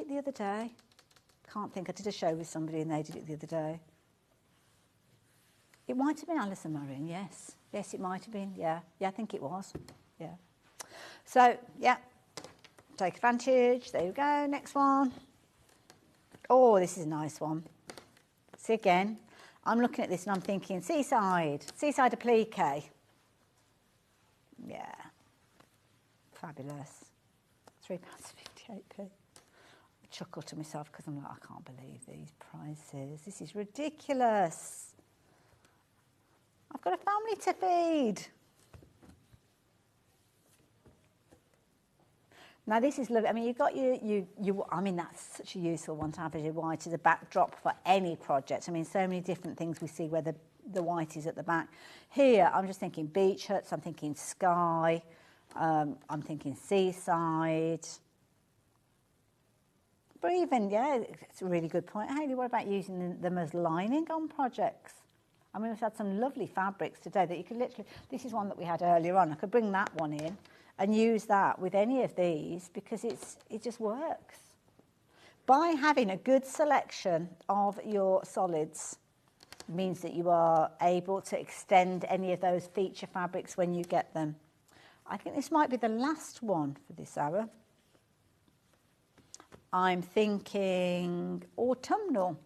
it the other day? Can't think. I did a show with somebody and they did it the other day. It might have been Alison Marion, yes. Yes, it might have been, yeah. Yeah, I think it was, yeah. So, yeah, take advantage. There you go, next one. Oh, this is a nice one. See, again, I'm looking at this and I'm thinking seaside applique. Yeah, fabulous. £3.58p. I chuckle to myself because I'm like, I can't believe these prices. This is ridiculous. I've got a family to feed. Now this is lovely. I mean, you've got I mean, that's such a useful one to have as your white as a backdrop for any project. I mean, so many different things we see where the white is at the back. Here, I'm just thinking beach huts, I'm thinking sky, I'm thinking seaside. But even, yeah, it's a really good point. Hayley, what about using them as lining on projects? I mean, we've had some lovely fabrics today that you could literally, this is one that we had earlier on. I could bring that one in and use that with any of these because it just works. By having a good selection of your solids means that you are able to extend any of those feature fabrics when you get them. I think this might be the last one for this hour. I'm thinking autumnal.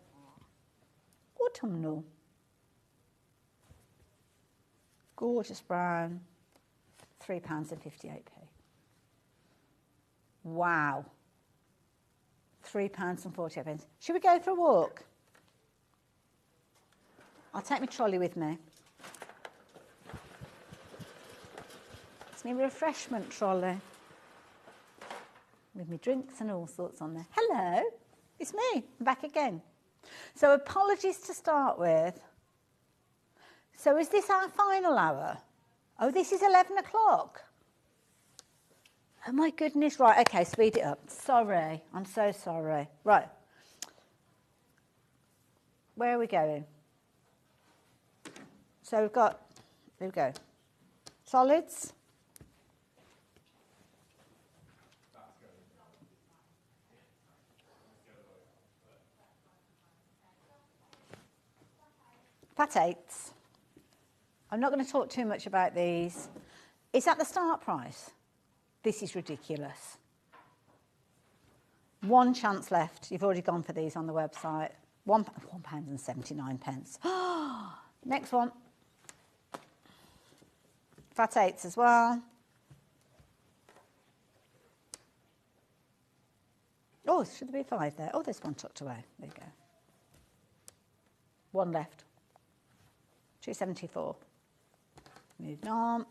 Autumnal. Gorgeous brown, £3.58p. Wow. £3.48. Should we go for a walk? I'll take my trolley with me. It's my refreshment trolley. With my drinks and all sorts on there. Hello, it's me, I'm back again. So apologies to start with. So is this our final hour? Oh, this is 11 o'clock. Oh my goodness, right, okay, speed it up. Sorry, I'm so sorry. Right. Where are we going? So we've got, there we go. Solids. Fat eights. I'm not going to talk too much about these. Is that the start price? This is ridiculous. One chance left. You've already gone for these on the website. £1.79. Next one. Fat eights as well. Oh, should there be 5 there? Oh, there's one tucked away. There you go. One left. 274. Moving on.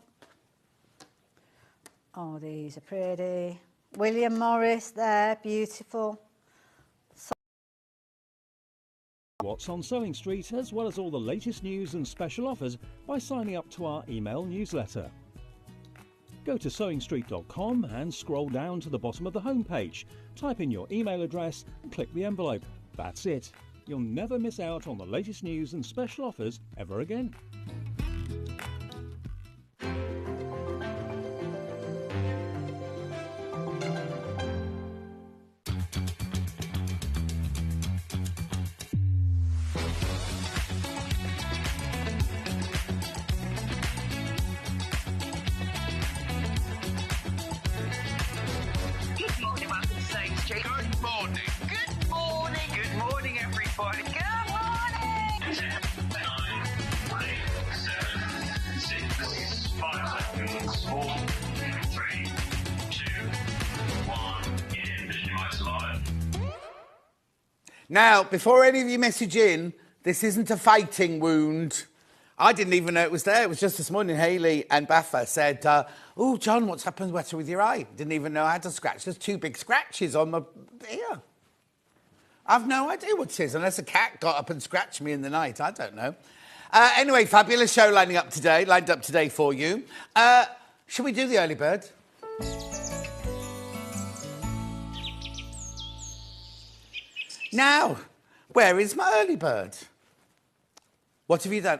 Oh, these are pretty. William Morris there, beautiful. What's on Sewing Street, as well as all the latest news and special offers by signing up to our email newsletter. Go to sewingstreet.com and scroll down to the bottom of the homepage. Type in your email address and click the envelope. That's it. You'll never miss out on the latest news and special offers ever again. Now, before any of you message in, this isn't a fighting wound. I didn't even know it was there. It was just this morning, Hayley and Baffa said, oh, John, what's happened with your eye? Didn't even know I had a scratch. There's 2 big scratches on my ear. I've no idea what it is, unless a cat got up and scratched me in the night. I don't know. Anyway, fabulous show lined up today for you. Shall we do the early bird? Now, where is my early bird? What have you done?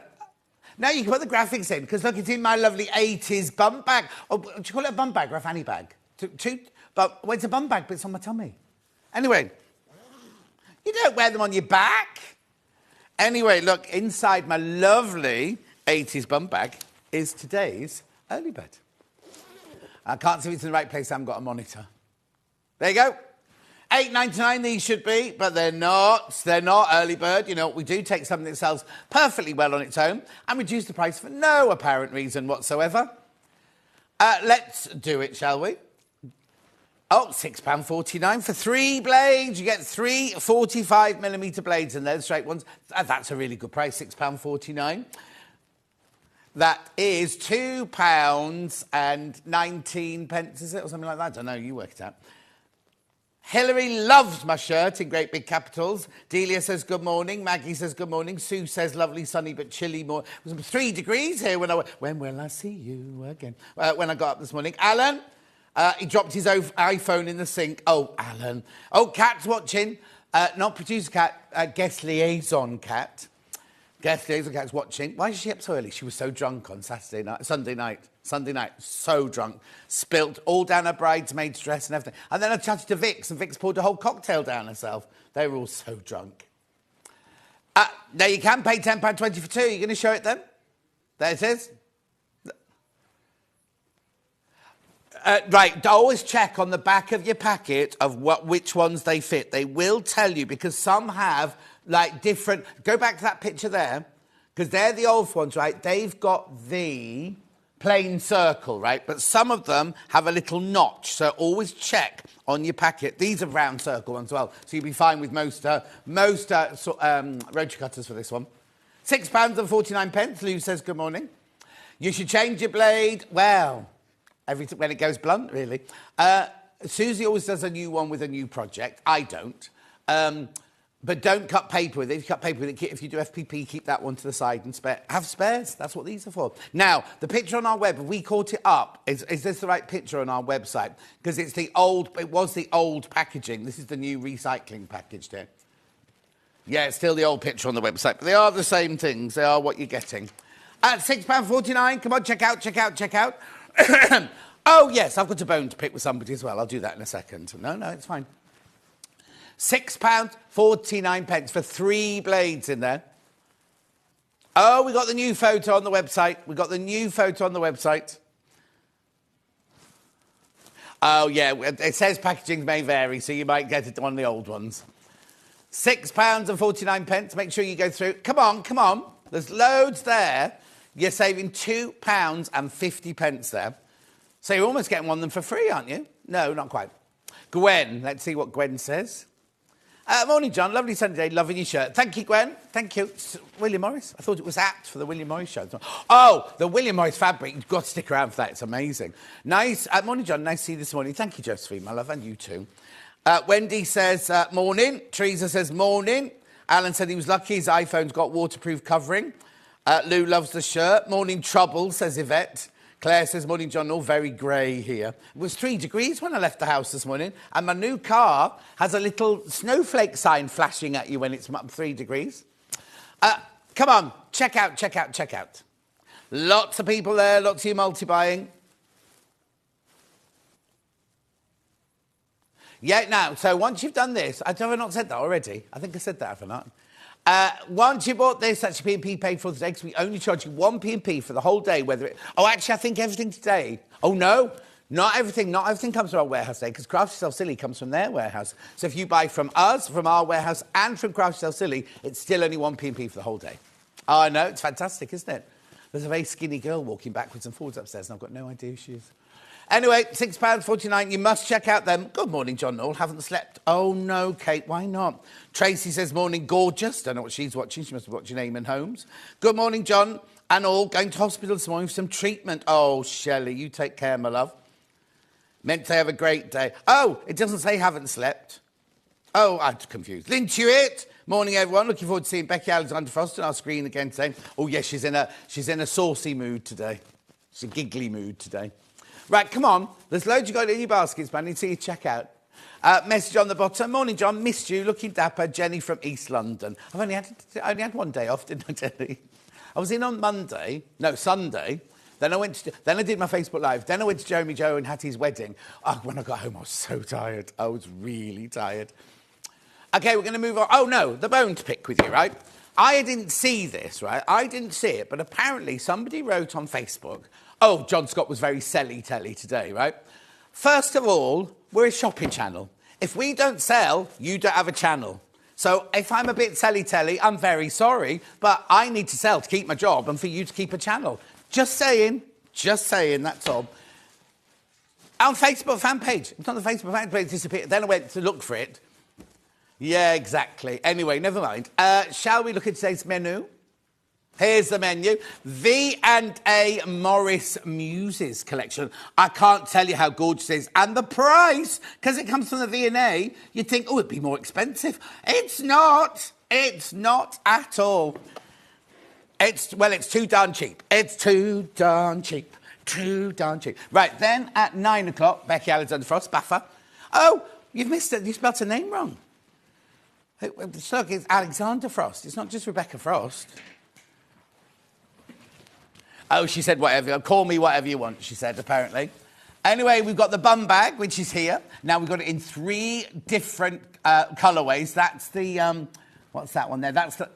Now you can put the graphics in, because look, it's in my lovely 80s bum bag. Oh, do you call it a bum bag or a fanny bag? But well, it's a bum bag, but it's on my tummy. Anyway, you don't wear them on your back. Anyway, look, inside my lovely 80s bum bag is today's early bird. I can't see if it's in the right place. I haven't got a monitor. There you go. $8.99 these should be, but they're not. They're not early bird. You know, we do take something that sells perfectly well on its own and reduce the price for no apparent reason whatsoever. Let's do it, shall we? Oh, £6.49 for 3 blades. You get 3 45mm blades in there, the straight ones. That's a really good price, £6.49. That is £2.19, is it, or something like that? I don't know, you work it out. Hilary loves my shirt in great big capitals. Delia says good morning. Maggie says good morning. Sue says lovely, sunny but chilly. It was 3 degrees here when will I see you again? When I got up this morning. Alan, he dropped his iPhone in the sink. Oh, Alan. Oh, Kat's watching. Not producer Kat, guest liaison Kat. Guest liaison Kat's watching. Why is she up so early? She was so drunk on Sunday night, so drunk. Spilt all down her bridesmaid's dress and everything. And then I chatted to Vix, and Vix poured a whole cocktail down herself. They were all so drunk. Now you can pay £10.20 for 2. You're going to show it then? There it is. Right, always check on the back of your packet of which ones they fit. They will tell you, because some have like different. Go back to that picture there, because they're the old ones, right? They've got the plain circle, right? But some of them have a little notch, so always check on your packet. These are round circle ones as well, so you'll be fine with most rotary cutters for this one. £6.49. Lou says good morning. You should change your blade. Well, when it goes blunt, really. Susie always does a new one with a new project. I don't. But don't cut paper with it. If you cut paper with it, if you do FPP, keep that one to the side and have spares. That's what these are for. Now, the picture on our web, have we caught it up? Is this the right picture on our website? Because it was the old packaging. This is the new recycling package there. Yeah, it's still the old picture on the website, but they are the same things. They are what you're getting. At £6.49, come on, check out. Oh, yes, I've got a bone to pick with somebody as well. I'll do that in a second. No, it's fine. £6.49 for 3 blades in there. Oh, we got the new photo on the website. Oh, yeah, it says packaging may vary, so you might get it on the old ones. £6.49. Make sure you go through. Come on. There's loads there. You're saving £2.50 there. So you're almost getting one of them for free, aren't you? No, not quite. Gwen, let's see what Gwen says. Morning, John. Lovely sunny day. Loving your shirt. Thank you, Gwen. Thank you. William Morris. I thought it was apt for the William Morris show. Oh, the William Morris fabric. You've got to stick around for that. It's amazing. Nice. Morning, John. Nice to see you this morning. Thank you, Josephine, my love, and you too. Wendy says morning. Teresa says morning. Alan said he was lucky his iPhone's got waterproof covering. Lou loves the shirt. Morning trouble, says Yvette. Claire says, morning, John, all very grey here. It was 3 degrees when I left the house this morning, and my new car has a little snowflake sign flashing at you when it's 3 degrees. Come on, check out. Lots of people there, lots of you multi-buying. Yeah, now, so once you've done this, have I not said that already? I think I said that, have I not? Once you bought this, that's your P&P paid for today, because we only charge you 1 P&P for the whole day, actually, I think everything today. Oh, no, not everything comes from our warehouse today, because Crafty Sell Silly comes from their warehouse. So if you buy from us, from our warehouse, and from Crafty Sell Silly, it's still only 1 P&P for the whole day. Oh, I know, it's fantastic, isn't it? There's a very skinny girl walking backwards and forwards upstairs, and I've got no idea who she is. Anyway, £6.49. You must check out them. Good morning, John Noel. Haven't slept. Oh, no, Kate. Why not? Tracy says, morning, gorgeous. Don't know what she's watching. She must be watching Eamon Holmes. Good morning, John. And all going to hospital this morning for some treatment. Oh, Shelley, you take care, my love. Meant to have a great day. Oh, it doesn't say haven't slept. Oh, I'm confused. Lynn Hewitt. Morning, everyone. Looking forward to seeing Becky Alexander Frost on our screen again today. Oh, yes, she's in a saucy mood today. She's in a giggly mood today. Right, come on. There's loads you got in your baskets, man. I need to see you check out. Message on the bottom. Morning, John. Missed you. Looking dapper. Jenny from East London. I only had 1 day off, didn't I, Jenny? I was in on Sunday. Then I did my Facebook Live. Then I went to Jeremy Joe and Hattie's wedding. Oh, when I got home, I was so tired. I was really tired. Okay, we're going to move on. Oh, no, the bone to pick with you, right? I didn't see this, right? I didn't see it, but apparently somebody wrote on Facebook, oh, John Scott was very selly-telly today, right? First of all, we're a shopping channel. If we don't sell, you don't have a channel. So if I'm a bit selly-telly, I'm very sorry, but I need to sell to keep my job and for you to keep a channel. Just saying, that's all. Our Facebook fan page. It's not the Facebook fan page disappeared. Then I went to look for it. Yeah, exactly. Anyway, never mind. Shall we look at today's menu? Here's the menu. V&A Morris Muses collection. I can't tell you how gorgeous it is. And the price, because it comes from the V&A, you'd think, oh, it'd be more expensive. It's not. It's not at all. It's too darn cheap. It's too darn cheap. Too darn cheap. Right, then at 9 o'clock, Becky Alexander Frost, Baffa. Oh, you've missed it. You spelled her name wrong. Look, it's Alexander Frost. It's not just Rebecca Frost. Oh, she said whatever. Call me whatever you want, she said, apparently. Anyway, we've got the bum bag, which is here. Now, we've got it in 3 different colourways. That's the... what's that one there? That's the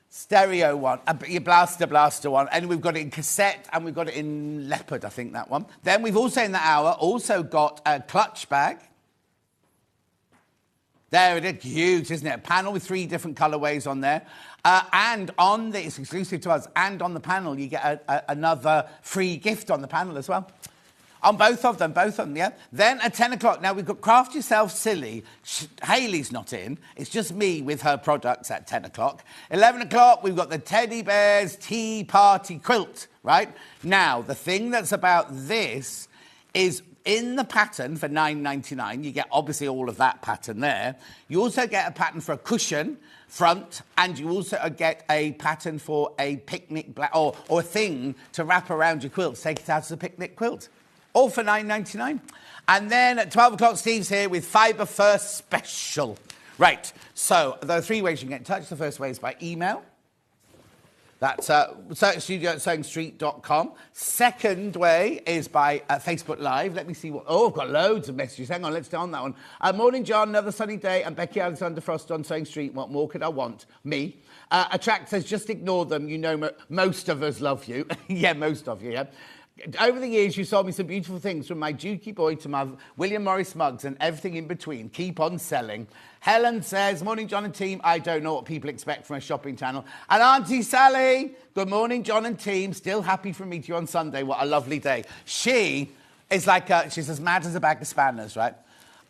stereo one. Your blaster one. And we've got it in cassette, and we've got it in leopard, I think, that one. Then we've also, in the hour, also got a clutch bag. There it is, huge, isn't it? A panel with 3 different colourways on there. And on it's exclusive to us, and on the panel you get another free gift on the panel as well. On both of them, yeah. Then at 10 o'clock, now we've got Craft Yourself Silly. Hayley's not in. It's just me with her products at 10 o'clock. 11 o'clock, we've got the Teddy Bears Tea Party Quilt, right? Now, the thing that's about this is... in the pattern for $9.99, you get obviously all of that pattern there. You also get a pattern for a cushion front, and you also get a pattern for a picnic or a thing to wrap around your quilt. Take it out as a picnic quilt. All for $9.99. And then at 12 o'clock, Steve's here with Fibre First Special. Right, so there are 3 ways you can get in touch. The first way is by email. That's studio@sewingstreet.com. Second way is by Facebook Live. Let me see what... oh, I've got loads of messages. Hang on, let's stay on that one. Morning, John. Another sunny day. I'm Becky Alexander Frost on Sewing Street. What more could I want? Me. Attract says, just ignore them. You know, most of us love you. Yeah, most of you, yeah. Over the years, you sold me some beautiful things, from my Dukey boy to my William Morris mugs and everything in between. Keep on selling. Helen says, morning, John and team. I don't know what people expect from a shopping channel. And Auntie Sally, good morning, John and team. Still happy from meeting you on Sunday. What a lovely day. She is like, she's as mad as a bag of spanners, right?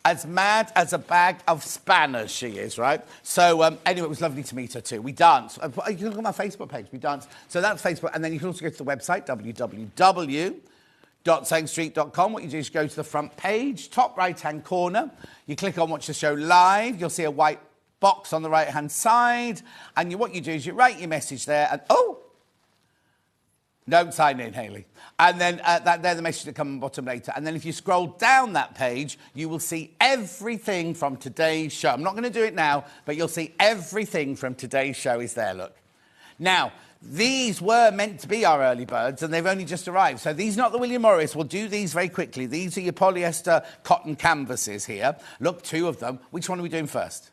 As mad as a bag of spanners she is, right? So, anyway, it was lovely to meet her too. We danced. You can look at my Facebook page. We danced. So that's Facebook. And then you can also go to the website, www.sewingstreet.com. What you do is go to the front page, top right-hand corner. You click on Watch the Show Live. You'll see a white box on the right-hand side. And what you do is you write your message there. And, oh! Don't sign in, Hayley. And then they're the messages that come on the bottom later. And then if you scroll down that page, you will see everything from today's show. I'm not going to do it now, but you'll see everything from today's show is there, look. Now, these were meant to be our early birds, and they've only just arrived. So these are not the William Morris. We'll do these very quickly. These are your polyester cotton canvases here. Look, 2 of them. Which one are we doing first?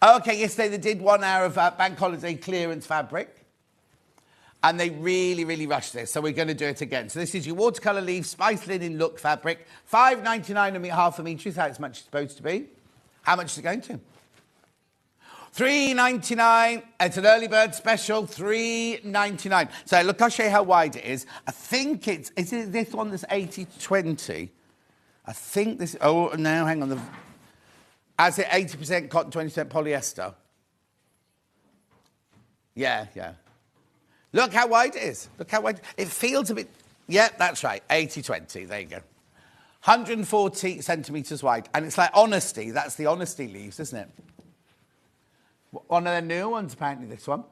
Okay, yesterday they did 1 hour of bank holiday clearance fabric. And they really, really rushed this, so we're going to do it again. So this is your watercolour leaf, spice linen look fabric. $5.99 half a metre is how much it's supposed to be. How much is it going to? $3.99. It's an early bird special, $3.99. So look, I'll show you how wide it is. I think is it this one that's 80-20? I think this... oh, no, hang on. As it 80% cotton, 20% polyester. Yeah. Look how wide it is. Look how wide. It feels a bit... yeah, that's right. 80-20. There you go. 140 centimetres wide. And it's like Honesty. That's the Honesty leaves, isn't it? One of their new ones, apparently, this one.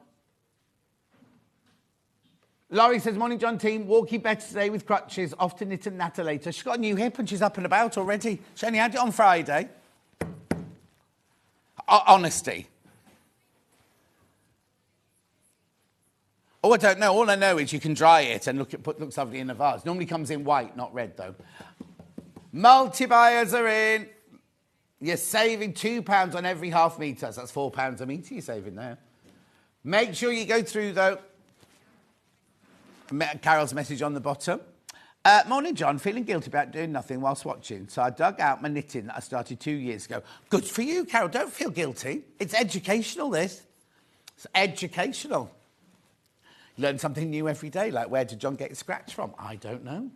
Laurie says, morning, John team. Walking better today with crutches. Off to knit and natter later. She's got a new hip and she's up and about already. She only had it on Friday. Honesty. Oh, I don't know. All I know is you can dry it and looks lovely in a vase. Normally comes in white, not red, though. Multi-buyers are in. You're saving £2 on every half metre. So that's £4 a metre you're saving there. Make sure you go through, though. Carol's message on the bottom. Morning, John. Feeling guilty about doing nothing whilst watching. So I dug out my knitting that I started 2 years ago. Good for you, Carol. Don't feel guilty. It's educational, this. It's educational. You learn something new every day, like where did John get his scratch from? I don't know.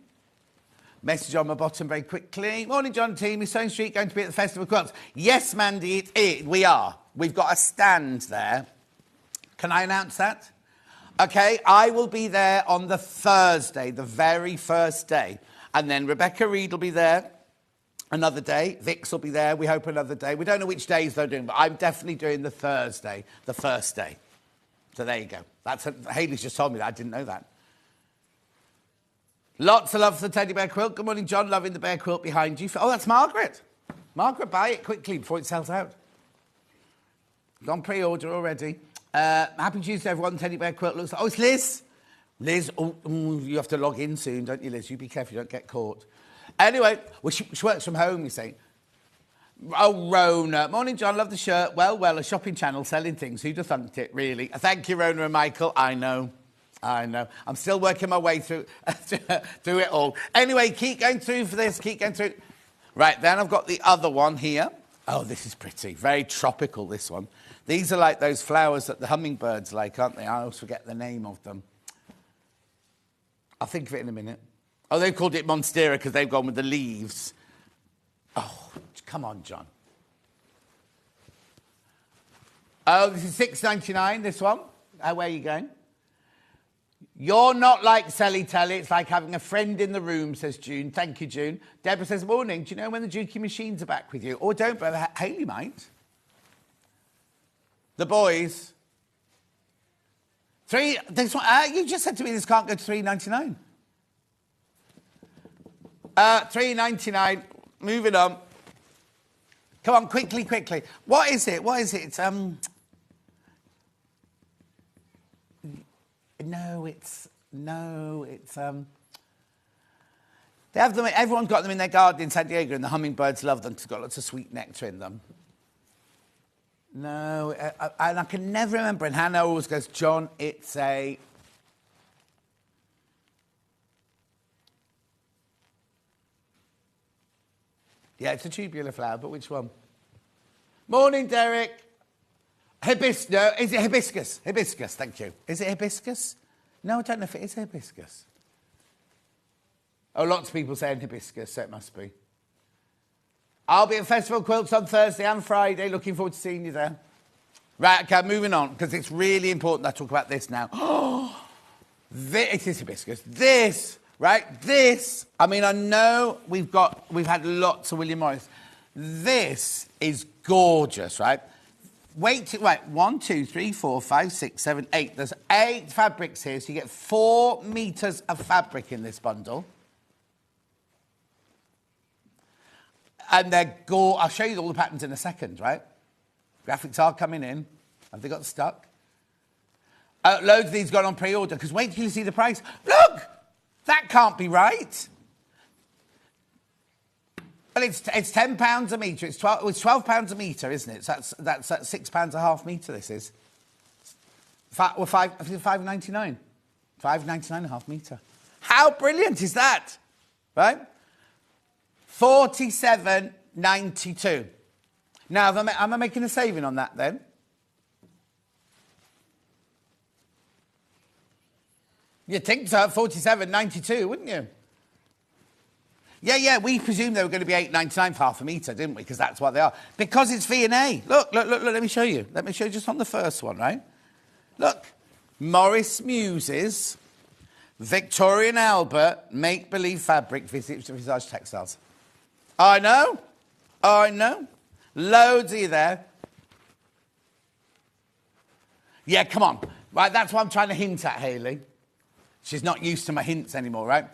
Message on my bottom very quickly. Morning, John team. Is Sewing Street going to be at the Festival of Quilts? Yes, Mandy, we are. We've got a stand there. Can I announce that? OK, I will be there on the Thursday, the very first day. And then Rebecca Reid will be there another day. Vix will be there, we hope, another day. We don't know which days they're doing, but I'm definitely doing the Thursday, the first day. So there you go. Hayley's just told me that. I didn't know that. Lots of love for the teddy bear quilt. Good morning, John. Loving the bear quilt behind you. Oh, that's Margaret. Margaret, buy it quickly before it sells out. Gone pre-order already. Happy Tuesday, everyone. Teddy bear quilt looks like... Oh, it's Liz. Liz, you have to log in soon, don't you, Liz? You be careful you don't get caught. Anyway, well, she works from home, you see. Oh, Rona. Morning, John. Love the shirt. Well, a shopping channel selling things. Who'd have thunked it, really? Thank you, Rona and Michael. I know. I'm still working my way through it all. Anyway, keep going through for this. Keep going through. Right, then I've got the other one here. Oh, this is pretty. Very tropical, this one. These are like those flowers that the hummingbirds like, aren't they? I always forget the name of them. I'll think of it in a minute. Oh, they've called it Monstera because they've gone with the leaves. Oh, come on, John. Oh, this is £6.99, this one. Where are you going? You're not like Sally Telly. It's like having a friend in the room, says June. Thank you, June. Deborah says, morning. Do you know when the Dukey machines are back with you? Or don't, but Hayley might. The boys. This one, you just said to me this can't go to £3.99. £3.99. Moving on. Come on, quickly. What is it? It's they have them. Everyone's got them in their garden in San Diego, and the hummingbirds love them because they've got lots of sweet nectar in them. No, and I can never remember. And Hannah always goes, John, it's a... Yeah, it's a tubular flower, but which one? Morning, Derek. No, is it hibiscus? Hibiscus, thank you. Is it hibiscus? No, I don't know if it is hibiscus. Oh, lots of people saying hibiscus, so it must be. I'll be at Festival Quilts on Thursday and Friday. Looking forward to seeing you there. Right, okay, moving on, because it's really important I talk about this now. It is hibiscus. This, I mean, I know we've had lots of William Morris. This is gorgeous, right? Wait, 1, 2, 3, 4, 5, 6, 7, 8. There's 8 fabrics here, so you get 4 metres of fabric in this bundle. And they're I'll show you all the patterns in a second, right? Graphics are coming in. Have they got stuck? Loads of these got on pre-order, because wait till you see the price. Look! That can't be right. Well, it's £10 a metre. It's £12 a metre, isn't it? So that's £6 a half metre, this is. £5.99. £5.99 a half metre. How brilliant is that? Right? £47.92. Now, am I making a saving on that then? You'd think so, £47.92, wouldn't you? Yeah, we presumed they were going to be £8.99 for half a metre, didn't we? Because that's what they are. Because it's V&A. Look, let me show you. Let me show you just on the first one, right? Look. Morris Muses, Victoria and Albert, Make-Believe Fabric, Visage Textiles. I know. Loads of you there. Yeah, come on. Right, that's what I'm trying to hint at, Hayley. She's not used to my hints anymore, right?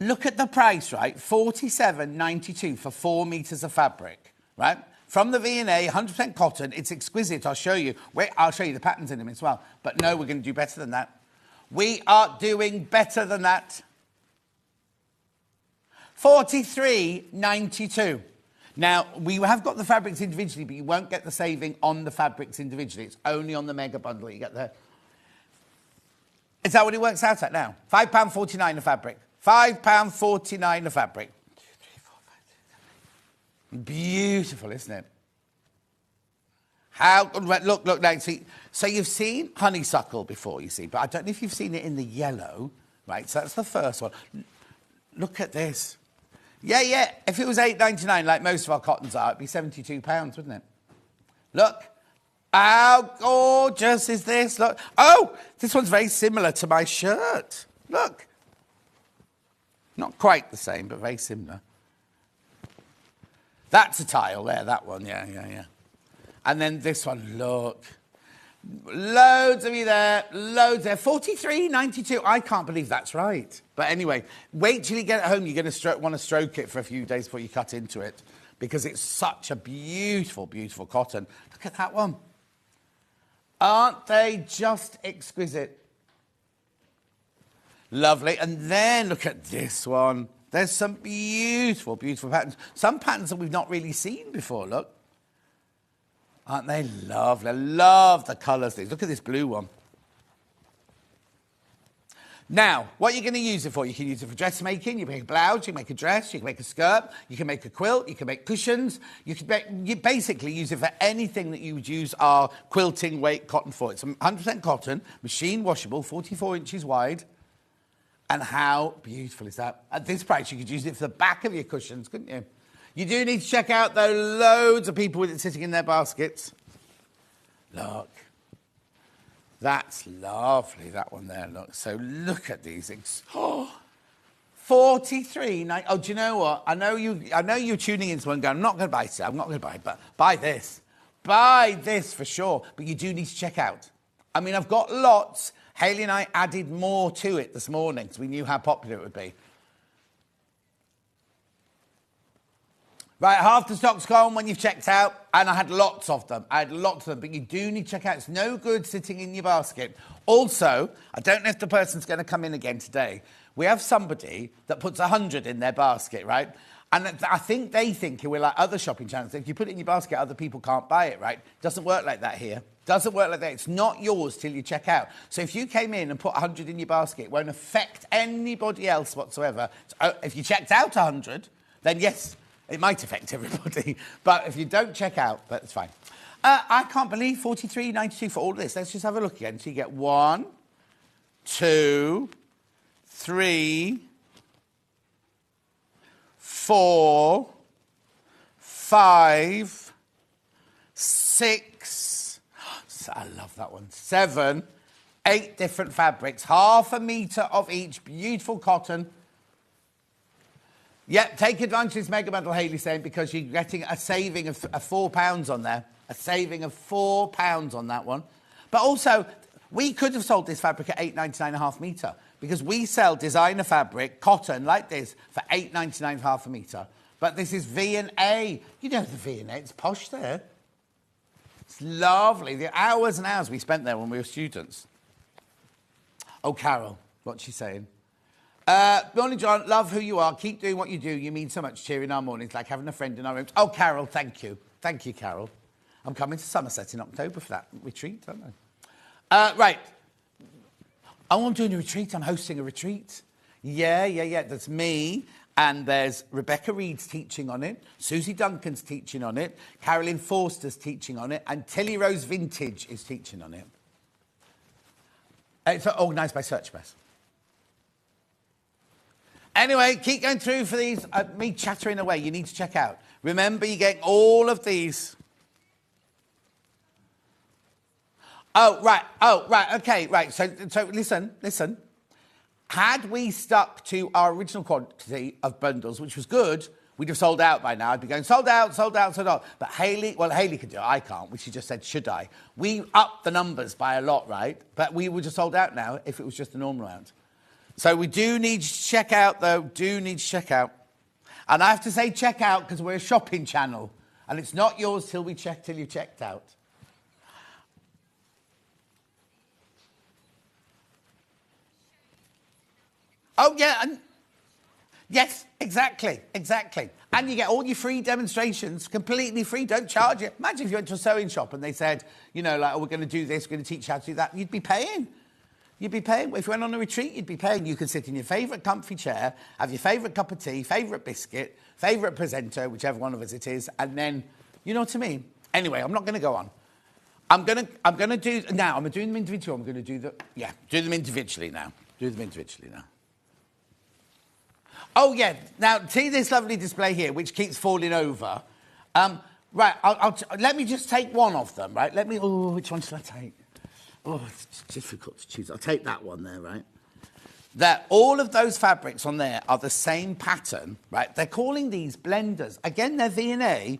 Look at the price, right? £47.92 for 4 metres of fabric, right? From the V&A, 100% cotton. It's exquisite. I'll show you. Wait, I'll show you the patterns in them as well. But no, we're going to do better than that. We are doing better than that. $43.92. Now, we have got the fabrics individually, but you won't get the saving on the fabrics individually. It's only on the mega bundle you get there. Is that what it works out at now? £5.49 a fabric. £5.49 a fabric. Beautiful, isn't it? How look now. See, so you've seen honeysuckle before, you see, but I don't know if you've seen it in the yellow, right? So that's the first one. Look at this. Yeah. If it was $8.99, like most of our cottons are, it'd be £72, wouldn't it? Look. How gorgeous is this? Look. Oh, this one's very similar to my shirt. Look. Not quite the same, but very similar. That's a tile there, that one. Yeah. And then this one, look. Loads of you there, loads there. $43.92. I can't believe that's right. But anyway, wait till you get it home. You're going to want to stroke it for a few days before you cut into it because it's such a beautiful, beautiful cotton. Look at that one. Aren't they just exquisite? Lovely. And then look at this one. There's some beautiful, beautiful patterns. Some patterns that we've not really seen before, look. Aren't they lovely? I love the colours. Look at this blue one. Now, what you're going to use it for? You can use it for dressmaking. You can make a blouse, you can make a dress, you can make a skirt, you can make a quilt, you can make cushions. You basically use it for anything that you would use our quilting weight cotton for. It's 100% cotton, machine washable, 44 inches wide. And how beautiful is that? At this price, you could use it for the back of your cushions, couldn't you? You do need to check out, though, loads of people with it sitting in their baskets. Look. That's lovely, that one there, look. So look at these. $43.90. Oh, do you know what? I know you're tuning into one going, I'm not going to buy it, I'm not going to buy it, but buy this. Buy this for sure. But you do need to check out. I mean, I've got lots. Hayley and I added more to it this morning because we knew how popular it would be. Right, half the stock's gone when you've checked out, and I had lots of them. But you do need to check out. It's no good sitting in your basket. Also, I don't know if the person's going to come in again today. We have somebody that puts 100 in their basket, right? And I think they think we're like other shopping channels. If you put it in your basket, other people can't buy it, right? Doesn't work like that here. Doesn't work like that. It's not yours till you check out. So if you came in and put 100 in your basket, it won't affect anybody else whatsoever. So if you checked out 100, then yes, it might affect everybody. But if you don't check out, that's fine. I can't believe $43.92 for all of this. Let's just have a look again. So you get 1, 2, 3, 4, 5, 6. I love that one. 7, 8 different fabrics. Half a metre of each. Beautiful cotton. Yep, take advantage of this mega bundle, Hayley's saying, because you're getting a saving of £4 on there. A saving of £4 on that one. But also, we could have sold this fabric at $8.99 a half metre because we sell designer fabric, cotton, like this, for $8.99 half a metre. But this is V&A. You know the V&A, it's posh there. It's lovely. The hours and hours we spent there when we were students. Oh, Carol, what's she saying? Morning, John. Love who you are. Keep doing what you do. You mean so much cheering our mornings, like having a friend in our rooms. Oh, Carol, thank you. Thank you, Carol. I'm coming to Somerset in October for that retreat, aren't I? Right. Oh, I'm doing a retreat. I'm hosting a retreat. Yeah. That's me. And there's Rebecca Reed's teaching on it. Susie Duncan's teaching on it. Carolyn Forster's teaching on it. And Tilly Rose Vintage is teaching on it. It's organised by Search Press. Anyway, keep going through for these. Me chattering away. You need to check out. Remember, you're getting all of these. Oh, right. Okay, right. So listen. Had we stuck to our original quantity of bundles, which was good, we'd have sold out by now. I'd be going, sold out. But Hayley could do it. I can't. She just said, should I? We upped the numbers by a lot, right? But we would have sold out now if it was just the normal amount. So we do need to check out, though. And I have to say check out because we're a shopping channel. And it's not yours till you've checked out. Oh, yeah. Yes, exactly. And you get all your free demonstrations completely free, don't charge it. Imagine if you went to a sewing shop and they said, you know, like, oh, we're going to do this, we're going to teach you how to do that. You'd be paying. If you went on a retreat, you'd be paying. You could sit in your favourite comfy chair, have your favourite cup of tea, favourite biscuit, favourite presenter, whichever one of us it is, and then, you know what I mean? Anyway, I'm not going to go on. I'm going to do, now, I'm doing them individually. I'm going to do do them individually now. Oh, yeah. Now, see this lovely display here, which keeps falling over. Right, let me just take one of them, right? Which one should I take? Oh, it's difficult to choose. I'll take that one there, right? All of those fabrics on there are the same pattern, right? They're calling these blenders. Again, they're V&A.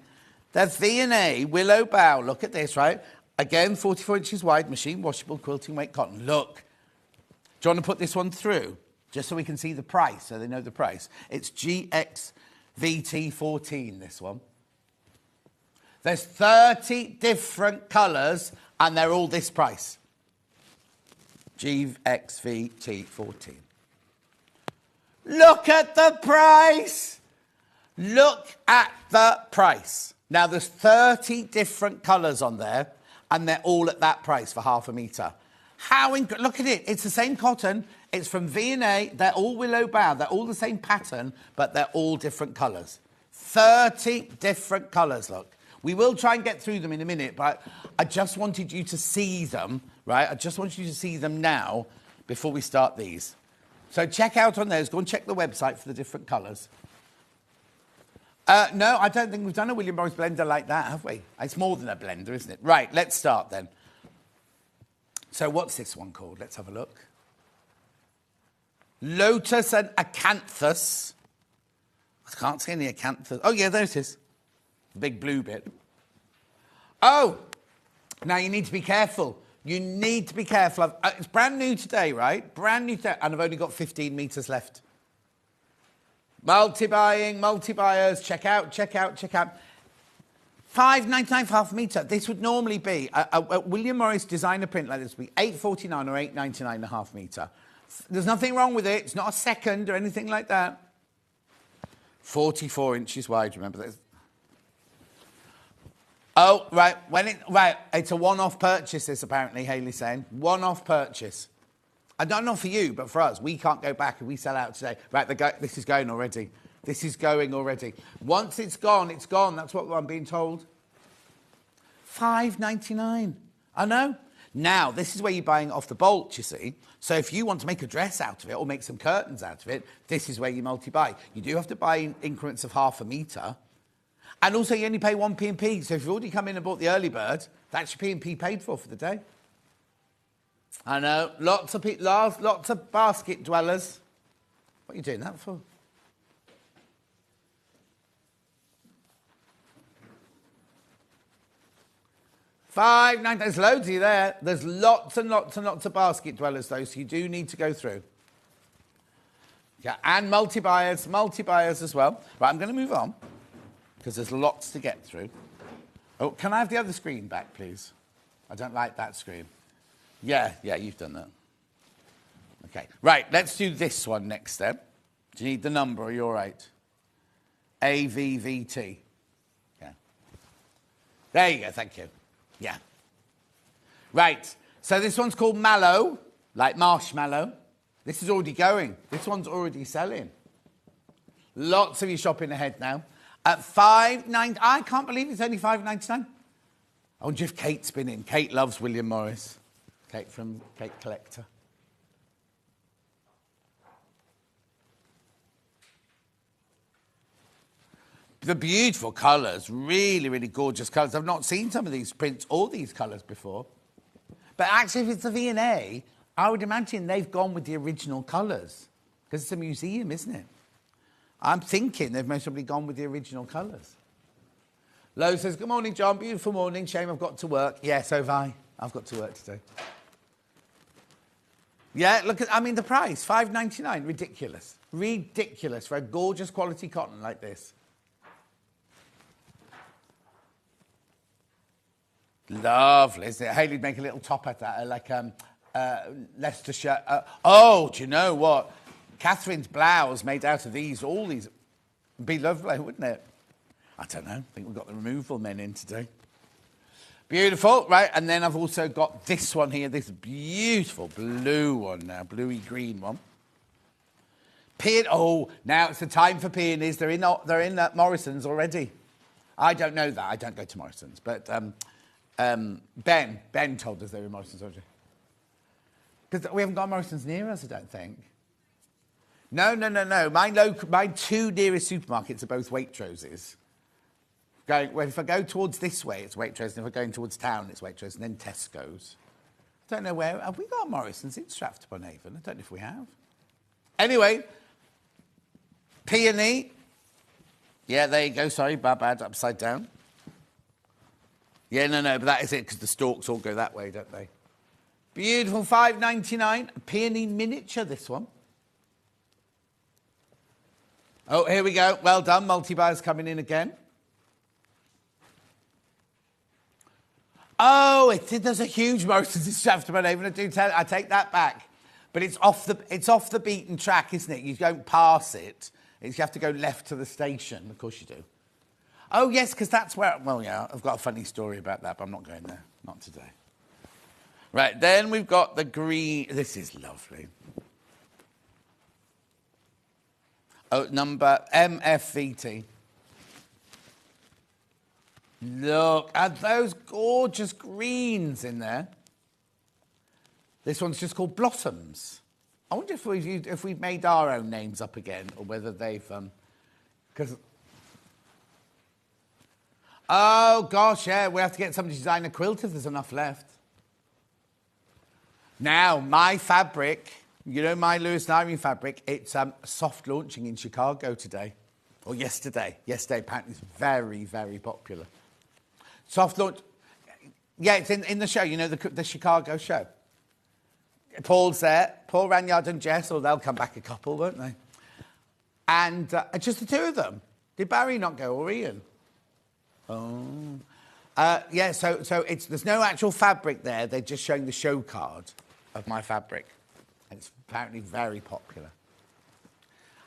They're V&A, willow bough. Look at this, right? Again, 44 inches wide, machine washable, quilting weight cotton. Look. Do you want to put this one through? Just so we can see the price, so they know the price. It's GXVT14, this one. There's 30 different colours, and they're all this price. GXVT14. Look at the price! Look at the price. Now, there's 30 different colours on there, and they're all at that price for half a metre. Look at it. It's the same cotton. It's from V&A. They're all willow bough. They're all the same pattern, but they're all different colours. 30 different colours, look. We will try and get through them in a minute, but I just wanted you to see them, right? I just want you to see them now before we start these. So check out on those. Go and check the website for the different colours. No, I don't think we've done a William Morris blender like that, have we? It's more than a blender, isn't it? Right, let's start then. So what's this one called? Let's have a look. Lotus and Acanthus. I can't see any Acanthus. Oh, yeah, there it is. The big blue bit. Oh, now you need to be careful. You need to be careful. It's brand new today, right? Brand new today, and I've only got 15 metres left. Multi-buyers, check out. $5.99 for half a metre. This would normally be, a William Morris designer print like this would be $8.49 or $8.99 a half metre. There's nothing wrong with it. It's not a second or anything like that. 44 inches wide, remember this? Oh, right. It's a one-off purchase, this apparently, Hayley's saying. One-off purchase. I don't know for you, but for us, we can't go back and we sell out today. Right, this is going already. This is going already. Once it's gone, it's gone. That's what I'm being told. $5.99. I know. Now, this is where you're buying off the bolt, you see. So if you want to make a dress out of it or make some curtains out of it, this is where you multi-buy. You do have to buy in increments of half a metre. And also, you only pay one P&P. So if you've already come in and bought the early bird, that's your P&P paid for the day. I know. Lots of basket dwellers. What are you doing that for? $5.99. There's loads of you there. There's lots and lots and lots of basket dwellers, though, so you do need to go through. Yeah, and multi-buyers as well. Right, I'm going to move on, because there's lots to get through. Oh, can I have the other screen back, please? I don't like that screen. Yeah, you've done that. Okay, right, let's do this one next then. Do you need the number, or are you all right? AVVT. Yeah. There you go, thank you. Yeah. Right, so this one's called Mallow, like marshmallow. This is already going. This one's already selling. Lots of you shopping ahead now. At $5.99, I can't believe it's only $5.99. I wonder if Kate's been in. Kate loves William Morris. Kate from Kate Collector. The beautiful colours, really, really gorgeous colours. I've not seen some of these prints or these colours before. But actually, if it's the V&A, I would imagine they've gone with the original colours. Because it's a museum, isn't it? I'm thinking they've most probably gone with the original colours. Lo says, good morning, John. Beautiful morning. Shame I've got to work. Yeah, so have I. I've got to work today. Yeah, look at, the price. $5.99. Ridiculous. Ridiculous for a gorgeous quality cotton like this. Lovely, isn't it? Hayley'd make a little top at that, like Leicestershire. Oh, do you know what? Catherine's blouse made out of these, all these. Be lovely, wouldn't it? I don't know. I think we've got the removal men in today. Beautiful, right? And then I've also got this one here, this beautiful blue one now, bluey green one. Oh, now it's the time for peonies. They're in Morrison's already. I don't know that. I don't go to Morrison's, but Ben told us they were in Morrison's already. Because we haven't got Morrison's near us, I don't think. No. My two nearest supermarkets are both Waitrose's. If I go towards this way, it's Waitrose, and if I'm going towards town, it's Waitrose, and then Tesco's. Don't know where. Have we got Morrison's in Stratford-upon-Avon? I don't know if we have. Anyway, peony. Yeah, there you go. Sorry, bad, upside down. Yeah, no, but that is it, because the stalks all go that way, don't they? Beautiful, £5.99. Peony miniature, this one. Oh, here we go. Well done. Multi-buyers coming in again. Oh, there's a huge Morrison's in Stratford-upon-Avon. I take that back. But it's off the beaten track, isn't it? You don't pass it. You have to go left to the station. Of course you do. Oh, yes, because that's where... Well, yeah, I've got a funny story about that, but I'm not going there. Not today. Right, then we've got the green... This is lovely. Oh, number MFVT. Look at those gorgeous greens in there. This one's just called Blossoms. I wonder if we've made our own names up again, or whether they've... Because... Oh, gosh, yeah, we have to get somebody to design a quilt if there's enough left. Now, my fabric, you know my Lewis and Irene fabric, it's soft launching in Chicago today. Or yesterday. Yesterday, apparently, it's very, very popular. Soft launch... Yeah, it's in the show, you know, the Chicago show. Paul's there. Paul Ranyard and Jess, or they'll come back a couple, won't they? And just the two of them. Did Barry not go, or Ian? Oh. Yeah, so there's no actual fabric there. They're just showing the show card of my fabric. And it's apparently very popular.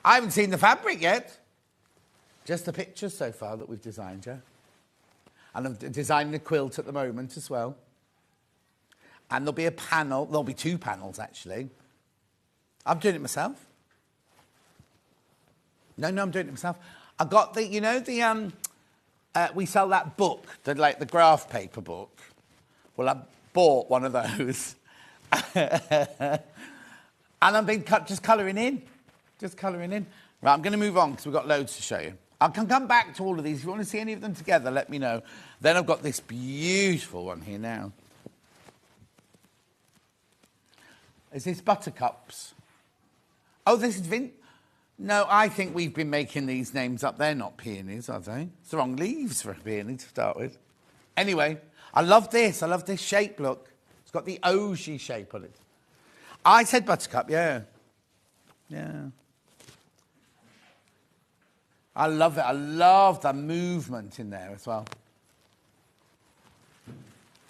I haven't seen the fabric yet. Just the pictures so far that we've designed, yeah. And I'm designing a quilt at the moment as well. And there'll be a panel. There'll be two panels, actually. I'm doing it myself. No, I'm doing it myself. I got the, you know, we sell that book, the graph paper book. Well, I bought one of those. And I've been just colouring in. Just colouring in. Right, I'm going to move on because we've got loads to show you. I can come back to all of these. If you want to see any of them together, let me know. Then I've got this beautiful one here now. Is this buttercups? Oh, this is No, I think we've been making these names up. They're not peonies, are they? It's the wrong leaves for a peony to start with. Anyway, I love this. I love this shape, look. It's got the ogee shape on it. I said buttercup, yeah. Yeah. I love it. I love the movement in there as well.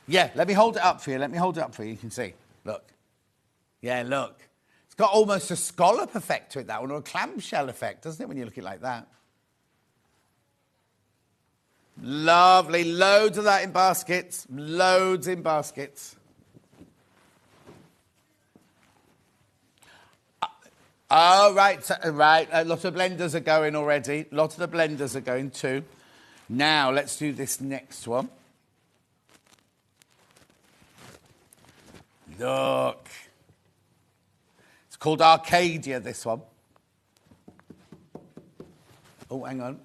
Yeah, let me hold it up for you. You can see. Look. Yeah, look. It's got almost a scallop effect to it, that one, or a clamshell effect, doesn't it, when you look at it like that? Lovely. Loads of that in baskets. Loads in baskets. Oh, right. Right. A lot of blenders are going already. A lot of the blenders are going too. Now, let's do this next one. Look. It's called Arcadia, this one. Oh, hang on.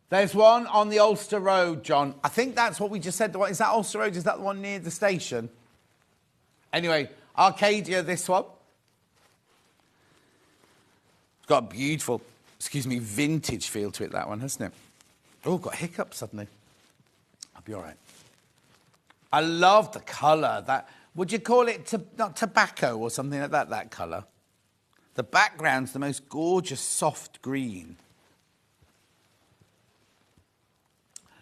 There's one on the Ulster Road, John. I think that's what we just said. Is that Ulster Road? Is that the one near the station? Anyway, Arcadia, this one. It's got a beautiful, vintage feel to it, that one, hasn't it? Oh, got hiccups suddenly. I'll be all right. I love the colour. That would you call it not tobacco or something like that? That colour. The background's the most gorgeous soft green.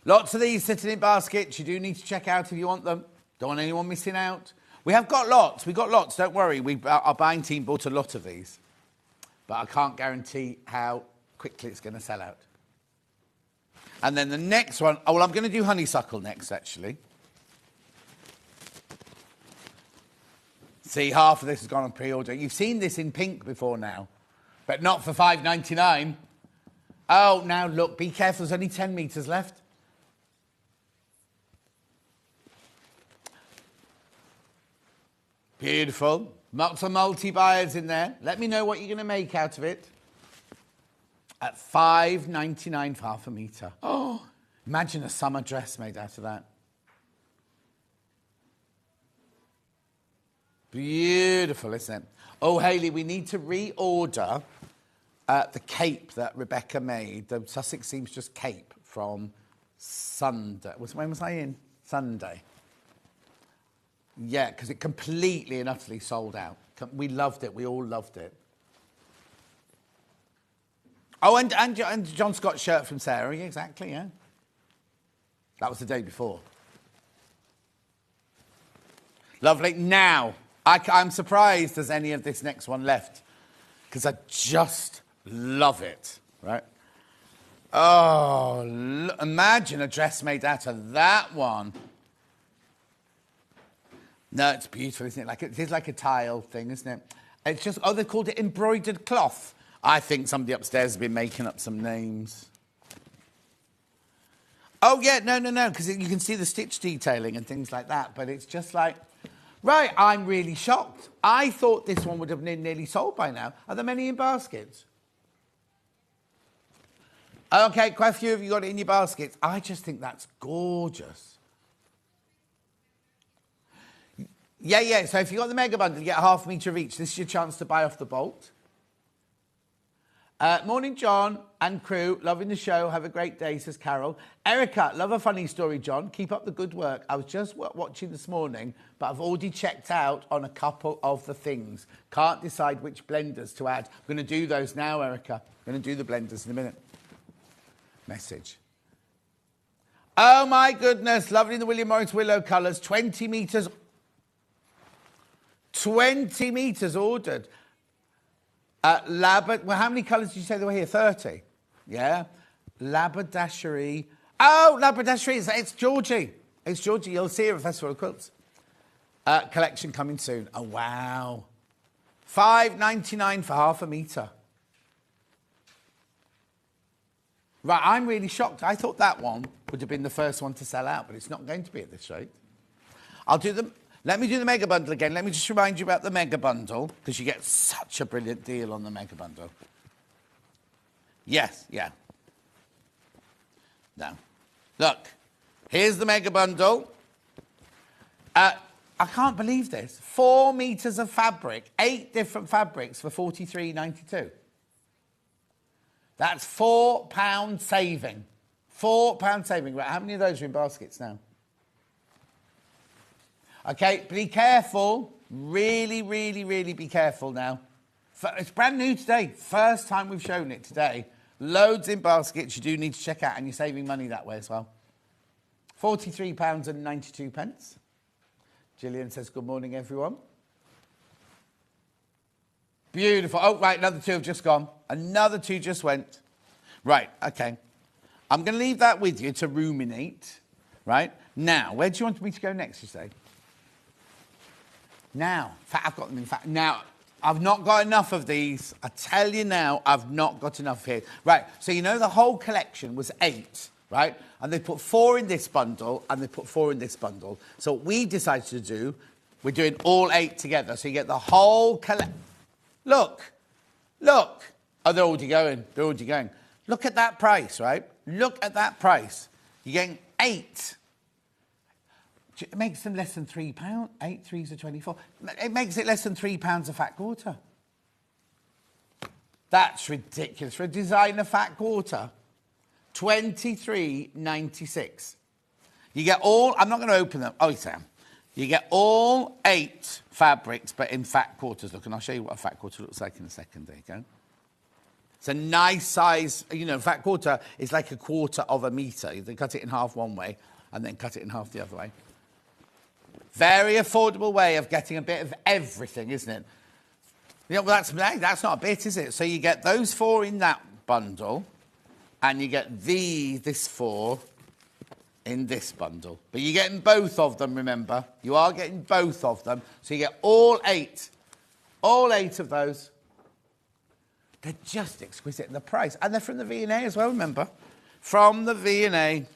Lots of these sitting in baskets. You do need to check out if you want them. Don't want anyone missing out. We have got lots. We've got lots. Don't worry. Our buying team bought a lot of these. But I can't guarantee how quickly it's going to sell out. And then the next one... Oh, well, I'm going to do honeysuckle next, actually. See, half of this has gone on pre-order. You've seen this in pink before now, but not for $5.99. Oh, now look, be careful. There's only 10 metres left. Beautiful. Lots of multi-buyers in there. Let me know what you're going to make out of it. At $5.99 for half a metre. Oh, imagine a summer dress made out of that. Beautiful, isn't it? Oh, Hayley, we need to reorder the cape that Rebecca made, the Sussex Seamstress cape from Sunday. When was I in? Sunday. Yeah, because it completely and utterly sold out. We loved it. We all loved it. Oh, and John Scott's shirt from Sarah. Yeah, exactly, yeah. That was the day before. Lovely. Now, I'm surprised there's any of this next one left because I just love it, right? Oh, imagine a dress made out of that one. No, it's beautiful, isn't it? It is like a tile thing, isn't it? It's just, they called it embroidered cloth. I think somebody upstairs has been making up some names. Oh, yeah, no, because you can see the stitch detailing and things like that, but it's just like... Right, I'm really shocked. I thought this one would have been nearly sold by now. Are there many in baskets? Okay, quite a few of you got it in your baskets. I just think that's gorgeous. Yeah, so if you got the mega bundle, you get a half metre of each. This is your chance to buy off the bolt. Morning, John and crew. Loving the show. Have a great day, says Carol. Erica, love a funny story, John. Keep up the good work. I was just watching this morning, but I've already checked out on a couple of the things. Can't decide which blenders to add. I'm going to do those now, Erica. I'm going to do the blenders in a minute. Message. Oh, my goodness. Lovely the William Morris Willow colours. 20 metres. 20 metres ordered. Well, how many colours did you say there were here? 30. Yeah. Labadashery. Oh, Labadashery. It's Georgie. It's Georgie. You'll see her at Festival of Quilts. Collection coming soon. Oh, wow. $5.99 for half a metre. Right, I'm really shocked. I thought that one would have been the first one to sell out, but it's not going to be at this rate. I'll do them. Let me do the mega bundle again. Let me just remind you about the mega bundle, because you get such a brilliant deal on the mega bundle. Yes, yeah. Now, look, here's the mega bundle. I can't believe this. 4 metres of fabric, 8 different fabrics for $43.92. That's £4 saving. £4 saving. Right, how many of those are in baskets now? Okay, be careful. Really, really, really be careful now. It's brand new today. First time we've shown it today. Loads in baskets you do need to check out, and you're saving money that way as well. £43.92. Gillian says, good morning, everyone. Beautiful. Oh, right, another 2 have just gone. Another 2 just went. Right, okay. I'm going to leave that with you to ruminate, right? Now, where do you want me to go next, you say? Now, I've got them in fact. Now, I've not got enough of these. I tell you now, I've not got enough here. Right, so you know the whole collection was 8, right? And they put 4 in this bundle, and they put 4 in this bundle. So what we decided to do, we're doing all 8 together. So you get the whole collection. Look. Oh, they're already going. Look at that price, right? Look at that price. You're getting 8. It makes them less than £3. 8 threes are 24. It makes it less than £3 a fat quarter. That's ridiculous. For a designer fat quarter, $23.96. You get all... I'm not going to open them. Oh, Sam. You get all 8 fabrics, but in fat quarters. Look, and I'll show you what a fat quarter looks like in a second. There you go. It's a nice size, you know, in fact, quarter is like a quarter of a metre. You can cut it in half one way and then cut it in half the other way. Very affordable way of getting a bit of everything, isn't it? You know, well, that's not a bit, is it? So you get those 4 in that bundle and you get this 4 in this bundle. But you're getting both of them, remember? You are getting both of them. So you get all 8 of those. They're just exquisite in the price. And they're from the V&A as well, remember? From the V&A.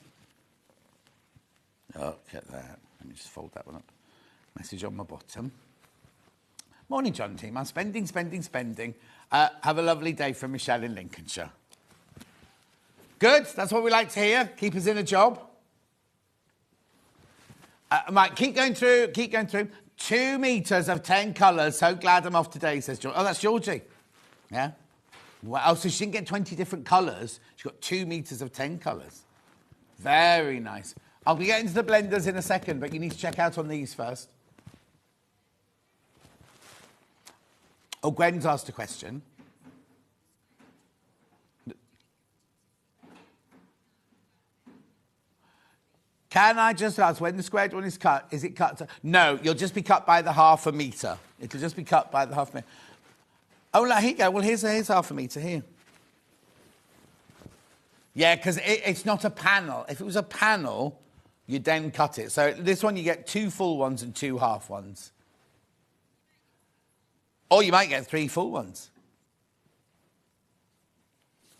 Oh, look at that. Let me just fold that one up. Message on my bottom. Morning, John team. I'm spending. Have a lovely day from Michelle in Lincolnshire. Good. That's what we like to hear. Keep us in a job. Mike, keep going through. 2 metres of 10 colours. So glad I'm off today, says George. Oh, that's Georgie. Yeah. Wow, so she didn't get 20 different colours. She got 2 metres of 10 colours. Very nice. I'll be getting to the blenders in a second, but you need to check out on these first. Oh, Gwen's asked a question. Can I just ask, when the squared one is cut, is it cut to... No, you'll just be cut by the half a metre. It'll just be cut by the half a metre. Oh, look, here you go. Well, here's half a metre here. Yeah, because it's not a panel. If it was a panel, you'd then cut it. So this one, you get 2 full ones and 2 half ones. Or you might get 3 full ones.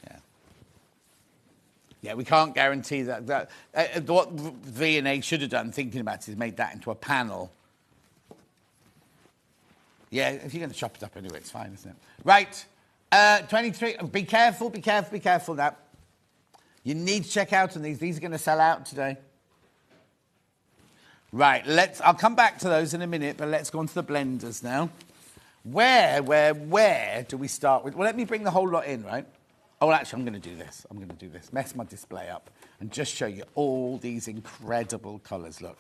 Yeah. Yeah, we can't guarantee that. What V&A should have done, thinking about it, is made that into a panel. Yeah, if you're going to chop it up anyway, it's fine, isn't it? Right, 23. Be careful now. You need to check out on these. These are going to sell out today. Right, I'll come back to those in a minute, but let's go on to the blenders now. Where do we start with? Well, let me bring the whole lot in, right? Oh, actually, I'm going to do this. Mess my display up and just show you all these incredible colours, look.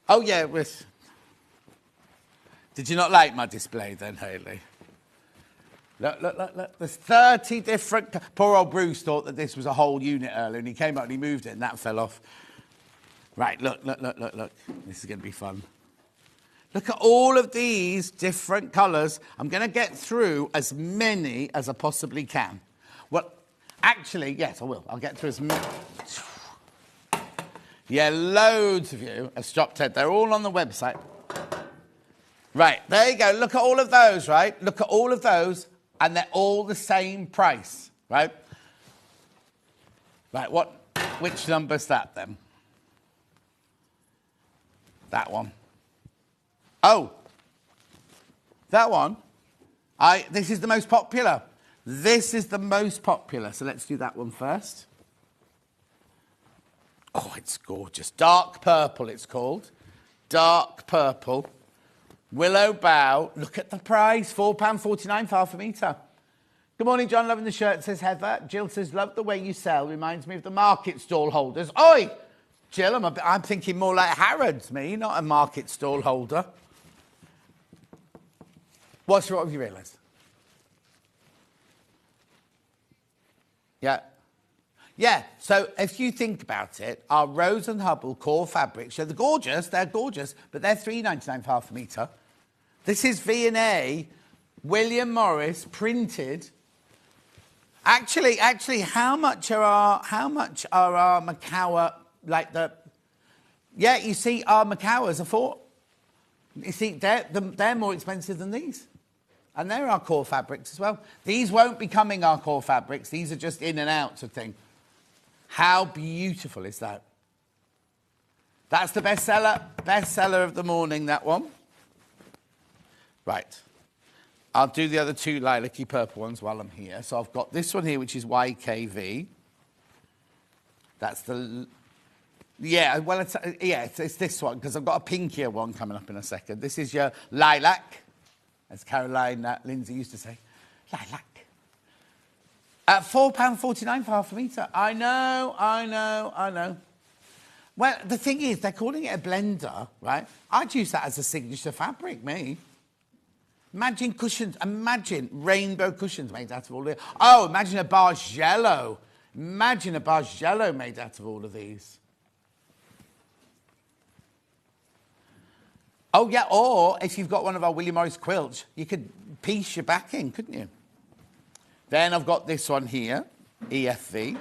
Oh, yeah, Did you not like my display then, Hayley? Look. There's 30 different... Poor old Bruce thought that this was a whole unit earlier, and he came up and he moved it, and that fell off. Right, look. This is going to be fun. Look at all of these different colours. I'm going to get through as many as I possibly can. Well, actually, yes, I will. I'll get through as many... Yeah, loads of you have stopped Ted. They're all on the website. Right, there you go. Look at all of those, right? Look at all of those, and they're all the same price, right? Right, which number's that, then? That one. Oh, that one. This is the most popular. This is the most popular, so let's do that one first. Oh, it's gorgeous. Dark purple, it's called. Dark purple. Willow bough. Look at the price. £4.49 for half a metre. Good morning, John. Loving the shirt, says Heather. Jill says, love the way you sell. Reminds me of the market stall holders. Oi! Jill, I'm thinking more like Harrods, me, not a market stall holder. What have you realised? Yeah, so if you think about it, our Rose and Hubble core fabrics, they're gorgeous, but they're £3.99 for half a metre. This is V&A, William Morris, printed. Actually, how much are our Macawa, like the... Yeah, you see, our Macawas are for... You see, they're more expensive than these. And they're our core fabrics as well. These won't be coming our core fabrics. These are just in and outs of thing. How beautiful is that? That's the bestseller of the morning, that one. Right. I'll do the other 2 lilac-y purple ones while I'm here. So I've got this one here, which is YKV. That's the... Yeah, well, it's this one, because I've got a pinkier one coming up in a second. This is your lilac, as Caroline Lindsay used to say. Lilac. At £4.49 for half a metre. I know. Well, the thing is, they're calling it a blender, right? I'd use that as a signature fabric, me. Imagine cushions. Imagine rainbow cushions made out of all of it. Oh, imagine a bargello. Imagine a bargello made out of all of these. Oh, yeah, or if you've got one of our William Morris quilts, you could piece your backing, couldn't you? Then I've got this one here, EFV.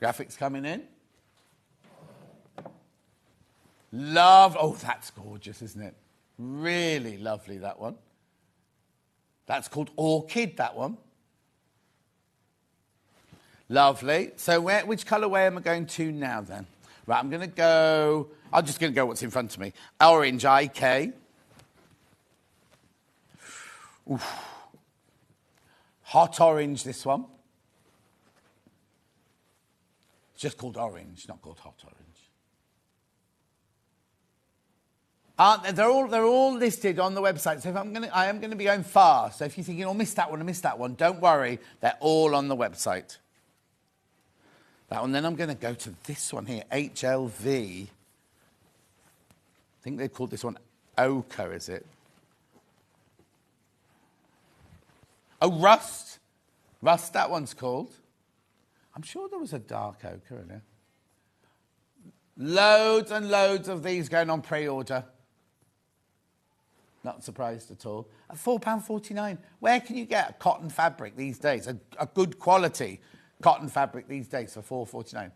Graphics coming in. Love, oh, that's gorgeous, isn't it? Really lovely, that one. That's called Orchid, that one. Lovely. So which colourway am I going to now, then? Right, I'm going to go... I'm just going to go what's in front of me. Orange, IK. Oof. Hot orange, this one. It's just called orange, not called hot orange. They're all listed on the website. So if I am going to be going fast. So if you're thinking, oh, missed that one, don't worry. They're all on the website. That one. Then I'm going to go to this one here, HLV. I think they called this one Ochre, is it? Oh, Rust. Rust, that one's called. I'm sure there was a dark ochre in there. Loads and loads of these going on pre-order. Not surprised at all. At £4.49. Where can you get a cotton fabric these days? A good quality cotton fabric these days for £4.49.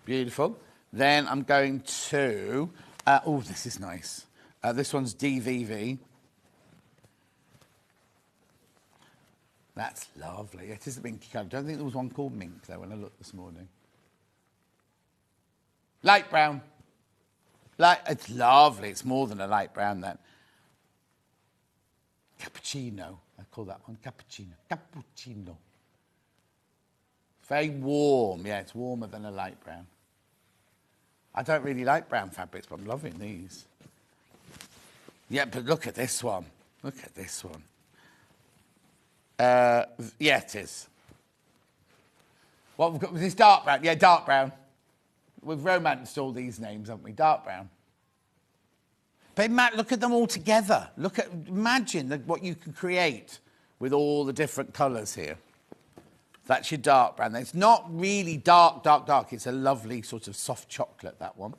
Beautiful. Then I'm going to... oh, this is nice. This one's DVV. That's lovely. It is a minky colour. I don't think there was one called mink, though, when I looked this morning. Light brown. It's lovely. It's more than a light brown, then. Cappuccino. I call that one cappuccino. Cappuccino. Very warm. Yeah, it's warmer than a light brown. I don't really like brown fabrics, but I'm loving these. Yeah, but look at this one. Look at this one. Yeah, it is. What we've got was this dark brown. Yeah, dark brown. We've romanced all these names, haven't we? Dark brown. But Matt, look at them all together. Imagine what you can create with all the different colours here. That's your dark brown. It's not really dark, dark, dark. It's a lovely sort of soft chocolate, that one.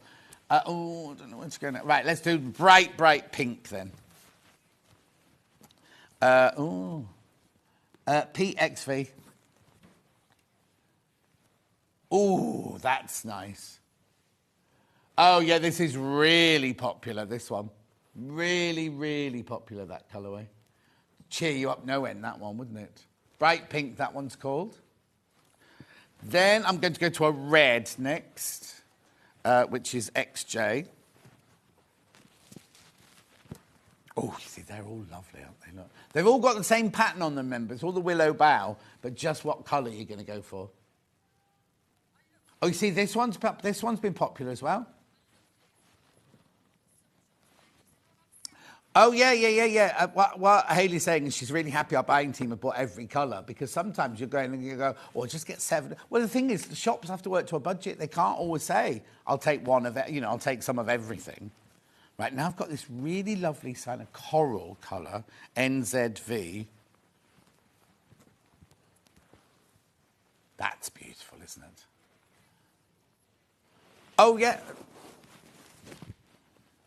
Oh, I don't know what's going on. Right, let's do bright, bright pink then. PXV. Oh, that's nice. Oh, yeah, this is really popular, this one. Really, really popular, that colourway. Cheer you up no end, that one, wouldn't it? Bright pink, that one's called. Then I'm going to go to a red next, which is XJ. Oh, you see, they're all lovely, aren't they? Look. They've all got the same pattern on them, remember. It's all the willow bough, but just what colour you're going to go for. Oh, you see, this one's been popular as well. Oh, yeah. What Hayley's saying is she's really happy our buying team have bought every colour, because sometimes you're going and you go, oh, just get 7. Well, the thing is, the shops have to work to a budget. They can't always say, I'll take one of it, I'll take some of everything. Right, now I've got this really lovely kind of coral colour, NZV. That's beautiful, isn't it? Oh, yeah.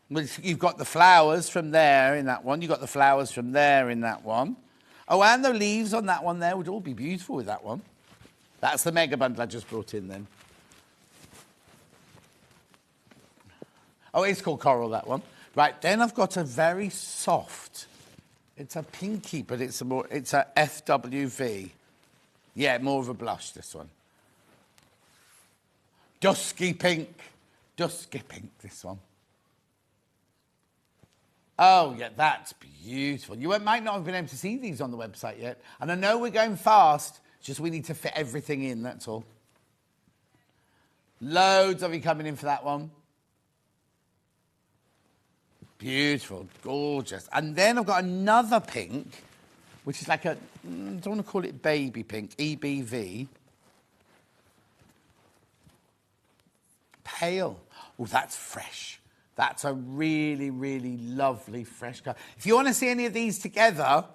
Well, you've got the flowers from there in that one. You've got the flowers from there in that one. Oh, and the leaves on that one there would all be beautiful with that one. That's the mega bundle I just brought in then. Oh, it's called coral, that one. Right, then I've got a very soft. It's a pinky, but it's a FWV. Yeah, more of a blush, this one. Dusky pink, this one. Oh, yeah, that's beautiful. You might not have been able to see these on the website yet. And I know we're going fast, just we need to fit everything in, that's all. Loads of you coming in for that one. Beautiful, gorgeous. And then I've got another pink, which is like I don't want to call it baby pink, EBV. Pale. Oh, that's fresh. That's a really, really lovely fresh colour. If you want to see any of these together,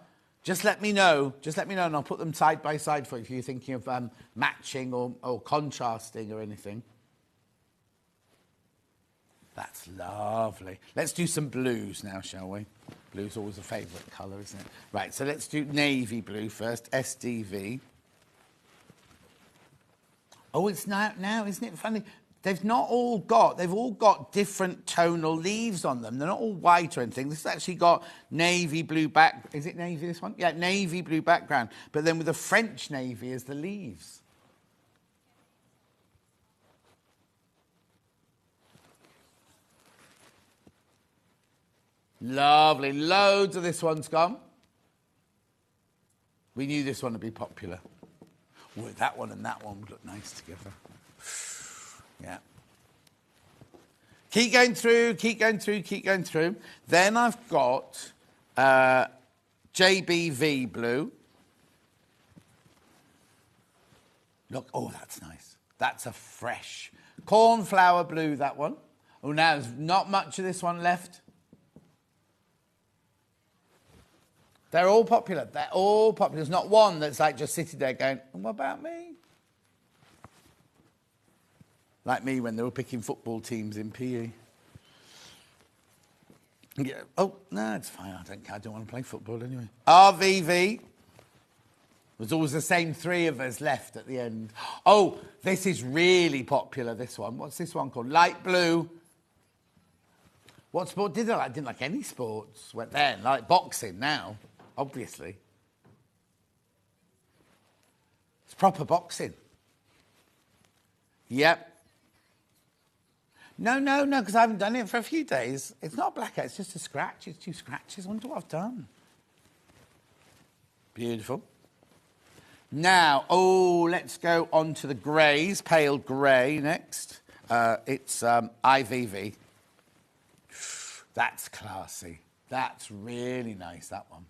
just let me know. Just let me know and I'll put them side by side for you if you're thinking of matching or contrasting or anything. That's lovely. Let's do some blues now, shall we? Blue's always a favourite colour, isn't it? Right, so let's do navy blue first, SDV. Oh, it's now, isn't it funny? They've all got different tonal leaves on them. They're not all white or anything. This has actually got navy blue back. Is it navy, this one? Yeah, navy blue background. But then with a French navy as the leaves. Lovely. Loads of this one's gone. We knew this one would be popular. Ooh, that one and that one would look nice together. Yeah. Keep going through, keep going through, keep going through. Then I've got JBV blue. Look, oh, that's nice. That's a fresh cornflower blue, that one. Oh, now there's not much of this one left. They're all popular. They're all popular. There's not one that's like just sitting there going, what about me? Like me when they were picking football teams in PE. Yeah. Oh, no, it's fine. I don't want to play football anyway. RVV. There's always the same three of us left at the end. Oh, this is really popular, this one. What's this one called? Light blue. What sport did I like? I didn't like any sports. Went then. I like boxing now, obviously. It's proper boxing. Yep. No, because I haven't done it for a few days. It's not a blackout, it's just a scratch. It's 2 scratches. I wonder what I've done. Beautiful. Now, let's go on to the greys, pale grey next. It's IVV. That's classy. That's really nice, that one.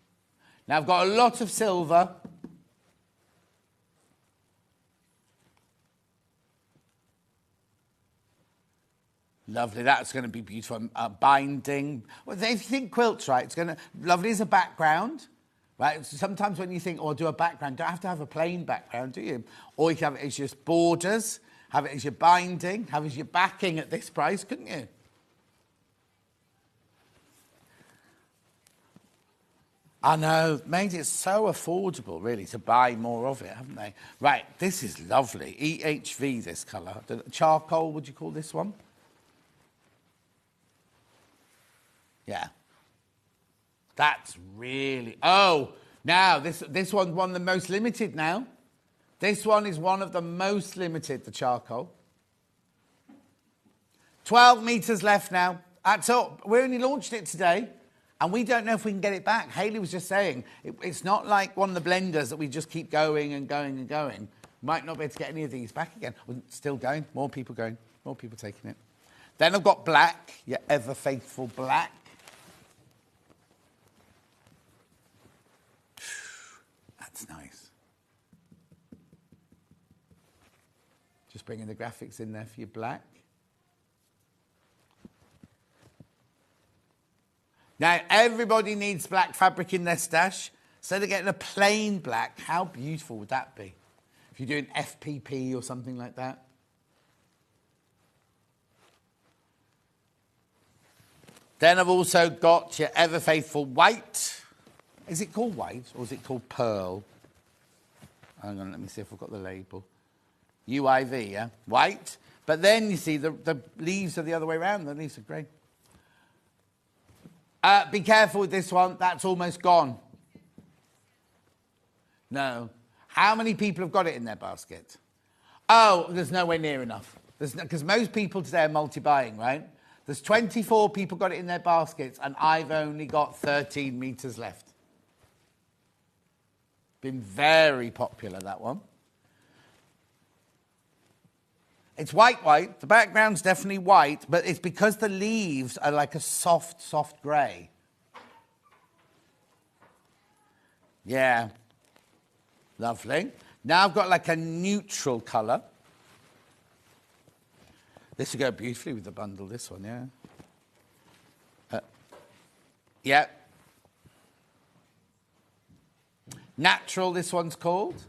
Now, I've got a lot of silver. Lovely, that's going to be beautiful. Binding. Well, if you think quilts, right, it's going to... Lovely as a background, right? Sometimes when you think, do a background, don't have to have a plain background, do you? Or you can have it as just borders, have it as your binding, have it as your backing at this price, couldn't you? I know, made it so affordable, really, to buy more of it, haven't they? Right, this is lovely. EHV, this colour. Charcoal, would you call this one? Yeah. That's really... Oh, now, this one's one of the most limited now. This one is one of the most limited, the charcoal. 12 metres left now. That's all. We only launched it today, and we don't know if we can get it back. Hayley was just saying, it's not like one of the blenders that we just keep going and going and going. Might not be able to get any of these back again. We're still going. More people going. More people taking it. Then I've got black, your ever-faithful black. That's nice. Just bringing the graphics in there for your black. Now, everybody needs black fabric in their stash. So they're getting a plain black. How beautiful would that be? If you're doing FPP or something like that. Then I've also got your ever-faithful white. Is it called white or is it called pearl? Hang on, let me see if I've got the label. UIV, yeah? White. But then you see the leaves are the other way around. The leaves are grey. Be careful with this one. That's almost gone. No. How many people have got it in their basket? Oh, there's nowhere near enough. Because most people today are multi-buying, right? There's 24 people got it in their baskets, and I've only got 13 metres left. Been very popular, that one. It's white. The background's definitely white, but it's because the leaves are like a soft grey. Yeah. Lovely. Now I've got like a neutral colour. This would go beautifully with the bundle, this one, yeah. Yeah. Natural, this one's called.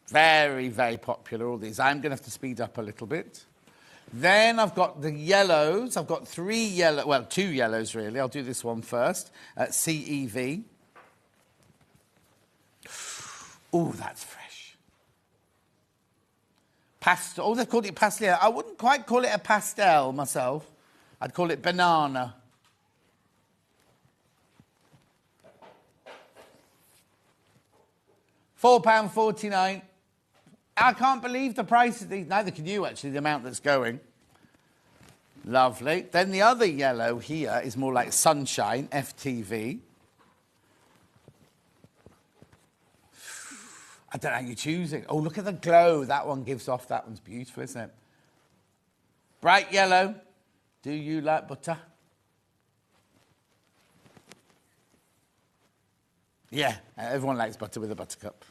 Very, very popular, all these. I'm going to have to speed up a little bit. Then I've got the yellows. I've got 2 yellows, really. I'll do this one first. CEV. Oh, that's fresh. Pastel. Oh, they've called it pastel. I wouldn't quite call it a pastel myself. I'd call it banana. £4.49. I can't believe the price of these. Neither can you, actually, the amount that's going. Lovely. Then the other yellow here is more like sunshine, FTV. I don't know how you're choosing. Oh, look at the glow that one gives off. That one's beautiful, isn't it? Bright yellow. Do you like butter? Yeah, everyone likes butter with a buttercup.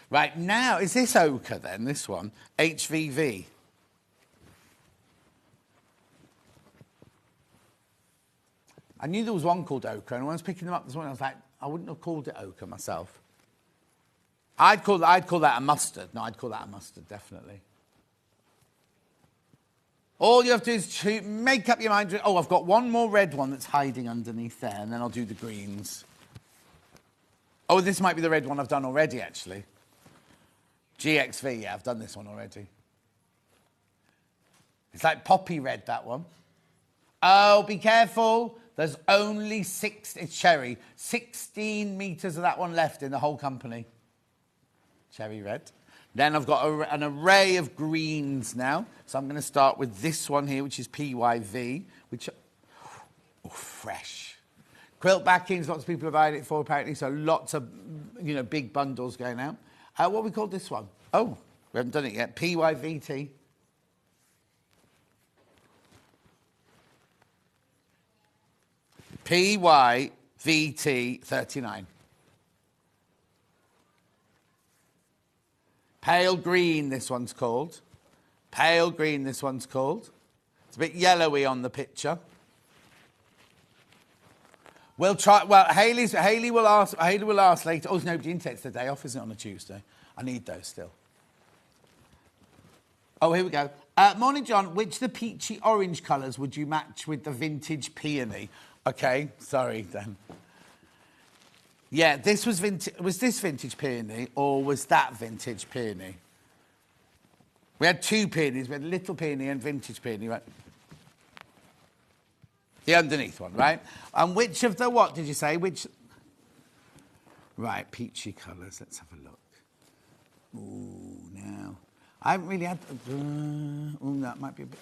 Right, now, is this ochre then, this one? HVV. I knew there was one called ochre, and when I was picking them up this morning, I was like, I wouldn't have called it ochre myself. I'd call that a mustard. No, I'd call that a mustard, definitely. All you have to do is to make up your mind. Oh, I've got one more red one that's hiding underneath there, and then I'll do the greens. Oh, this might be the red one I've done already, actually. GXV, yeah, I've done this one already. It's like poppy red, that one. Oh, be careful. There's only it's cherry. 16 metres of that one left in the whole company. Cherry red. Then I've got an array of greens now. So I'm going to start with this one here, which is PYV, which, oh, fresh. Quilt backings, lots of people are buying it for, apparently, so lots of, big bundles going out. What have we called this one? Oh, we haven't done it yet. PYVT. PYVT 39. Pale green, this one's called. Pale green, this one's called. It's a bit yellowy on the picture. We'll try. Well, Hayley will ask later. Oh, there's nobody in today. It's the day off, isn't it, on a Tuesday? I need those still. Oh, here we go. Morning, John. Which of the peachy orange colours would you match with the vintage peony? Okay, sorry then. Yeah, this was vintage. Was this vintage peony or was that vintage peony? We had 2 peonies. We had little peony and vintage peony, right? The underneath one, right? And which of the what did you say? Which? Right, peachy colours. Let's have a look. Ooh, now. I haven't really had... that might be a bit...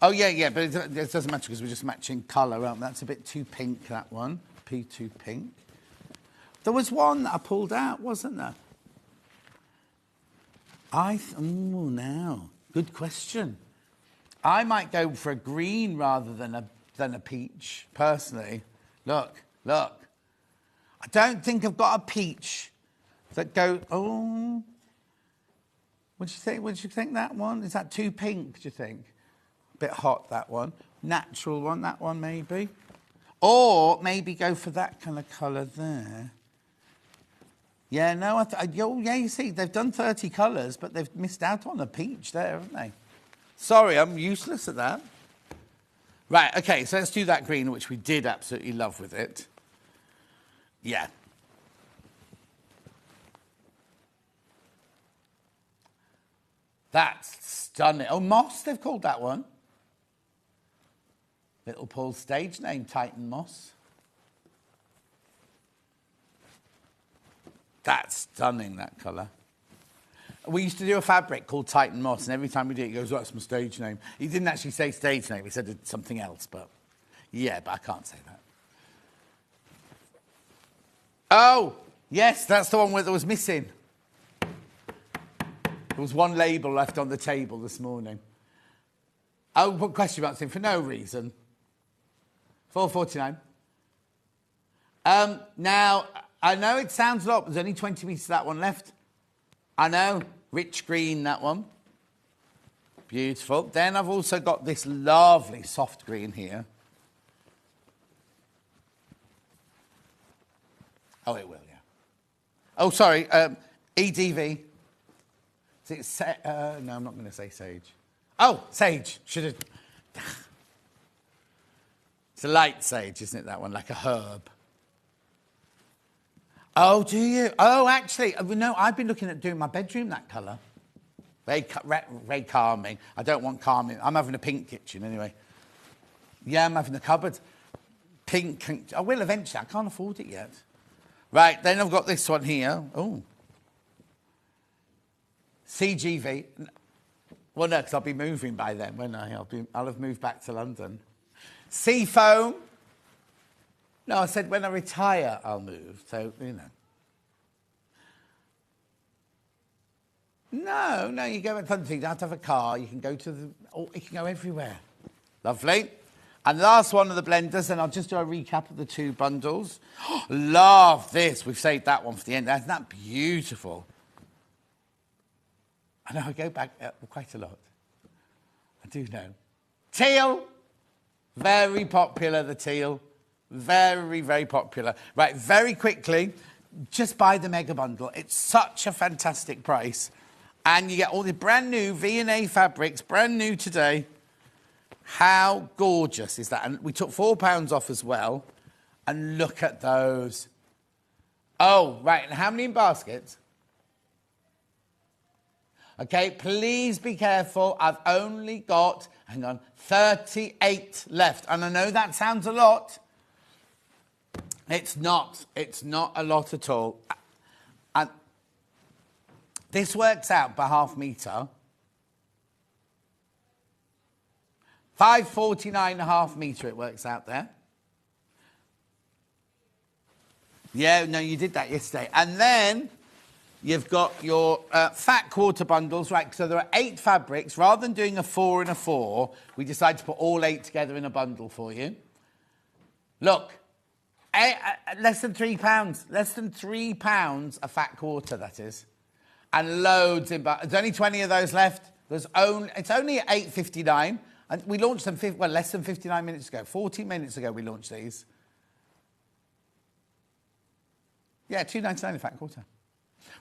Oh, yeah, but it doesn't matter because we're just matching colour, aren't we? That's a bit too pink, that one. P2 pink. There was one that I pulled out, wasn't there? Now. Good question. I might go for a green rather than a peach, personally. Look. I don't think I've got a peach that go... Oh... What do you think? What do you think that one? Is that too pink, do you think? Bit hot, that one. Natural one, that one maybe. Or maybe go for that kind of colour there. Yeah, no, you see, they've done 30 colours, but they've missed out on a peach there, haven't they? Sorry, I'm useless at that. Right, OK, so let's do that green, which we did absolutely love with it. Yeah. That's stunning. Oh, Moss, they've called that one. Little Paul's stage name, Titan Moss. That's stunning, that colour. We used to do a fabric called Titan Moss, and every time we do it, he goes, oh, that's my stage name. He didn't actually say stage name, he said something else, but yeah, but I can't say that. Oh, yes, that's the one where there was missing. There was one label left on the table this morning. Oh, put question marks in for no reason. £4.49. Now, I know it sounds a lot, but there's only 20 metres of that one left. I know. Rich green, that one. Beautiful. Then I've also got this lovely soft green here. Oh, it will, yeah. Oh, sorry, EDV. Is it no, I'm not going to say sage. Oh, sage. Should have... It's a light sage, isn't it, that one? Like a herb. Oh, do you? Oh, actually, no, I've been looking at doing my bedroom that colour. Very calming. I don't want calming. I'm having a pink kitchen anyway. Yeah, I'm having the cupboard. Pink. I will eventually. I can't afford it yet. Right, then I've got this one here. Oh. CGV. Well, no, because I'll be moving by then, won't I? I'll have moved back to London. Seafoam. No, I said when I retire, I'll move. So, you know. No, you go at something. You don't have to have a car. You can go to the... Oh, you can go everywhere. Lovely. And the last one of the blenders, and I'll just do a recap of the 2 bundles. Love this. We've saved that one for the end. Isn't that beautiful? I know, I go back quite a lot. I do know. Teal. Very popular, the teal. Very, very popular. Right, very quickly, just buy the mega bundle. It's such a fantastic price. And you get all the brand new V&A fabrics, brand new today. How gorgeous is that? And we took £4 off as well. And look at those. Oh, right, and how many in baskets? Okay, please be careful. I've only got, hang on, 38 left. And I know that sounds a lot. It's not. It's not a lot at all. And this works out per half metre. £5.49.5 metre it works out there. Yeah, no, you did that yesterday. And then you've got your fat quarter bundles, right? So there are 8 fabrics. Rather than doing a 4 and a 4, we decided to put all 8 together in a bundle for you. Look, less than £3. Less than £3 a fat quarter, that is. And loads in... There's only 20 of those left. It's only at £8.59. And we launched them, less than 59 minutes ago. 14 minutes ago we launched these. Yeah, £2.99 a fat quarter.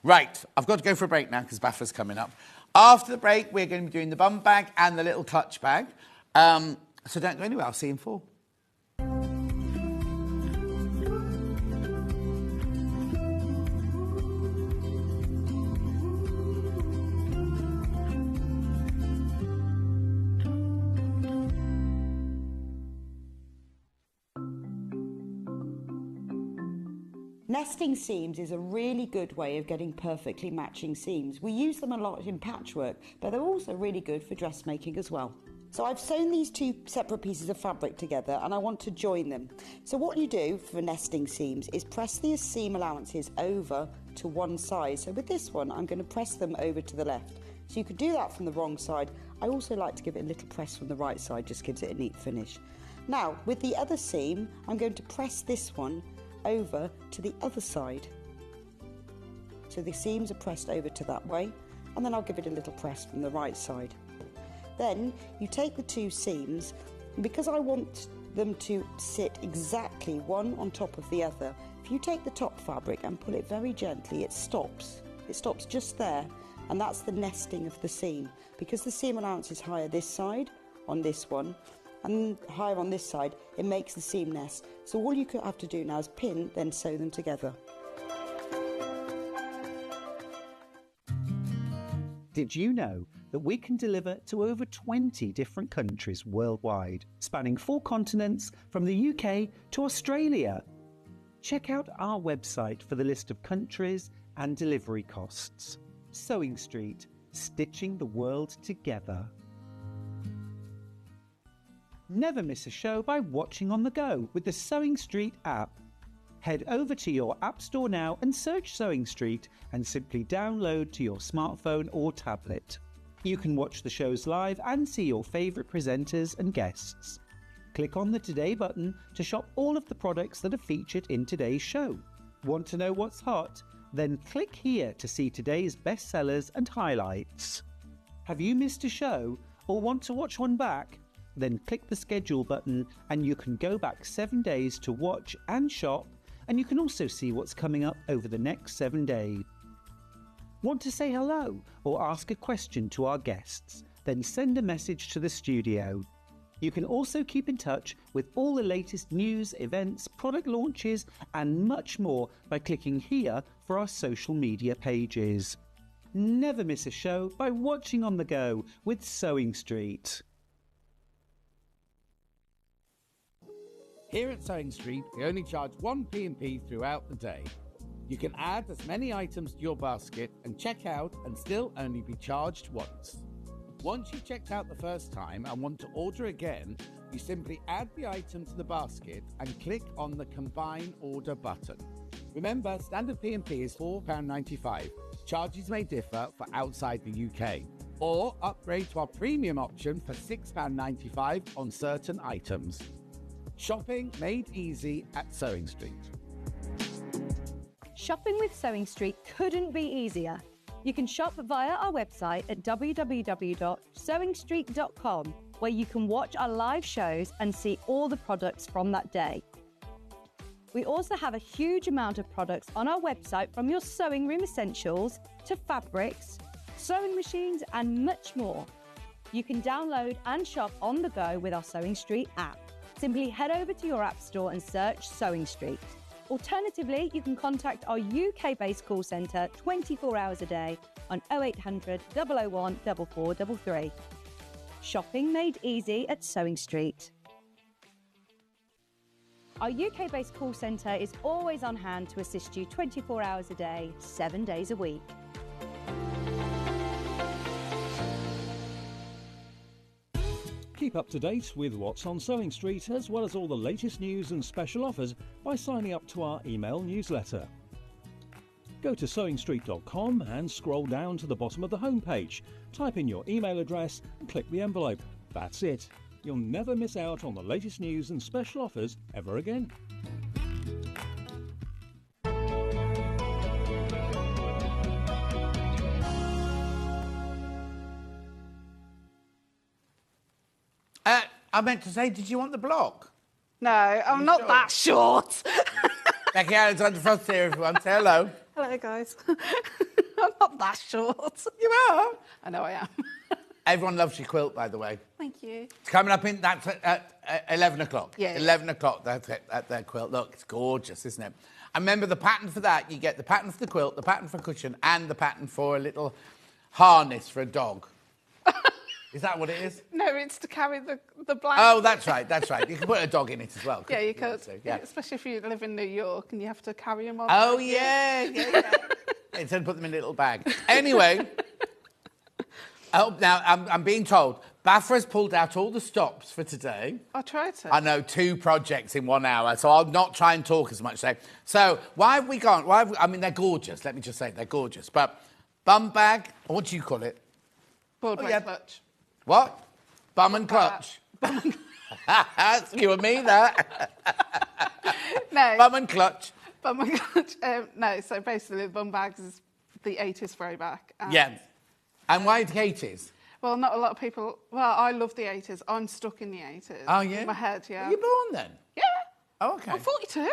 Right, I've got to go for a break now because Baffa's coming up. After the break, we're going to be doing the bum bag and the little clutch bag. So don't go anywhere. I'll see you in 4. Nesting seams is a really good way of getting perfectly matching seams. We use them a lot in patchwork, but they're also really good for dressmaking as well. So I've sewn these 2 separate pieces of fabric together and I want to join them. So what you do for nesting seams is press the seam allowances over to one side. So with this one, I'm going to press them over to the left. So you could do that from the wrong side. I also like to give it a little press from the right side, just gives it a neat finish. Now, with the other seam, I'm going to press this one over to the other side. So the seams are pressed over to that way, and then I'll give it a little press from the right side. Then you take the 2 seams, and because I want them to sit exactly one on top of the other, if you take the top fabric and pull it very gently, it stops. It stops just there, and that's the nesting of the seam. Because the seam allowance is higher this side on this one, and higher on this side, it makes the seam nest. So all you have to do now is pin, then sew them together. Did you know that we can deliver to over 20 different countries worldwide, spanning 4 continents from the UK to Australia? Check out our website for the list of countries and delivery costs. Sewing Street, stitching the world together. Never miss a show by watching on the go with the Sewing Street app. Head over to your app store now and search Sewing Street and simply download to your smartphone or tablet. You can watch the shows live and see your favourite presenters and guests. Click on the Today button to shop all of the products that are featured in today's show. Want to know what's hot? Then click here to see today's bestsellers and highlights. Have you missed a show or want to watch one back? Then click the schedule button and you can go back 7 days to watch and shop, and you can also see what's coming up over the next 7 days. Want to say hello or ask a question to our guests? Then send a message to the studio. You can also keep in touch with all the latest news, events, product launches and much more by clicking here for our social media pages. Never miss a show by watching on the go with Sewing Street. Here at Sewing Street, we only charge one P&P throughout the day. You can add as many items to your basket and check out and still only be charged once. Once you've checked out the first time and want to order again, you simply add the item to the basket and click on the Combine Order button. Remember, standard P&P is £4.95. Charges may differ for outside the UK. Or upgrade to our premium option for £6.95 on certain items. Shopping made easy at Sewing Street. Shopping with Sewing Street couldn't be easier. You can shop via our website at www.sewingstreet.com, where you can watch our live shows and see all the products from that day. We also have a huge amount of products on our website, from your sewing room essentials to fabrics, sewing machines and much more. You can download and shop on the go with our Sewing Street app. Simply head over to your app store and search Sewing Street. Alternatively, you can contact our UK-based call centre 24 hours a day on 0800 001 4433. Shopping made easy at Sewing Street. Our UK-based call centre is always on hand to assist you 24 hours a day, 7 days a week. Keep up to date with what's on Sewing Street, as well as all the latest news and special offers by signing up to our email newsletter. Go to sewingstreet.com and scroll down to the bottom of the homepage. Type in your email address and click the envelope. That's it. You'll never miss out on the latest news and special offers ever again. I meant to say, did you want the block? No, I'm not that short. Becky Alexander Frost here, everyone. Say hello. Hello, guys. I'm not that short. You are. I know I am. Everyone loves your quilt, by the way. Thank you. It's coming up in, that's at 11 o'clock. Yeah. 11 o'clock, that's it, that quilt. Look, it's gorgeous, isn't it? And remember, the pattern for that, you get the pattern for the quilt, the pattern for a cushion, and the pattern for a little harness for a dog. Is that what it is? No, it's to carry the blanket. Oh, that's right, that's right. You can put a dog in it as well. Yeah, you could. Yeah. Especially if you live in New York and you have to carry them on. Oh, yeah. Instead of put them in a little bag. Anyway, now I'm being told Bafra's pulled out all the stops for today. I tried to. I know, 2 projects in 1 hour, so I'll not try and talk as much today. So why have we gone? I mean, they're gorgeous. Let me just say, they're gorgeous. But bum bag, or what do you call it? Broadway clutch. What? Bum and clutch. That's you and me, that. No. Bum and clutch. Bum and clutch. No, so basically the bum bags is the 80s throwback. Yeah. And why the 80s? Well, not a lot of people... Well, I love the 80s. I'm stuck in the 80s. Oh, yeah? In my head, yeah. Were you born then? Yeah. Oh, OK. I'm 42.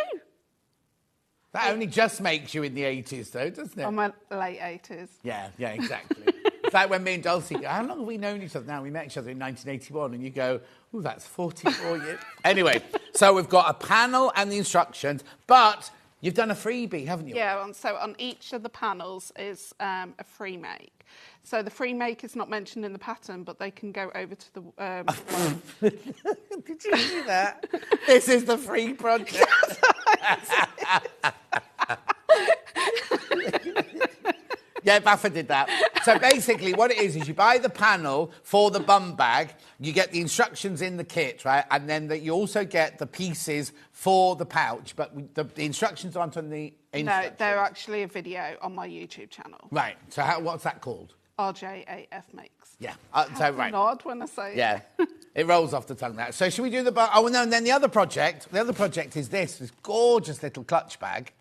That only just makes you in the 80s, though, doesn't it? I'm in late 80s. Yeah, exactly. It's like when me and Dulcie go, how long have we known each other now? We met each other in 1981, and you go, oh, that's 44 years. Anyway, so we've got a panel and the instructions, but you've done a freebie, haven't you? Yeah, so on each of the panels is a free make. So the free make is not mentioned in the pattern, but they can go over to the... Did you see that? This is the free project. Yeah, Buffer did that. So basically what it is you buy the panel for the bum bag, you get the instructions in the kit, right? And then you also get the pieces for the pouch, but the instructions aren't on the instructions. No, they're actually a video on my YouTube channel. Right, so what's that called? RJAF Makes. Yeah, So right. Nod when I say it. Yeah, it rolls off the tongue now. So should we do the... Oh, no, and then the other project is this gorgeous little clutch bag.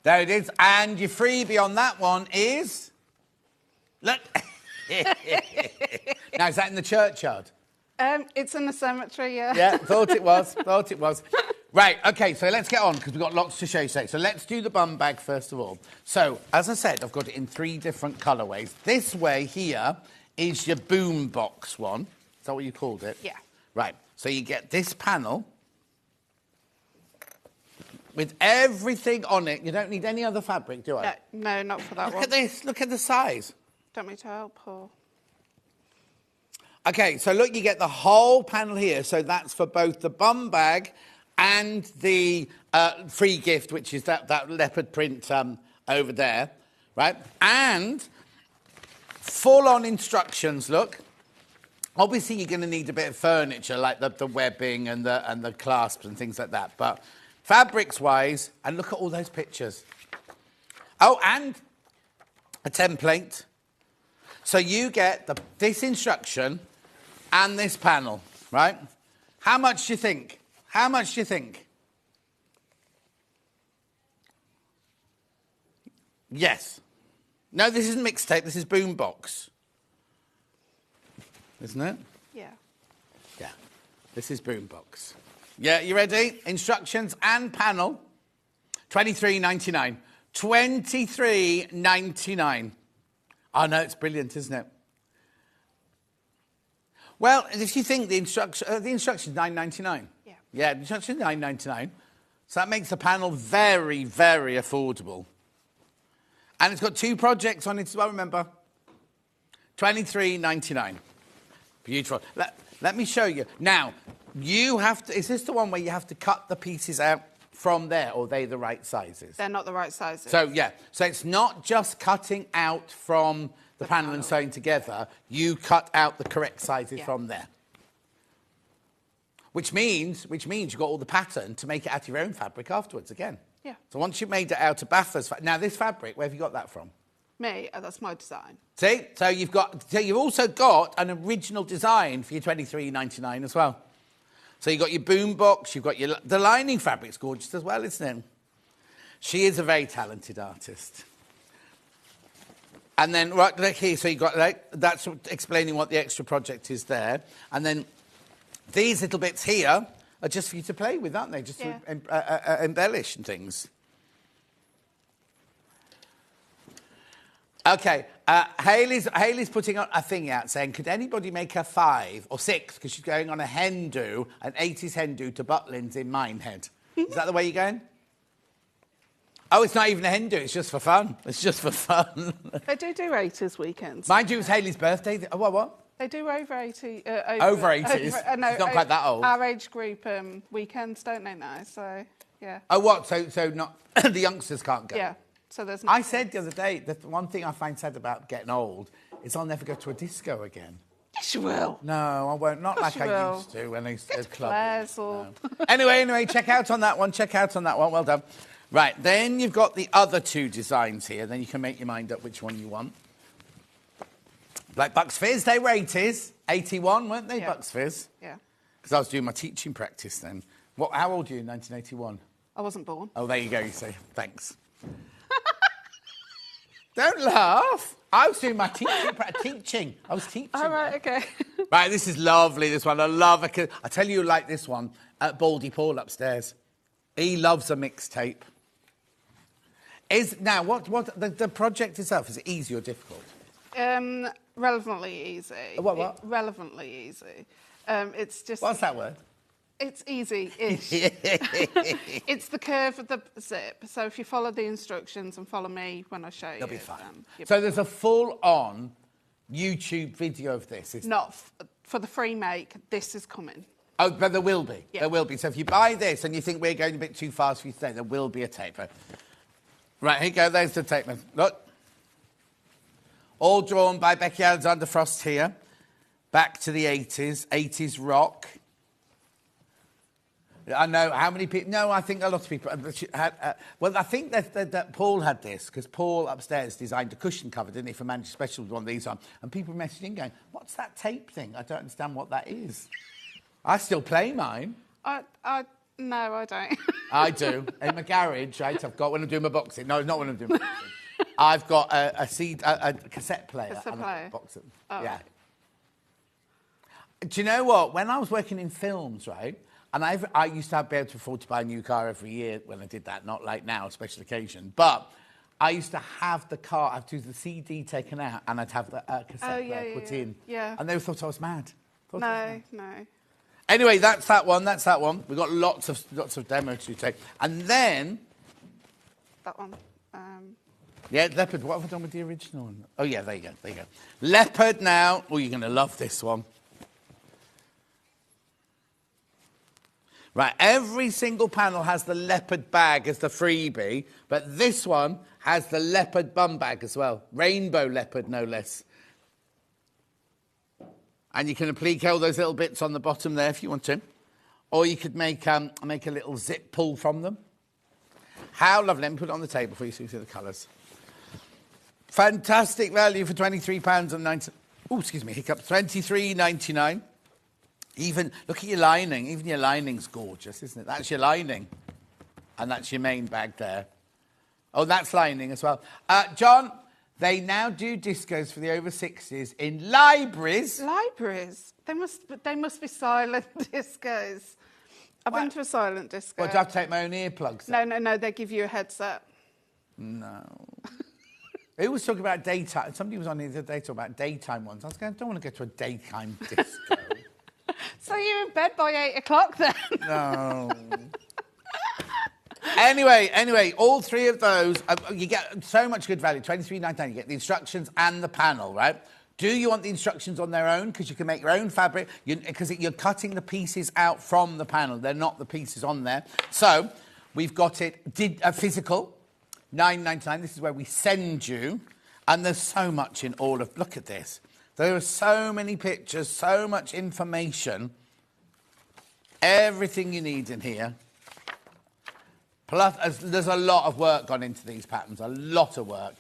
There it is. And your freebie on that one is... Look. Now, is that in the churchyard? It's in the cemetery, yeah. Yeah, thought it was. Right, OK, so let's get on, because we've got lots to show you today. So let's do the bum bag first of all. So, as I said, I've got it in 3 different colourways. This way here is your boom box one. Is that what you called it? Yeah. Right, so you get this panel with everything on it. You don't need any other fabric, do I? No, not for that one. Look at this. Look at the size. Don't me to help, or... OK, so look, you get the whole panel here. So that's for both the bum bag and the free gift, which is that leopard print over there, right? And full-on instructions, look. Obviously, you're going to need a bit of furniture, like the webbing and the clasps and things like that. But fabrics-wise, and look at all those pictures. Oh, and a template. So you get this instruction and this panel, right? How much do you think? How much do you think? Yes. No, this isn't mixtape. This is boombox. Isn't it? Yeah. Yeah. This is boombox. Yeah, you ready? Instructions and panel. $23.99. $23.99. Oh, no, it's brilliant, isn't it? Well, if you think the instruction's $9.99. Yeah. Yeah, the instruction's $9.99. So that makes the panel very, very affordable. And it's got 2 projects on it as well, remember? $23.99. Beautiful. Let me show you. Now, you have to... Is this the one where you have to cut the pieces out from there, or are they the right sizes? They're not the right sizes. So, yeah. So it's not just cutting out from the panel and sewing together. You cut out the correct sizes from there. Which means you've got all the pattern to make it out of your own fabric afterwards again. Yeah. So once you've made it out of Baffa's... Now, this fabric, where have you got that from? Me, that's my design. See? So you've also got an original design for your $23.99 as well. So you've got your boom box, you've got the lining fabric's gorgeous as well, isn't it? She is a very talented artist. And then, right, look here, so you've got, that's explaining what the extra project is there. And then these little bits here are just for you to play with, aren't they? Just to embellish and things. OK, Hayley's putting a thing out saying, could anybody make a 5 or 6, because she's going on a hen do, an 80s hen do to Butlins in Minehead. Is that the way you're going? Oh, it's not even a hen do, it's just for fun. It's just for fun. They do 80s weekends. Mind you, it was Hayley's birthday. Oh, what? They do over 80... over 80s? No, it's not quite that old. Our age group weekends, don't they now? So, yeah. Oh, what? So not... the youngsters can't go? Yeah. So there's I said the other day that the one thing I find sad about getting old is I'll never go to a disco again. Yes, you will. No, I won't. Not like I used to when I used to go to clubs. Or... No. Anyway, check out on that one. Well done. Right, then you've got the other 2 designs here. Then you can make your mind up which one you want. Like Bucks Fizz, they were 80s. 81, weren't they, Bucks Fizz? Yeah. Because I was doing my teaching practice then. How old are you in 1981? I wasn't born. Oh, there you go, you see. Thanks. Don't laugh. I was doing my teaching. I was teaching. Oh, right, OK. Right, this is lovely, this one. I love it. I tell you like this one at Baldy Paul upstairs. He loves a mixtape. Now, what the project itself, is it easy or difficult? Relevantly easy. What? Relevantly easy. It's just... What's that word? It's easy-ish. It's the curve of the zip. So if you follow the instructions and follow me when I show you... You'll be fine. So there's a full-on YouTube video of this? Not for the free make. This is coming. Oh, but there will be. Yeah. There will be. So if you buy this and you think we're going a bit too fast for you today, there will be a tape. Right, here you go. There's the tape. Look. All drawn by Becky Alexander Frost here. Back to the 80s. 80s rock. I know how many people... No, I think a lot of people had... well, I think that Paul had this, because Paul upstairs designed a cushion cover, didn't he, for Manchester Special with one of these on. And people messaging going, what's that tape thing? I don't understand what that is. I still play mine. No, I don't. I do. In my garage, right, I've got, when I'm doing my boxing, no, not when I'm doing my boxing, I've got a cassette player. Cassette and I player? box it. Oh, Yeah. right. Do you know what? When I was working in films, right, and I used to be able to afford to buy a new car every year when I did that, not like now, special occasion, but I used to have the car, I'd do the CD taken out, and I'd have the cassette player put in. Yeah. And they thought I was mad. No. Anyway, that's that one. We've got lots of demos to take. And then... That one. Yeah, leopard. What have I done with the original one? Oh, yeah, there you go. Leopard now. Oh, you're going to love this one. Right, every single panel has the leopard bag as the freebie, but this one has the leopard bum bag as well. Rainbow leopard, no less. And you can applique all those little bits on the bottom there if you want to. Or you could make a little zip pull from them. How lovely. Let me put it on the table for you so you see the colours. Fantastic value for £23.90. Oh, excuse me, hiccup. £23.99. Even, look at your lining. Even your lining's gorgeous, isn't it? That's your lining. And that's your main bag there. Oh, that's lining as well. John, they now do discos for the over 60s in libraries. Libraries? They must be silent discos. I've been to a silent disco. Well, do I have to take my own earplugs? No, they give you a headset. No. Who was talking about daytime? Somebody was on the other day talking about daytime ones. I was going, I don't want to go to a daytime disco. So you're in bed by 8 o'clock then? No. Anyway, all three of those, you get so much good value, £23.99. You get the instructions and the panel, right? Do you want the instructions on their own? Because you can make your own fabric. Because you're cutting the pieces out from the panel. They're not the pieces on there. So we've got it physical, £9.99. This is where we send you. And there's so much in all of... Look at this. There are so many pictures, so much information. Everything you need in here. Plus, there's a lot of work gone into these patterns. A lot of work.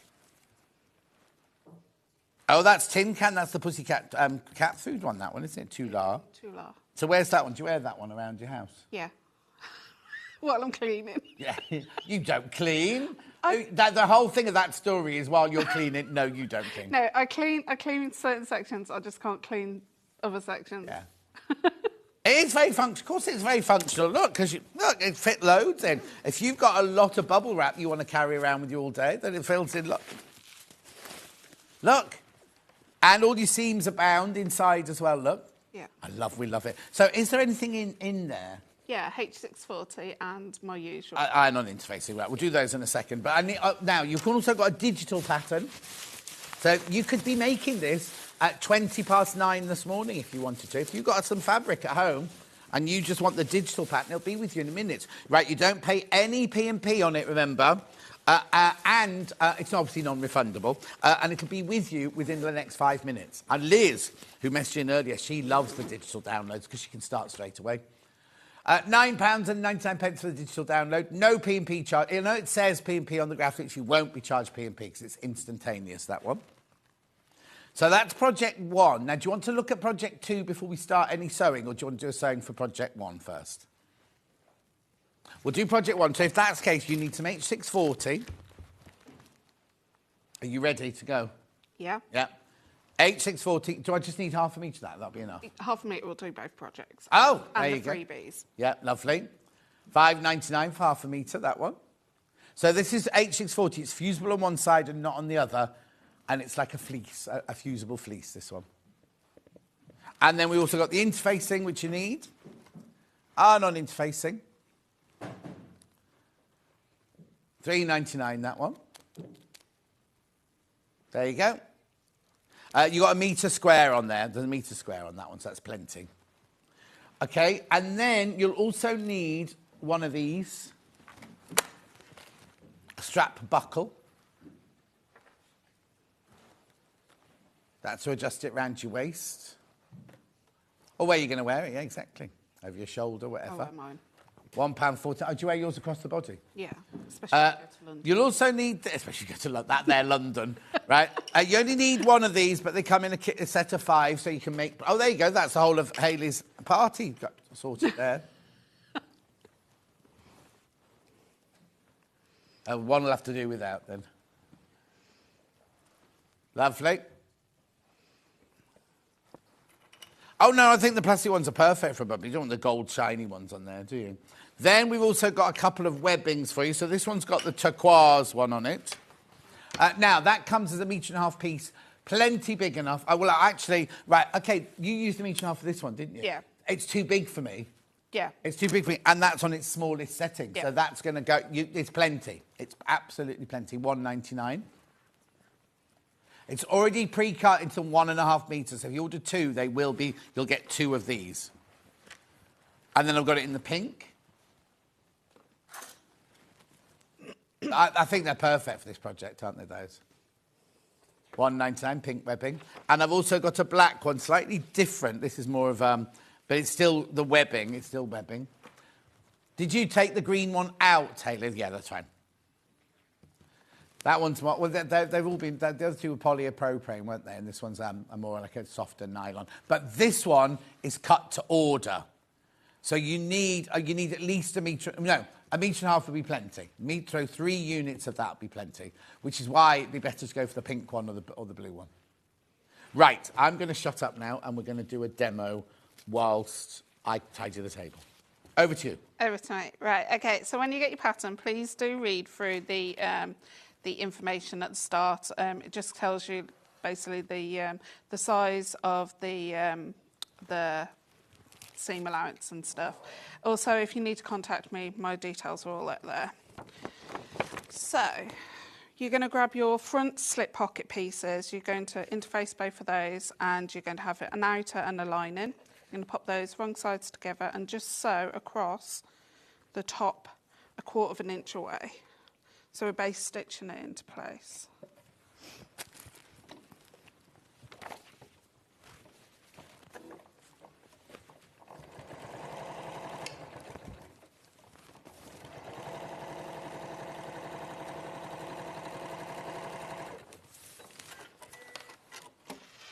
Oh, that's Tin Can. That's the Pussycat cat food one, that one, isn't it? Tula. So where's that one? Do you wear that one around your house? Yeah. While I'm cleaning. Yeah. You don't clean. The whole thing of that story is while you're cleaning, no, you don't clean. No, I clean certain sections. I just can't clean other sections. Yeah. It is very functional. Of course, it's very functional. Look, because look, it fit loads in. If you've got a lot of bubble wrap you want to carry around with you all day, then it fills in. Look. And all your seams are bound inside as well, look. Yeah. We love it. So is there anything in there? Yeah, H640 and my usual. I'm on interfacing, right. We'll do those in a second. But I need, now, you've also got a digital pattern. So you could be making this at 9:20 this morning if you wanted to. If you've got some fabric at home and you just want the digital pattern, it'll be with you in a minute. Right, you don't pay any P&P on it, remember. And it's obviously non-refundable. And it'll be with you within the next 5 minutes. And Liz, who messaged in earlier, she loves the digital downloads because she can start straight away. £9.99 for the digital download. No P&P charge. You know, it says P&P on the graphics. You won't be charged P&P because it's instantaneous, that one. So that's Project 1. Now, do you want to look at Project 2 before we start any sewing, or do you want to do a sewing for Project 1 first? We'll do Project 1. So if that's the case, you need some H640. Are you ready to go? Yeah. Yeah. H640. Do I just need half of each of that? That'll be enough. Half a metre will do both projects. Oh, there and you go. And the freebies. Yeah, lovely. £5.99 for half a metre, that one. So this is H640. It's fusible on one side and not on the other. And it's like a fleece, a fusible fleece, this one. And then we also got the interfacing, which you need. Non-interfacing. £3.99, that one. There you go. You got a metre square on there. There's a metre square on that one, so that's plenty. Okay, and then you'll also need one of these. A strap buckle. That's to adjust it round your waist. Or where you're going to wear it, yeah, exactly. Over your shoulder, whatever. Oh, mine. £1.40. Oh, do you wear yours across the body? Yeah, especially if you go to London. You'll also need, especially if you go to that there, London, right? You only need one of these, but they come in a set of 5, so you can make... Oh, there you go. That's the whole of Hayley's party got sorted there. One will have to do without then. Lovely. Oh, no, I think the plastic ones are perfect for a bubble. You don't want the gold shiny ones on there, do you? Then we've also got a couple of webbings for you. So this one's got the turquoise one on it. Now, that comes as a 1.5 metre piece. Plenty big enough. Oh, well, actually, right, OK, you used a 1.5 metre for this one, didn't you? Yeah. It's too big for me. Yeah. It's too big for me, and that's on its smallest setting. Yeah. So that's going to go... it's plenty. It's absolutely plenty. $1.99. It's already pre-cut into 1.5 metres. So if you order 2, they will be... You'll get 2 of these. And then I've got it in the pink. I think they're perfect for this project, aren't they, those? $1.99, pink webbing. And I've also got a black one, slightly different. This is more of... but it's still the webbing. It's still webbing. Did you take the green one out, Taylor? Yeah, that's fine. That one's more... Well, they've all been... The other two were polypropylene, weren't they? And this one's a more like a softer nylon. But this one is cut to order. So you need at least a metre... No, 1.5 metres would be plenty. So 3 units of that would be plenty. Which is why it'd be better to go for the pink one or the blue one. Right, I'm going to shut up now and we're going to do a demo whilst I tidy the table. Over to you. Over to me. Right, OK. So when you get your pattern, please do read through the information at the start. It just tells you basically the size of the seam allowance and stuff. Also, if you need to contact me, my details are all out there. So you're going to grab your front slip pocket pieces. You're going to interface both of those, and you're going to have an outer and a lining. You're going to pop those wrong sides together and just sew across the top 1/4 inch away. So we're base stitching it into place.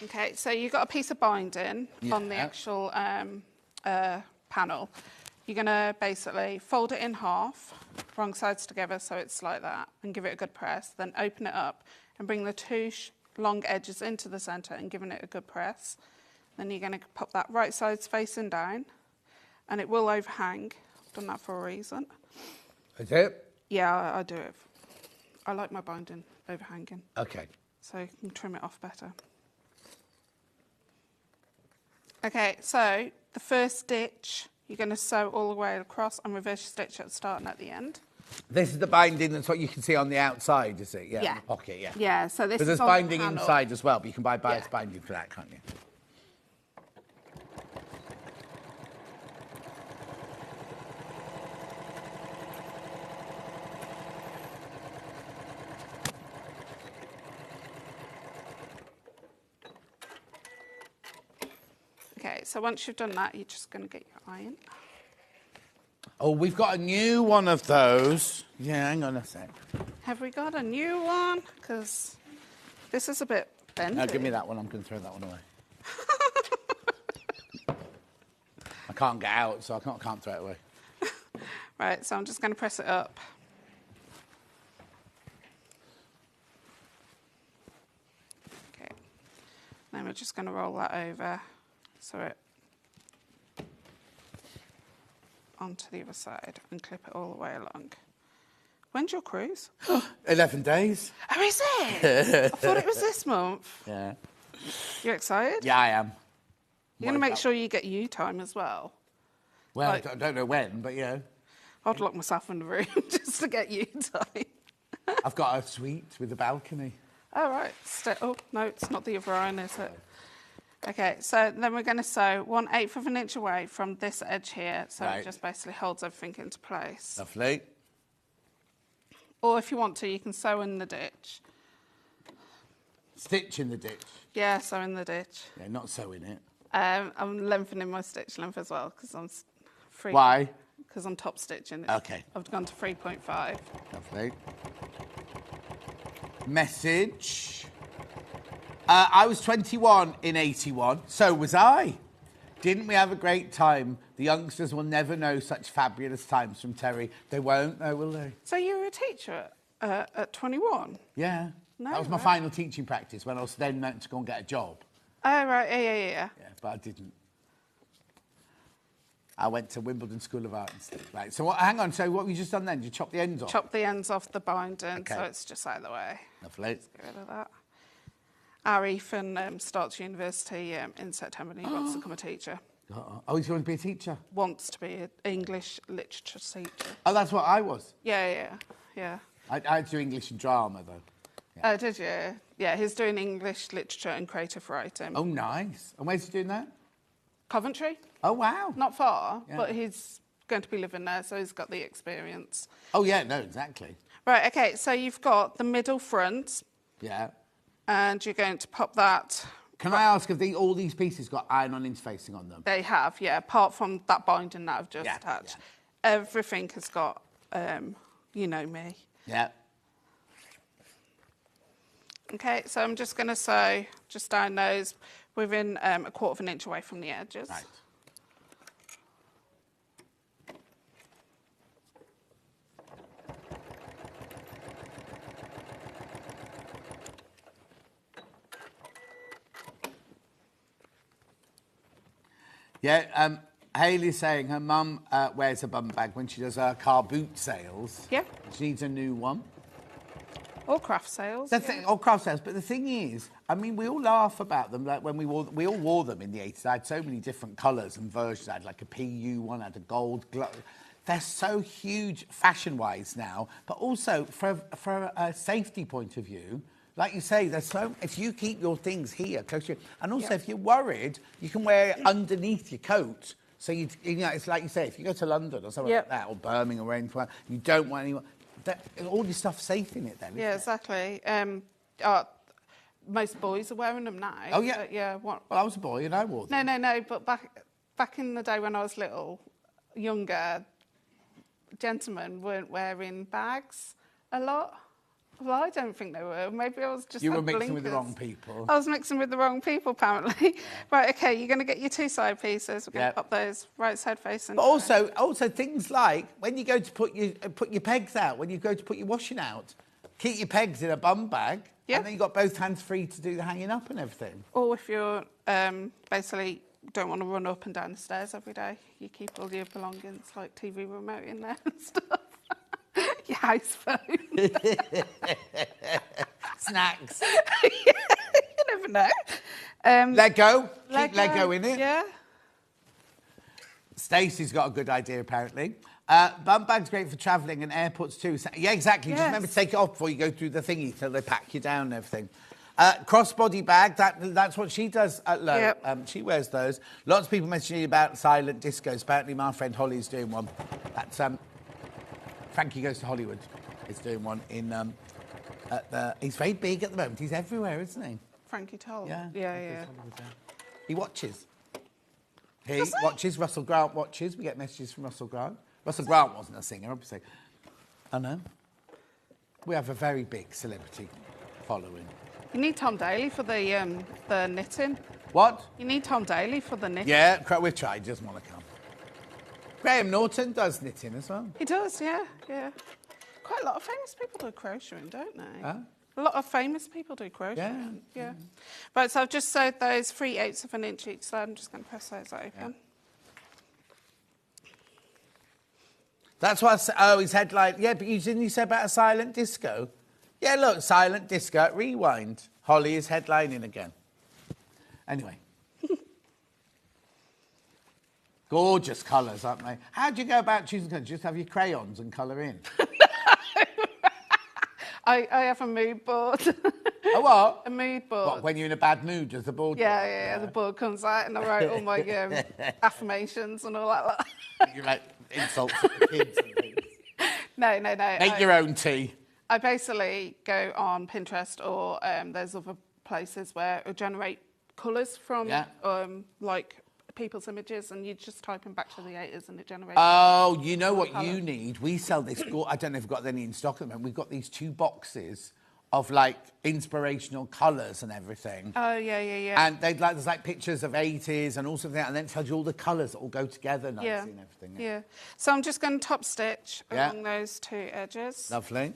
Okay, so you've got a piece of binding on the actual panel. You're going to basically fold it in half, wrong sides together, so it's like that, and give it a good press. Then open it up and bring the 2 long edges into the centre and giving it a good press. Then you're going to pop that right sides facing down, and it will overhang. I've done that for a reason. Is it? Yeah, I do it. I like my binding overhanging. Okay. So you can trim it off better. Okay, so the first stitch, you're going to sew all the way across and reverse your stitch at the start and at the end. This is the binding that's what you can see on the outside, is it? Yeah. Yeah. In the pocket, yeah. Yeah, so this is there's on binding the panel. inside as well, but you can buy bias binding for that, can't you? Okay, so once you've done that, you're just going to get your iron. Oh, we've got a new one of those. Yeah, hang on a sec. Have we got a new one? Because this is a bit bendy. No, give me that one. I'm going to throw that one away. I can't get out, so I can't throw it away. Right, so I'm just going to press it up. Okay. Then we're just going to roll that over so it onto the other side and clip it all the way along. When's your cruise? 11 days. Oh, is it? I thought it was this month. Yeah. You excited? Yeah, I am. You're going to make sure you get you time as well. Well, Like- I don't know when, but yeah. I'd lock myself in the room just to get you time. I've got a suite with a balcony. Oh, right. Oh, no, it's not the other iron, is it? Okay, so then we're going to sew 1/8 of an inch away from this edge here, so Right. it just basically holds everything into place. Lovely. Or if you want to, you can sew in the ditch. Stitch in the ditch. Yeah, sew in the ditch. Yeah, not sewing it. I'm lengthening my stitch length as well because I'm free. Why? Because I'm top stitching. Okay. I've gone to 3.5. Lovely. Message. I was 21 in 81. So was I. Didn't we have a great time? The youngsters will never know such fabulous times from Terry. They won't, though, will they? So you were a teacher At 21? Yeah. No, that was my right. final teaching practice when I was then meant to go and get a job. Oh, right, yeah. Yeah, but I didn't. I went to Wimbledon School of Art instead. Right, so hang on, so what have you just done then? Did you chop the ends off? Chop the ends off the binding, Okay. so it's just out of the way. Lovely. Get rid of that. Our Ethan starts university in September and he wants to become a teacher. Oh, he's going to be a teacher? Wants to be an English literature teacher. Oh, that's what I was. Yeah. I do English and drama, though. Oh, did you? Yeah, he's doing English literature and creative writing. Oh, nice. And where's he doing that? Coventry? Oh, wow. Not far, Yeah. but he's going to be living there, so he's got the experience. Oh, yeah, no, exactly. Right, okay, so you've got the middle front, Yeah. and you're going to pop that. Can I ask if all these pieces got iron-on interfacing on them? They have, yeah, apart from that binding that I've just Yeah, attached. yeah. Everything has got, you know me. Yeah. Okay, so I'm just going to sew just down those within a 1/4 of an inch away from the edges. Right. Yeah, Hayley's saying her mum wears a bum bag when she does her car boot sales. Yeah. She needs a new one. Or craft sales. Or craft sales. But the thing is, I mean, we all laugh about them. Like when we all wore them in the 80s. I had so many different colours and versions. I had like a PU one, I had a gold glow. They're so huge fashion-wise now, but also for a safety point of view. Like you say, if you keep your things here close to you, and also if you're worried, you can wear it underneath your coat. So you know, it's like you say, if you go to London or something like that, or Birmingham or anything, you don't want anyone. All your stuff's safe in it then. Yeah, exactly. Most boys are wearing them now. Oh yeah. But yeah. Well, I was a boy and I wore them. No. But back in the day when I was younger, gentlemen weren't wearing bags a lot. Well, I don't think they were. Maybe I was just. You were mixing with the wrong people. I was mixing with the wrong people, apparently. Yeah. Right. Okay. You're going to get your 2 side pieces. We're going to pop those right side facing. But also things like when you go to put your pegs out, when you go to put your washing out, keep your pegs in a bum bag. Yeah. And then you've got both hands free to do the hanging up and everything. Or if you're basically don't want to run up and down the stairs every day, you keep all your belongings like TV remote in there and stuff. Your house phone. Snacks. Yeah, you never know. Lego. Keep Lego in it. Yeah. Stacey's got a good idea, apparently. Bum bag's great for travelling and airports too. Yeah, exactly. Just remember to take it off before you go through the thingy till they pack you down and everything. Crossbody bag, that's what she does at Low. Yep. She wears those. Lots of people messaging about silent discos. Apparently my friend Holly's doing one. That's Frankie Goes to Hollywood is doing one in he's very big at the moment. He's everywhere, isn't he? Frankie Toll. Yeah. He watches. He watches. Russell Grant watches. We get messages from Russell Grant. Russell Grant wasn't a singer, obviously. I know. We have a very big celebrity following. You need Tom Daly for the knitting. What? You need Tom Daly for the knitting. Yeah, we've tried. He doesn't want to come. Graham Norton does knitting as well. He does, yeah. Quite a lot of famous people do crocheting, don't they? Huh? A lot of famous people do crocheting. Yeah. Right, so I've just sewed those 3/8 of an inch each side. I'm just going to press those open. Yeah. That's what I said. Oh, his headline. Yeah, but didn't you say about a silent disco? Yeah, look, silent disco, rewind. Holly is headlining again. Anyway. Gorgeous colours, aren't they? How do you go about choosing colours? Just have your crayons and colour in? I have a mood board. A what? A mood board. What, when you're in a bad mood, does the board... Yeah, the board comes out and I write all my affirmations and all that. You write insults at the kids and things. No. Make your own tea. I basically go on Pinterest or there's other places where it'll generate colours from like people's images and you just type them back to the 80s and it generates... Oh, you know what you need? We sell this... I don't know if we've got any in stock at the moment. We've got these 2 boxes of, like, inspirational colours and everything. Oh, yeah. And there's, like, pictures of 80s and all sorts of things, and then it tells you all the colours that all go together nicely and everything. Yeah. So I'm just going to top stitch along those 2 edges. Lovely.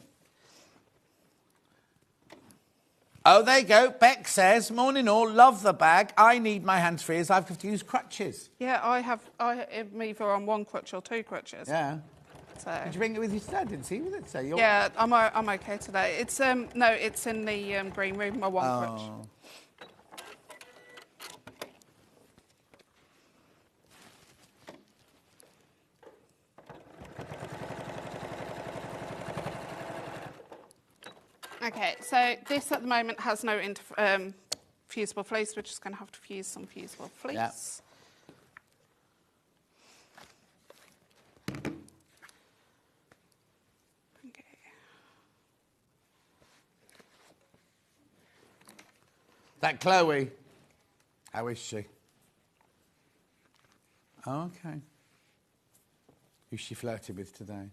Oh, there you go. Beck says, morning all, love the bag. I need my hands free as I've got to use crutches. Yeah, I'm either on one crutch or two crutches. Yeah. So. Did you bring it with you today? I didn't see you with it today. Yeah, I'm okay today. It's no, it's in the green room. My one crutch. Okay, so this at the moment has no fusible fleece. We're just going to have to fuse some fusible fleece. Yeah. Okay. That Chloe, how is she? Oh, okay. Who's she flirted with today?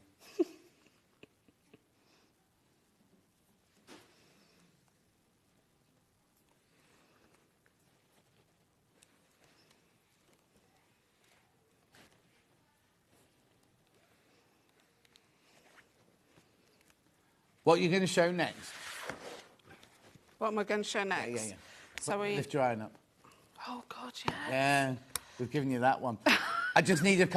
What are you going to show next? What am I going to show next? Yeah. So Lift your iron up. Oh God, yeah. Yeah, we've given you that one. I just need a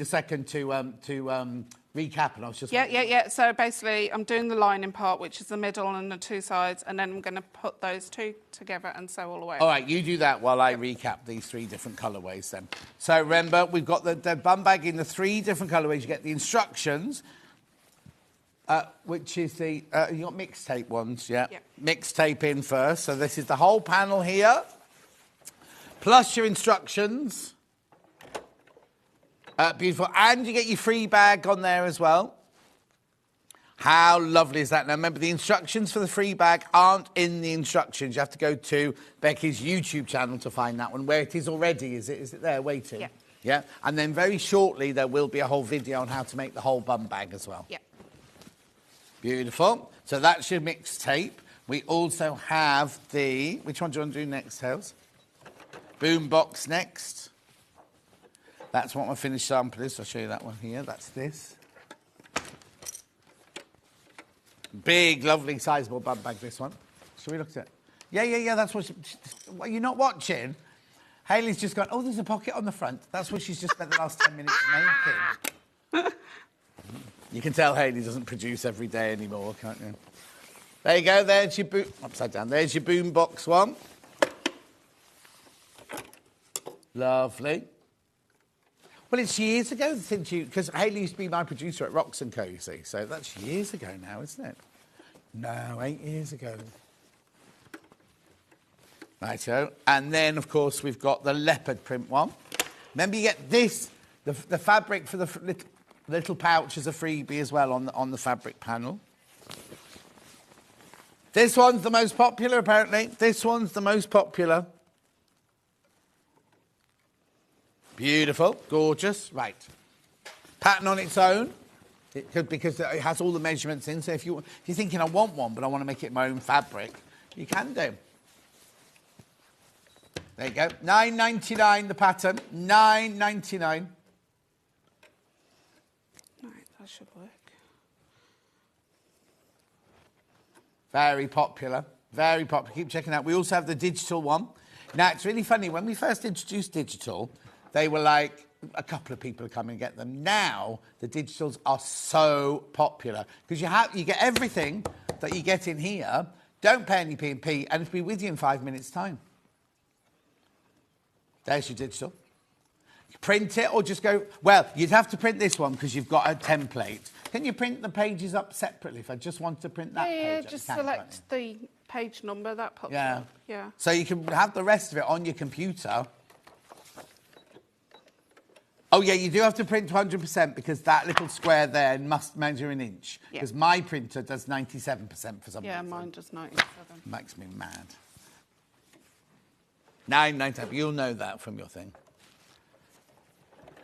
second to recap, and I was just. Yeah. So basically, I'm doing the lining part, which is the middle and the two sides, and then I'm going to put those two together and sew all the way. All right, you do that while I recap these three different colourways then. So remember, we've got the bum bag in the three different colourways. You get the instructions. Which is the, you got mixed tape ones, yeah? Yeah. Mixed tape in first. So this is the whole panel here, plus your instructions. Beautiful. And you get your free bag on there as well. How lovely is that? Now, remember, the instructions for the free bag aren't in the instructions. You have to go to Becky's YouTube channel to find that one, where it is already. Is it there waiting? Yeah. Yeah? And then very shortly, there will be a whole video on how to make the whole bum bag as well. Yeah. Beautiful. So that's your mixed tape. We also have the... Which one do you want to do next, Tails? Boom box next. That's what my finished sample is. I'll show you that one here. That's this. Big, lovely, sizable bum bag, this one. Shall we look at it? Yeah. That's what... What, you're not watching? Hayley's just gone, oh, there's a pocket on the front. That's what she's just spent the last 10 minutes making. You can tell Hayley doesn't produce every day anymore, can't you? There you go, there's your boom... Upside down. There's your boom box one. Lovely. Well, it's years ago since you... Because Hayley used to be my producer at Rocks & Co, you see. So that's years ago now, isn't it? No, 8 years ago. Righto. And then, of course, we've got the leopard print one. Remember, you get this, the fabric for the little pouch as a freebie as well on the fabric panel. This one's the most popular, apparently. This one's the most popular. Beautiful, gorgeous. Right. Pattern on its own. It could, because it has all the measurements in. So if you're thinking, I want one, but I want to make it my own fabric, you can do. There you go. $9.99 the pattern. $9.99. Right, that should work. Very popular. Very popular. Keep checking out. We also have the digital one. Now, it's really funny. When we first introduced digital, they were like, a couple of people come and get them. Now, the digitals are so popular because you get everything that you get in here. Don't pay any P&P, and it'll be with you in 5 minutes' time. There's your digital. You print it or just go... Well, you'd have to print this one because you've got a template. Can you print the pages up separately if I just want to print that page? Yeah, just select the page number that pops up. Yeah. So you can have the rest of it on your computer. Oh, yeah, you do have to print 100% because that little square there must measure an inch. Because my printer does 97% for some reason. Yeah, mine does 97. Makes me mad. 9.97. You'll know that from your thing.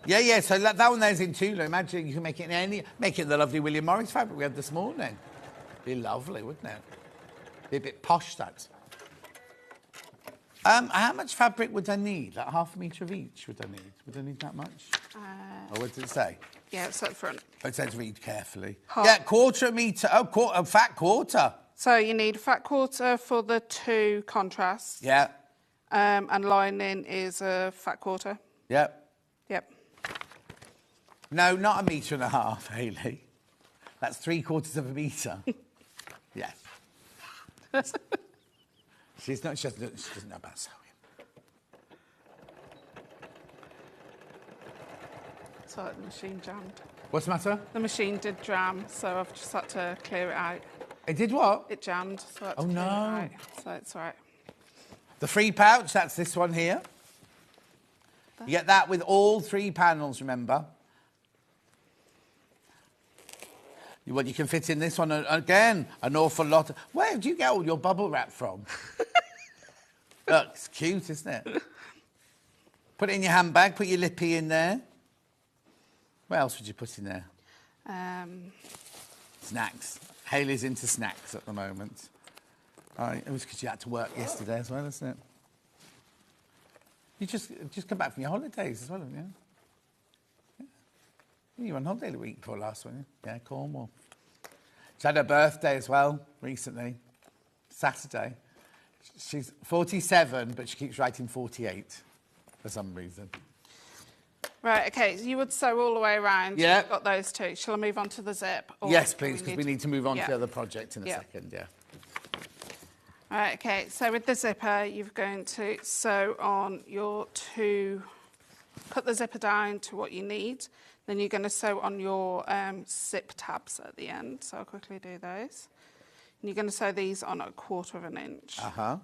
Yeah. So that one there's in Tula. Imagine you can make it the lovely William Morris fabric we had this morning. Be lovely, wouldn't it? Be a bit posh, that. How much fabric would I need? Like 1/2 metre of each would I need? Would I need that much? Or what did it say? Yeah, it's up front. It says read carefully. Half. Yeah, 1/4 metre. Oh, a fat quarter. So you need a fat quarter for the 2 contrasts. Yeah. And lining is a fat quarter. Yep. Yep. No, not 1.5 meters, Hayley. That's 3/4 of a metre. Yes. She doesn't know about sewing. Sorry, the machine jammed. What's the matter? The machine did jam, so I've just had to clear it out. It did what? It jammed, so I had to Oh, clear no. it out. So it's all right. The free pouch, that's this one here. You get that with all 3 panels, remember? What you can fit in this one, again, an awful lot. Where do you get all your bubble wrap from? Look, it's cute, isn't it? Put it in your handbag, put your lippy in there. What else would you put in there? Snacks. Hayley's into snacks at the moment. It was because you had to work yesterday as well, isn't it? You just come back from your holidays as well, haven't you? Yeah. You were on holiday the week before last, weren't you? Yeah, Cornwall. She had her birthday as well recently, Saturday. She's 47, but she keeps writing 48 for some reason. Right, okay, so you would sew all the way around. Yeah. You've got those 2. Shall I move on to the zip? Or Yes, do please, because we need to move on to Yeah. the other project in a second, yeah. All right, okay, so with the zipper, you're going to sew on your 2, put the zipper down to what you need. Then you're going to sew on your zip tabs at the end. So I'll quickly do those. And you're going to sew these on 1/4 inch. Uh-huh.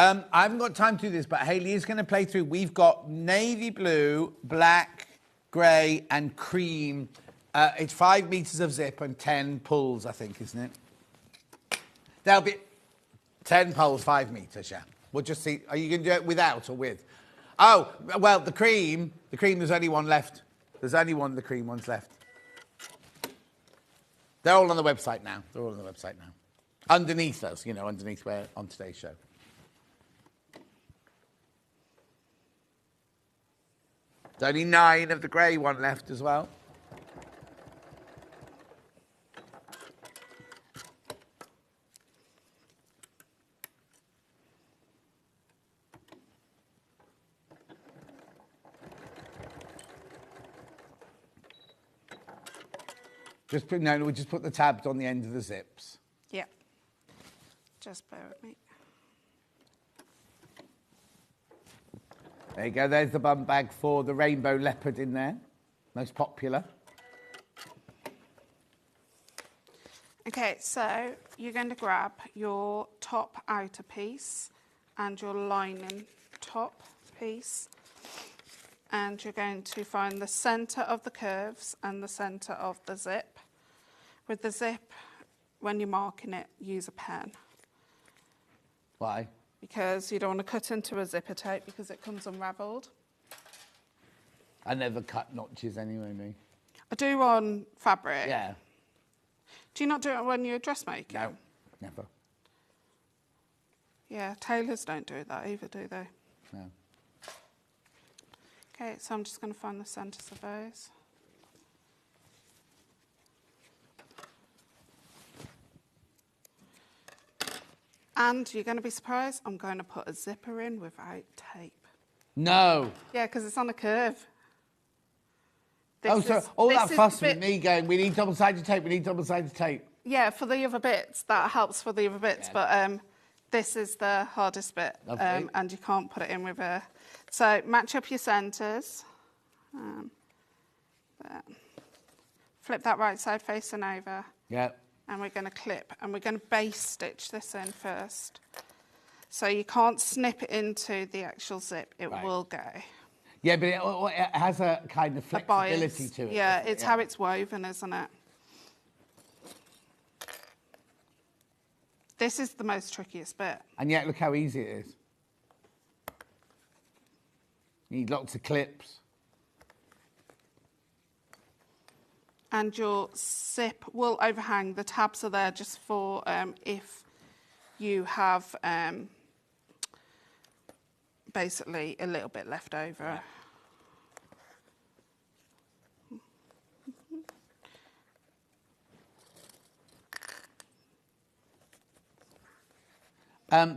I haven't got time to do this, but Hayley is going to play through. We've got navy blue, black, grey and cream. It's 5 meters of zip and 10 pulls, I think, isn't it? There'll be 10 pulls, 5 meters, yeah. We'll just see. Are you going to do it without or with? Oh, well, the cream, there's only one left. There's only one of the cream ones left. They're all on the website now. They're all on the website now. Underneath us, underneath where on today's show. There's only 9 of the grey one left as well. We just put the tabs on the end of the zips. Yeah. Just bear with me. There you go, there's the bum bag for the rainbow leopard in there. Most popular. Okay, so you're going to grab your top outer piece and your lining top piece. And you're going to find the centre of the curves and the centre of the zip. With the zip, when you're marking it, use a pen. Why? Because you don't want to cut into a zipper tape because it comes unravelled. I never cut notches anyway, me. I do on fabric. Yeah. Do you not do it when you're dressmaking? No, never. Yeah, tailors don't do that either, do they? No. Okay, so I'm just going to find the centres of those. And you're going to be surprised, I'm going to put a zipper in without tape. No. Yeah, because it's on a curve. So all that fuss with me going, we need double-sided tape, we need double-sided tape. Yeah, for the other bits, that helps for the other bits, Yeah. but this is the hardest bit, Lovely. and you can't put it in with a... So match up your centres. There. Flip that right side facing over. Yeah. And we're going to clip, and we're going to base stitch this in first. So you can't snip it into the actual zip, it will go. Yeah, but it has a kind of flexibility to it. Yeah, it's how it's woven, isn't it? This is the most trickiest bit. And yet, look how easy it is. You need lots of clips. And your zip will overhang. The tabs are there just for if you have basically a little bit left over.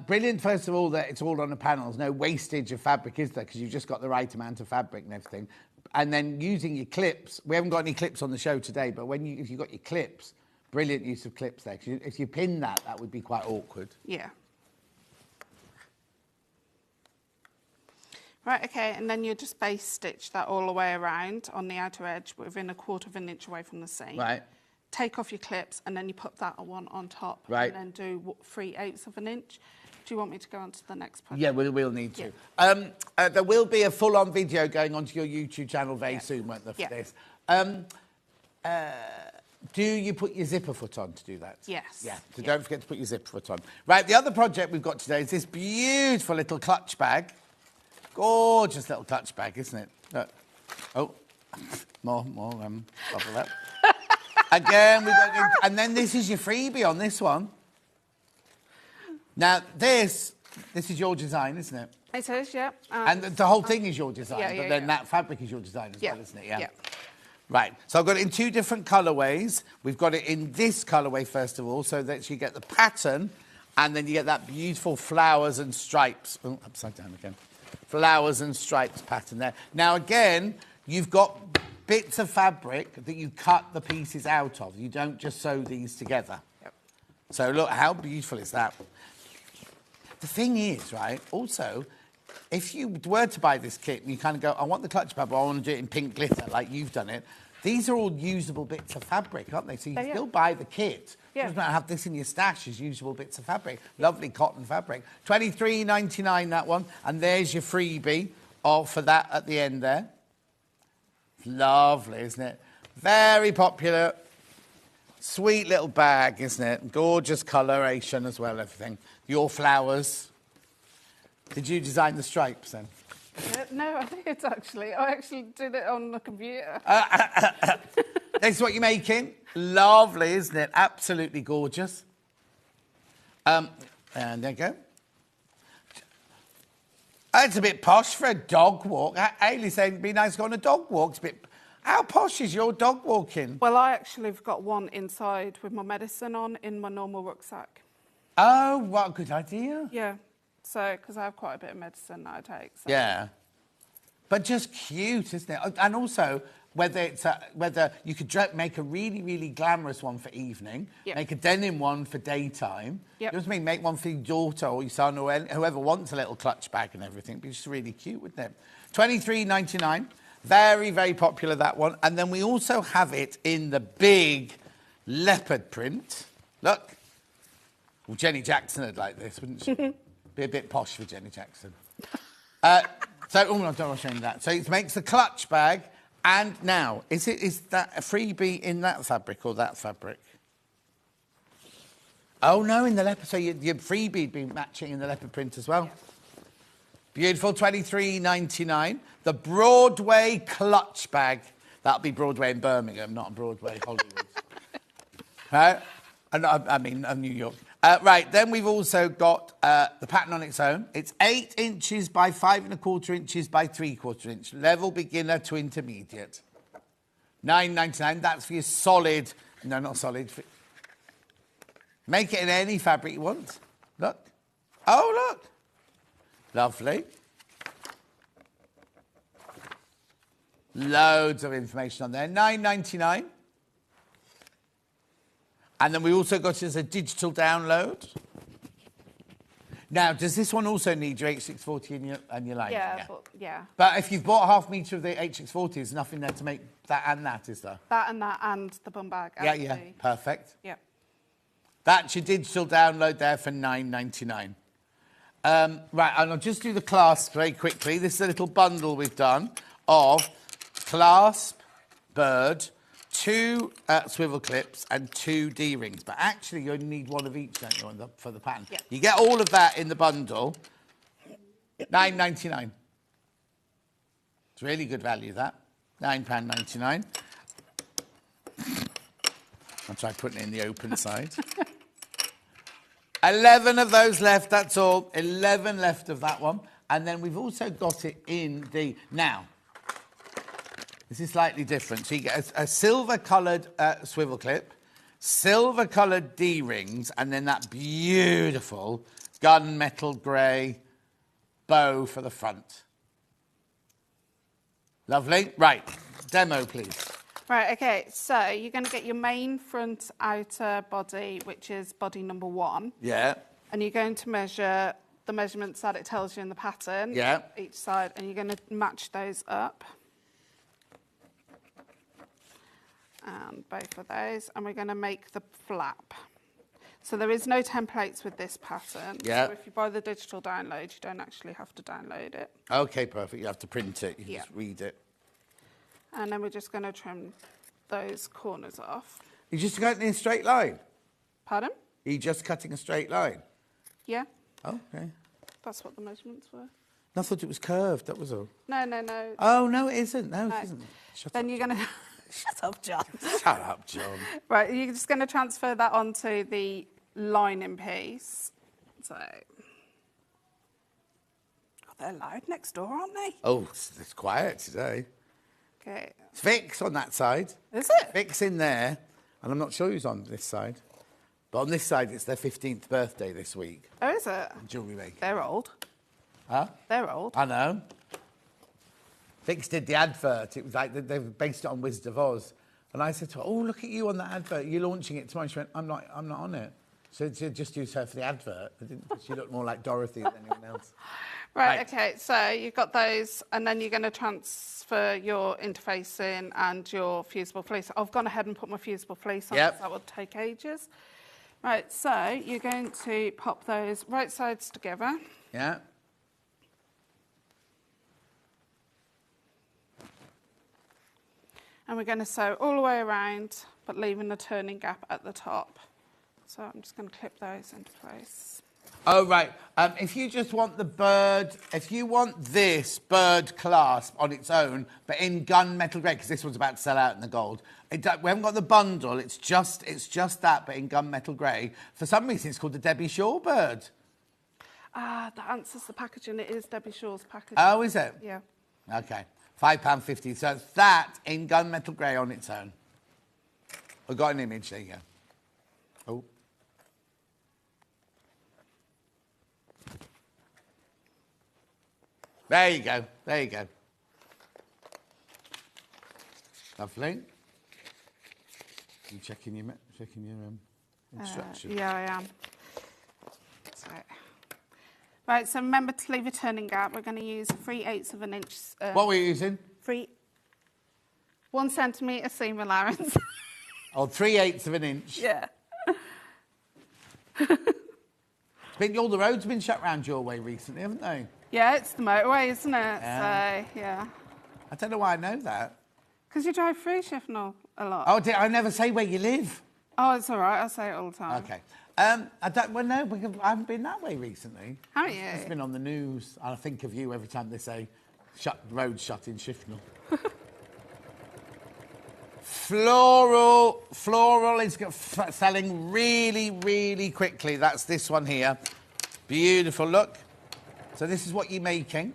Brilliant, first of all, that it's all on the panels. No wastage of fabric, is there? Because you've just got the right amount of fabric and everything. And then using your clips. We haven't got any clips on the show today, but if you've got your clips, brilliant use of clips there. Because if you pin that would be quite awkward. Yeah. Right, okay, and then you just base stitch that all the way around on the outer edge within 1/4 of an inch away from the seam. Right. Take off your clips and then you put that one on top. Right. And then do 3/8 of an inch. Do you want me to go on to the next project? Yeah, we'll need to. Yeah. There will be a full-on video going onto your YouTube channel very soon, won't there, for this? Do you put your zipper foot on to do that? Yes. Yeah, so don't forget to put your zipper foot on. Right, the other project we've got today is this beautiful little clutch bag. Gorgeous little clutch bag, isn't it? Look. Oh, more bubble up. Again, we've got, and then this is your freebie on this one. Now, this is your design, isn't it? It is, yeah. And the whole thing is your design, yeah, but then that fabric is your design as well, isn't it? Yeah. Right, so I've got it in 2 different colourways. We've got it in this colourway, first of all, so that you get the pattern, and then you get that beautiful flowers and stripes. Oh, upside down again. Flowers and stripes pattern there. Now, again, you've got bits of fabric that you cut the pieces out of. You don't just sew these together. Yep. So look, how beautiful is that? The thing is, right, also, if you were to buy this kit and you kind of go, I want the clutch bag, but I want to do it in pink glitter like you've done it, these are all usable bits of fabric, aren't they? So you can still buy the kit. Yeah. It doesn't matter to have this in your stash as usable bits of fabric. Lovely cotton fabric. $23.99, that one. And there's your freebie for that at the end there. Lovely, isn't it? Very popular. Sweet little bag, isn't it? Gorgeous coloration as well, everything. Your flowers. Did you design the stripes then? No, I did actually. I actually did it on the computer. This is what you're making. Lovely, isn't it? Absolutely gorgeous. And there you go. It's a bit posh for a dog walk. Hayley said it'd be nice to go on a dog walk. It's a bit... How posh is your dog walking? Well, I actually have got one inside with my medicine on in my normal rucksack. Oh, what a good idea. Yeah. So, because I have quite a bit of medicine that I take. So. Yeah. But just cute, isn't it? And also, whether you could make a really, really glamorous one for evening, make a denim one for daytime. You know what I mean? Make one for your daughter or your son or whoever wants a little clutch bag and everything. It'd be just really cute, wouldn't it? $23.99. Very, very popular, that one. And then we also have it in the big leopard print. Look. Well, Jenny Jackson would like this, wouldn't she? Be a bit posh for Jenny Jackson. I don't want to show you that. So it makes the clutch bag. And now, is that a freebie in that fabric or that fabric? Oh, no, in the leopard. So your freebie would be matching in the leopard print as well. Beautiful, $23.99. The Broadway clutch bag. That'll be Broadway in Birmingham, not Broadway Hollywood. Right? I mean, New York. Right, then we've also got the pattern on its own. It's 8 inches by 5 1/4 inches by 3/4 inch. Level beginner to intermediate. $9.99. That's for your solid. No, not solid. Make it in any fabric you want. Look. Oh, look. Lovely. Loads of information on there. $9.99. And then we also got it as a digital download. Now, does this one also need your H640 and your line? Yeah. But if you've bought a 1/2 metre of the H640, there's nothing there to make that and that, is there? That and the bum bag. Yeah, perfect. Yeah. That's your digital download there for $9.99. Right, and I'll just do the clasp very quickly. This is a little bundle we've done of clasp, bird, 2 swivel clips and 2 D-rings. But actually, you only need 1 of each, don't you, for the pattern? Yeah. You get all of that in the bundle. $9.99. It's really good value, that. £9.99. I'll try putting it in the open side. 11 of those left, that's all. 11 left of that one. And then we've also got it in the... Now, this is slightly different. So you get a silver-coloured swivel clip, silver-coloured D-rings, and then that beautiful gunmetal grey bow for the front. Lovely. Right, demo, please. Right, okay, so you're going to get your main front outer body, which is body number 1. Yeah. And you're going to measure the measurements that it tells you in the pattern. Yeah. Each side, and you're going to match those up. And both of those, and we're going to make the flap. So there is no templates with this pattern. Yeah. So if you buy the digital download, you don't actually have to download it. Okay, perfect. You have to print it. You Yeah. just read it. And then we're just going to trim those corners off. You're just cutting in a straight line? Pardon? You're just cutting a straight line? Yeah, Okay. that's what the measurements were. I thought it was curved, that was all. No, no, no. Oh, no, it isn't. No, No. it isn't. Shut Then up. you're going to... Shut up, John. Shut up, John. Right, you're just going to transfer that onto the lining piece. So... Oh, they're loud next door, aren't they? Oh, it's quiet today. Okay. It's Vic's on that side. Is it? Vic's in there, and I'm not sure who's on this side. But on this side, it's their 15th birthday this week. Oh, is it? Jewellery making. They're old. Huh? They're old. I know. Vic's did the advert. It was like they've based it on Wizard of Oz. And I said to her, oh, look at you on that advert. You're launching it tomorrow. She went, I'm not on it. So just use her for the advert. She looked more like Dorothy than anyone else. Right, Right. okay, so you've got those, and then you're going to transfer your interfacing and your fusible fleece. I've gone ahead and put my fusible fleece on, Yep. because that will take ages. Right, so you're going to pop those right sides together. Yeah. And we're going to sew all the way around, but leaving a turning gap at the top. So I'm just going to clip those into place. Oh, right. If you just want the bird, if you want this bird clasp on its own, but in gunmetal grey, because this one's about to sell out in the gold, we haven't got the bundle. It's just that, but in gunmetal grey. For some reason, it's called the Debbie Shaw bird. Ah, that answers the packaging. It is Debbie Shaw's packaging. Oh, is it? Yeah. Okay. £5.50. So it's that in gunmetal grey on its own. I've got an image. There you go. Oh. There you go. There you go. Lovely. You checking your instructions? Yeah, I am. So, right, so remember to leave a turning gap. We're going to use 3/8 of an inch. What were you using? 1 centimetre seam allowance. Oh, 3/8 of an inch. Yeah. All the roads have been shut round your way recently, haven't they? Yeah, it's the motorway, isn't it? Yeah. So, yeah. I don't know why I know that. Because you drive through Shifnal a lot. Oh, I never say where you live. Oh, it's all right. I say it all the time. Okay. I haven't been that way recently. Haven't you? It's been on the news. I think of you every time they say road shut in Shifnal. Floral is selling really, really quickly. That's this one here. Beautiful, look. So this is what you're making.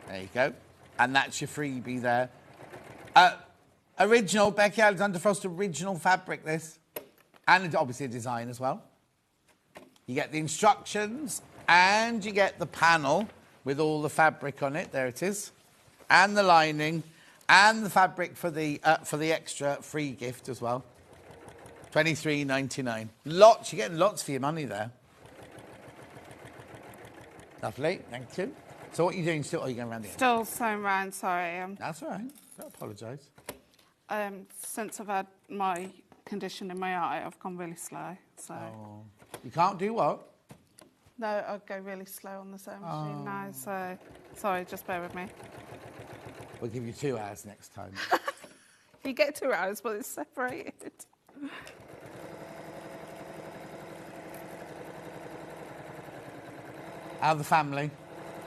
There you go. And that's your freebie there. Original, Becky Alexander Frost original fabric, this. And obviously a design as well. You get the instructions and you get the panel with all the fabric on it. There it is. And the lining and the fabric for the extra free gift as well. $23.99. Lots, you're getting lots for your money there. Lovely, thank you. So what are you doing still? Are you going around the end? Still sewing round, sorry. That's all right. Don't apologise. Since I've had my condition in my eye, I've gone really slow. So You can't do what? no, I go really slow on the sewing machine now. So sorry, just bear with me. We'll give you 2 hours next time. You get 2 hours, but it's separated. How's the family?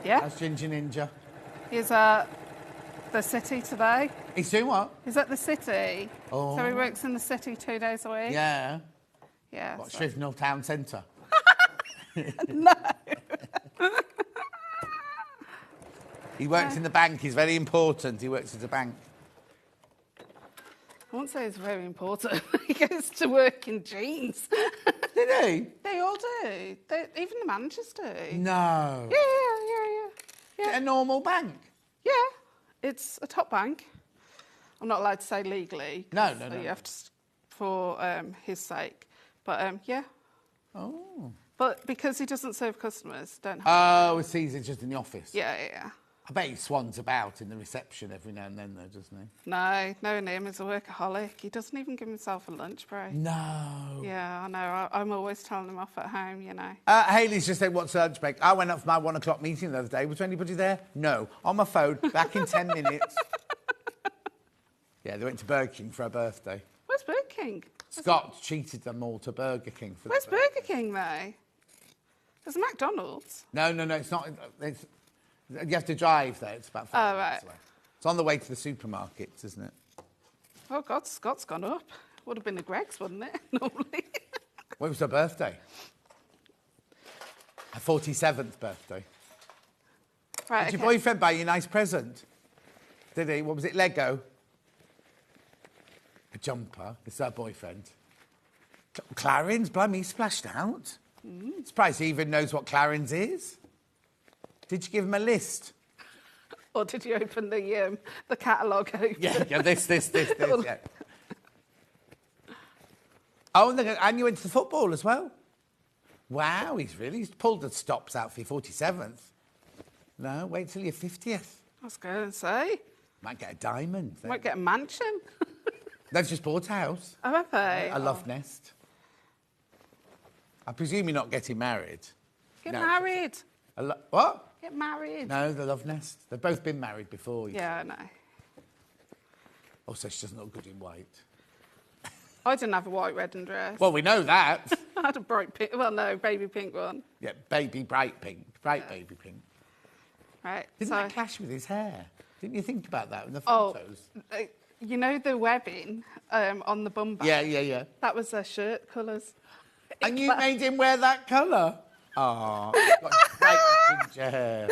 Yeah, How's Ginger Ninja? he's at the city today. He's doing what? He's at the city. Oh. So he works in the city 2 days a week. Yeah. Yeah. What, so- Shrivenall Town Centre? No. He works in the bank. He's very important. He works at the bank. Oh, won't say it's very important. He goes to work in jeans. Did he? They all do. Even the managers do. No. Yeah. Is it a normal bank? Yeah, it's a top bank. I'm not allowed to say legally. No. You have to, for his sake. But yeah. Oh. But because he doesn't serve customers, don't have. Oh, it's easy, just in the office. Yeah. I bet he swans about in the reception every now and then, though, doesn't he? No, knowing him, he's a workaholic. He doesn't even give himself a lunch break. No. Yeah, I know. I'm always telling him off at home, you know. Hayley's just said, what's lunch break? I went up for my 1 o'clock meeting the other day. Was there anybody there? No. On my phone, back in 10 minutes. Yeah, they went to Burger King for her birthday. Where's Burger King? Scott cheated them all to Burger King. Where's Burger King, though? There's a McDonald's. No, it's not. You have to drive there. It's about 5 minutes away. It's on the way to the supermarkets, isn't it? Oh, God, Scott's gone up. Would have been the Greg's, wouldn't it, normally? When was her birthday? Her 47th birthday. Right, Did your boyfriend buy you a nice present? Did he? What was it, Lego? A jumper. It's her boyfriend. Clarins? Blimey, he splashed out. Surprised he even knows what Clarins is. Did you give him a list? Or did you open the catalogue open? Yeah, this, yeah. Oh, and you went to the football as well? Wow, he's pulled the stops out for your 47th. No, wait till your 50th. I was going to say. Might get a diamond. Then. Might get a mansion. They've just bought a house. Oh, have they? A love nest. I presume you're not getting married. Get married. What? Get married. No, the love nest. They've both been married before. Yeah, I know. Also, she doesn't look good in white. I didn't have a white wedding dress. Well, we know that. I had a bright pink, baby pink one. Yeah, bright pink. Baby pink. Right. Didn't that clash with his hair? Didn't you think about that in the Oh, photos? you know the webbing on the bum bag? Yeah. That was their shirt colours. And you made him wear that colour? Oh, got bright ginger hair.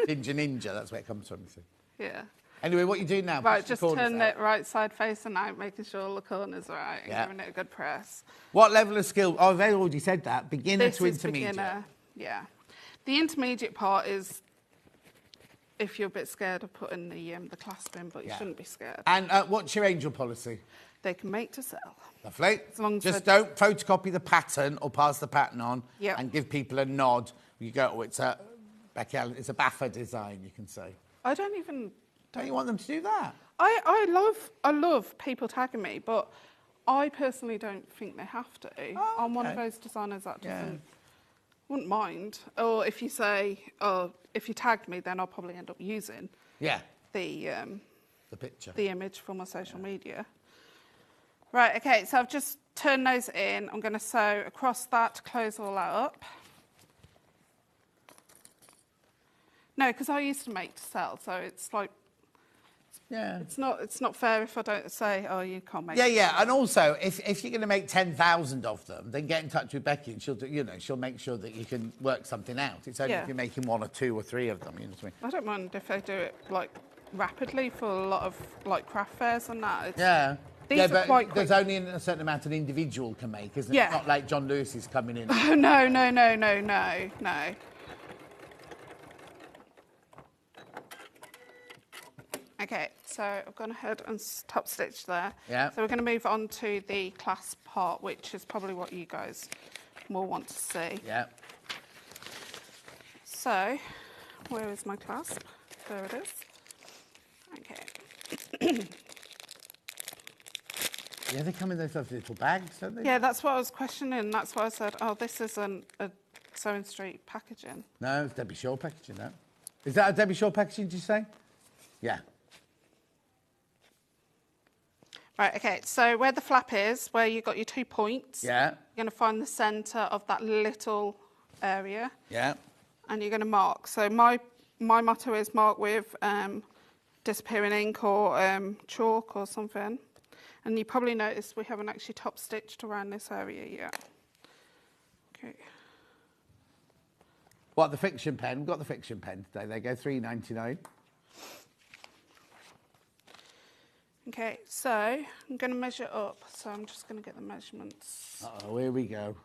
Ginger ninja, that's where it comes from, you see. Yeah. Anyway, what are you doing now? Right, Push the just corners turn out. it right side facing out, making sure all the corners are right, and Yeah. giving it a good press. What level of skill? Oh, they've already said that. Beginner This to is intermediate. beginner, yeah. The intermediate part is if you're a bit scared of putting the clasp in, but you shouldn't be scared. And what's your angel policy? They can make to sell. Lovely. As long as just they're- don't photocopy the pattern or pass the pattern on. Yep. And give people a nod. You go, oh, it's a Baffa design, you can say. I don't even... Don't you want them to do that? I love people tagging me, but I personally don't think they have to. Oh, I'm one of okay. those designers that wouldn't mind. Or if you say, if you tagged me, then I'll probably end up using Yeah. the picture. the image for my social media. Right, okay, so I've just turned those in. I'm going to sew across that to close all that up. No, because I used to make to sell, so it's like, Yeah. it's not fair if I don't say, oh, you can't make. Yeah. And also, if you're going to make 10,000 of them, then get in touch with Becky and she'll make sure that you can work something out. It's only if you're making 1 or 2 or 3 of them, you know what I mean? I don't mind if they do it like rapidly for a lot of like craft fairs and that. These are but quite quick. there's only a certain amount an individual can make, isn't it? Yeah. It's not like John Lewis is coming in. Oh, no. Okay, so I've gone ahead and top stitched there. Yeah. So we're going to move on to the clasp part, which is probably what you guys more want to see. Yeah. So, where is my clasp? There it is. Okay. Yeah, they come in those lovely little bags, don't they? Yeah, that's what I was questioning. That's why I said, oh, this isn't a Sewing Street packaging. No, it's Debbie Shaw packaging, that. Is that a Debbie Shaw packaging, did you say? Yeah. Right, okay, so where the flap is, where you've got your 2 points, Yeah. you're going to find the centre of that little area, Yeah. and you're going to mark. So my motto is mark with disappearing ink or chalk or something. And you probably noticed we haven't actually top stitched around this area yet. Okay. What, the fiction pen? We've got the fiction pen today. They go $3.99. Okay, so I'm going to measure up. So I'm just going to get the measurements. Oh, here we go.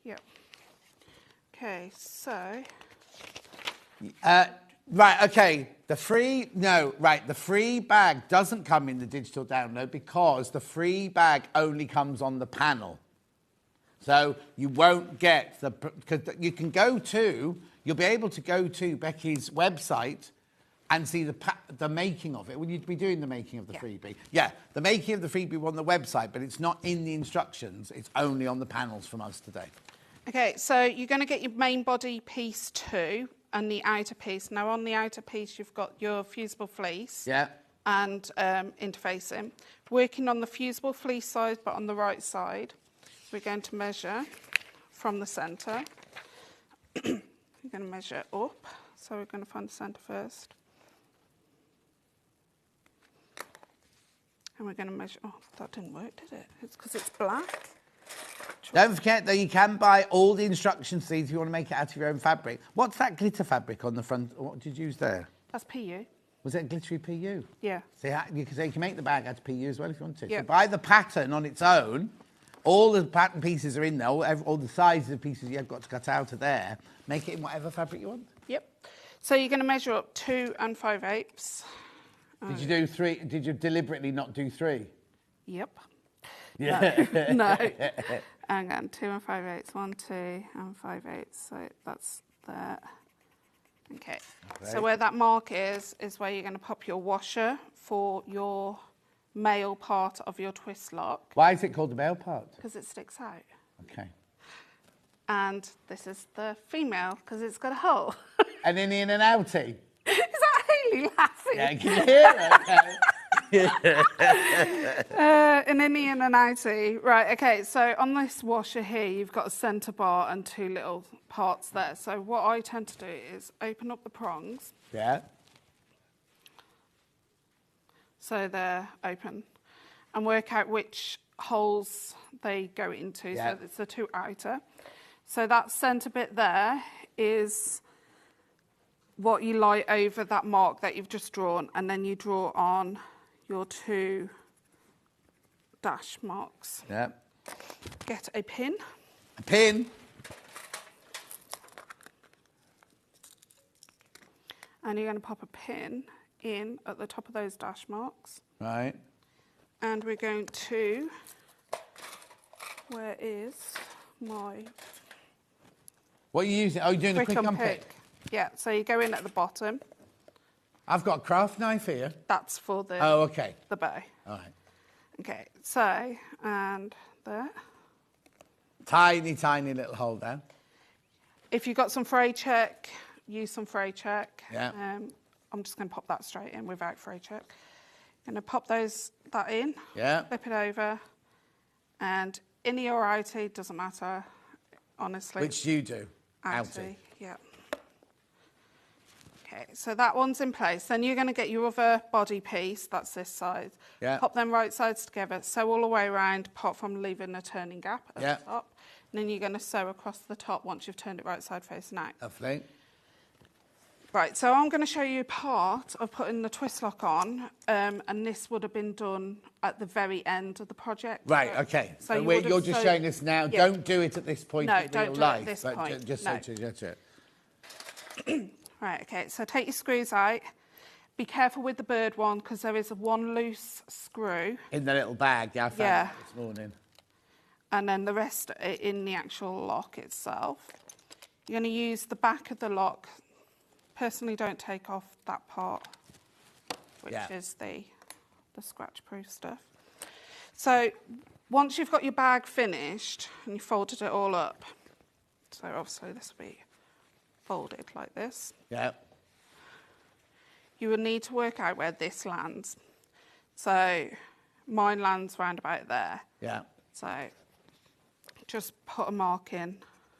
Yep. Okay, so Right, okay. The free bag doesn't come in the digital download because the free bag only comes on the panel. So you won't get because you can you'll be able to go to Becky's website and see the making of it. Will you be doing the making of the freebie? Yeah, the making of the freebie on the website, but it's not in the instructions. It's only on the panels from us today. okay, so you're going to get your main body piece 2 and the outer piece. Now on the outer piece, you've got your fusible fleece. Yeah. And interfacing. Working on the fusible fleece side, but on the right side, we're going to measure from the centre. We're going to measure up. So we're going to find the centre first. And we're going to measure, oh, that didn't work, did it? It's because it's black. Don't forget that you can buy all the instructions if you want to make it out of your own fabric. What's that glitter fabric on the front? What did you use there? That's PU. Was it a glittery PU? Yeah. So you can make the bag out of PU as well if you want to. Yeah. So buy the pattern on its own. All the pattern pieces are in there. All the sizes of pieces you've got to cut out of there. Make it in whatever fabric you want. Yep. So you're going to measure up 2 5/8. Did you do 3? Did you deliberately not do 3? Yep. Yeah. No. Hang on, 2 5/8. 1, 2 5/8. So that's there. Okay. So where that mark is where you're going to pop your washer for your male part of your twist lock. Why is it called the male part? Because it sticks out. Okay. And this is the female because it's got a hole. An innie and an outie? Is that Hayley laughing? Yeah, I can hear it. An innie and an outie. Right, okay, so on this washer here, you've got a centre bar and 2 little parts there. So what I tend to do is open up the prongs. Yeah. So they're open. And work out which holes they go into. Yeah. So it's the 2 outer. So that centre bit there is what you lie over that mark that you've just drawn, and then you draw on your 2 dash marks. Yeah. Get a pin. A pin. And you're going to pop a pin in at the top of those dash marks. Right. And we're going to, where is my... What are you using? Oh, you're doing a quick unpick? Yeah, so you go in at the bottom. I've got a craft knife here. That's for the, Oh, okay. the bow. All right. Okay, so, and there. Tiny, tiny little hole down. If you've got some fray check, use some fray check. Yeah. I'm just going to pop that straight in without fray check. Going to pop that in. Yeah. Flip it over. And innie or outie, doesn't matter, honestly. Which you do? Outie, yeah. Okay, so that one's in place. Then you're going to get your other body piece, that's this side. Yeah. Pop them right sides together, sew all the way around, apart from leaving a turning gap at the top. And then you're going to sew across the top once you've turned it right side facing out. Lovely. Right, so I'm going to show you part of putting the twist lock on, and this would have been done at the very end of the project. Right, okay. So you're just showing us now. Yeah. Don't do it at this point No, in don't real do it at life. this but point, Just no. so that's it. Right, okay, so take your screws out. Be careful with the bird one, because there is one loose screw. In the little bag, I found it this morning. And then the rest in the actual lock itself. You're going to use the back of the lock. Personally, don't take off that part, which is the scratch-proof stuff. So once you've got your bag finished and you folded it all up, so obviously this will be folded like this. Yeah. You will need to work out where this lands. So mine lands round about there. Yeah. So just put a mark in,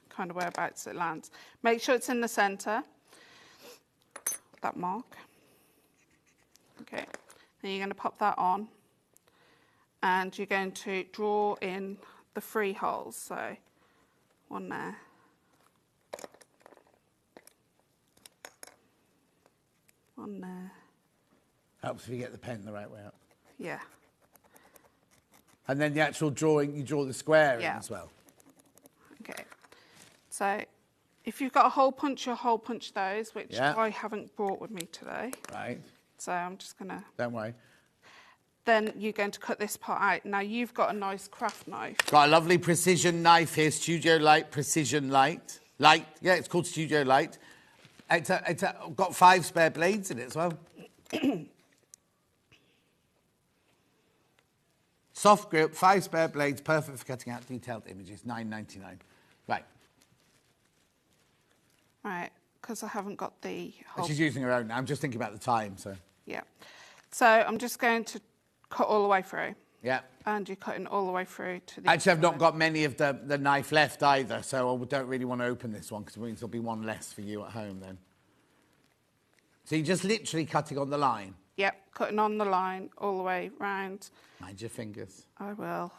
kind of whereabouts it lands. Make sure it's in the centre, that mark. Okay, then you're going to pop that on, and you're going to draw in the 3 holes. So one there. One there. Helps if you get the pen the right way up. Yeah. And then the actual drawing, you draw the square in as well. Okay. So if you've got a hole punch, you'll hole punch those, which I haven't brought with me today. Right. So I'm just going to... Don't worry. Then you're going to cut this part out. Now, you've got a nice craft knife. Got a lovely precision knife here, Studio Light Precision Light. Yeah, it's called Studio Light. It's got 5 spare blades in it as well. Soft grip, 5 spare blades, perfect for cutting out detailed images, $9.99. Right. Right, because I haven't got the whole... She's using her own now. I'm just thinking about the time, so... Yeah. So I'm just going to cut all the way through. Yeah. And you're cutting all the way through to the... Actually, I've not got many of the knife left either, so I don't really want to open this one because it means there'll be one less for you at home then. So you're just literally cutting on the line? Yep, cutting on the line all the way round. Mind your fingers. I will.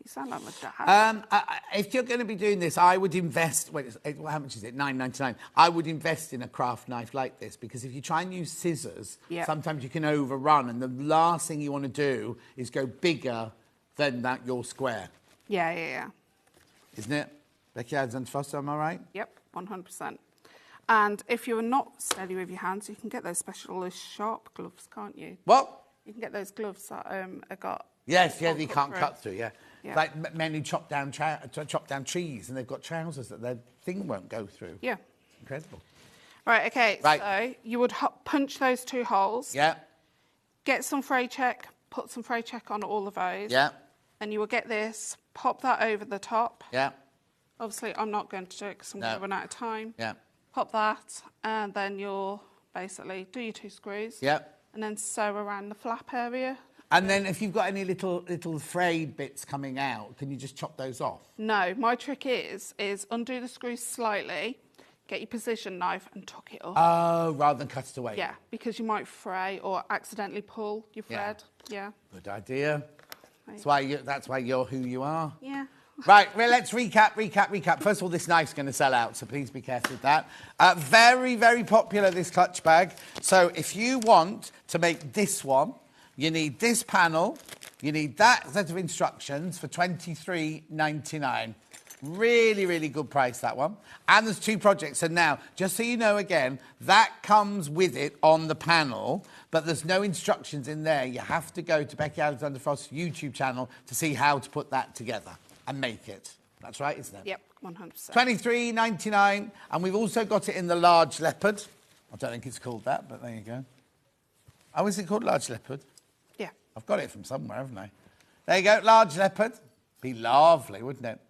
You sound like my dad. If you're going to be doing this, I would invest... how much is it? $9.99. I would invest in a craft knife like this because if you try and use scissors, sometimes you can overrun, and the last thing you want to do is go bigger than your square. Yeah. Isn't it? Becky Alexander Foster, am I right? Yep, 100%. And if you're not steady with your hands, you can get those specialist sharp gloves, can't you? What? You can get those gloves that I got. Yes, you can't cut through, Yeah. Like men who chop down trees and they've got trousers that their thing won't go through. Yeah. Incredible. Right, okay, so you would punch those 2 holes. Yeah. Get some fray check, put some fray check on all of those. Yeah. And you will get this, pop that over the top. Yeah. Obviously, I'm not going to do it because I'm going to run out of time. Yeah. Pop that, and then you'll basically do your 2 screws. Yeah. And then sew around the flap area. And then if you've got any little frayed bits coming out, can you just chop those off? No, my trick is undo the screws slightly, get your precision knife and tuck it up. Oh, rather than cut it away. Yeah, because you might fray or accidentally pull your thread. Yeah. Good idea. Right. That's why you're who you are. Yeah. Right, well, let's recap. First of all, this knife's going to sell out, so please be careful with that. Very, very popular, this clutch bag. So if you want to make this one, you need this panel, you need that set of instructions for $23.99. Really, really good price, that one. And there's 2 projects. So now, just so you know again, that comes with it on the panel, but there's no instructions in there. You have to go to Becky Alexander Frost's YouTube channel to see how to put that together and make it. That's right, isn't it? Yep, 100%. $23.99, and we've also got it in the large leopard. I don't think it's called that, but there you go. Oh, is it called large leopard? Yeah. I've got it from somewhere, haven't I? There you go, large leopard. Be lovely, wouldn't it?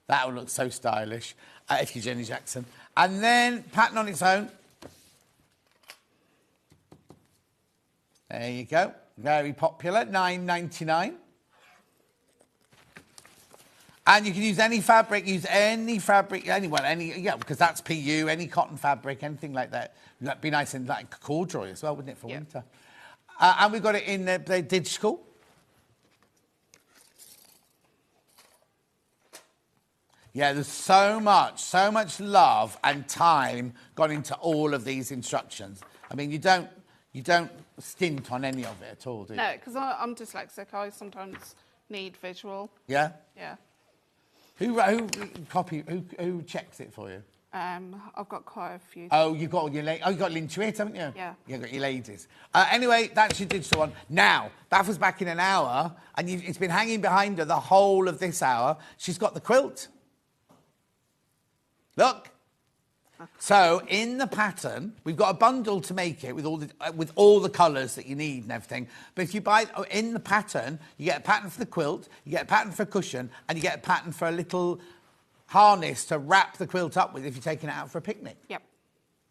That would look so stylish if you're Jenny Jackson. And then pattern on its own. There you go. Very popular, $9.99. And you can use any fabric, because that's PU, any cotton fabric, anything like that. That'd be nice in like corduroy as well, wouldn't it, for winter? And we've got it in the digital. Yeah, there's so much love and time gone into all of these instructions. I mean, you don't stint on any of it at all, do you? No, because I'm dyslexic. I sometimes need visual. Yeah? Yeah. Who checks it for you? I've got quite a few. Oh, you've got all your you got Lintuit, haven't you? Yeah. You've got your ladies. Anyway, that's your digital one. Now, that was back in an hour, and it's been hanging behind her the whole of this hour. She's got the quilt. Look. So in the pattern, we've got a bundle to make it with all the colours that you need and everything. But if you buy in the pattern, you get a pattern for the quilt, you get a pattern for a cushion, and you get a pattern for a little harness to wrap the quilt up with if you're taking it out for a picnic. Yep.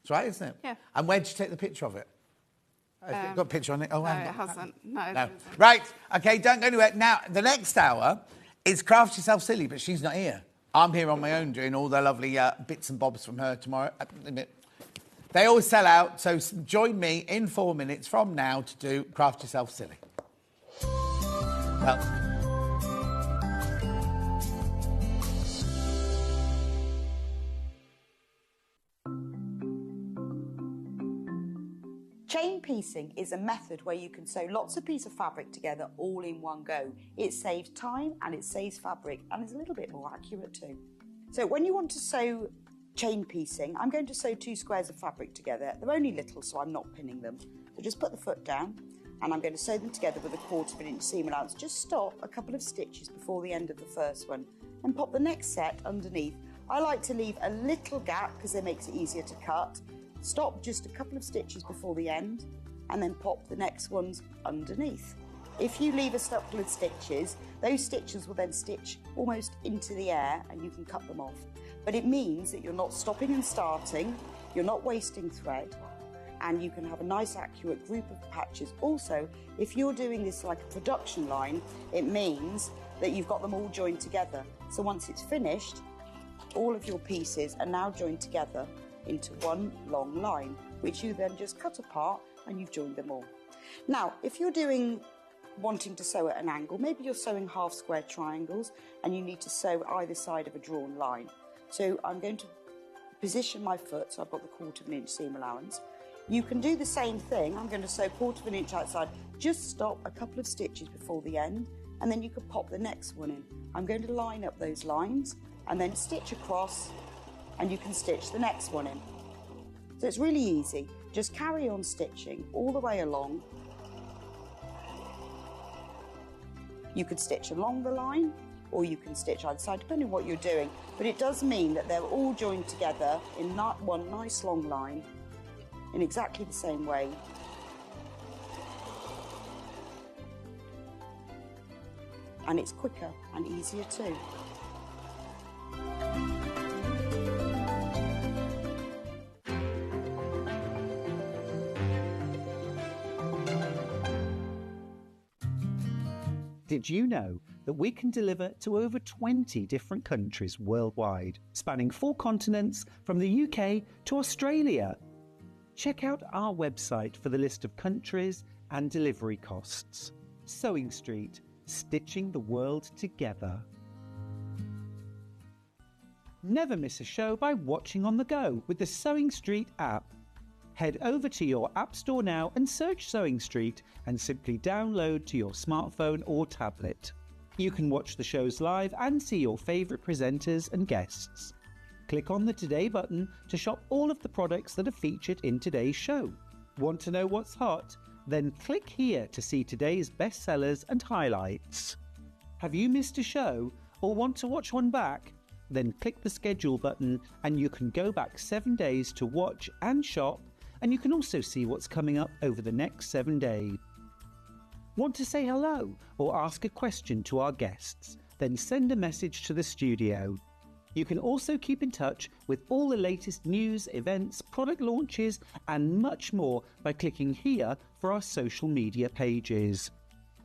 That's right, isn't it? Yeah. And where did you take the picture of it? Has it got a picture on it? Oh, no, it hasn't. No, it hasn't. Right. Okay, don't go anywhere. Now, the next hour is Craft Yourself Silly, but she's not here. I'm here on my own doing all the lovely bits and bobs from her tomorrow. They always sell out, so join me in 4 minutes from now to do Craft Yourself Silly. Well, Chain piecing is a method where you can sew lots of pieces of fabric together all in one go. It saves time and it saves fabric and is a little bit more accurate too. So when you want to sew chain piecing, I'm going to sew 2 squares of fabric together. They're only little, so I'm not pinning them. So just put the foot down and I'm going to sew them together with a 1/4 inch seam allowance. Just stop a couple of stitches before the end of the first one and pop the next set underneath. I like to leave a little gap because it makes it easier to cut. Stop just a couple of stitches before the end and then pop the next ones underneath. If you leave a couple of stitches, those stitches will then stitch almost into the air and you can cut them off. But it means that you're not stopping and starting, you're not wasting thread, and you can have a nice accurate group of patches. Also, if you're doing this like a production line, it means that you've got them all joined together. So once it's finished, all of your pieces are now joined together into one long line, which you then just cut apart and you've joined them all. Now, if you're wanting to sew at an angle, maybe you're sewing half square triangles and you need to sew either side of a drawn line. So I'm going to position my foot, so I've got the 1/4 inch seam allowance. You can do the same thing. I'm going to sew 1/4 inch outside. Just stop a couple of stitches before the end and then you can pop the next one in. I'm going to line up those lines and then stitch across and you can stitch the next one in. So it's really easy. Just carry on stitching all the way along. You could stitch along the line or you can stitch either side, depending on what you're doing. But it does mean that they're all joined together in one nice long line in exactly the same way. And it's quicker and easier too. Did you know that we can deliver to over 20 different countries worldwide, spanning 4 continents from the UK to Australia? Check out our website for the list of countries and delivery costs. Sewing Street, stitching the world together. Never miss a show by watching on the go with the Sewing Street app. Head over to your App Store now and search Sewing Street and simply download to your smartphone or tablet. You can watch the shows live and see your favourite presenters and guests. Click on the Today button to shop all of the products that are featured in today's show. Want to know what's hot? Then click here to see today's bestsellers and highlights. Have you missed a show or want to watch one back? Then click the schedule button and you can go back 7 days to watch and shop, and you can also see what's coming up over the next 7 days. Want to say hello or ask a question to our guests? Then send a message to the studio. You can also keep in touch with all the latest news, events, product launches and much more by clicking here for our social media pages.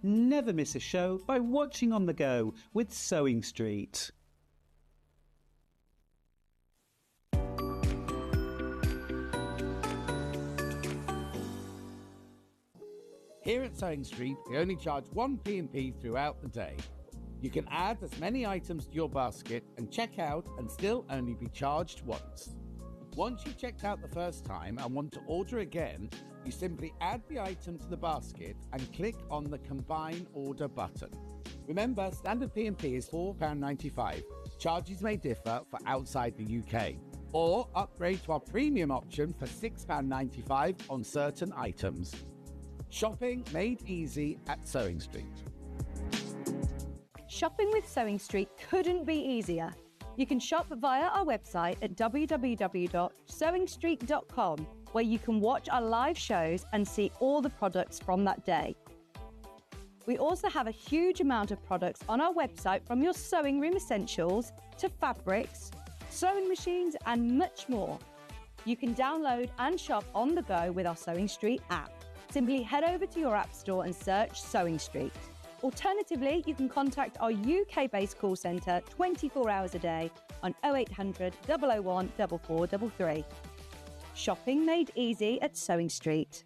Never miss a show by watching on the go with Sewing Street. Here at Sewing Street, we only charge 1 P&P throughout the day. You can add as many items to your basket and check out and still only be charged once. Once you've checked out the first time and want to order again, you simply add the item to the basket and click on the Combine Order button. Remember, standard P&P is £4.95. Charges may differ for outside the UK. Or upgrade to our premium option for £6.95 on certain items. Shopping made easy at Sewing Street. Shopping with Sewing Street couldn't be easier. You can shop via our website at www.sewingstreet.com, where you can watch our live shows and see all the products from that day. We also have a huge amount of products on our website, from your sewing room essentials to fabrics, sewing machines and much more. You can download and shop on the go with our Sewing Street app. Simply head over to your App Store and search Sewing Street. Alternatively, you can contact our UK-based call centre 24 hours a day on 0800 001 4433. Shopping made easy at Sewing Street.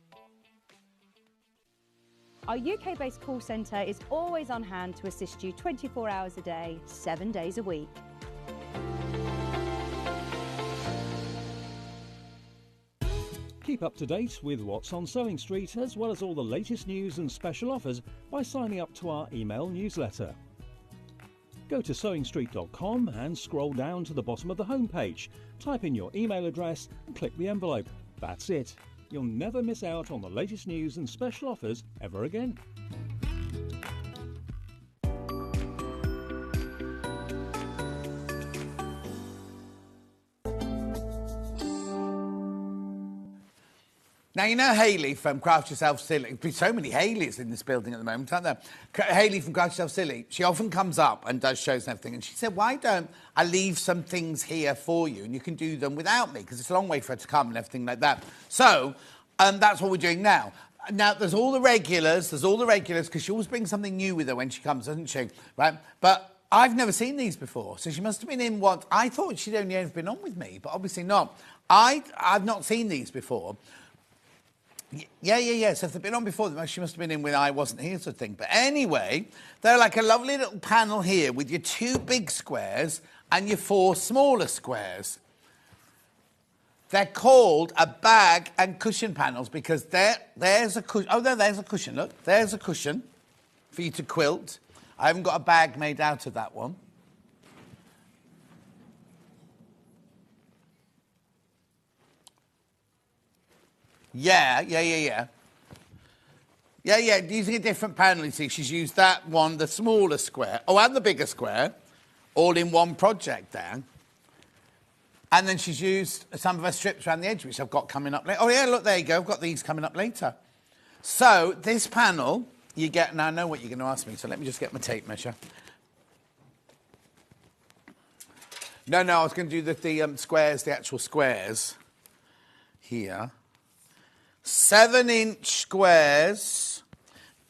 Our UK-based call centre is always on hand to assist you 24 hours a day, 7 days a week. Keep up to date with what's on Sewing Street, as well as all the latest news and special offers by signing up to our email newsletter. Go to sewingstreet.com and scroll down to the bottom of the homepage. Type in your email address and click the envelope. That's it. You'll never miss out on the latest news and special offers ever again. Now, you know Hayley from Craft Yourself Silly. There's so many Hayleys in this building at the moment, aren't there? Hayley from Craft Yourself Silly, she often comes up and does shows and everything, and she said, why don't I leave some things here for you and you can do them without me, because it's a long way for her to come and everything like that. So that's what we're doing now. Now, there's all the regulars, because she always brings something new with her when she comes, doesn't she? Right? But I've never seen these before, so she must have been in once. I thought she'd only ever been on with me, but obviously not. I've not seen these before. Yeah. So if they've been on before, she must have been in when I wasn't here, sort of thing. But anyway, they're like a lovely little panel here with your 2 big squares and your 4 smaller squares. They're called a bag and cushion panels because there's a cushion. Oh, there's a cushion. Look, there's a cushion for you to quilt. I haven't got a bag made out of that one. Yeah, using a different panel, you see. She's used that one, the smaller square, and the bigger square, all in one project there. And then she's used some of her strips around the edge, which I've got coming up later. Oh, yeah, look, there you go. I've got these coming up later. So this panel, you get... Now, I know what you're going to ask me, so let me just get my tape measure. No, I was going to do the squares, the actual squares here. 7-inch squares,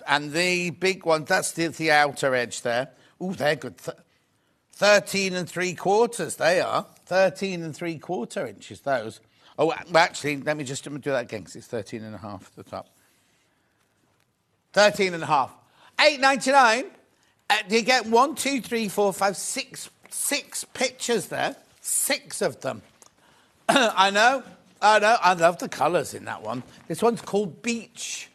and the big one, that's the outer edge there. Ooh, they're good. 13 3/4, they are. 13 3/4 inches, those. Oh, actually, let me just do that again, because it's 13 and a half at the top. 13 and a half. $8.99. You get 1, 2, 3, 4, 5, 6 pictures there. 6 of them. I know. I love the colours in that one. This one's called Beach.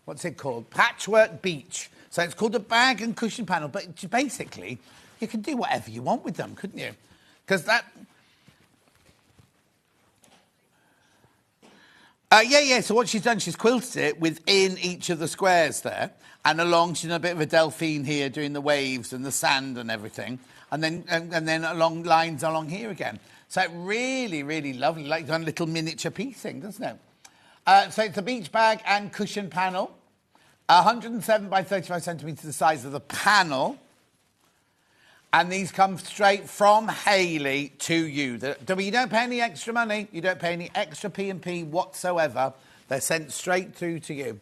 What's it called? Patchwork Beach. So it's called a bag and cushion panel, but basically, you can do whatever you want with them, couldn't you? Because that... So what she's done, she's quilted it within each of the squares there, and along, she's done a bit of a Delphine here, doing the waves and the sand and everything, and then along lines along here again. So really, really lovely, like done a little miniature piecing, doesn't it? So it's a beach bag and cushion panel, 107 by 35 centimetres the size of the panel. And these come straight from Hayley to you. You don't pay any extra money. You don't pay any extra P&P whatsoever. They're sent straight through to you.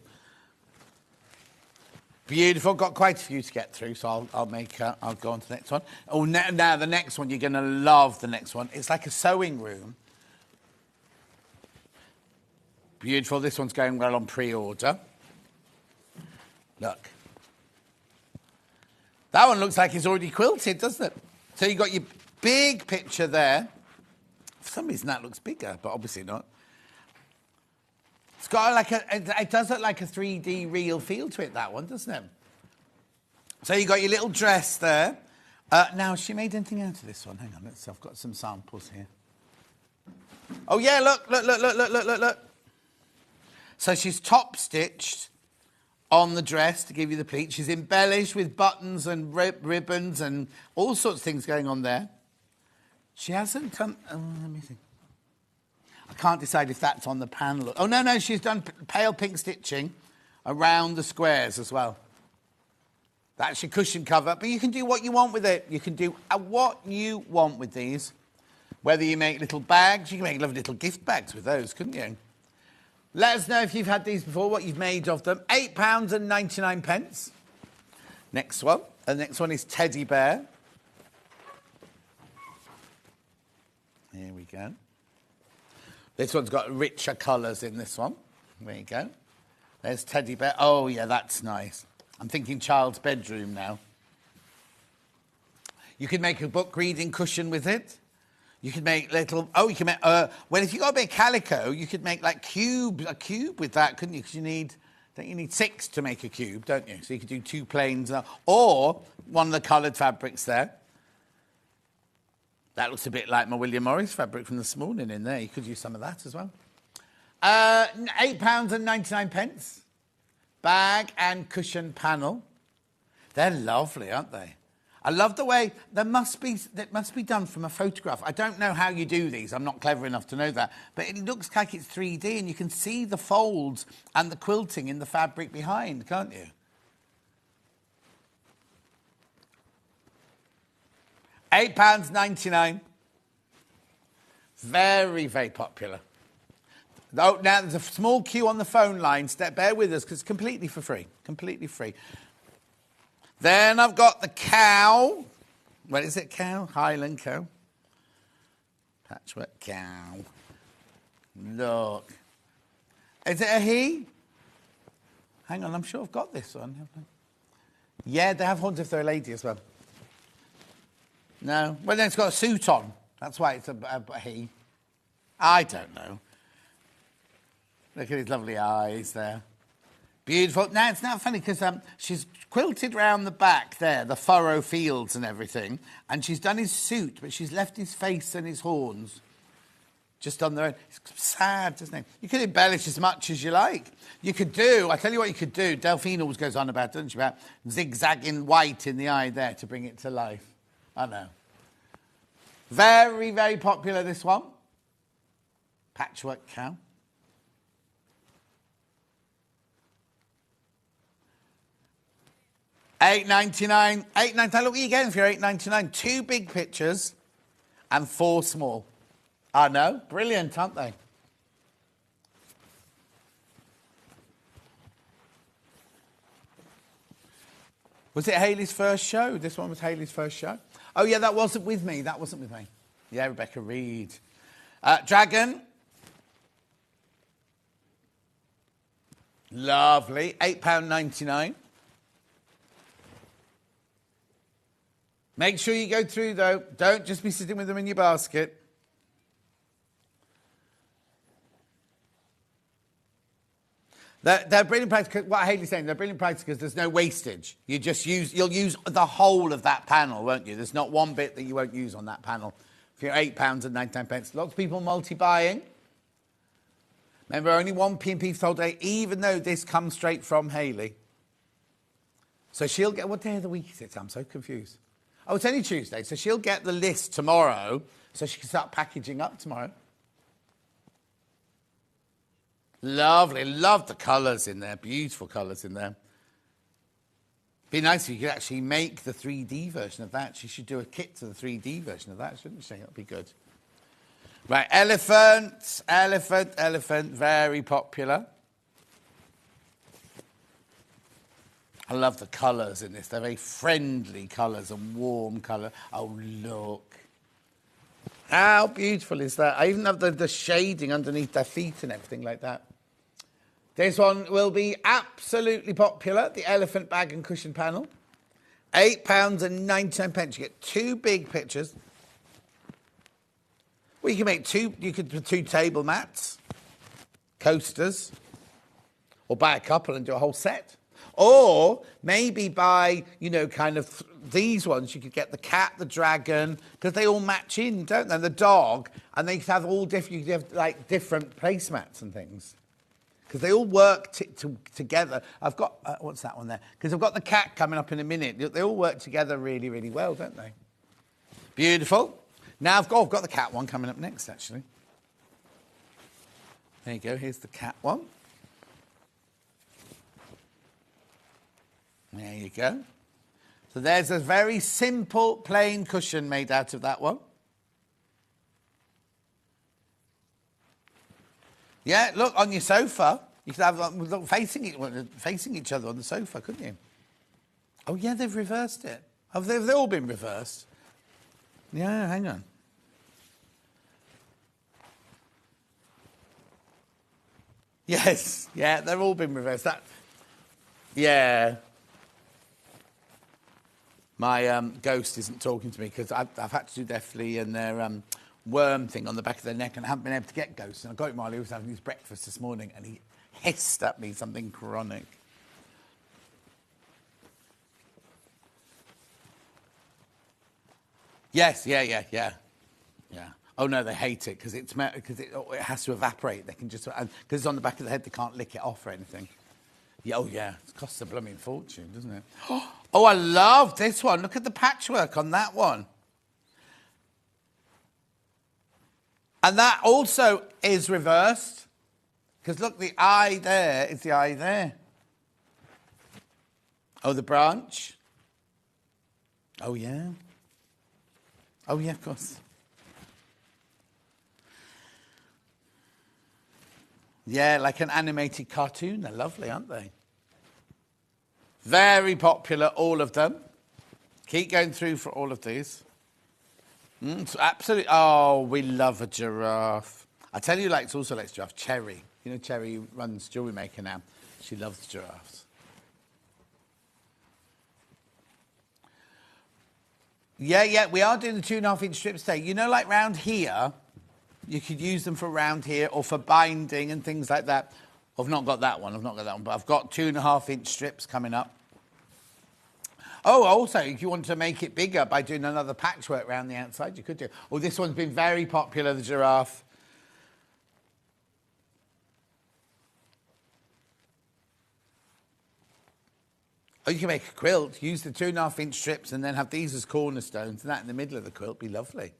Beautiful. Got quite a few to get through, so I'll go on to the next one. Oh, now the next one, you're going to love the next one. It's like a sewing room. Beautiful. This one's going well on pre-order. Look. That one looks like it's already quilted, doesn't it? So you've got your big picture there. For some reason, that looks bigger, but obviously not. It's got it does look like a 3D real feel to it, that one, doesn't it? So you got your little dress there. Now, has she made anything out of this one? Hang on, let's see. I've got some samples here. Oh, yeah, look. So she's top-stitched on the dress to give you the pleat. She's embellished with buttons and ribbons and all sorts of things going on there. She hasn't done... let me see. I can't decide if that's on the panel. Oh, no, she's done pale pink stitching around the squares as well. That's your cushion cover, but you can do what you want with it. You can do what you want with these. Whether you make little bags, you can make lovely little gift bags with those, couldn't you? Let us know if you've had these before, what you've made of them. £8.99. Next one. The next one is Teddy Bear. Here we go. This one's got richer colours in this one. There you go. There's Teddy Bear. Oh, yeah, that's nice. I'm thinking child's bedroom now. You can make a book reading cushion with it. You could make little... Oh, you can make... well, if you got a bit of calico, you could make, like, a cube with that, couldn't you? Because you need... Don't you need 6 to make a cube, don't you? So you could do 2 planes. Or one of the coloured fabrics there. That looks a bit like my William Morris fabric from this morning in there. You could use some of that as well. £8.99. Bag and cushion panel. They're lovely, aren't they? I love the way that must be done from a photograph. I don't know how you do these. I'm not clever enough to know that. But it looks like it's 3D and you can see the folds and the quilting in the fabric behind, can't you? £8.99. Very, very popular. Oh, now there's a small queue on the phone line. Bear with us because it's completely for free. Completely free. Then I've got the cow. What is it, cow? Highland cow. Patchwork cow. Look. Is it a he? Hang on, I'm sure I've got this one. Yeah, they have horns if they're a lady as well. No? Well, then it's got a suit on. That's why it's a he. I don't know. Look at his lovely eyes there. Beautiful. Now, it's not funny because she's quilted round the back there, the furrow fields and everything, and she's done his suit, but she's left his face and his horns just on their own. It's sad, isn't it? You could embellish as much as you like. You could do, I tell you what you could do, Delphine always goes on about, doesn't she, about zigzagging white in the eye there to bring it to life. I know. Very, very popular, this one. Patchwork cow. $8.99. $8.99. Look what you're getting for your $8.99. 2 big pictures and 4 small. I know. Brilliant, aren't they? Was it Hayley's first show? This one was Hayley's first show? Oh, yeah, that wasn't with me. That wasn't with me. Yeah, Rebecca Reed. Dragon. Lovely. £8.99. Make sure you go through, though. Don't just be sitting with them in your basket. They're brilliant practical. What Hayley's saying, they're brilliant practical because there's no wastage. You'll use the whole of that panel, won't you? There's not one bit that you won't use on that panel for your £8.99. Lots of people multi-buying. Remember, only 1 P&P sold today, even though this comes straight from Hayley. So she'll get... What day of the week is it? I'm so confused. Oh, it's only Tuesday, so she'll get the list tomorrow, so she can start packaging up tomorrow. Lovely. Love the colours in there. Beautiful colours in there. Be nice if you could actually make the 3D version of that. She should do a kit to the 3D version of that, shouldn't she? That would be good. Right, elephant. Very popular. I love the colours in this. They're very friendly colours and warm colour. Oh, look. How beautiful is that? I even have the shading underneath their feet and everything like that. This one will be absolutely popular, the elephant bag and cushion panel. £8.99. You get 2 big pictures. Well, you can make 2, you could do 2 table mats, coasters, or buy a couple and do a whole set. Or maybe buy, you know, kind of these ones. You could get the cat, the dragon, because they all match in, don't they? The dog, and they could have all different. You could have like different placemats and things, because they all work together. I've got what's that one there? Because I've got the cat coming up in a minute. They all work together really, really well, don't they? Beautiful. Now I've got the cat one coming up next, actually. There you go. Here's the cat one. There you go. So there's a very simple, plain cushion made out of that one. Yeah, look, on your sofa. You could have look, facing each other on the sofa, couldn't you? Oh, yeah, they've reversed it. Have they all been reversed? Yeah, hang on. Yes, yeah, they've all been reversed. Yeah. My ghost isn't talking to me because I've had to do their flea and their worm thing on the back of their neck, and I haven't been able to get ghosts. And I got him while he was having his breakfast this morning, and he hissed at me something chronic. Yes, yeah. Oh no, they hate it because it has to evaporate. They can just, because it's on the back of the head, they can't lick it off or anything. Yeah, oh yeah, it costs a blooming fortune, doesn't it? Oh, I love this one. Look at the patchwork on that one. And that also is reversed. Because look, the eye there is the eye there. Oh, the branch. Oh, yeah. Oh, yeah, of course. Yeah, like an animated cartoon. They're lovely, aren't they? Very popular, all of them. Keep going through for all of these. Absolutely. Oh, we love a giraffe. I tell you, like, also likes giraffe. Cherry. You know, Cherry runs jewellery maker now. She loves giraffes. Yeah, we are doing the 2.5-inch strips today. You know, like round here, you could use them for round here or for binding and things like that. I've not got that one, but I've got 2.5-inch strips coming up. Oh, also, if you want to make it bigger by doing another patchwork around the outside, you could do. Oh, this one's been very popular, the giraffe. Oh, you can make a quilt, use the 2.5-inch strips and then have these as cornerstones, and that in the middle of the quilt, be lovely.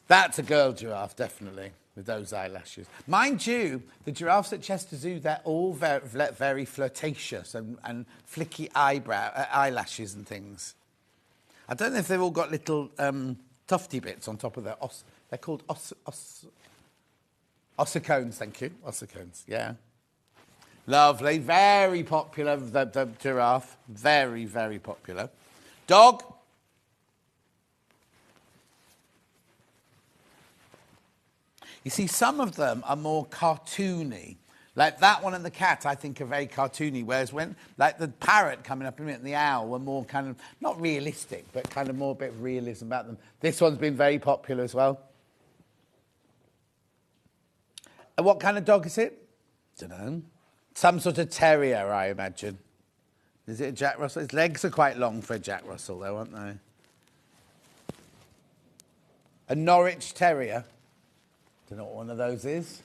That's a girl giraffe, definitely, with those eyelashes. Mind you, the giraffes at Chester Zoo, they're all very flirtatious and flicky eyelashes and things. I don't know if they've all got little tufty bits on top of their they're called ossicones, thank you. Ossicones, yeah. Lovely, very popular, the giraffe. Very, very popular. Dog. You see, some of them are more cartoony. Like that one and the cat, I think, are very cartoony. Whereas when, like the parrot coming up in a minute and the owl were more kind of, not realistic, but kind of more a bit of realism about them. This one's been very popular as well. And what kind of dog is it? Don't know. Some sort of terrier, I imagine. Is it a Jack Russell? His legs are quite long for a Jack Russell, though, aren't they? A Norwich Terrier. Don't know what one of those is.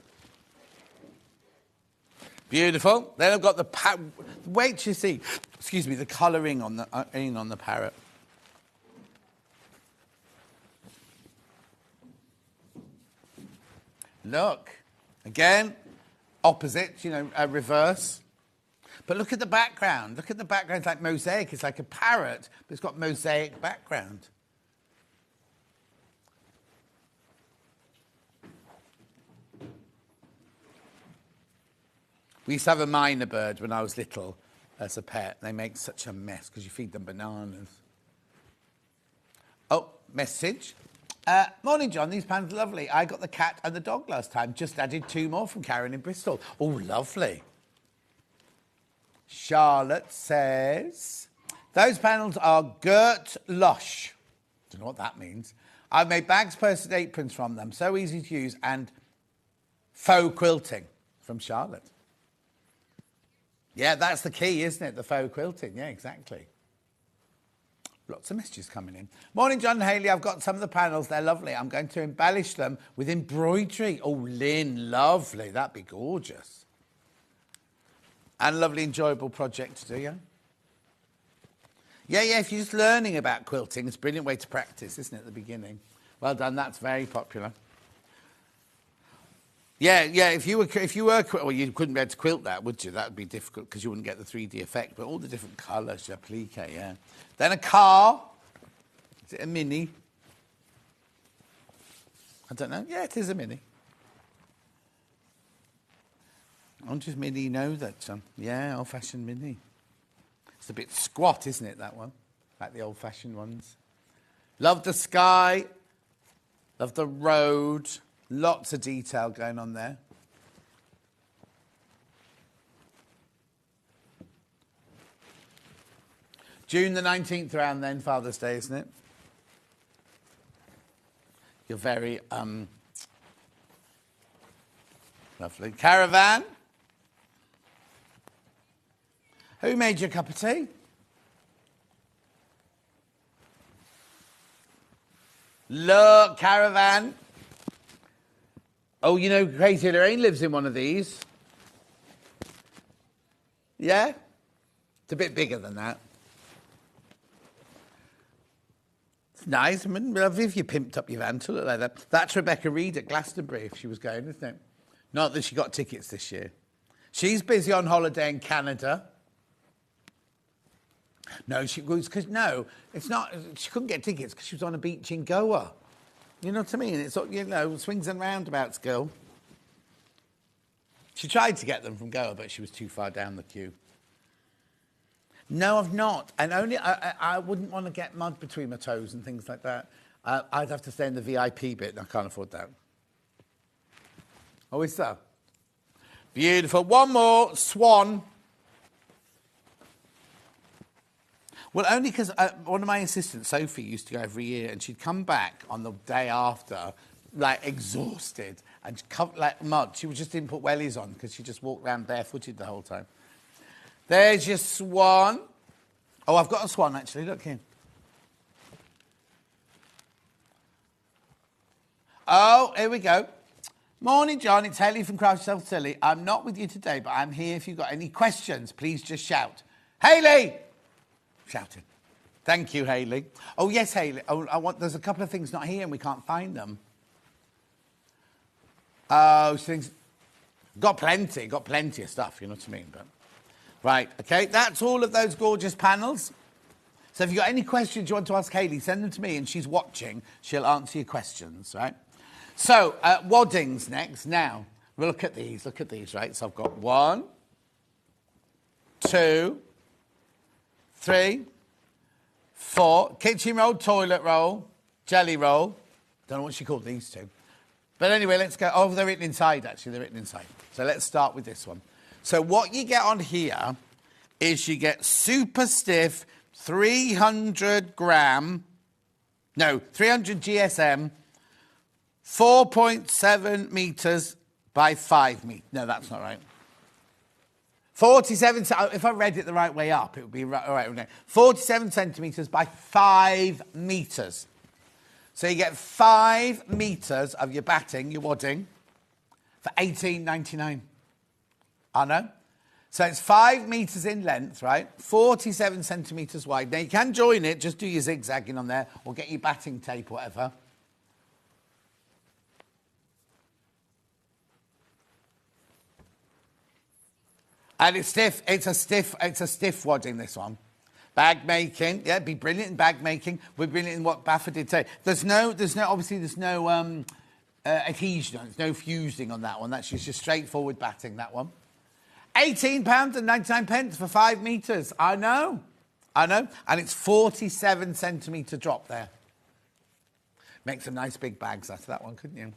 Beautiful. Then I've got the wait till you see. Excuse me, the colouring on the parrot. Look again, opposite. You know, reverse. But look at the background. Look at the background. It's like mosaic. It's like a parrot, but it's got mosaic background. We used to have a myna bird when I was little as a pet. They make such a mess because you feed them bananas. Oh, message. Morning, John. These pans are lovely. I got the cat and the dog last time. Just added 2 more from Karen in Bristol. Oh, lovely. Charlotte says, those panels are Gert Lush. Don't know what that means. I've made bags, purses, aprons from them. So easy to use. And faux quilting from Charlotte. Yeah, that's the key, isn't it? The faux quilting. Yeah, exactly. Lots of messages coming in. Morning, John and Hayley. I've got some of the panels. They're lovely. I'm going to embellish them with embroidery. Oh, Lynn, lovely. That'd be gorgeous. And a lovely, enjoyable project to do, yeah? Yeah, if you're just learning about quilting, it's a brilliant way to practice, isn't it, at the beginning? Well done. That's very popular. Yeah. If you were, well, you couldn't be able to quilt that, would you? That would be difficult because you wouldn't get the 3D effect. But all the different colours, applique, yeah. Then a car. Is it a Mini? I don't know. Yeah, it is a Mini. I'll just Mini know that. Yeah, old-fashioned Mini. It's a bit squat, isn't it? That one, like the old-fashioned ones. Love the sky. Love the road. Lots of detail going on there. June the 19th around then, Father's Day, isn't it? You're very lovely. Caravan. Who made you a cup of tea? Look, Caravan. Oh, you know, Crazy Lorraine lives in one of these. Yeah? It's a bit bigger than that. It's nice. I mean, lovely if you pimped up your van to look like that. That's Rebecca Reed at Glastonbury if she was going, isn't it? Not that she got tickets this year. She's busy on holiday in Canada. No, she goes, because no, it's not, she couldn't get tickets because she was on a beach in Goa. You know what I mean? It's, you know, swings and roundabouts, girl. She tried to get them from Goa, but she was too far down the queue. No, I've not. And only, I wouldn't want to get mud between my toes and things like that. I'd have to stay in the VIP bit, and I can't afford that. Oh, is that? Beautiful. One more, Swan. Well, only because one of my assistants, Sophie, used to go every year, and she'd come back on the day after, like, exhausted and covered like mud. She just didn't put wellies on because she just walked around barefooted the whole time. There's your Swan. Oh, I've got a Swan, actually. Look here. Oh, here we go. Morning, John. It's Haley from Craft Yourself Silly. I'm not with you today, but I'm here if you've got any questions. Please just shout. Haley! Shouting. Thank you, Haley. Oh, yes, Haley. Oh, there's a couple of things not here and we can't find them. Oh, things. Got plenty of stuff, you know what I mean? But, right, okay, that's all of those gorgeous panels. So if you've got any questions you want to ask Haley, send them to me and she's watching. She'll answer your questions, right? So, waddings next. Now, look at these, right? So I've got 1, 2, 3, 4, kitchen roll, toilet roll, jelly roll. Don't know what she called these two. But anyway, let's go. Oh, they're written inside, actually. They're written inside. So let's start with this one. So what you get on here is you get super stiff 300 GSM, 4.7 metres by 5 metres. No, that's not right. 47, if I read it the right way up, it would be right, all right, wouldn't it? 47 centimetres by 5 metres. So you get 5 metres of your batting, your wadding, for $18.99. I know. So it's 5 metres in length, right? 47 centimetres wide. Now you can join it, just do your zigzagging on there, or get your batting tape, whatever. And it's stiff. It's a stiff wadding, this one. Bag making, yeah, it'd be brilliant in bag making. We're brilliant in what Baffa did say. There's no adhesion. There's no fusing on that one. That's just straightforward batting, that one. £18.99 for 5 metres. I know. And it's 47 centimetre drop there. Make some nice big bags out of that one, couldn't you?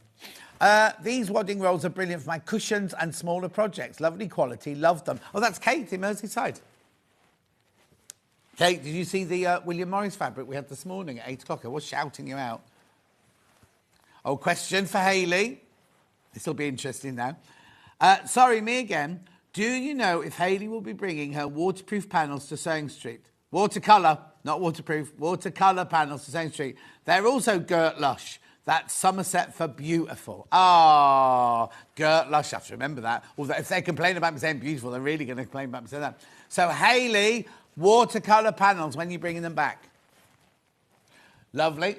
These wadding rolls are brilliant for my cushions and smaller projects. Lovely quality, love them. Oh, that's Kate in Merseyside. Kate, did you see the William Morris fabric we had this morning at 8 o'clock? I was shouting you out. Oh, question for Hayley. This will be interesting now. Sorry, me again. Do you know if Hayley will be bringing her waterproof panels to Sewing Street? Watercolour, not waterproof. Watercolour panels to Sewing Street. They're also Gert Lush. That's Somerset for beautiful. Ah, Gert Lush. I have to remember that. Although if they complain about me saying beautiful, they're really going to complain about me saying that. So, Hayley, watercolour panels when you're bringing them back. Lovely.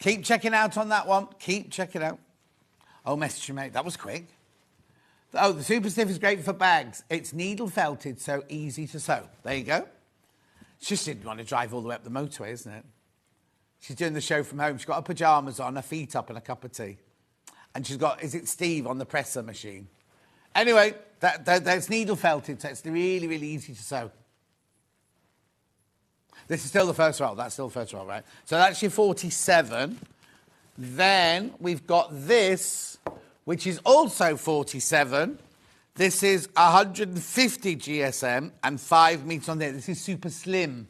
Keep checking out on that one. Keep checking out. Oh, message you, mate. That was quick. Oh, the Super Stiff is great for bags. It's needle felted, so easy to sew. There you go. She just didn't want to drive all the way up the motorway, isn't it? She's doing the show from home. She's got her pyjamas on, her feet up and a cup of tea. And she's got, is it Steve on the presser machine? Anyway, that's needle felted, so it's really, really easy to sew. This is still the first roll. That's still the first roll, right? So that's your 47. Then we've got this, which is also 47. This is 150 GSM and 5 metres on there. This is super slim.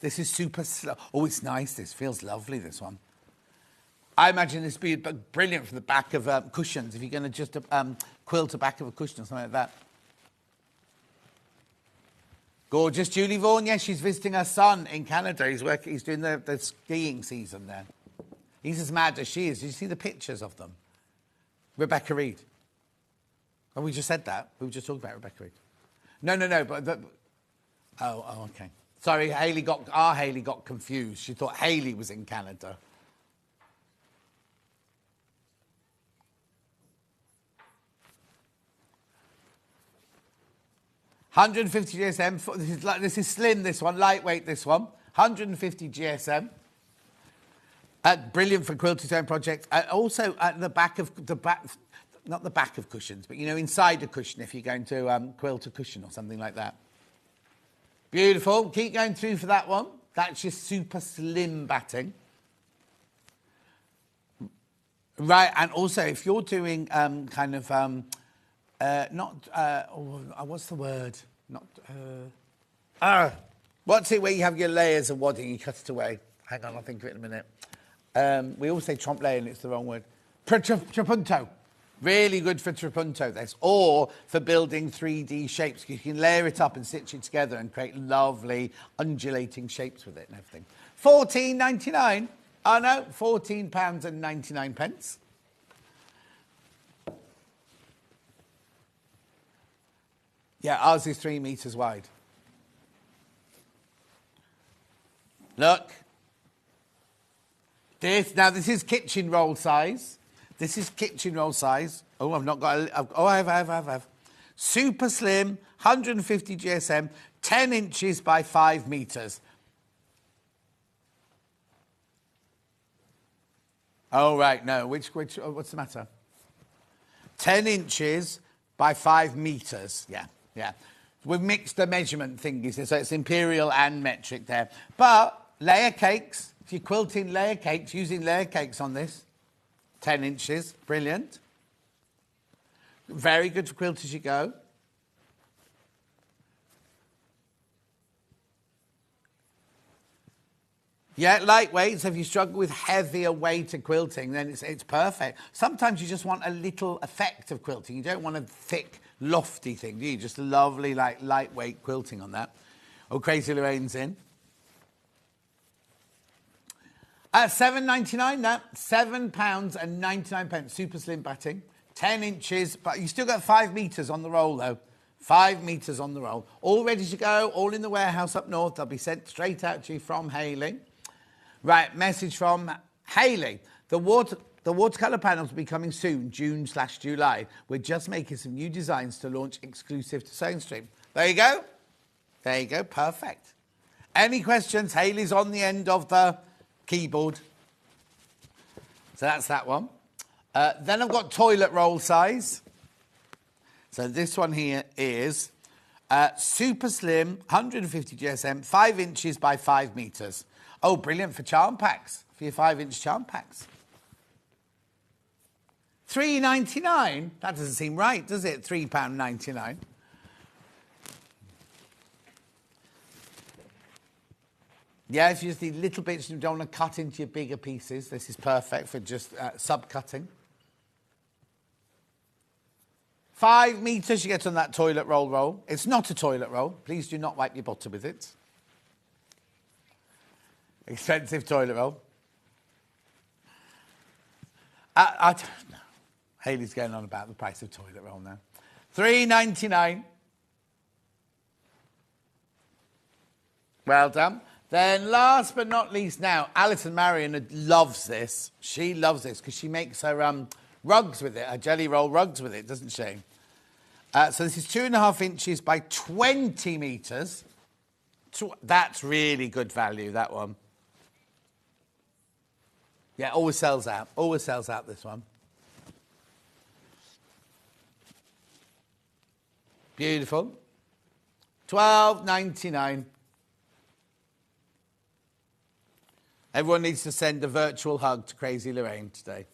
This is super slim. Oh, it's nice. This feels lovely, this one. I imagine this would be brilliant for the back of cushions, if you're going to just quilt the back of a cushion or something like that. Gorgeous. Julie Vaughan, yes, she's visiting her son in Canada. He's doing the skiing season there. He's as mad as she is. Did you see the pictures of them? Rebecca Reed. Oh, we just said that. We were just talking about Rebecca Reed. No, but... Oh, okay. Sorry, Haley got confused. She thought Haley was in Canada. $150 GSM. This is slim, this one. Lightweight, this one. $150 GSM. Brilliant for quilted home projects. Also, at the back of not the back of cushions, but, you know, inside a cushion if you're going to quilt a cushion or something like that. Beautiful. Keep going through for that one. That's just super slim batting. Right, and also if you're doing what's the word? What's it where you have your layers of wadding, you cut it away? Hang on, I'll think of it in a minute. We all say trompe-l'oeil and it's the wrong word. Trapunto. Really good for trapunto, this. Or for building 3D shapes. You can layer it up and stitch it together and create lovely undulating shapes with it and everything. £14.99. Oh no, £14.99. Yeah, ours is 3 metres wide. Look. This is kitchen roll size. This is kitchen roll size. Oh, I've not got I have. Super slim, 150 GSM, 10 inches by 5 metres. Oh, right, no. Which what's the matter? 10 inches by 5 metres. Yeah. We've mixed the measurement thingies, so it's imperial and metric there. But layer cakes, if you're quilting layer cakes, using layer cakes on this, 10 inches, brilliant. Very good for quilt as you go. Yeah, lightweight, so if you struggle with heavier weight of quilting, then it's perfect. Sometimes you just want a little effect of quilting. You don't want a thick, lofty thing, do you? Just lovely, like, lightweight quilting on that. Oh, Crazy Lorraine's in. $7.99, that. £7.99. Super slim batting. 10 inches, but you still got 5 metres on the roll, though. 5 metres on the roll. All ready to go, all in the warehouse up north. They'll be sent straight out to you from Haley. Right, message from Haley. The watercolour panels will be coming soon, June/July. We're just making some new designs to launch exclusive to Sewing Stream. There you go. There you go, perfect. Any questions? Haley's on the end of the keyboard. So that's that one. Then I've got toilet roll size. So this one here is super slim, 150 GSM, 5 inches by 5 metres. Oh, brilliant for charm packs, for your 5-inch charm packs. $3.99? That doesn't seem right, does it? £3.99. Yeah, if you just need little bits and you don't want to cut into your bigger pieces, this is perfect for just sub-cutting. 5 metres you get on that toilet roll. It's not a toilet roll. Please do not wipe your bottom with it. Expensive toilet roll. I don't know. Haley's going on about the price of toilet roll now. $3.99. Well done. Then last but not least now, Alison Marion loves this. She loves this because she makes her rugs with it, her jelly roll rugs with it, doesn't she? So this is 2.5 inches by 20 metres. That's really good value, that one. Yeah, always sells out. Always sells out, this one. Beautiful. $12.99. Everyone needs to send a virtual hug to Crazy Lorraine today.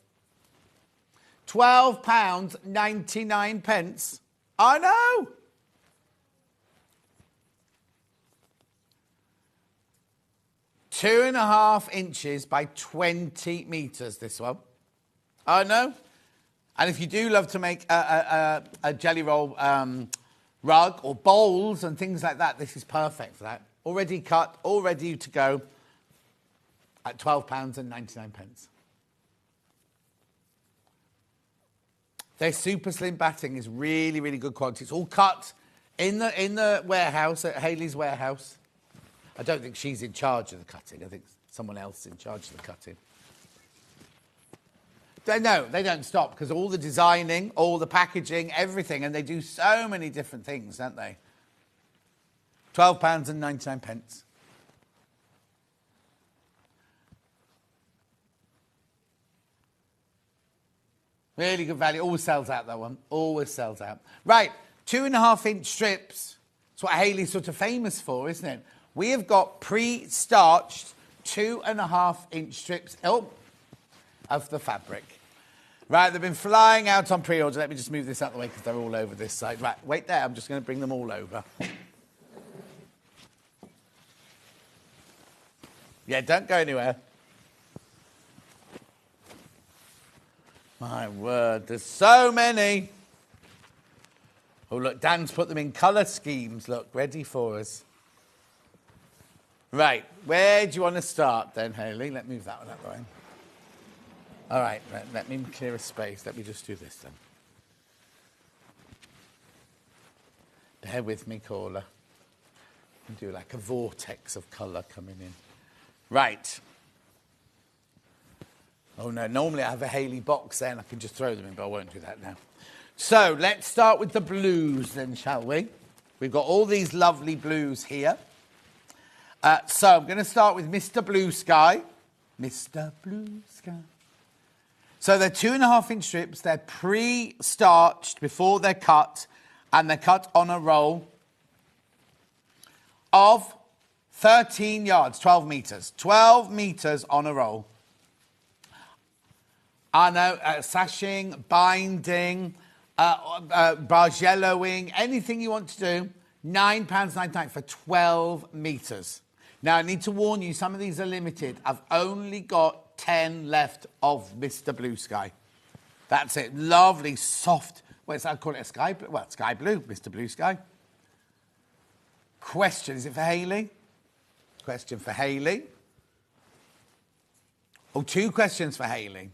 £12.99. I know. 2.5 inches by 20 metres, this one. Oh, no? And if you do love to make a jelly roll rug or bowls and things like that, this is perfect for that. Already cut, all ready to go at £12.99. Their super slim batting is really, really good quality. It's all cut in the warehouse, at Hayley's warehouse. I don't think she's in charge of the cutting. I think someone else is in charge of the cutting. No, they don't stop because all the designing, all the packaging, everything, and they do so many different things, don't they? £12.99. Really good value. Always sells out, that one. Always sells out. Right, 2.5-inch strips. That's what Hayley's sort of famous for, isn't it? We have got pre-starched 2.5-inch strips of the fabric. Right, they've been flying out on pre-order. Let me just move this out of the way because they're all over this side. Right, wait there. I'm just going to bring them all over. Yeah, don't go anywhere. My word, there's so many. Oh, look, Dan's put them in colour schemes. Look, ready for us. Right, where do you want to start then, Hayley? Let me move that one out of the way. All right, let me clear a space. Let me just do this then. Bear with me, caller. And do like a vortex of colour coming in. Right. Oh, no, normally I have a Hayley box there and I can just throw them in, but I won't do that now. So let's start with the blues then, shall we? We've got all these lovely blues here. So I'm going to start with Mr. Blue Sky. Mr. Blue Sky. So they're 2.5-inch strips. They're pre-starched before they're cut, and they're cut on a roll of 13 yards, 12 metres. 12 metres on a roll. I know, sashing, binding, bargelloing, anything you want to do, £9.99 for 12 metres. Now, I need to warn you, some of these are limited. I've only got 10 left of Mr. Blue Sky. That's it. Lovely, soft. I'd call it a sky blue. Well, sky blue, Mr. Blue Sky. Question, is it for Hayley? Question for Hayley. Oh, 2 questions for Hayley.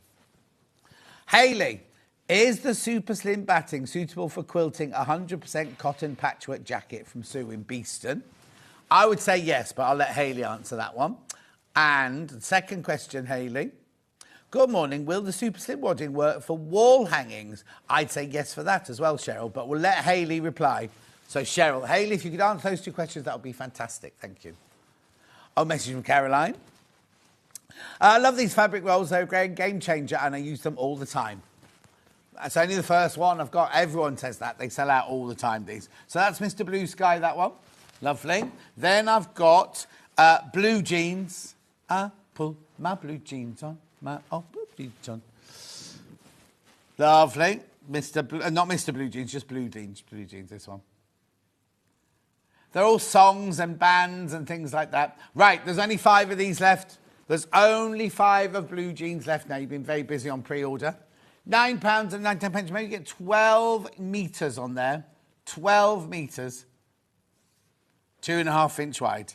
Hayley, is the super slim batting suitable for quilting a 100% cotton patchwork jacket from Sue in Beeston? I would say yes, but I'll let Hayley answer that one. And second question, Hayley. Good morning. Will the super slim wadding work for wall hangings? I'd say yes for that as well, Cheryl, but we'll let Hayley reply. So, Cheryl, Hayley, if you could answer those 2 questions, that would be fantastic. Thank you. Oh, message from Caroline. I love these fabric rolls. They're a great game changer, and I use them all the time. That's only the first one I've got. Everyone says that. They sell out all the time, these. So that's Mr. Blue Sky, that one. Lovely. Then I've got blue jeans. I pull my blue jeans on. Blue jeans on. Lovely. Not Mr. Blue Jeans, just blue jeans. Blue jeans, this one. They're all songs and bands and things like that. Right, there's only 5 of these left. There's only 5 of blue jeans left now. You've been very busy on pre-order. £9.99. Maybe you get 12 metres on there. 12 metres. 2.5-inch wide.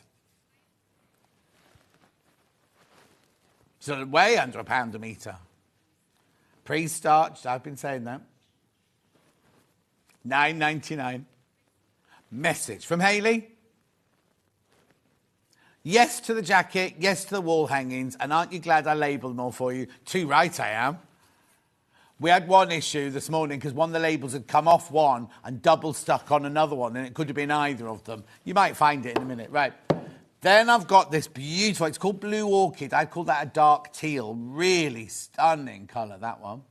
So way under £1 a metre. Pre-starched, I've been saying that. £9.99. Message from Hayley. Yes to the jacket, yes to the wall hangings, and aren't you glad I labelled them all for you? Too right I am. We had one issue this morning because one of the labels had come off one and double stuck on another one, and it could have been either of them. You might find it in a minute. Right. Then I've got this beautiful, it's called Blue Orchid. I'd call that a dark teal. Really stunning colour, that one.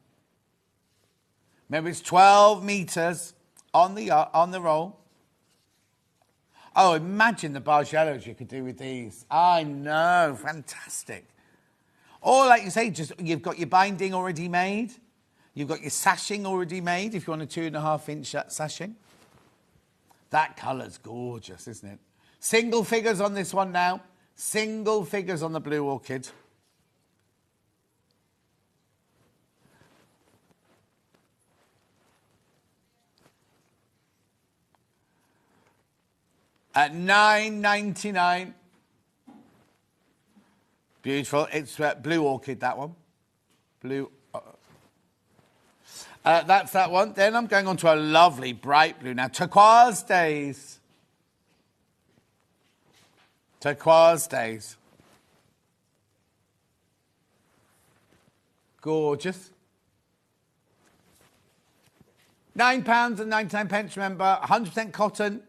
Remember, it's 12 metres on the roll. Oh, imagine the bargellos you could do with these. I know, fantastic. Or like you say, just you've got your binding already made. You've got your sashing already made if you want a 2.5-inch sashing. That colour's gorgeous, isn't it? Single figures on this one now. Single figures on the blue orchid. At $9.99. Beautiful. It's blue orchid, that one. Blue. That's that one. Then I'm going on to a lovely bright blue now. Turquoise Days. Turquoise Days. Gorgeous. £9.99, remember. 100% cotton.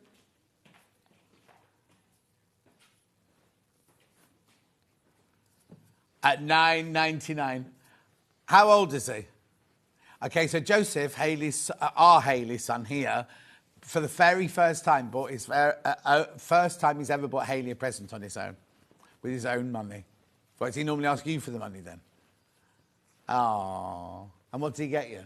At $9.99. How old is he? Okay, so Joseph, our Hayley's son here, for the very first time, bought his first time he's ever bought Hayley a present on his own, with his own money. Why does he normally ask you for the money then? Oh, and what did he get you?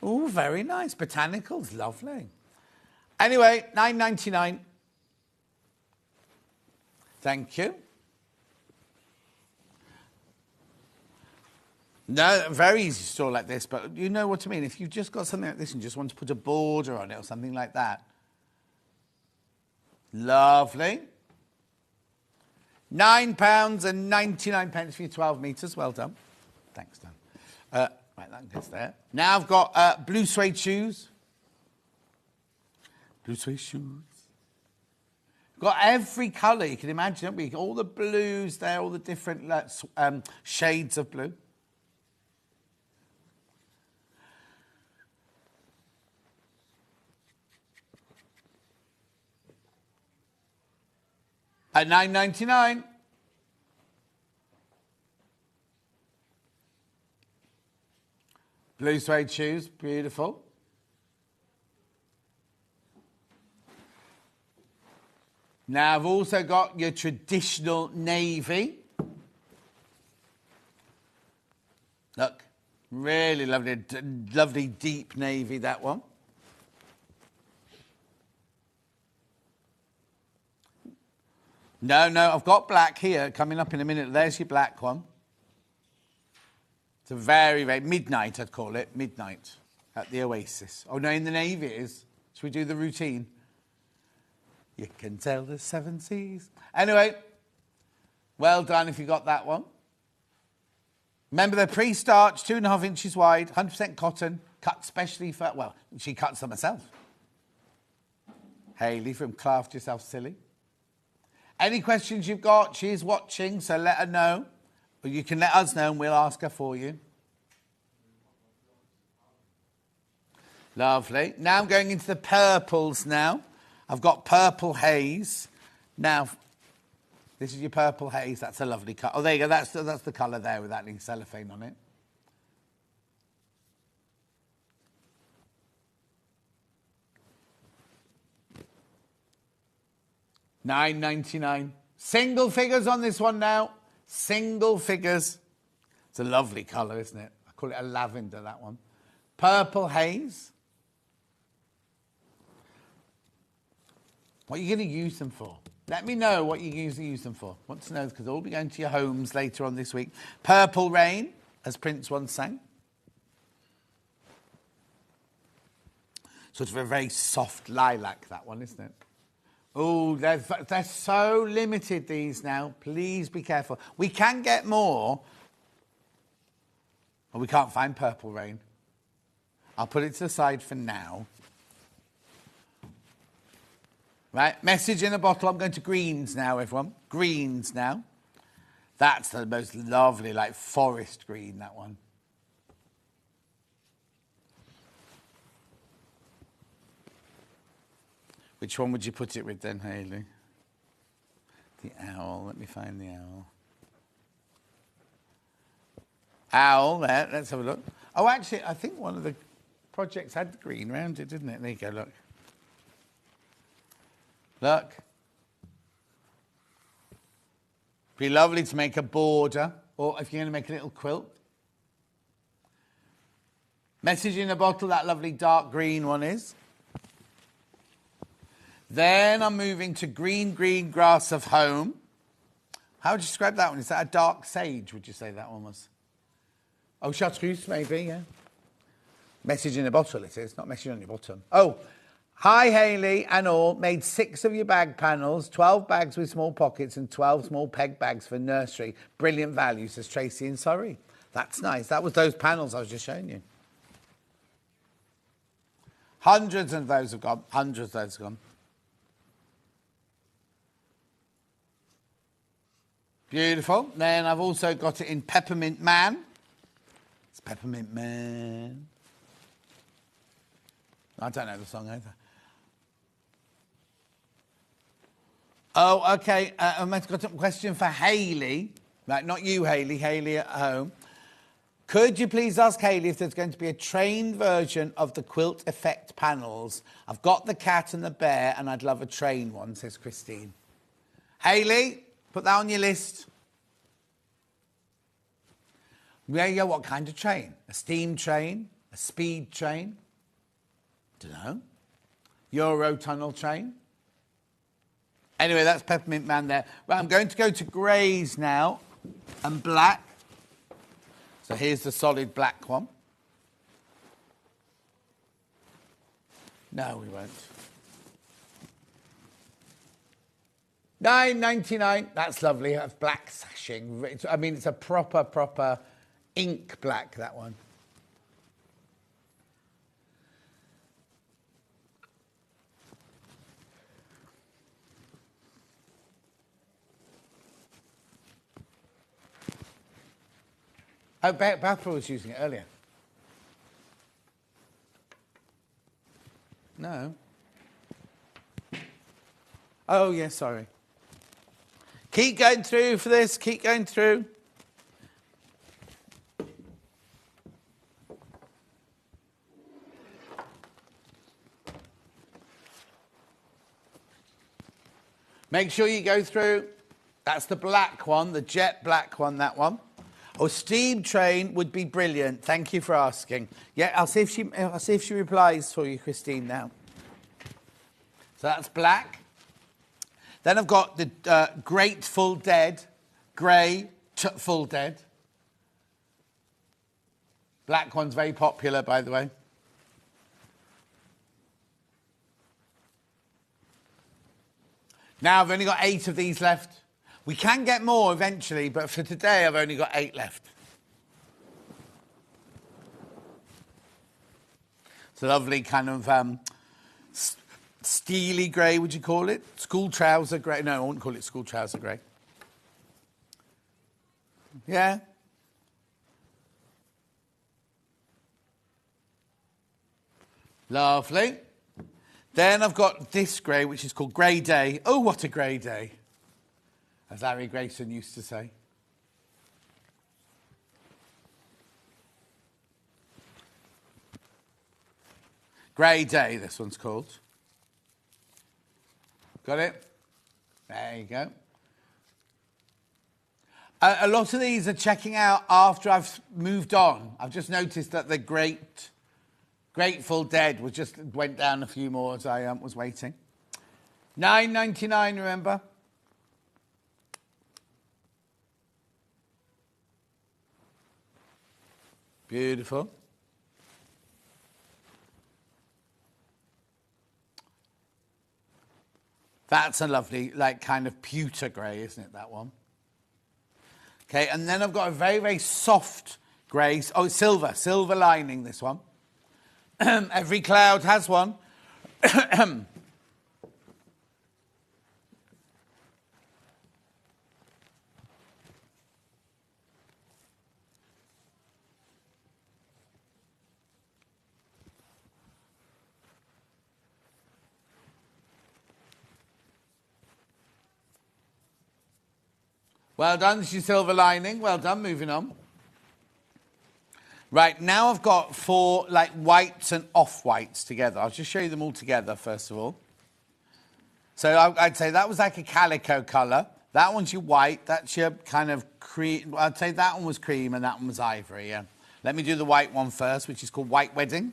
Oh, very nice. Botanicals, lovely. Anyway, $9.99. Thank you. No, very easy to store like this, but you know what I mean. If you've just got something like this and just want to put a border on it or something like that. Lovely. £9.99 for your 12 metres. Well done. Thanks, Dan. Right, that goes there. Now I've got blue suede shoes. Blue suede shoes. Got every colour you can imagine, haven't we? All the blues there, all the different shades of blue. At $9.99. Blue suede shoes, beautiful. Now I've also got your traditional navy. Look, really lovely, lovely deep navy, that one. No, I've got black here coming up in a minute. There's your black one. It's a very, very midnight, I'd call it. Midnight at the Oasis. Oh, no, in the navy it is. Should we do the routine? You can tell the seven seas. Anyway, well done if you got that one. Remember, they're pre-starched, 2.5 inches wide, 100% cotton, cut specially for, well, she cuts them herself. Hayley from Craft Yourself Silly. Any questions you've got, she's watching, so let her know. Or you can let us know and we'll ask her for you. Lovely. Now I'm going into the purples now. I've got purple haze. Now, this is your purple haze. That's a lovely colour. Oh, there you go. That's the colour there with that little cellophane on it. $9.99. Single figures on this one now. Single figures. It's a lovely colour, isn't it? I call it a lavender, that one. Purple haze. What are you going to use them for? Let me know what you usually use them for. I want to know, because they'll be going to your homes later on this week. Purple Rain, as Prince once sang. Sort of a very soft lilac, that one, isn't it? Oh, they're so limited, these now. Please be careful. We can get more. But we can't find Purple Rain. I'll put it to the side for now. Right, message in a bottle. I'm going to greens now, everyone. Greens now. That's the most lovely, like forest green, that one. Which one would you put it with then, Hayley? The owl. Let me find the owl. Owl, there. Let's have a look. Oh, actually, I think one of the projects had the green around it, didn't it? There you go, look. Look. Be lovely to make a border, or if you're going to make a little quilt. Message in a bottle, that lovely dark green one is. Then I'm moving to green, green grass of home. How would you describe that one? Is that a dark sage, would you say that one was? Oh, chartreuse, maybe, yeah. Message in a bottle, it is, not message on your bottom. Oh, hi, Hayley and all. Made 6 of your bag panels, 12 bags with small pockets and 12 small peg bags for nursery. Brilliant value, says Tracy in Surrey. That's nice. That was those panels I was just showing you. Hundreds of those have gone. Hundreds of those have gone. Beautiful. Then I've also got it in Peppermint Man. It's Peppermint Man. I don't know the song either. Oh, okay. I've got a question for Hayley. Right, not you, Hayley. Hayley at home. Could you please ask Hayley if there's going to be a trained version of the Quilt Effect panels? I've got the cat and the bear, and I'd love a train one, says Christine. Hayley, put that on your list. Yeah, what kind of train? A steam train? A speed train? Don't know. Eurotunnel train? Anyway, that's Peppermint Man there. Right, I'm going to go to greys now and black. So here's the solid black one. No, we won't. $9.99. That's lovely. I have black sashing. I mean, it's a proper ink black, that one. Oh, Barbara was using it earlier. No. Oh, yeah, sorry. Keep going through for this. Keep going through. Make sure you go through. That's the black one, the jet black one, that one. Oh, steam train would be brilliant. Thank you for asking. Yeah, I'll see if she replies for you, Christine, now. So that's black. Then I've got the Grateful Dead, grey Full Dead. Black one's very popular, by the way. Now I've only got 8 of these left. We can get more eventually, but for today I've only got 8 left. It's a lovely kind of steely grey, would you call it? School trouser grey. No, I wouldn't call it school trouser grey. Yeah? Lovely. Then I've got this grey, which is called Grey Day. Oh, what a grey day, as Larry Grayson used to say. Grey Day, this one's called. Got it? There you go. A lot of these are checking out after I've moved on. I've just noticed that the Grateful Dead went down a few more as I was waiting. $9.99, remember? Beautiful. That's a lovely, like, kind of pewter grey, isn't it, that one? Okay, and then I've got a very, very soft grey. Oh, it's silver lining, this one. Every cloud has one. Well done, this is silver lining. Well done, moving on. Right, now I've got 4 like whites and off-whites together. I'll just show you them all together, first of all. So I'd say that was like a calico colour. That one's your white. That's your kind of cream. I'd say that one was cream and that one was ivory, yeah. Let me do the white one first, which is called White Wedding.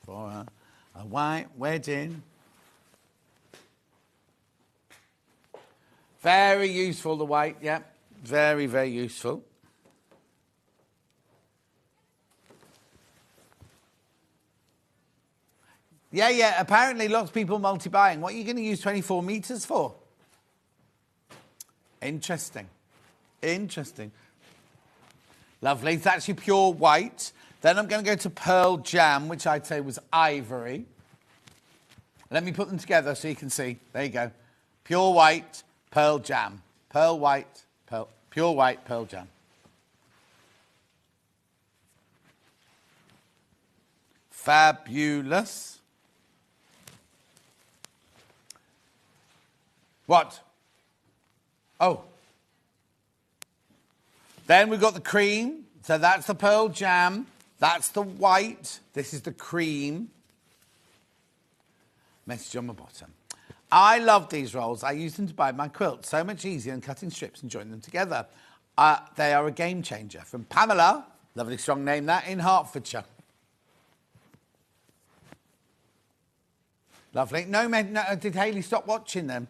I'll A white wedding. Very useful, the white, yeah. Very, very useful. Yeah, apparently lots of people multi-buying. What are you going to use 24 metres for? Interesting. Lovely. It's actually pure white. Then I'm going to go to pearl jam, which I'd say was ivory. Let me put them together so you can see. There you go. Pure white, pearl jam. Pure white, pearl jam. Fabulous. What? Oh. Then we've got the cream. So that's the pearl jam. That's the white. This is the cream. Message on the bottom. I love these rolls. I use them to bind my quilt. So much easier than cutting strips and joining them together. They are a game changer. From Pamela, lovely strong name that, in Hertfordshire. Lovely. No, did Hayley stop watching them?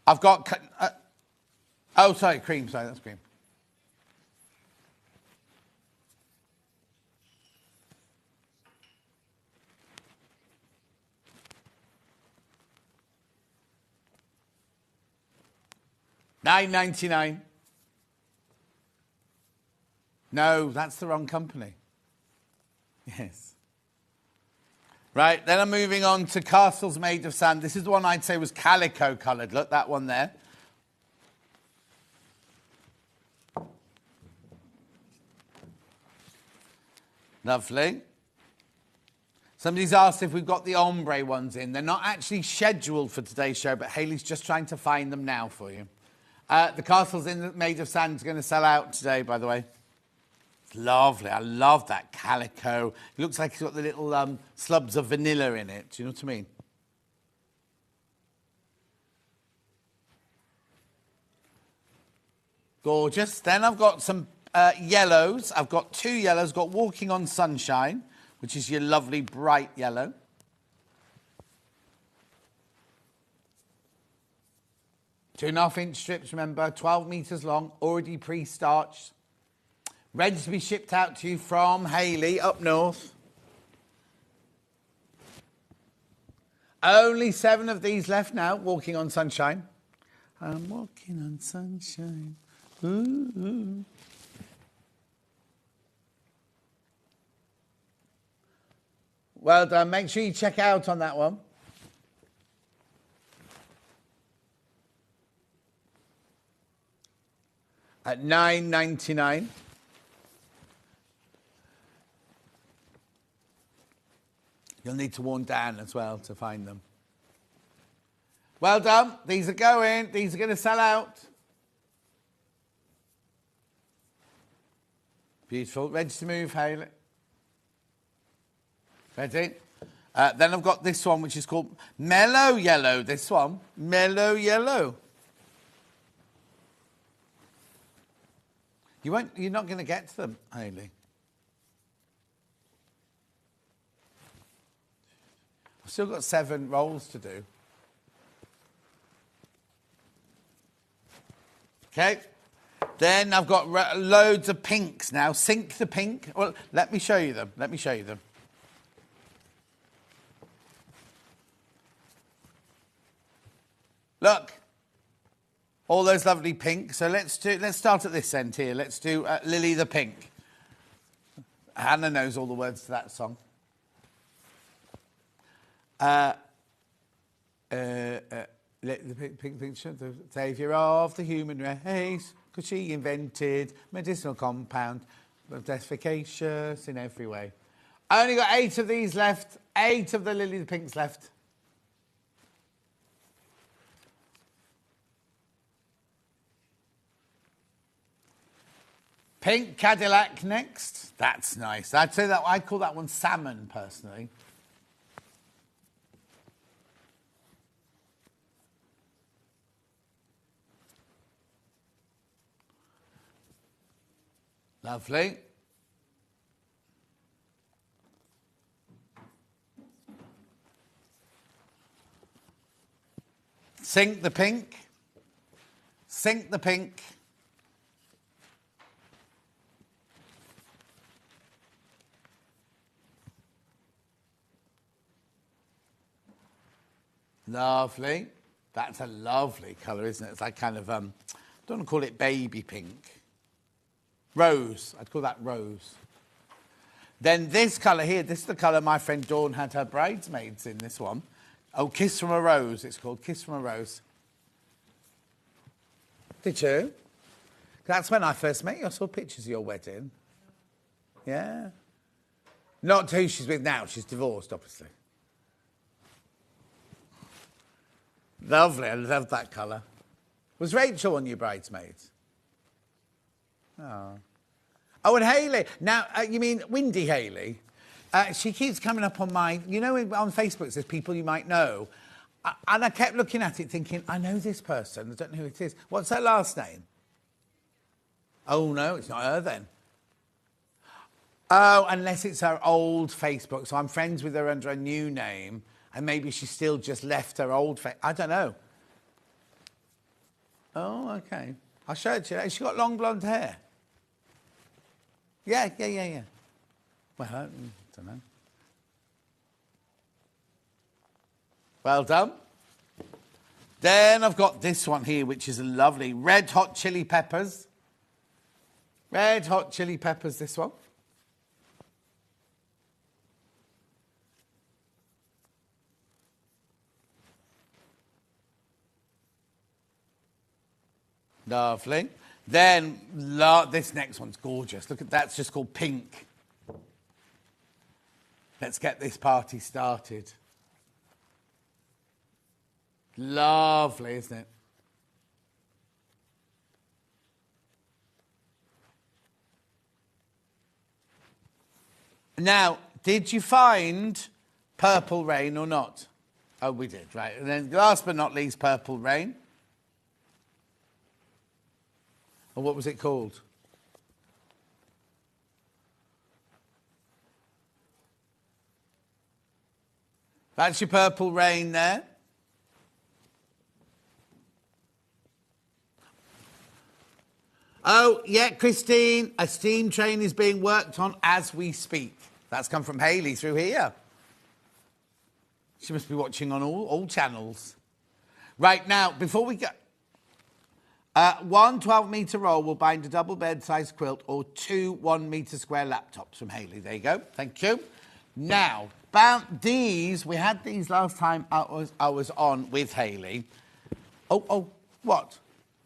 I've got... oh, sorry, cream. Sorry, that's cream. $9.99. No, that's the wrong company. Yes. Right, then I'm moving on to castles made of sand. This is the one I'd say was calico coloured. Look, that one there. Lovely. Somebody's asked if we've got the ombre ones in. They're not actually scheduled for today's show, but Hayley's just trying to find them now for you. The castles made of sand is going to sell out today, by the way. Lovely. I love that calico. It looks like it's got the little slubs of vanilla in it. Do you know what I mean? Gorgeous. Then I've got some yellows. I've got two yellows. Got Walking on Sunshine, which is your lovely bright yellow. Two 2.5-inch strips, remember, 12 metres long, already pre-starched. Ready to be shipped out to you from Hayley up north. Only 7 of these left now, Walking on Sunshine. I'm walking on sunshine. Ooh. Well done. Make sure you check out on that one. At $9.99. You'll need to warn Dan as well to find them. Well done. These are going. These are going to sell out. Beautiful. Ready to move, Hayley? Ready? Then I've got this one, which is called Mellow Yellow. This one. Mellow Yellow. You're not going to get to them, Hayley. I've still got 7 rolls to do. Okay. Then I've got loads of pinks now. Sink the pink. Well, let me show you them. Let me show you them. Look. All those lovely pinks. So let's start at this end here. Let's do Lily the Pink. Hannah knows all the words to that song. Let the pink picture, the saviour of the human race, because she invented medicinal compound, efficacious in every way. I only got 8 of these left. 8 of the Lily the Pinks left. Pink Cadillac next. That's nice. I'd say that I'd call that one salmon personally. Lovely. Sink the pink. Sink the pink. Lovely. That's a lovely colour, isn't it? It's like kind of, I don't want to call it baby pink. Rose. I'd call that rose. Then this colour here, this is the colour my friend Dawn had her bridesmaids in, this one. Oh, Kiss from a Rose, it's called. Kiss from a Rose. Did you? That's when I first met you. I saw pictures of your wedding. Yeah. Not who she's with now. She's divorced, obviously. Lovely. I love that colour. Was Rachel on your bridesmaids? Oh. Oh, and Hayley. Now, you mean Windy Hayley? She keeps coming up on my... You know, on Facebook, it says people you might know. And I kept looking at it thinking, I know this person. I don't know who it is. What's her last name? Oh, no, it's not her then. Oh, unless it's her old Facebook. So I'm friends with her under a new name. And maybe she still just left her old Facebook. I don't know. Oh, OK. I'll show it to you. Has she got long blonde hair? Yeah. Well, I don't know. Well done. Then I've got this one here, which is a lovely Red Hot Chili Peppers. Red Hot Chili Peppers, this one. Lovely. Then this next one's gorgeous. Look at that. It's just called Pink. Let's get this party started. Lovely, isn't it? Now, did you find Purple Rain or not? Oh, we did, right. And then last but not least, Purple Rain. Or what was it called? That's your Purple Rain there. Oh, yeah, Christine, a steam train is being worked on as we speak. That's come from Hayley through here. She must be watching on all channels. Right, now, before we go... one 12-metre roll will bind a double bed-sized quilt or 2 1-metre square laptops from Hayley. There you go. Thank you. Now, these, we had these last time I was on with Hayley. Oh, what?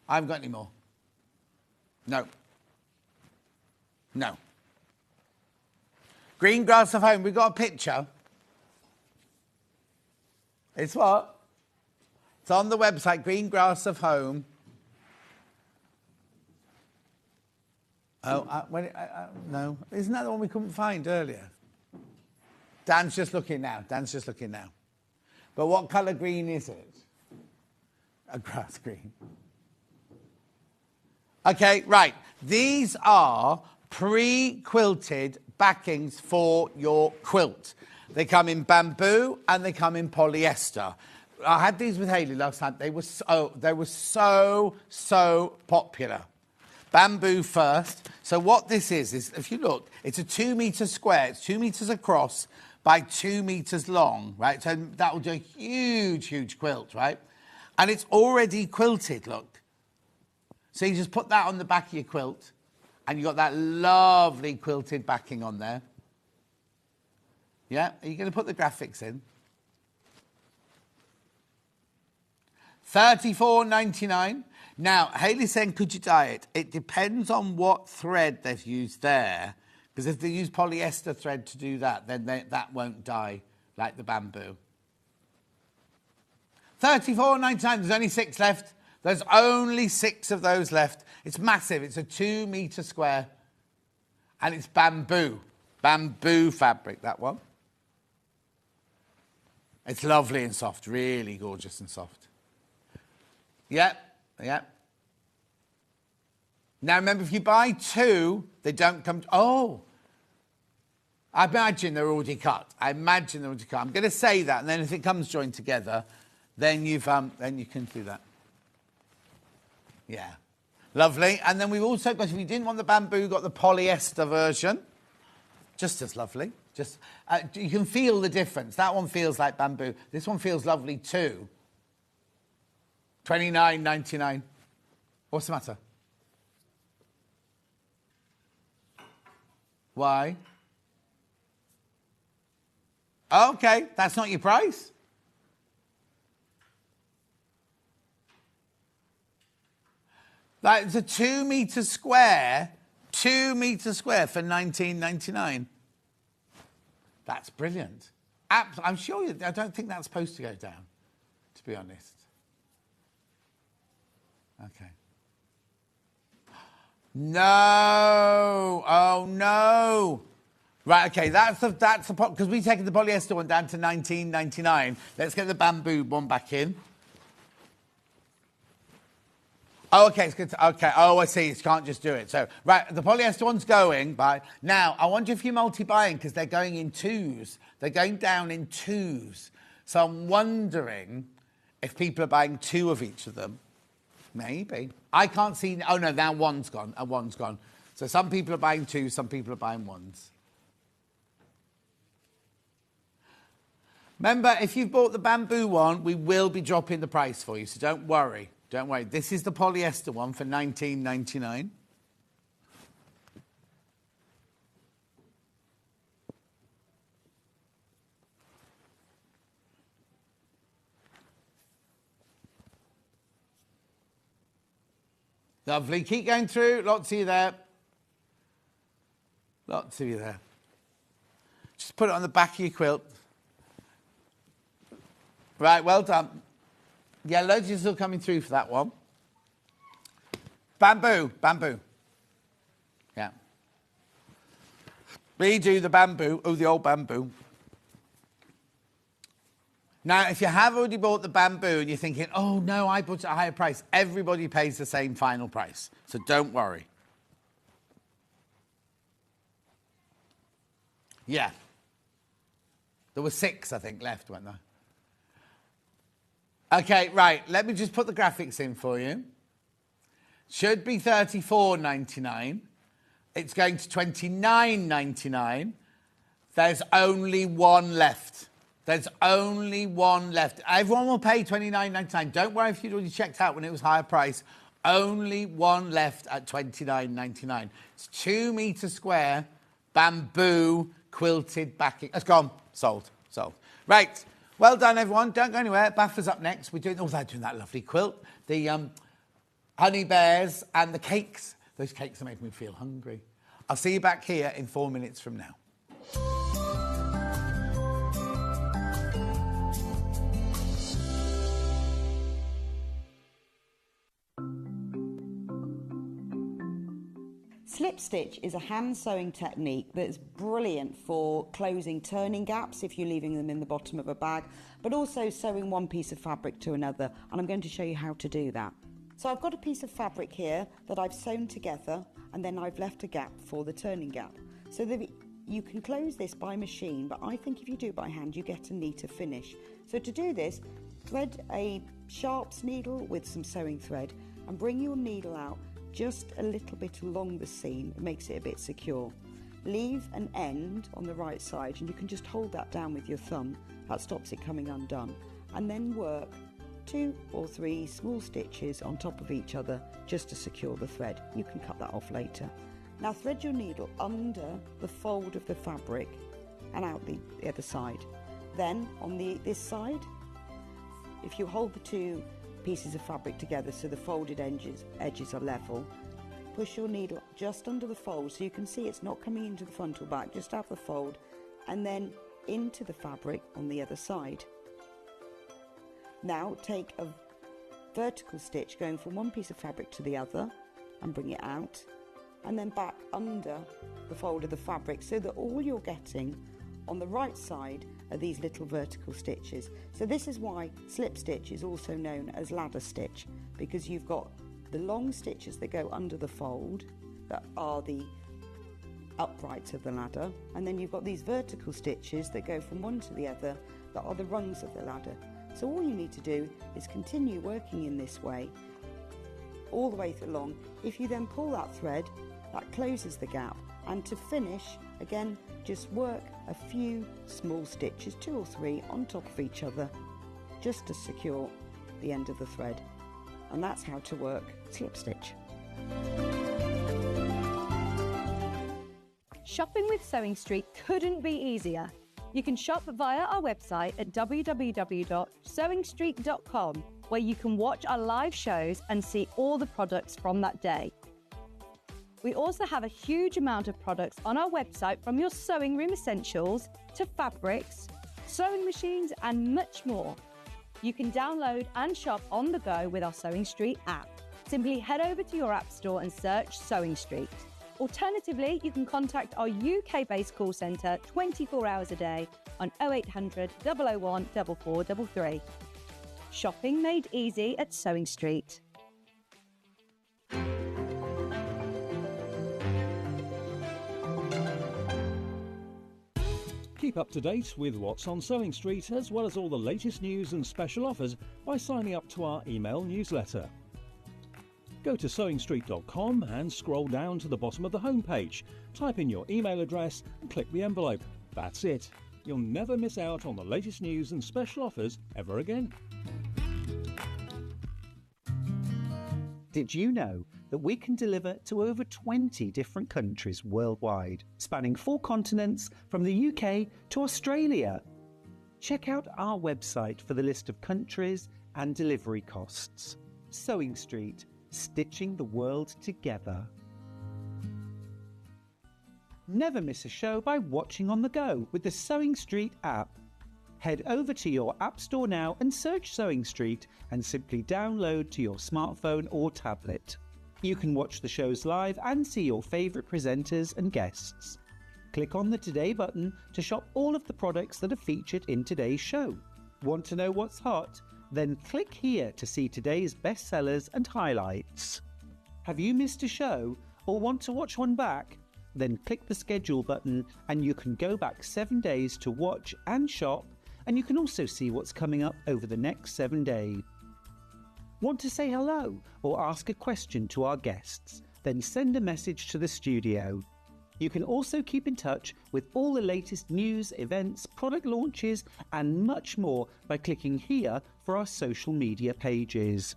I haven't got any more. No. Green Grass of Home. We got a picture. It's what? It's on the website, Green Grass of Home. Oh, no. Isn't that the one we couldn't find earlier? Dan's just looking now. But what colour green is it? A grass green. OK, right. These are pre-quilted backings for your quilt. They come in bamboo and they come in polyester. I had these with Hayley last time. They were so popular. Bamboo first. So what this is if you look, it's a 2-metre square. It's 2 metres across by 2 metres long, right? So that will do a huge quilt, right? And it's already quilted, look. So you just put that on the back of your quilt and you've got that lovely quilted backing on there. Yeah? Are you going to put the graphics in? $34.99. Now, Hayley's saying, could you dye it? It depends on what thread they've used there. Because if they use polyester thread to do that, then that won't dye like the bamboo. $34.99. There's only 6 left. There's only 6 of those left. It's massive. It's a 2-metre square. And it's bamboo. Bamboo fabric, that one. It's lovely and soft. Really gorgeous and soft. Yep. Now, remember, if you buy 2, they don't come... Oh! I imagine they're already cut. I'm going to say that, and then if it comes joined together, then you can do that. Yeah. Lovely. And then we've also got, if you didn't want the bamboo, got the polyester version. Just as lovely. Just you can feel the difference. That one feels like bamboo. This one feels lovely too. $29.99. What's the matter? Why? Okay, that's not your price. That's a 2 metre square, 2 metre square for $19.99. That's brilliant. I'm sure I don't think that's supposed to go down, to be honest. Okay. No. Oh, no. Right, okay, that's the because we've taken the polyester one down to $19.99. Let's get the bamboo one back in. Oh, okay, it's good. Okay, oh, I see. You can't just do it. So, right, the polyester one's going by. Now, I wonder if you're multi-buying because they're going in twos. They're going down in twos. So I'm wondering if people are buying two of each of them. Maybe. I can't see. Oh, no, now one's gone. One's gone. So some people are buying twos, some people are buying ones. Remember, if you've bought the bamboo one, we will be dropping the price for you, so don't worry. Don't worry. This is the polyester one for $19.99. Lovely. Keep going through. Lots of you there. Lots of you there. Just put it on the back of your quilt. Right, well done. Yeah, loads of you still coming through for that one. Bamboo, bamboo. Yeah. Redo the bamboo, the old bamboo. Now, if you have already bought the bamboo and you're thinking, oh, no, I bought it at a higher price, everybody pays the same final price. So don't worry. Yeah. There were 6, I think, left, weren't there? Okay, right. Let me just put the graphics in for you. Should be $34.99. It's going to $29.99. There's only one left. There's only one left. Everyone will pay $29.99. Don't worry if you'd already checked out when it was higher price. Only one left at $29.99. It's 2 metre square, bamboo, quilted backing. It's gone. Sold. Sold. Right. Well done, everyone. Don't go anywhere. Baffa's up next. They're doing that lovely quilt. The honey bears and the cakes. Those cakes are making me feel hungry. I'll see you back here in 4 minutes from now. Slip stitch is a hand sewing technique that's brilliant for closing turning gaps if you're leaving them in the bottom of a bag, but also sewing one piece of fabric to another, and I'm going to show you how to do that. So I've got a piece of fabric here that I've sewn together, and then I've left a gap for the turning gap. So that you can close this by machine, but I think if you do it by hand you get a neater finish. So to do this, thread a sharps needle with some sewing thread and bring your needle out just a little bit along the seam. It makes it a bit secure. Leave an end on the right side and you can just hold that down with your thumb. That stops it coming undone. And then work 2 or 3 small stitches on top of each other just to secure the thread. You can cut that off later. Now thread your needle under the fold of the fabric and out the other side. Then on this side, if you hold the 2 pieces of fabric together so the folded edges are level, push your needle just under the fold so you can see it's not coming into the front or back, just out the fold, and then into the fabric on the other side. Now take a vertical stitch going from one piece of fabric to the other and bring it out, and then back under the fold of the fabric so that all you're getting on the right side are these little vertical stitches. So this is why slip stitch is also known as ladder stitch, because you've got the long stitches that go under the fold that are the uprights of the ladder, and then you've got these vertical stitches that go from one to the other that are the rungs of the ladder. So all you need to do is continue working in this way all the way along. If you then pull that thread, that closes the gap, and to finish, again, just work a few small stitches, 2 or 3 on top of each other, just to secure the end of the thread. And that's how to work slip stitch. Shopping with Sewing Street couldn't be easier. You can shop via our website at www.sewingstreet.com, where you can watch our live shows and see all the products from that day. We also have a huge amount of products on our website, from your sewing room essentials to fabrics, sewing machines and much more. You can download and shop on the go with our Sewing Street app. Simply head over to your app store and search Sewing Street. Alternatively, you can contact our UK-based call centre 24 hours a day on 0800 001 4433. Shopping made easy at Sewing Street. Keep up to date with what's on Sewing Street, as well as all the latest news and special offers, by signing up to our email newsletter. Go to sewingstreet.com and scroll down to the bottom of the homepage. Type in your email address and click the envelope. That's it. You'll never miss out on the latest news and special offers ever again. Did you know that we can deliver to over 20 different countries worldwide, spanning 4 continents from the UK to Australia? Check out our website for the list of countries and delivery costs. Sewing Street, stitching the world together. Never miss a show by watching on the go with the Sewing Street app. Head over to your app store now and search Sewing Street and simply download to your smartphone or tablet. You can watch the shows live and see your favourite presenters and guests. Click on the Today button to shop all of the products that are featured in today's show. Want to know what's hot? Then click here to see today's bestsellers and highlights. Have you missed a show or want to watch one back? Then click the schedule button and you can go back 7 days to watch and shop, and you can also see what's coming up over the next 7 days. Want to say hello or ask a question to our guests? Then send a message to the studio. You can also keep in touch with all the latest news, events, product launches and much more by clicking here for our social media pages.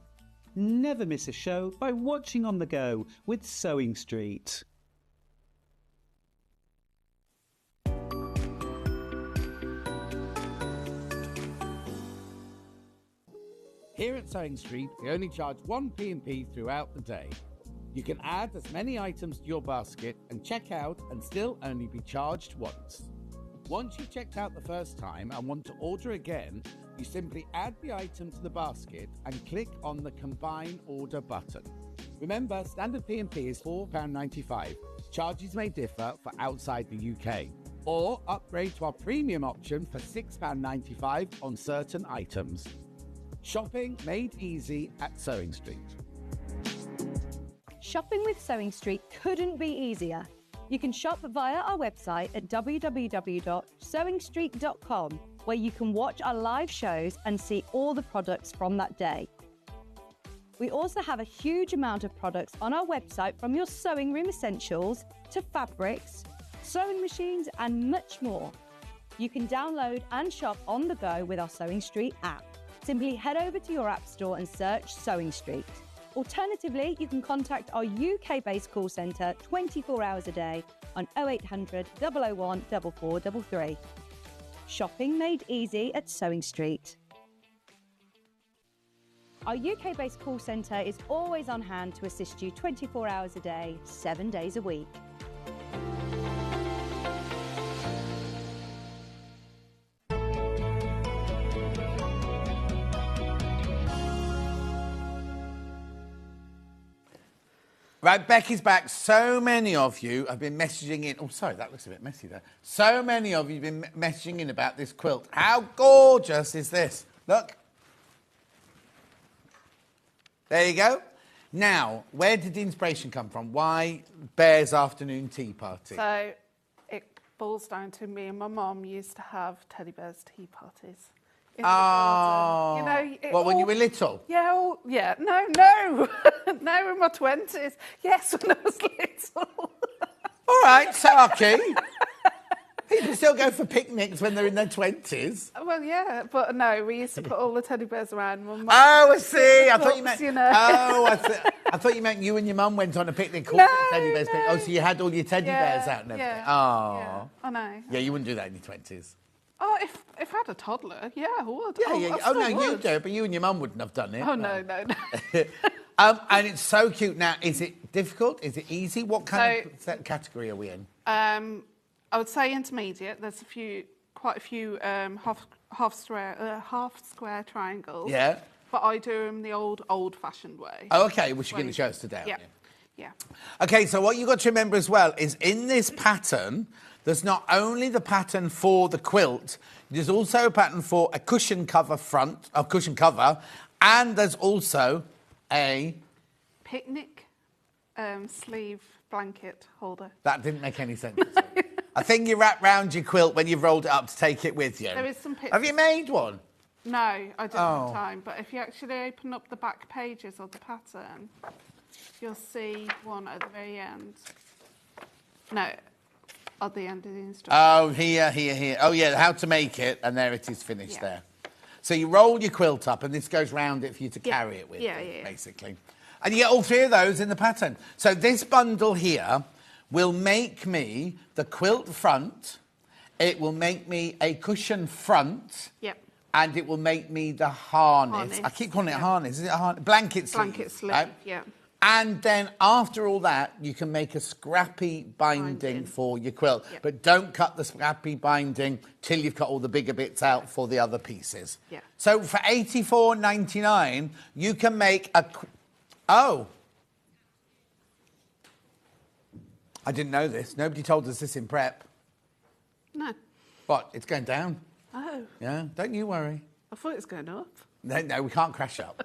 Never miss a show by watching on the go with Sewing Street. Here at Sewing Street, we only charge one P&P throughout the day. You can add as many items to your basket and check out and still only be charged once. Once you've checked out the first time and want to order again, you simply add the item to the basket and click on the Combine Order button. Remember, standard P&P is £4.95. Charges may differ for outside the UK. Or upgrade to our premium option for £6.95 on certain items. Shopping made easy at Sewing Street. Shopping with Sewing Street couldn't be easier. You can shop via our website at www.sewingstreet.com, where you can watch our live shows and see all the products from that day. We also have a huge amount of products on our website, from your sewing room essentials to fabrics, sewing machines and much more. You can download and shop on the go with our Sewing Street app. Simply head over to your app store and search Sewing Street. Alternatively, you can contact our UK-based call centre 24 hours a day on 0800 001 4433. Shopping made easy at Sewing Street. Our UK-based call centre is always on hand to assist you 24 hours a day, 7 days a week. Right, Becky's back. So many of you have been messaging in. Oh, sorry, that looks a bit messy there. So many of you have been messaging in about this quilt. How gorgeous is this? Look. There you go. Now, where did the inspiration come from? Why Bear's Afternoon Tea Party? So it boils down to me and my mum used to have teddy bears tea parties. in the garden. You know, Well, when you were little? Yeah, no. No, in my 20s. Yes, when I was little. All right, Saki. People still go for picnics when they're in their 20s. Well, yeah, but no, we used to put all the teddy bears around. Oh, I see. I thought you meant. You know. Oh, I thought you meant you and your mum went on a picnic called Teddy Bears. No. Oh, so you had all your teddy bears out and everything. Oh. Yeah, I know. Yeah, you wouldn't do that in your 20s. Oh, if I had a toddler, yeah, I would. Yeah. I Oh, no, still you would. do, but you and your mum wouldn't have done it. Oh, no. And it's so cute. Now, is it difficult? Is it easy? What kind of category are we in? I would say intermediate. There's quite a few half square triangles. Yeah. But I do them the old-fashioned way. Oh, okay, which you're going to show us today. Yeah. Okay, so what you've got to remember as well is in this pattern, there's not only the pattern for the quilt, there's also a pattern for a cushion cover and there's also a... Picnic sleeve blanket holder. That didn't make any sense. I think you wrap round your quilt when you've rolled it up to take it with you. There is some pictures. Have you made one? No, I didn't have time. But if you actually open up the back pages of the pattern, you'll see one at the very end. No, at the end of the instructions. Oh, here. Oh, yeah, how to make it, and there it is finished there. So you roll your quilt up, and this goes round it for you to carry it with, basically. And you get all three of those in the pattern. So this bundle here will make me the quilt front, it will make me a cushion front, and it will make me the harness. I keep calling it a harness. Is it a harness? Blanket sleeve. Blanket sleeve, right? And then after all that, you can make a scrappy binding for your quilt. But don't cut the scrappy binding till you've cut all the bigger bits out for the other pieces. So for $84.99, you can make a... Oh. I didn't know this. Nobody told us this in prep. No. What? It's going down. Oh. Yeah, don't you worry. I thought it was going up. No, we can't crash up.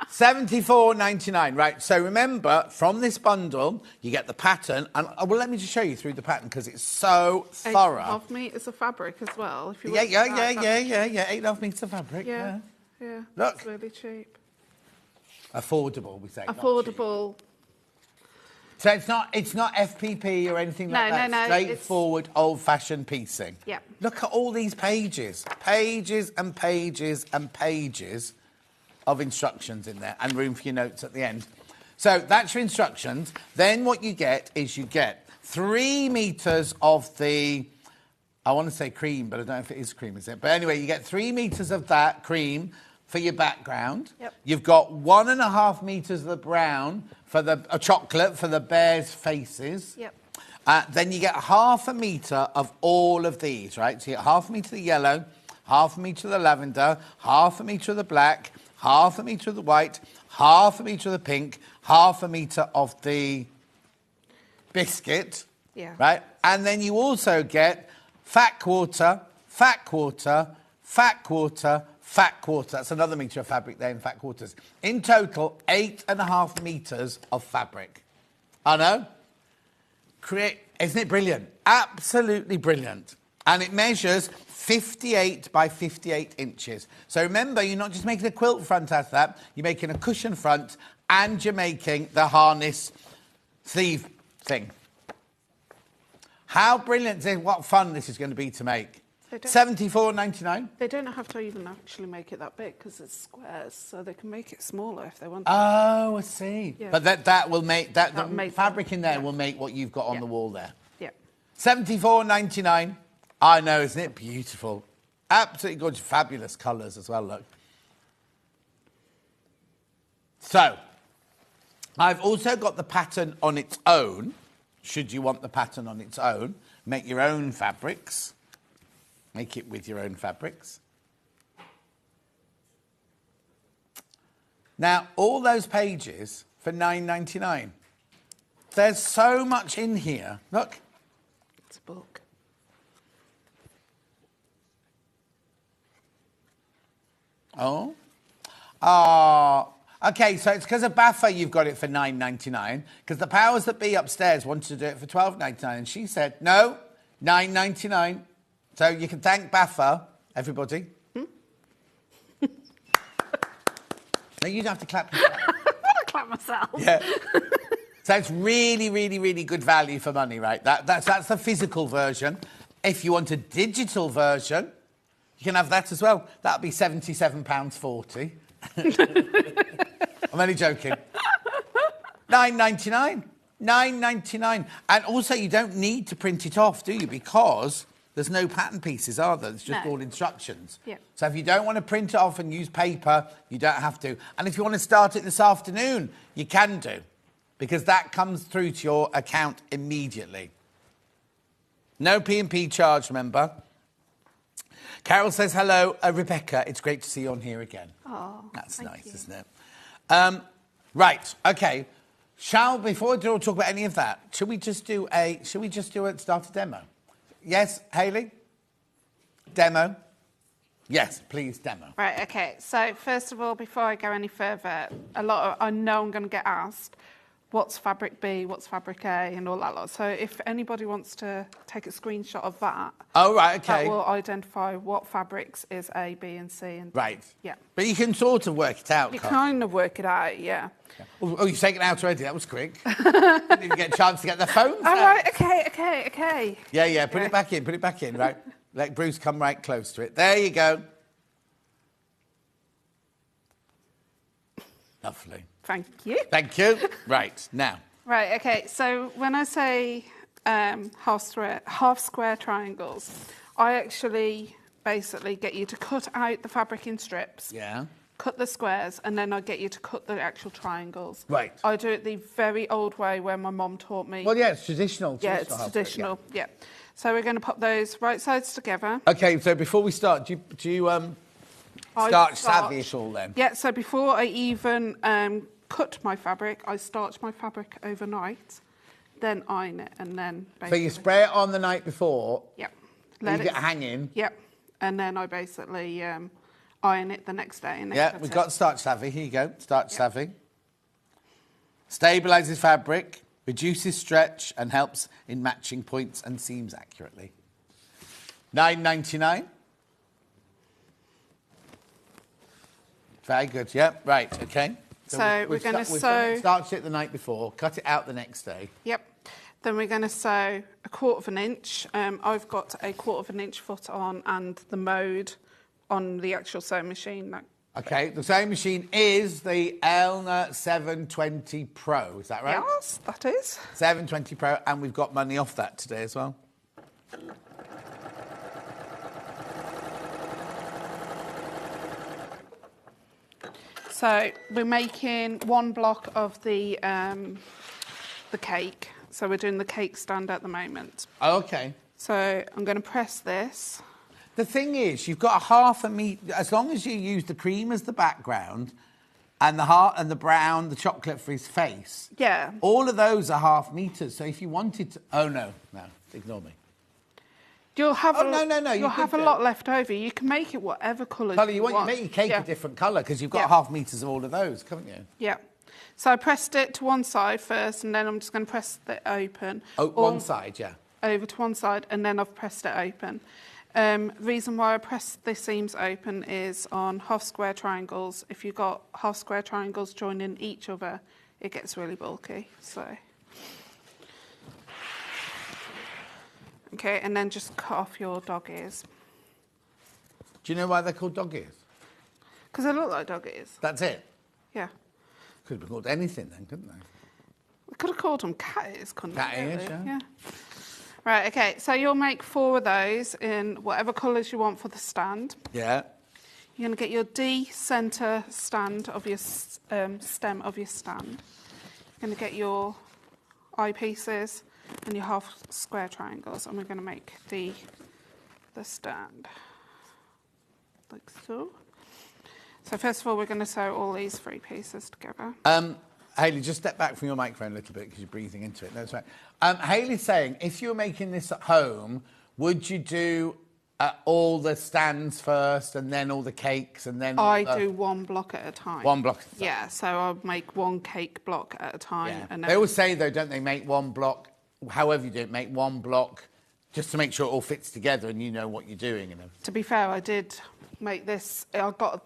$74.99. Right, so remember, from this bundle, you get the pattern. And well, let me just show you through the pattern because it's so thorough. 8.5 meters of fabric as well. If you 8.5 meters of fabric. Yeah. Look. It's really cheap. Affordable, we say. Affordable. So it's not FPP or anything like that. No. Straightforward, old-fashioned piecing. Yeah. Look at all these pages. Pages and pages and pages of instructions in there and room for your notes at the end. So that's your instructions. Then what you get is 3 meters of the... I want to say cream, but I don't know if it is cream, is it? But anyway, you get 3 meters of that cream for your background. You've got 1.5 meters of the brown for the chocolate for the bears' faces. Then you get 0.5 meter of all of these, right? So you get 0.5 meter of the yellow, 0.5 meter of the lavender, 0.5 meter of the black, 0.5 meter of the white, 0.5 meter of the pink, 0.5 meter of the biscuit. Right? And then you also get fat quarter, fat quarter, fat quarter, fat quarter. That's another metre of fabric there in fat quarters. In total, 8.5 metres of fabric. I know. Isn't it brilliant? Absolutely brilliant. And it measures 58 by 58 inches. So remember, you're not just making a quilt front out of that, you're making a cushion front and you're making the harness sleeve thing. How brilliant is it? What fun this is going to be to make. $74.99. They don't have to even actually make it that big because it's squares, so they can make it smaller if they want to. Oh, I see. Yeah. But that will make the fabric in there yeah. will make what you've got on the wall there. Yeah. $74.99. I know, isn't it beautiful? Absolutely gorgeous, fabulous colours as well. Look. So, I've also got the pattern on its own. Should you want the pattern on its own, make your own fabrics. Make it with your own fabrics. Now, all those pages for $9.99. There's so much in here. Look. It's a book. Oh. Okay, so it's because of Baffa you've got it for $9.99, because the powers that be upstairs wanted to do it for $12.99, and she said, no, $9.99. So you can thank Baffa, everybody. No, you don't have to clap yourself. I clap myself. Yeah. So it's really, really, really good value for money, right? That's the physical version. If you want a digital version, you can have that as well. That'll be £77.40. I'm only joking. £9.99. £9.99. And also, you don't need to print it off, do you? Because there's no pattern pieces, are there? It's just all instructions. Yeah. So if you don't want to print it off and use paper, you don't have to. And if you want to start it this afternoon, you can do. Because that comes through to your account immediately. No P&P charge, remember. Carol says, hello, Rebecca. It's great to see you on here again. Oh, that's nice, you. isn't it? Right, okay. Before we talk about any of that, should we just do a start a demo? Yes, Hayley? Demo? Yes, please, demo. Right, okay. So first of all, before I go any further, I know I'm going to get asked, what's fabric B, what's fabric A, and all that lot. So if anybody wants to take a screenshot of that, oh, right, okay. that will identify what fabrics is A, B, and C. And right. Yeah. But you can sort of work it out, You can't kind of work it out, yeah. Oh, you've taken it out already. That was quick. Didn't even get a chance to get the phones out. All right, okay. Yeah, put it back in, right? Let Bruce come right close to it. There you go. Lovely. Thank you. Thank you. Right, now. Right, okay. So when I say half square triangles, I actually basically get you to cut out the fabric in strips. Yeah. Cut the squares, and then I get you to cut the actual triangles. Right. I do it the very old way where my mom taught me. Well, yeah, it's traditional. Yeah, it's traditional. Yeah. So we're going to put those right sides together. Okay, so before we start, do you starch savvy at all then? Yeah, so before I even cut my fabric, I starch my fabric overnight, then iron it, and then basically... So you spray it on the night before? Yep. Let it hanging? Yep. And then I basically iron it the next day. And yeah, we've got starch savvy. Here you go, starch savvy. Stabilises fabric, reduces stretch, and helps in matching points and seams accurately. $9.99. Very good, yeah, right, okay. So we're going to sew... Starch it the night before, cut it out the next day. Yep. Then we're going to sew 1/4 inch. I've got a 1/4 inch foot on and the mode on the actual sewing machine. Okay, the sewing machine is the Elna 720 Pro, is that right? Yes, that is. 720 Pro, and we've got money off that today as well. So we're making 1 block of the cake. So we're doing the cake stand at the moment. Oh, okay. So I'm going to press this. The thing is, you've got a 1/2 metre, as long as you use the cream as the background and the heart and the brown, the chocolate for his face. Yeah. All of those are 1/2 metres. So if you wanted to... Oh, no, ignore me. You'll have no. You'll have a lot left over. You can make it whatever colour you want. You make your cake a different colour because you've got 1/2 metres of all of those, haven't you? Yeah. So I pressed it to one side first, and then I'm just going to press it open. Oh, one side, yeah. Over to one side, and then I've pressed it open. Reason why I press the seams open is on 1/2 square triangles. If you've got 1/2 square triangles joining each other, it gets really bulky. So, okay, and then just cut off your dog ears. Do you know why they're called dog ears? Because they look like dog ears. That's it? Yeah. Could have been called anything then, couldn't they? We could have called them cat ears, couldn't we? Cat ears, yeah. Right, okay, so you'll make 4 of those in whatever colours you want for the stand. Yeah. You're going to get your D centre stand of your stem of your stand. You're going to get your eyepieces and your 1/2 square triangles, and we're going to make the stand like so. So first of all, we're going to sew all these 3 pieces together. Hayley, just step back from your microphone a little bit because you're breathing into it. That's right. Hayley's saying, if you were making this at home, would you do all the stands first and then all the cakes and then... I do 1 block at a time. 1 block at a time. Yeah, so I'll make 1 cake block at a time. Yeah. And they always say, though, don't they, make 1 block, however you do it, make 1 block just to make sure it all fits together and you know what you're doing. And everything. To be fair, I did make this.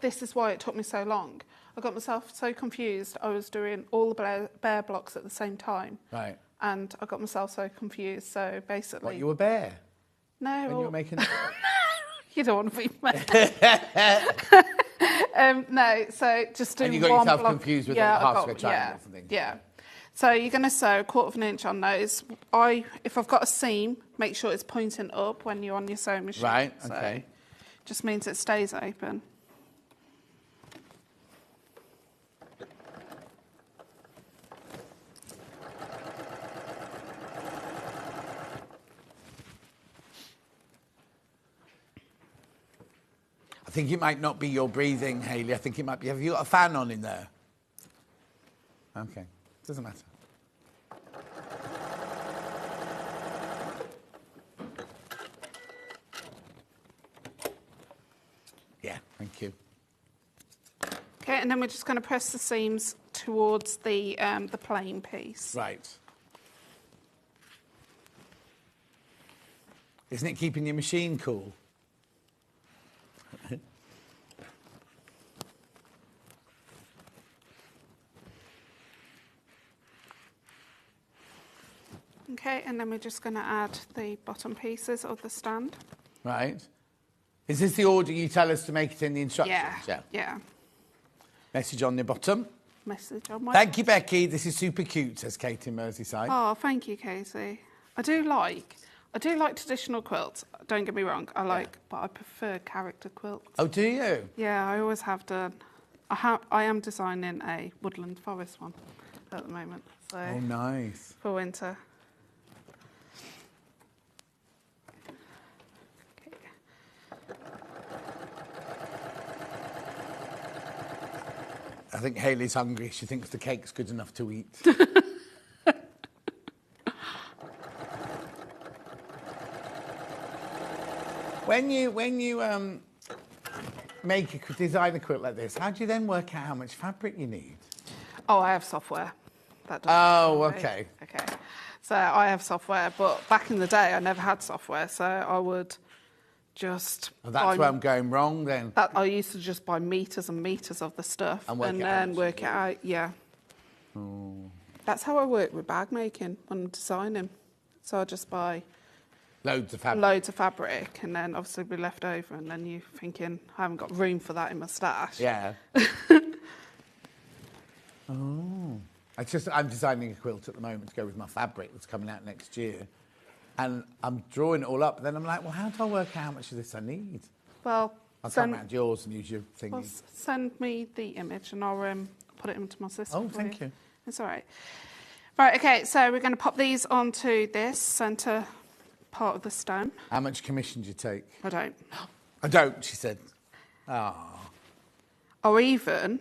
This is why it took me so long. I I got myself so confused. I was doing all the bear blocks at the same time. Right. And I got myself so confused. So basically... What, you were bear? No. When you were making... You don't want to be mad. No, so just do one block. And you got yourself confused with the half-square triangles and things. Yeah. So you're going to sew 1/4 of an inch on those. If I've got a seam, make sure it's pointing up when you're on your sewing machine. Right, okay. So just means it stays open. I think it might not be your breathing, Hayley. I think it might be... Have you got a fan on in there? Okay. Doesn't matter. Yeah, thank you. Okay, and then we're just going to press the seams towards the plain piece. Right. Isn't it keeping your machine cool? Okay, and then we're just going to add the bottom pieces of the stand. Right. Is this the order you tell us to make it in the instructions? Yeah. Message on the bottom. Message on my... Thank you, Becky. This is super cute, says Kate in Merseyside. Oh, thank you, Casey. I do like traditional quilts. Don't get me wrong. But I prefer character quilts. Oh, do you? Yeah, I always have done. I am designing a woodland forest one at the moment. So Oh, nice. for winter. Okay. I think Hayley's hungry. She thinks the cake's good enough to eat. When you design a quilt like this, how do you then work out how much fabric you need? Oh, I have software. That does Oh, okay. Okay. So I have software, but back in the day, I never had software, so I would just... Oh, that's where I'm going wrong then. I used to just buy meters and meters of the stuff And then work it out, yeah. Oh. That's how I work with bag making when I'm designing. So I just buy Loads of fabric. loads of fabric and then obviously be left over and then you're thinking, I haven't got room for that in my stash. Yeah. Oh. I'm designing a quilt at the moment to go with my fabric that's coming out next year. And I'm drawing it all up, but then I'm like, well, how do I work out how much of this I need? Well, I'll come round yours and use your thingy. well, send me the image and I'll put it into my system. Oh, thank you. It's all right. Right, okay, so we're going to pop these onto this centre part of the stem. How much commission do you take? I don't. I don't, she said. Oh. Or even,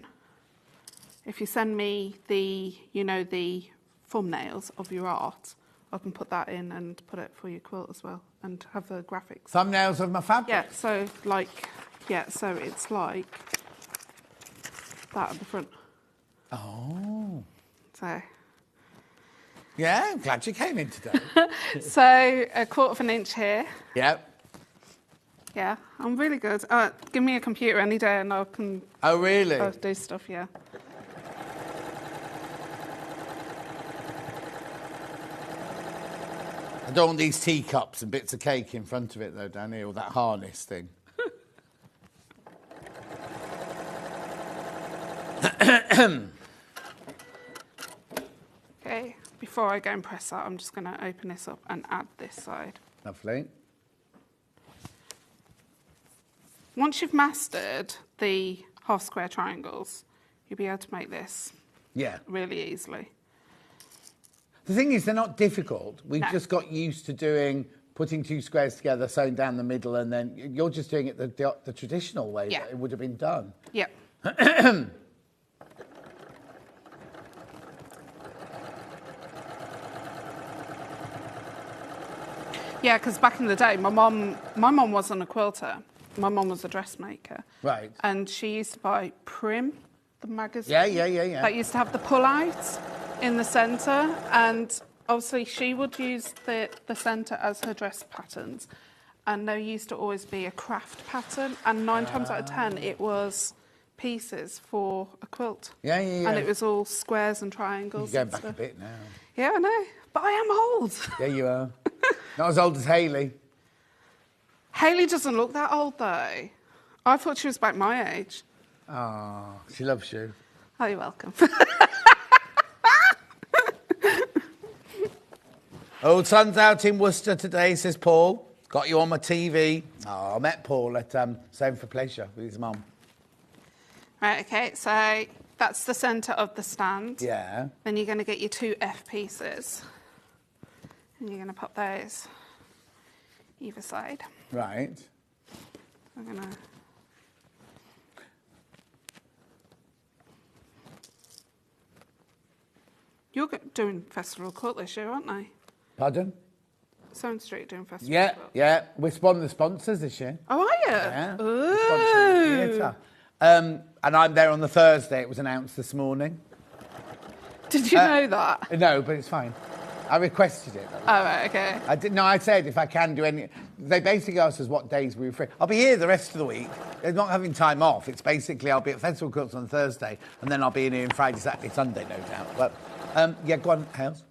if you send me the thumbnails of your art, I can put that in and put it for your quilt as well and have the graphics. Thumbnails of my fabric? Yeah, so it's like that at the front. Oh. So... Yeah, I'm glad you came in today. So 1/4 of an inch here. Yep. Yeah, I'm really good. Give me a computer any day and I can Oh, really? do stuff, yeah. I don't want these teacups and bits of cake in front of it, though, down here, or that harness thing. Okay, before I go and press that, I'm just going to open this up and add this side. Lovely. Once you've mastered the half square triangles, you'll be able to make this really easily. The thing is, they're not difficult. We've just got used to putting 2 squares together, sewing down the middle, and then you're just doing it the traditional way that it would have been done. Yeah. Yeah, because back in the day, my mum wasn't a quilter. My mum was a dressmaker. Right. And she used to buy Prim, the magazine. Yeah. That used to have the pull-outs in the centre. And obviously she would use the centre as her dress patterns. And there used to always be a craft pattern. And 9 times out of 10, it was pieces for a quilt. Yeah, yeah, yeah. And it was all squares and triangles. You're and going back a stuff. bit now. Yeah, I know. But I am old. Yeah, you are. Not as old as Hayley. Hayley doesn't look that old, though. I thought she was about my age. Oh, she loves you. Oh, you're welcome. Old son's out in Worcester today, says Paul. Got you on my TV. Oh, I met Paul at Same for Pleasure with his mum. Right, okay, so that's the centre of the stand. Yeah. Then you're going to get your 2 F pieces. And you're going to pop those either side. Right. I'm going to... You're doing Festival Quilt this year, aren't they? Pardon? Sewing Street doing Festival Yeah, Quilt. yeah. We're one of the sponsors this year. Oh, are you? Yeah. Ooh. Sponsoring the theatre. And I'm there on the Thursday. It was announced this morning. Did you know that? No, but it's fine. I requested it. Oh, right, okay. I didn't. No, I said if I can do any. They basically asked us what days we were free. I'll be here the rest of the week. They're not having time off. It's basically I'll be at Festival Quilts on Thursday, and then I'll be in here on Friday, Saturday, Sunday, no doubt. But yeah, go on, Hales.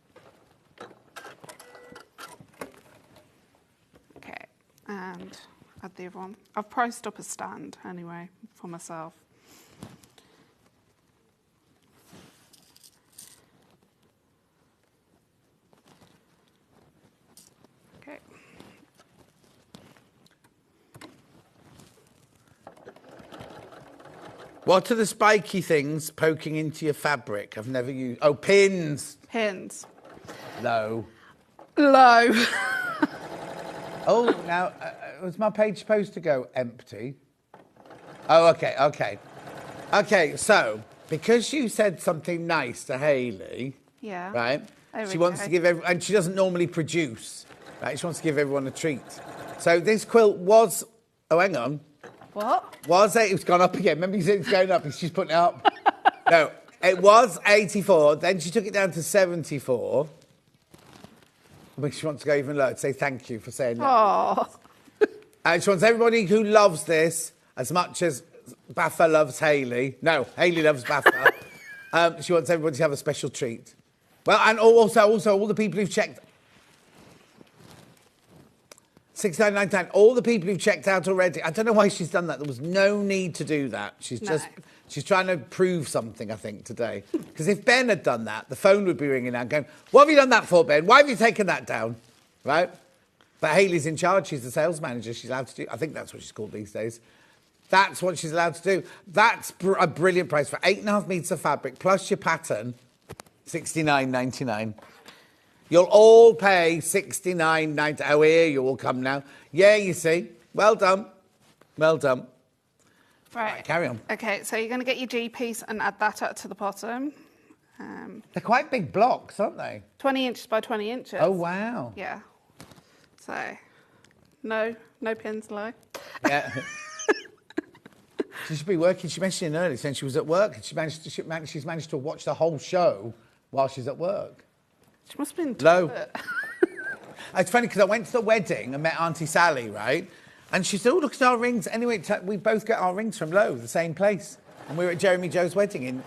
Okay, and add the other one. I've priced up a stand anyway for myself. Okay. What are the spiky things poking into your fabric? I've never used. Oh, pins. Pins. Low. Low. Oh, now, was my page supposed to go empty? Oh, okay, okay. Okay, so, because you said something nice to Hayley, Yeah. right? There She we wants go. to give everyone, and she doesn't normally produce, right? She wants to give everyone a treat. So this quilt was, oh, hang on. What? It was gone up again. Remember you said it's going up, she's putting it up. No, it was 84, then she took it down to 74. But she wants to go even lower to say thank you for saying that. Oh. And she wants everybody who loves this as much as Baffa loves Hayley. No, Hayley loves Baffa. She wants everybody to have a special treat. Well, and also all the people who've checked. 69.99. All the people who've checked out already. I don't know why she's done that. There was no need to do that. She's trying to prove something, I think, today. Because if Ben had done that, the phone would be ringing out going, what have you done that for, Ben? Why have you taken that down? Right? But Hayley's in charge. She's the sales manager. She's allowed to do... I think that's what she's called these days. That's what she's allowed to do. That's a brilliant price. For 8.5 metres of fabric, plus your pattern, $69.99. You'll all pay $69.99. Oh, here you all come now. Yeah, you see. Well done. Well done. Right. Carry on. Okay, so you're going to get your G piece and add that up to the bottom. They're quite big blocks, aren't they? 20 inches by 20 inches. Oh, wow. Yeah. So, no pins low. Yeah. She should be working. She mentioned it earlier, saying she was at work, and she's managed to watch the whole show while she's at work. She must have been Low. It's funny because I went to the wedding and met Auntie Sally, right? And she said, oh, look at our rings. Anyway, we both get our rings from Low, the same place. And we were at Jeremy Joe's wedding in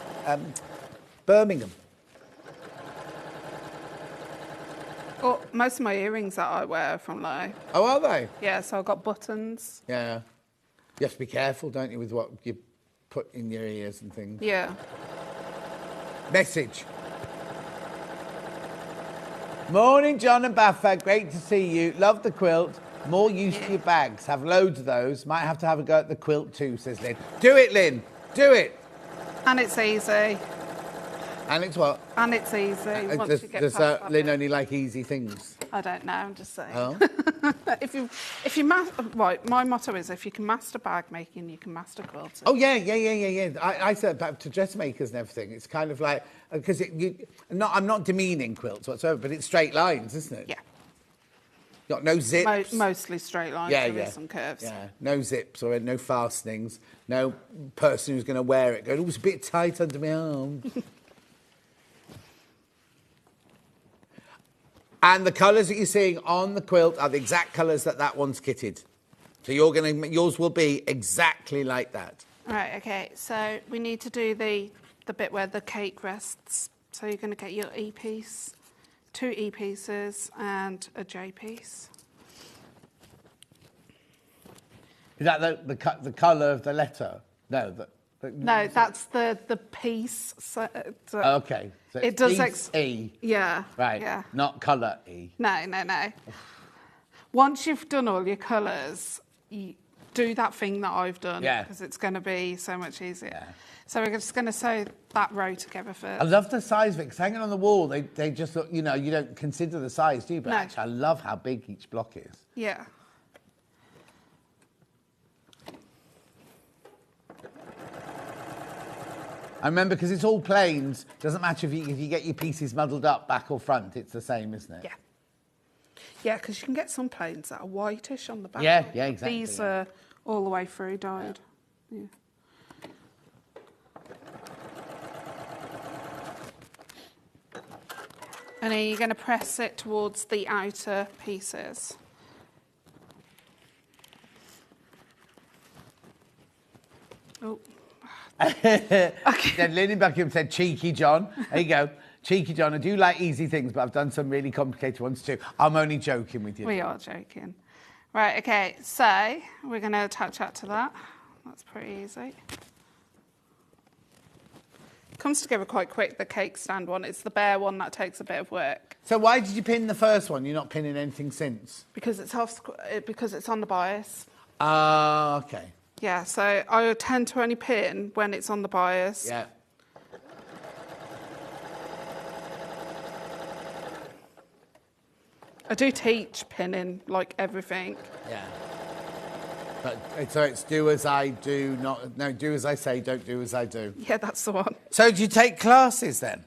Birmingham. Well, most of my earrings that I wear are from Low. Oh, are they? Yeah, so I've got buttons. Yeah. You have to be careful, don't you, with what you put in your ears and things. Yeah. Message. Morning, John and Baffa. Great to see you. Love the quilt. More use for your bags. Have loads of those. Might have to have a go at the quilt too, says Lynn. Do it, Lynn. Do it. And it's easy. And it's what? And it's easy. Once you get Does past that Lynn bit. only like easy things? I don't know. I'm just saying. Oh. Right, my motto is if you can master bag making, you can master quilting. Oh, yeah. I said that to dressmakers and everything. It's kind of like, because I'm not demeaning quilts whatsoever, but it's straight lines, isn't it? Yeah. Got no zips. Mostly straight lines. Yeah, There is some curves. Yeah, no zips or no fastenings. No person who's going to wear it going, oh, it's a bit tight under my arm. And the colours that you're seeing on the quilt are the exact colours that one's kitted. So yours will be exactly like that. Right, okay, so we need to do the bit where the cake rests. So you're going to get your E-piece, 2 E-pieces and a J-piece. Is that the colour of the letter? No. No, that's the piece. So, okay. So it does piece E. Yeah. Right. Yeah. Not colour E. No. Once you've done all your colours, you do that thing that I've done. Yeah. Because it's going to be so much easier. Yeah. So we're just going to sew that row together first. I love the size of it, because hanging on the wall, they just look, you don't consider the size, do you? But No. actually, I love how big each block is. Yeah. I remember, because it's all plains, doesn't matter if you get your pieces muddled up back or front, it's the same, isn't it? Yeah. Yeah, because you can get some planes that are whitish on the back. Yeah, exactly. These are all the way through dyed. Yeah. And then you're going to press it towards the outer pieces. Oh. Then Lynn Buckingham said, cheeky John. There you go. Cheeky John. I do like easy things, but I've done some really complicated ones too. I'm only joking with you. We are joking. Right, okay, so we're going to attach that to that. That's pretty easy. Comes together quite quick, the cake stand one. It's the bare one that takes a bit of work. So why did you pin the first one? You're not pinning anything since? Because it's because it's on the bias. Okay. Yeah, so I tend to only pin when it's on the bias. Yeah. I do teach pinning, like everything. Yeah. But so it's do as I do, do as I say, don't do as I do. Yeah, that's the one. So do you take classes then?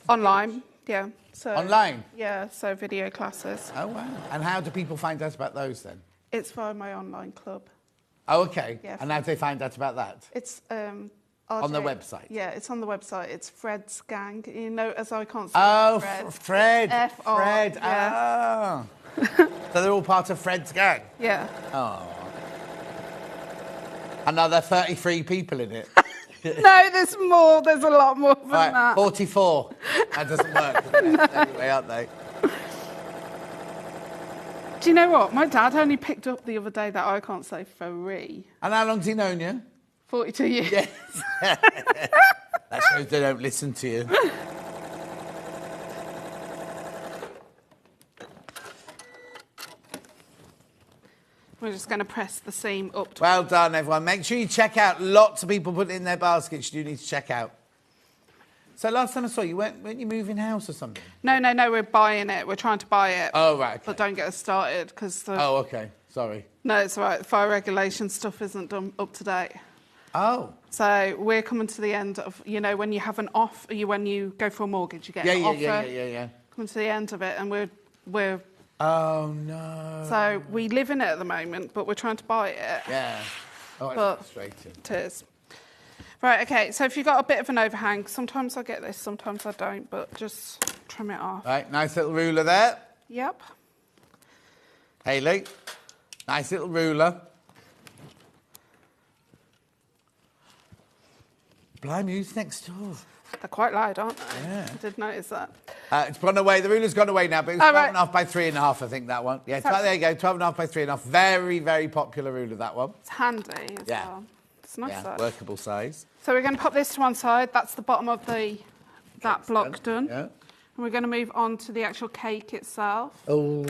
Online, yeah. So Online? Yeah, so video classes. Oh, wow. And how do people find out about those then? It's via my online club. Oh, okay. Yeah, and how do they find out about that? It's on the website? Yeah, it's on the website. It's Fred's Gang. As I can't say Fred. F-R, Fred. yeah. Oh. So they're all part of Fred's gang? Yeah. Oh. Another 33 people in it. No, there's more. There's a lot more than that. 44. That doesn't work, doesn't it? Anyway, aren't they? Do you know what? My dad only picked up the other day that I can't say free. And how long's he known you? 42 years. Yes. That shows they don't listen to you. We're just going to press the seam up. Well done, everyone. Make sure you check out. Lots of people put it in their baskets. You do need to check out. So last time I saw you, weren't you moving house or something? No, we're buying it. We're trying to buy it. Oh, right. Okay. But don't get us started because Oh, okay. Sorry. No, it's all right. Fire regulation stuff isn't done up to date. Oh. So we're coming to the end of, when you have an offer, when you go for a mortgage, you get an offer. Yeah. Coming to the end of it, and we're. Oh no. So we live in it at the moment, but we're trying to buy it. Yeah. Oh, it's But frustrating. It is. Right, okay, so if you've got a bit of an overhang, sometimes I get this, sometimes I don't, but just trim it off. Right, nice little ruler there. Yep. Hayley, nice little ruler. Blimey, who's next door? They're quite loud, aren't they? Yeah. I did notice that. It's gone away. The ruler's gone away now, but it was 12.5 by 3.5, I think, that one. Yeah, there you go, 12.5 by 3.5. Very, very popular ruler, that one. It's handy as well. It's nice. Yeah, size. workable size. So we're going to pop this to one side. That's the bottom of that block done. Yeah. And we're going to move on to the actual cake itself. Oh.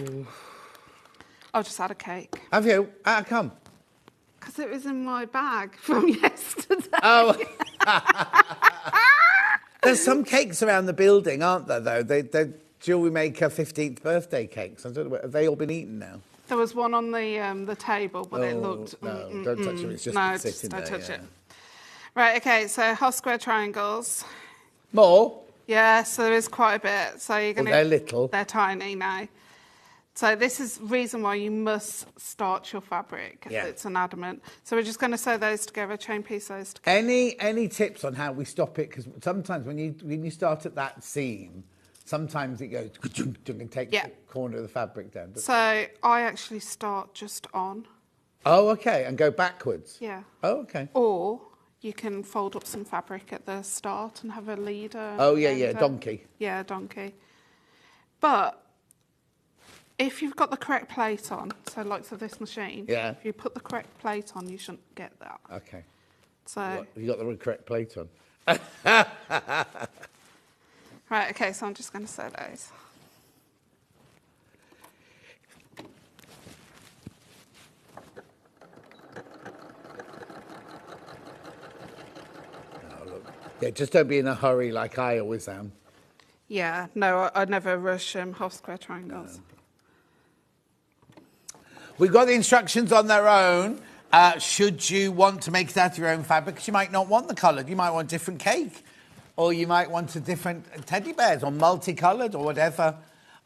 I've just had a cake. Have you? How come? Because it was in my bag from yesterday. Oh. There's some cakes around the building, aren't there, though? Jill, we make her 15th birthday cakes. I don't know, have they all been eaten now? There was one on the table, but it looked... No, don't touch them. It's just sitting there. No, don't touch it. Right, OK, so half square triangles. More? Yeah, so there is quite a bit. So you're going to... they're little. They're tiny now. So this is the reason why you must starch your fabric. Yeah. It's an adamant. So we're just going to sew those together, chain piece those together. Any tips on how we stop it? Because sometimes when you start at that seam, sometimes it goes and takes the corner of the fabric down. So I actually start just on. Oh, okay, and go backwards. Yeah. Oh, okay. Or you can fold up some fabric at the start and have a leader. Oh, yeah, donkey. Yeah, donkey. But if you've got the correct plate on, so like for this machine, Yeah. if you put the correct plate on, you shouldn't get that. Okay. So, You got the correct plate on. right, okay, so I'm just going to sew those. Yeah, just don't be in a hurry like I always am. Yeah, no, I never rush half square triangles. We've got the instructions on their own. Should you want to make it out of your own fabric, because you might not want the coloured. You might want different cake. Or you might want a different teddy bears or multicoloured or whatever.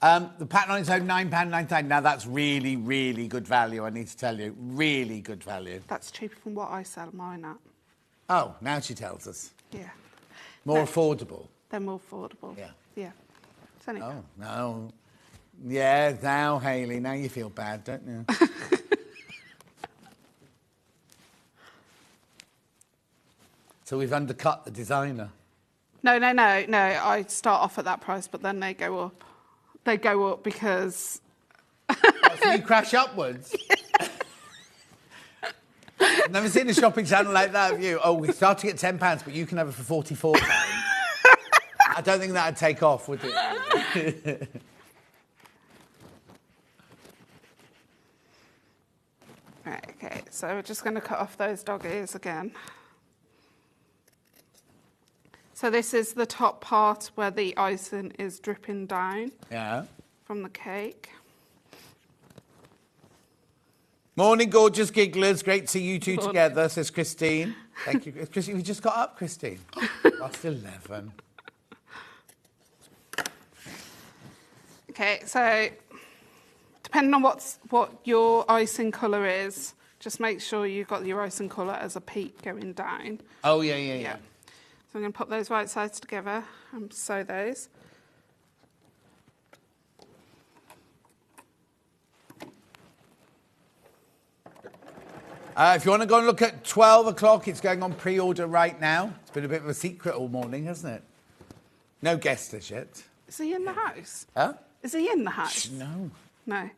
The pattern on its own, £9.99. Now, that's really, really good value, I need to tell you. Really good value. That's cheaper than what I sell mine at. Oh, now she tells us. Yeah. More No. affordable. They're more affordable. Yeah. Yeah. It's only Oh, no. Yeah, now, Hayley, now you feel bad, don't you? So we've undercut the designer. No. I start off at that price, but then they go up. They go up because... So you crash upwards? I've never seen a shopping channel like that, have you? Oh, we're starting at £10, but you can have it for £44. I don't think that would take off, would it? Right, okay, so we're just going to cut off those dog ears again. So this is the top part where the icing is dripping down Yeah. from the cake. Morning, gorgeous gigglers. Great to see you two together, says Christine. Thank you. Christine, we just got up, Christine. Past 11. Okay, so depending on what your icing colour is, just make sure you've got your icing colour as a peak going down. Oh, yeah. So I'm going to put those right sides together and sew those. If you want to go and look at 12 o'clock, it's going on pre-order right now. It's been a bit of a secret all morning, hasn't it? No guest as yet. Is he in the house? Huh? Is he in the house? No. No.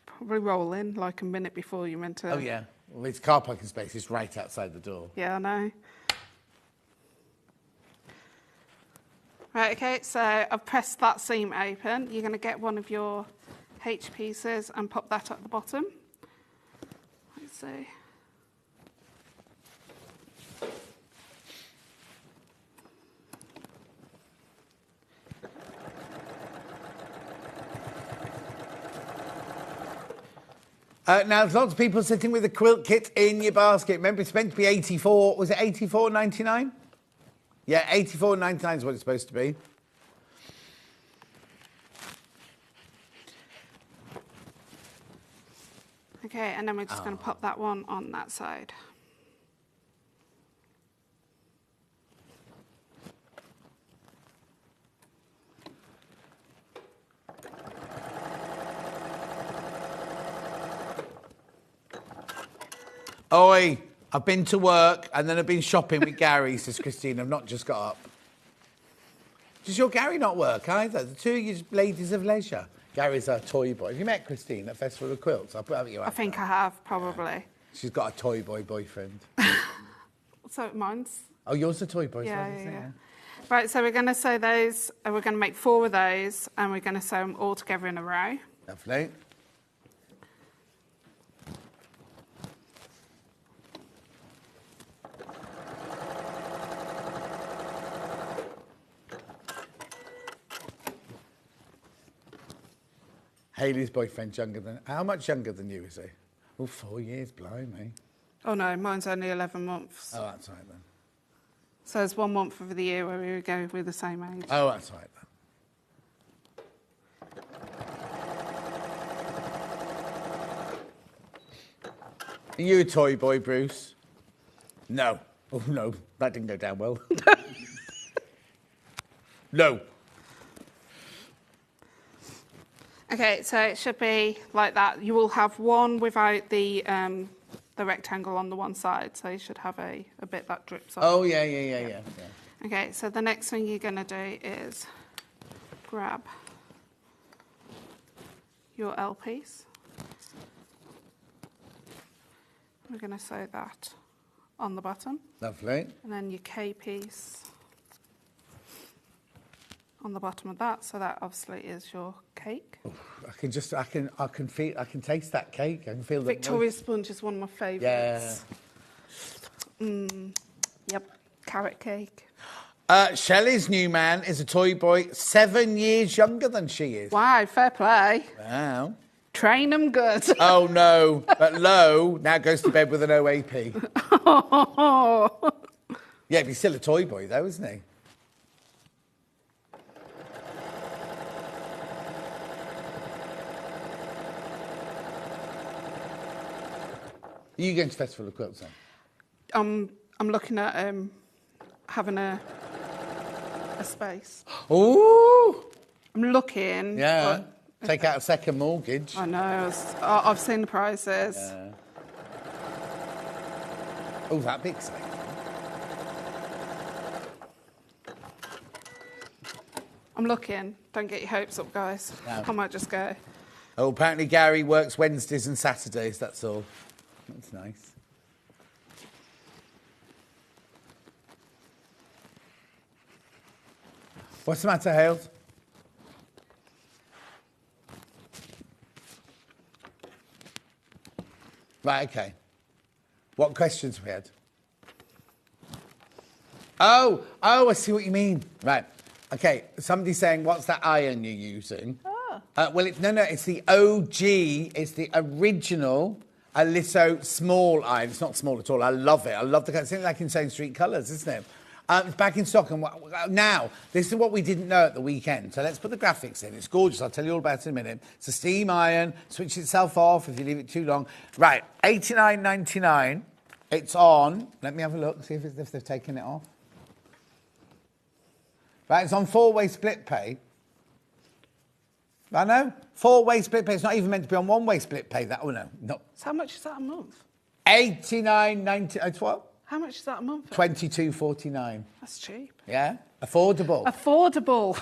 Probably roll in like a minute before you meant to. Oh, yeah. Well, it's car parking space. It's right outside the door. Yeah, I know. Right, okay, so I've pressed that seam open. You're going to get one of your H pieces and pop that at the bottom. Let's see. Now, there's lots of people sitting with a quilt kit in your basket. Remember, it's meant to be 84. Was it 84.99? Yeah, 84.99 is what it's supposed to be. Okay, and then we're just going to pop that one on that side. Oi, I've been to work and then I've been shopping with Gary, says Christine. I've not just got up. Does your Gary not work either? The two of you ladies of leisure. Gary's a toy boy. Have you met Christine at Festival of Quilts? I'll put up you. I think I have, probably. She's got a toy boy boyfriend. So mine's... Oh, yours a toy boy? Yeah. Right, so we're going to sew those, and we're going to make 4 of those, and we're going to sew them all together in a row. Lovely. Hayley's boyfriend's younger than... How much younger than you is he? Oh, 4 years, blimey. Oh, no, mine's only 11 months. Oh, that's right then. So there's 1 month of the year where we would go with the same age. Oh, that's right then. Are you a toy boy, Bruce? No. Oh, no, that didn't go down well. No. Okay, so it should be like that. You will have one without the rectangle on the one side, so you should have a bit that drips off. Oh, yeah. Okay, so the next thing you're going to do is grab your L piece. We're going to sew that on the bottom. Lovely. And then your K piece on the bottom of that, so that obviously is your cake. Oof, I can taste that cake. I can feel the Victoria sponge is one of my favourites. Yeah. Yep, carrot cake. Shelley's new man is a toy boy 7 years younger than she is. Wow, fair play. Wow. Train them good. Oh, no. But Lo now goes to bed with an OAP. Yeah, but he's still a toy boy, though, isn't he? Are you going to Festival of Quilts then? I'm looking at having a space. Ooh! I'm looking. Yeah. Take out a second mortgage. I know. I've seen the prices. Yeah. Oh, that'd be exciting. I'm looking. Don't get your hopes up, guys. No. I might just go. Oh, apparently Gary works Wednesdays and Saturdays, that's all. That's nice. What's the matter, Hales? Right, okay. What questions have we had? Oh, I see what you mean. Right. Okay, somebody's saying, what's that iron you're using? Oh. Well, it's the OG, it's the original Aliso small iron. It's not small at all. I love it. I love the... It's like in Sewing Street colours, isn't it? It's back in stock. And now, this is what we didn't know at the weekend. So let's put the graphics in. It's gorgeous. I'll tell you all about it in a minute. It's a steam iron. Switches itself off if you leave it too long. Right, $89.99. It's on. Let me have a look, see if they've taken it off. Right, it's on 4-way split pay. I know. 4-way split pay. It's not even meant to be on 1-way split pay. That, oh, no. So how much is that a month? $89.90. It's what? How much is that a month? $22.49. That's cheap. Yeah? Affordable. Affordable.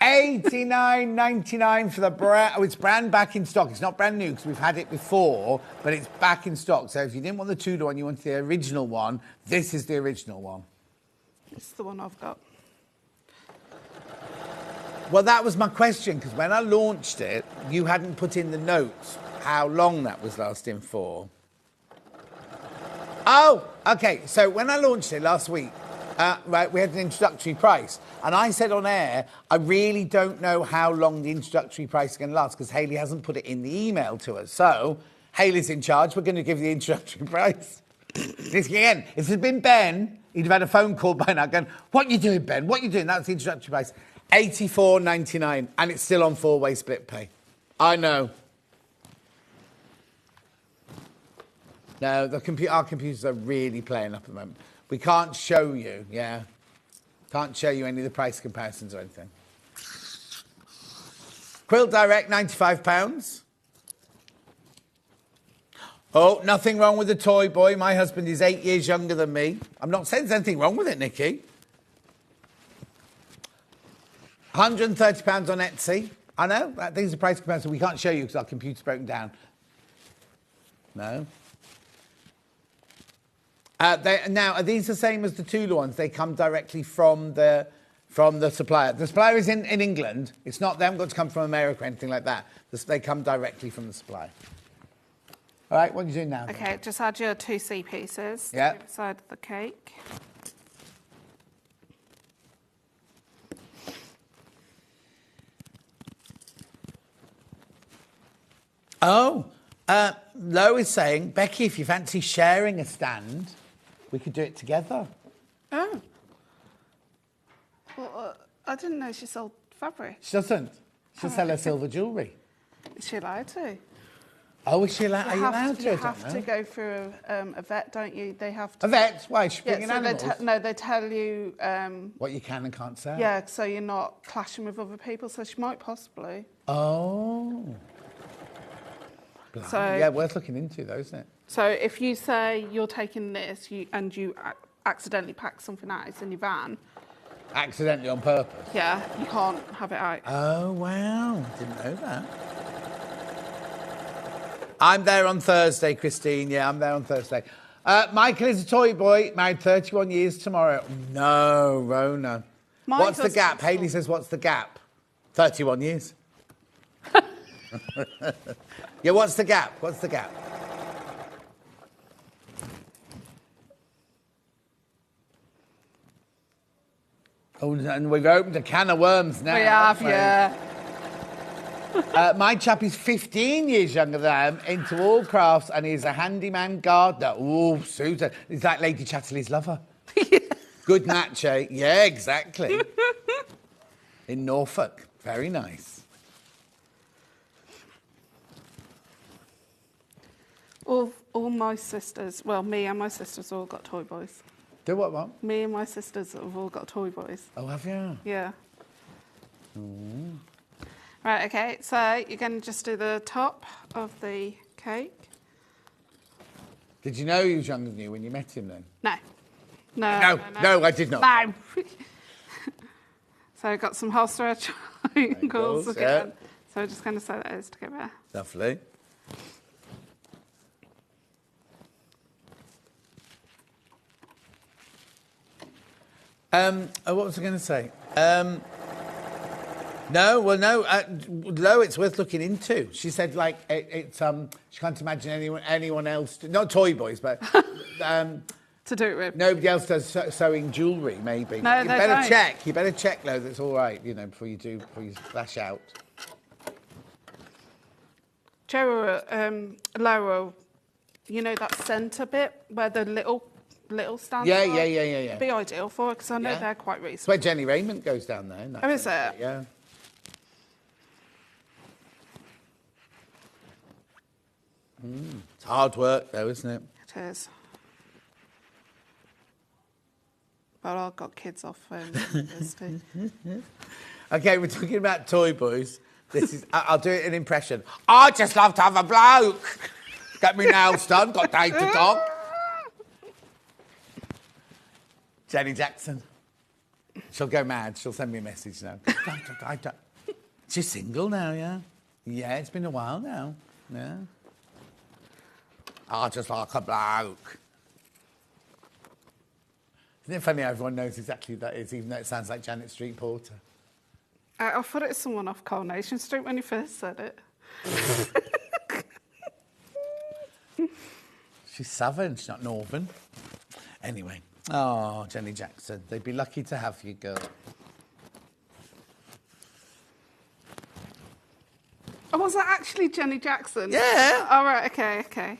$89.99 for the brand. Oh, it's brand back in stock. It's not brand new because we've had it before, but it's back in stock. So if you didn't want the Tudor one, you wanted the original one, this is the original one. It's the one I've got. Well, that was my question, because when I launched it, you hadn't put in the notes how long that was lasting for. Oh, OK. So when I launched it last week, right, we had an introductory price. And I said on air, I really don't know how long the introductory price is going to last, because Hayley hasn't put it in the email to us. So Hayley's in charge. We're going to give you the introductory price. This again, if it had been Ben, he'd have had a phone call by now going, what are you doing, Ben? What are you doing? That's the introductory price. $84.99, and it's still on 4-way split pay. I know. No, our computers are really playing up at the moment. We can't show you, yeah. Can't show you any of the price comparisons or anything. Quilt Direct, £95. Oh, nothing wrong with the toy boy. My husband is 8 years younger than me. I'm not saying there's anything wrong with it, Nikki. £130 on Etsy. I know, these are price comparison we can't show you because our computer's broken down. No. Now, are these the same as the Tudor ones? They come directly from the supplier. The supplier is in England. It's not, they haven't got to come from America or anything like that. They come directly from the supplier. All right, what are you doing now? Okay, just add your 2 C pieces Yeah. to the side of the cake. Oh, Lo is saying, Becky, if you fancy sharing a stand, we could do it together. Oh. Well, I didn't know she sold fabric. She doesn't. She'll sell her silver jewellery. Is she allowed to? Oh, is she allowed? Are you allowed to? You have to go through a vet, don't you? They have to. A vet? Why? She's bringing so animals? they tell you... what you can and can't sell? Yeah, so you're not clashing with other people, so she might possibly. Oh. So Yeah, worth looking into, though, isn't it? So if you say you're taking this and you accidentally pack something out, it's in your van. Accidentally on purpose? Yeah, you can't have it out. Oh, wow. Didn't know that. I'm there on Thursday, Christine. Yeah, I'm there on Thursday. Michael is a toy boy, married 31 years tomorrow. No, Rona. What's the gap? Hayley says, what's the gap? 31 years. Yeah, what's the gap? What's the gap? Oh, and we've opened a can of worms now. We have, yeah. My chap is 15 years younger than I am, into all crafts, and he's a handyman gardener. Oh, Susan. He's like Lady Chatterley's lover. Yeah. Good match, eh? Yeah, exactly. In Norfolk. Very nice. All my sisters, well, me and my sisters all got toy boys. Do what? Me and my sisters have all got toy boys. Oh, have you? Yeah. Right, okay, so you're going to just do the top of the cake. Did you know he was younger than you when you met him then? No. No, I did not. No. So I've got some holster triangles again. Yeah. So we're just going to sew those together. Lovely. What was I going to say? No, it's worth looking into. She said, like, it's she can't imagine anyone else, not toy boys, but to do it with. Nobody else does sewing jewellery, maybe. No, you they better don't. check. You better check, though, that's all right, before you splash out. Joe, Laura, that centre bit where the little stands Yeah. are? It'd be ideal for her, because I know they're quite It's recent. where Jenny Raymond goes down there. Oh, is it? Yeah. It's hard work, though, isn't it? It is. But I've got kids off university. Okay, we're talking about toy boys. This is. I'll do it in impression. I just love to have a bloke. Get me nails done. Got day to dog. Jenny Jackson. She'll go mad. She'll send me a message now. She's single now, yeah? Yeah, it's been a while now. Yeah. I just like a bloke. Isn't it funny how everyone knows exactly who that is, even though it sounds like Janet Street Porter? I thought it was someone off Coronation Street when you first said it. She's Southern, she's not Northern. Anyway. Oh, Jenny Jackson. They'd be lucky to have you, girl. Oh, was that actually Jenny Jackson? Yeah. All right, okay.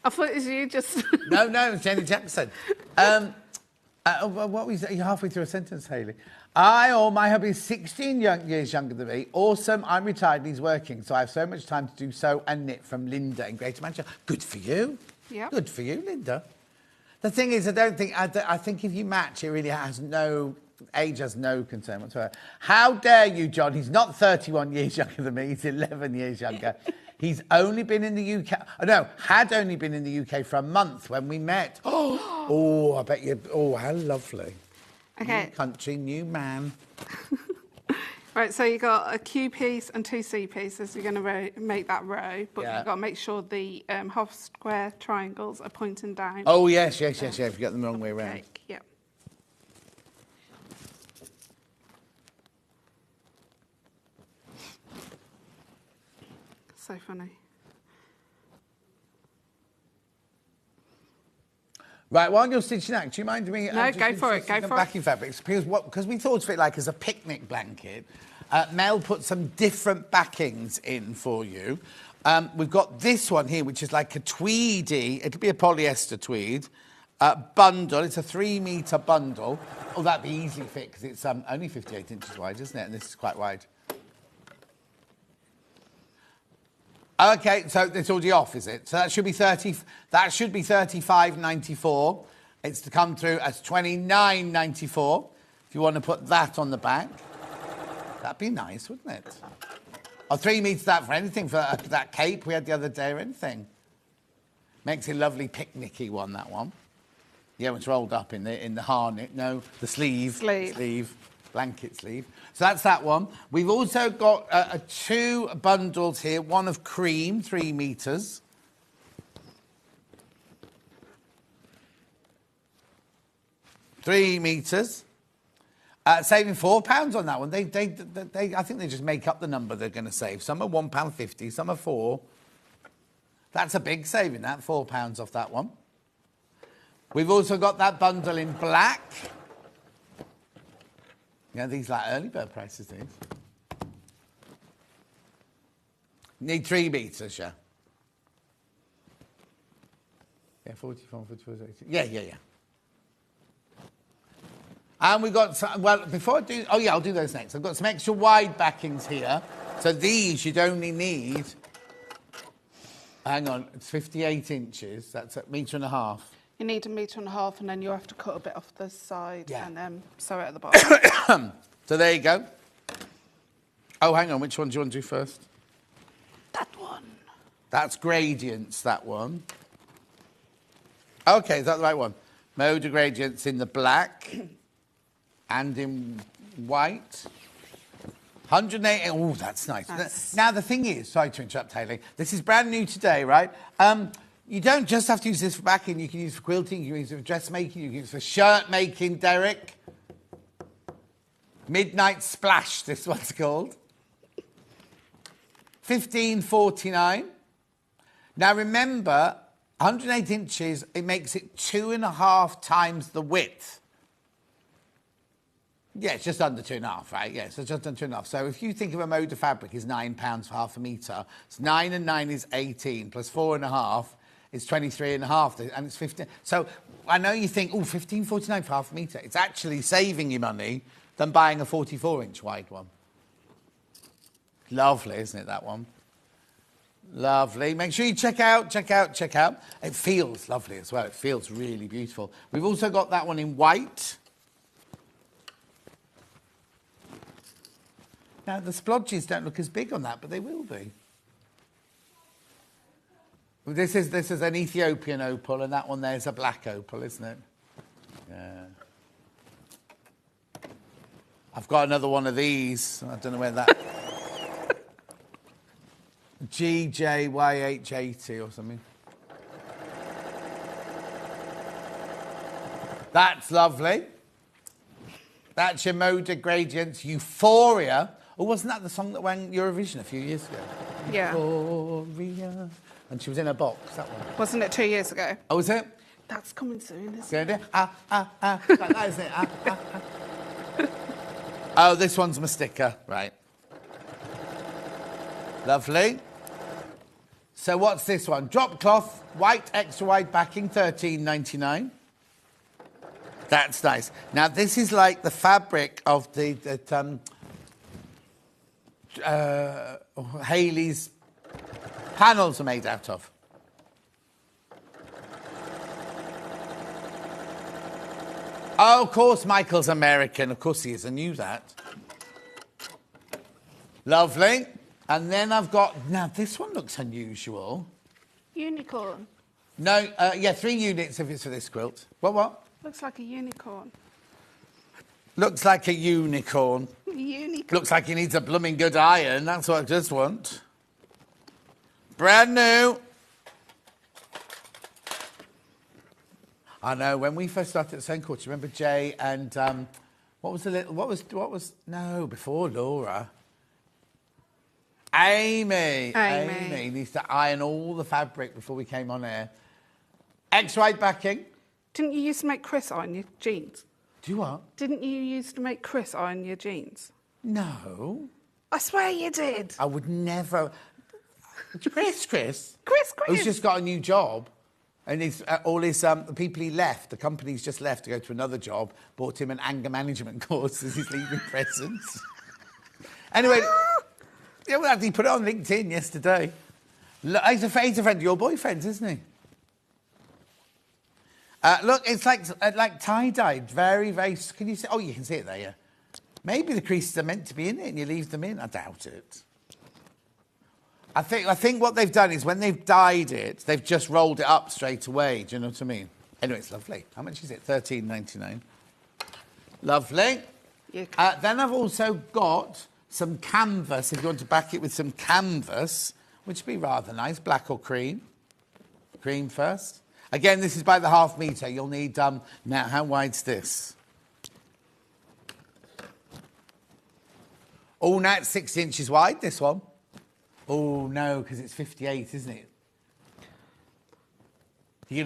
I thought it was you just... No, it's Jenny Jackson. What was you're halfway through a sentence, Hayley. My hubby is 16 years younger than me. Awesome. I'm retired and he's working, so I have so much time to do sew and knit. From Linda in Greater Manchester. Good for you. Yeah. Good for you, Linda. The thing is, I think if you match, it really has age has no concern whatsoever. How dare you, John? He's not 31 years younger than me. He's 11 years younger. He's only been in the UK. Had only been in the UK for a month when we met. Oh, I bet you. Oh, how lovely. Okay. New country, new man. Right, so you got a Q piece and two C pieces. You're going to make that row, but you've got to make sure the half square triangles are pointing down. Oh, yes. You got them the wrong way around. Yep. So funny. Right, while you're stitching that, do you mind doing it? No, go for it. Backing fabrics, because we thought of it like as a picnic blanket. Mel put some different backings in for you. We've got this one here, which is like a tweedy. It'll be a polyester tweed bundle. It's a 3-metre bundle. Oh, that'd be easy fit because it's only 58 inches wide, isn't it? And this is quite wide. Okay, so it's already off, is it? So that should be 30. That should be 35.94. It's to come through as 29.94. If you want to put that on the back, that'd be nice, wouldn't it? Or 3 metres that for anything, for that cape we had the other day or anything. Makes a lovely picnicky one, that one. Yeah, it's rolled up in the harness. No, the sleeve. Sleeve. Blanket sleeve. So that's that one. We've also got 2 bundles here. One of cream, 3 metres. Saving £4 on that one. They, I think they just make up the number they're going to save. Some are £1.50, some are £4. That's a big saving, that, £4 off that one. We've also got that bundle in black. Yeah, these like early bird prices, these. Need 3 metres, yeah. Yeah, 44, 44, 80. Yeah. And we've got some, well, before I do, oh yeah, I'll do those next. I've got some extra wide backings here. So these you'd only need, hang on, it's 58 inches. That's a metre and a half. You need 1.5 metres, and then you have to cut a bit off the side and sew it at the bottom. So there you go. Oh, hang on, which one do you want to do first? That one. That's gradients, that one. Okay, is that the right one? Mode of gradients in the black and in white. 180. Oh, that's nice. Now, the thing is, sorry to interrupt, Hayley, this is brand new today, right? You don't just have to use this for backing. You can use it for quilting, you can use it for dressmaking, you can use it for shirt making, Derek. Midnight Splash, this one's called. $15.49. Now, remember, 108 inches, it makes it 2.5 times the width. Yeah, it's just under 2.5, right? Yeah, so just under 2.5. So if you think of a mode of fabric is £9 for half a metre, it's 9 and 9 is 18, plus 4.5 is 23.5, and it's 15. So I know you think, oh, $15.49 for half a metre. It's actually saving you money than buying a 44-inch wide one. Lovely, isn't it, that one? Lovely. Make sure you check out. It feels lovely as well. It feels really beautiful. We've also got that one in white. Now, the splodges don't look as big on that, but they will be. This is an Ethiopian opal, and that one there's a black opal, isn't it? Yeah. I've got another one of these. I don't know where that... GJYH80 or something. That's lovely. That's your mode of gradients. Euphoria. Oh, wasn't that the song that won Eurovision a few years ago? Yeah. Euphoria. And she was in a box, that one. Wasn't it 2 years ago? Oh, was it? That's coming soon, isn't it? Like that, isn't it? Oh, this one's my sticker. Right. Lovely. So what's this one? Drop cloth, white extra wide backing, $13.99. That's nice. Now this is like the fabric of Hayley's panels are made out of. Oh, of course, Michael's American. Of course he is. I knew that. Lovely. And then I've got... Now, this one looks unusual. Unicorn. No, yeah, 3 units if it's for this quilt. What? Looks like a unicorn. Looks like a unicorn. Unicorn. Looks like he needs a blooming good iron. That's what I just want. Brand new. I know, when we first started at St. Court, you remember Jay and... before Laura... Amy needs to iron all the fabric before we came on air. X-wide backing. Didn't you used to make Chris iron your jeans? Do what? Didn't you used to make Chris iron your jeans? No. I swear you did. I would never... Chris. Who's just got a new job. And the people he left, the company's just left to go to another job, bought him an anger management course as his leaving presents. Anyway... Yeah, well, he put it on LinkedIn yesterday. He's a friend of your boyfriend's, isn't he? Look, it's like tie-dyed, very, very... Can you see? Oh, you can see it there, yeah. Maybe the creases are meant to be in it and you leave them in. I doubt it. I think what they've done is when they've dyed it, they've just rolled it up straight away. Do you know what I mean? Anyway, it's lovely. How much is it? £13.99. Lovely. Then I've also got some canvas. If you want to back it with some canvas, which would be rather nice, black or cream. Cream first. Again, this is by the ½ metre. You'll need, now, how wide's this? Oh, now it's 6 inches wide, this one. Oh, no, because it's 58, isn't it?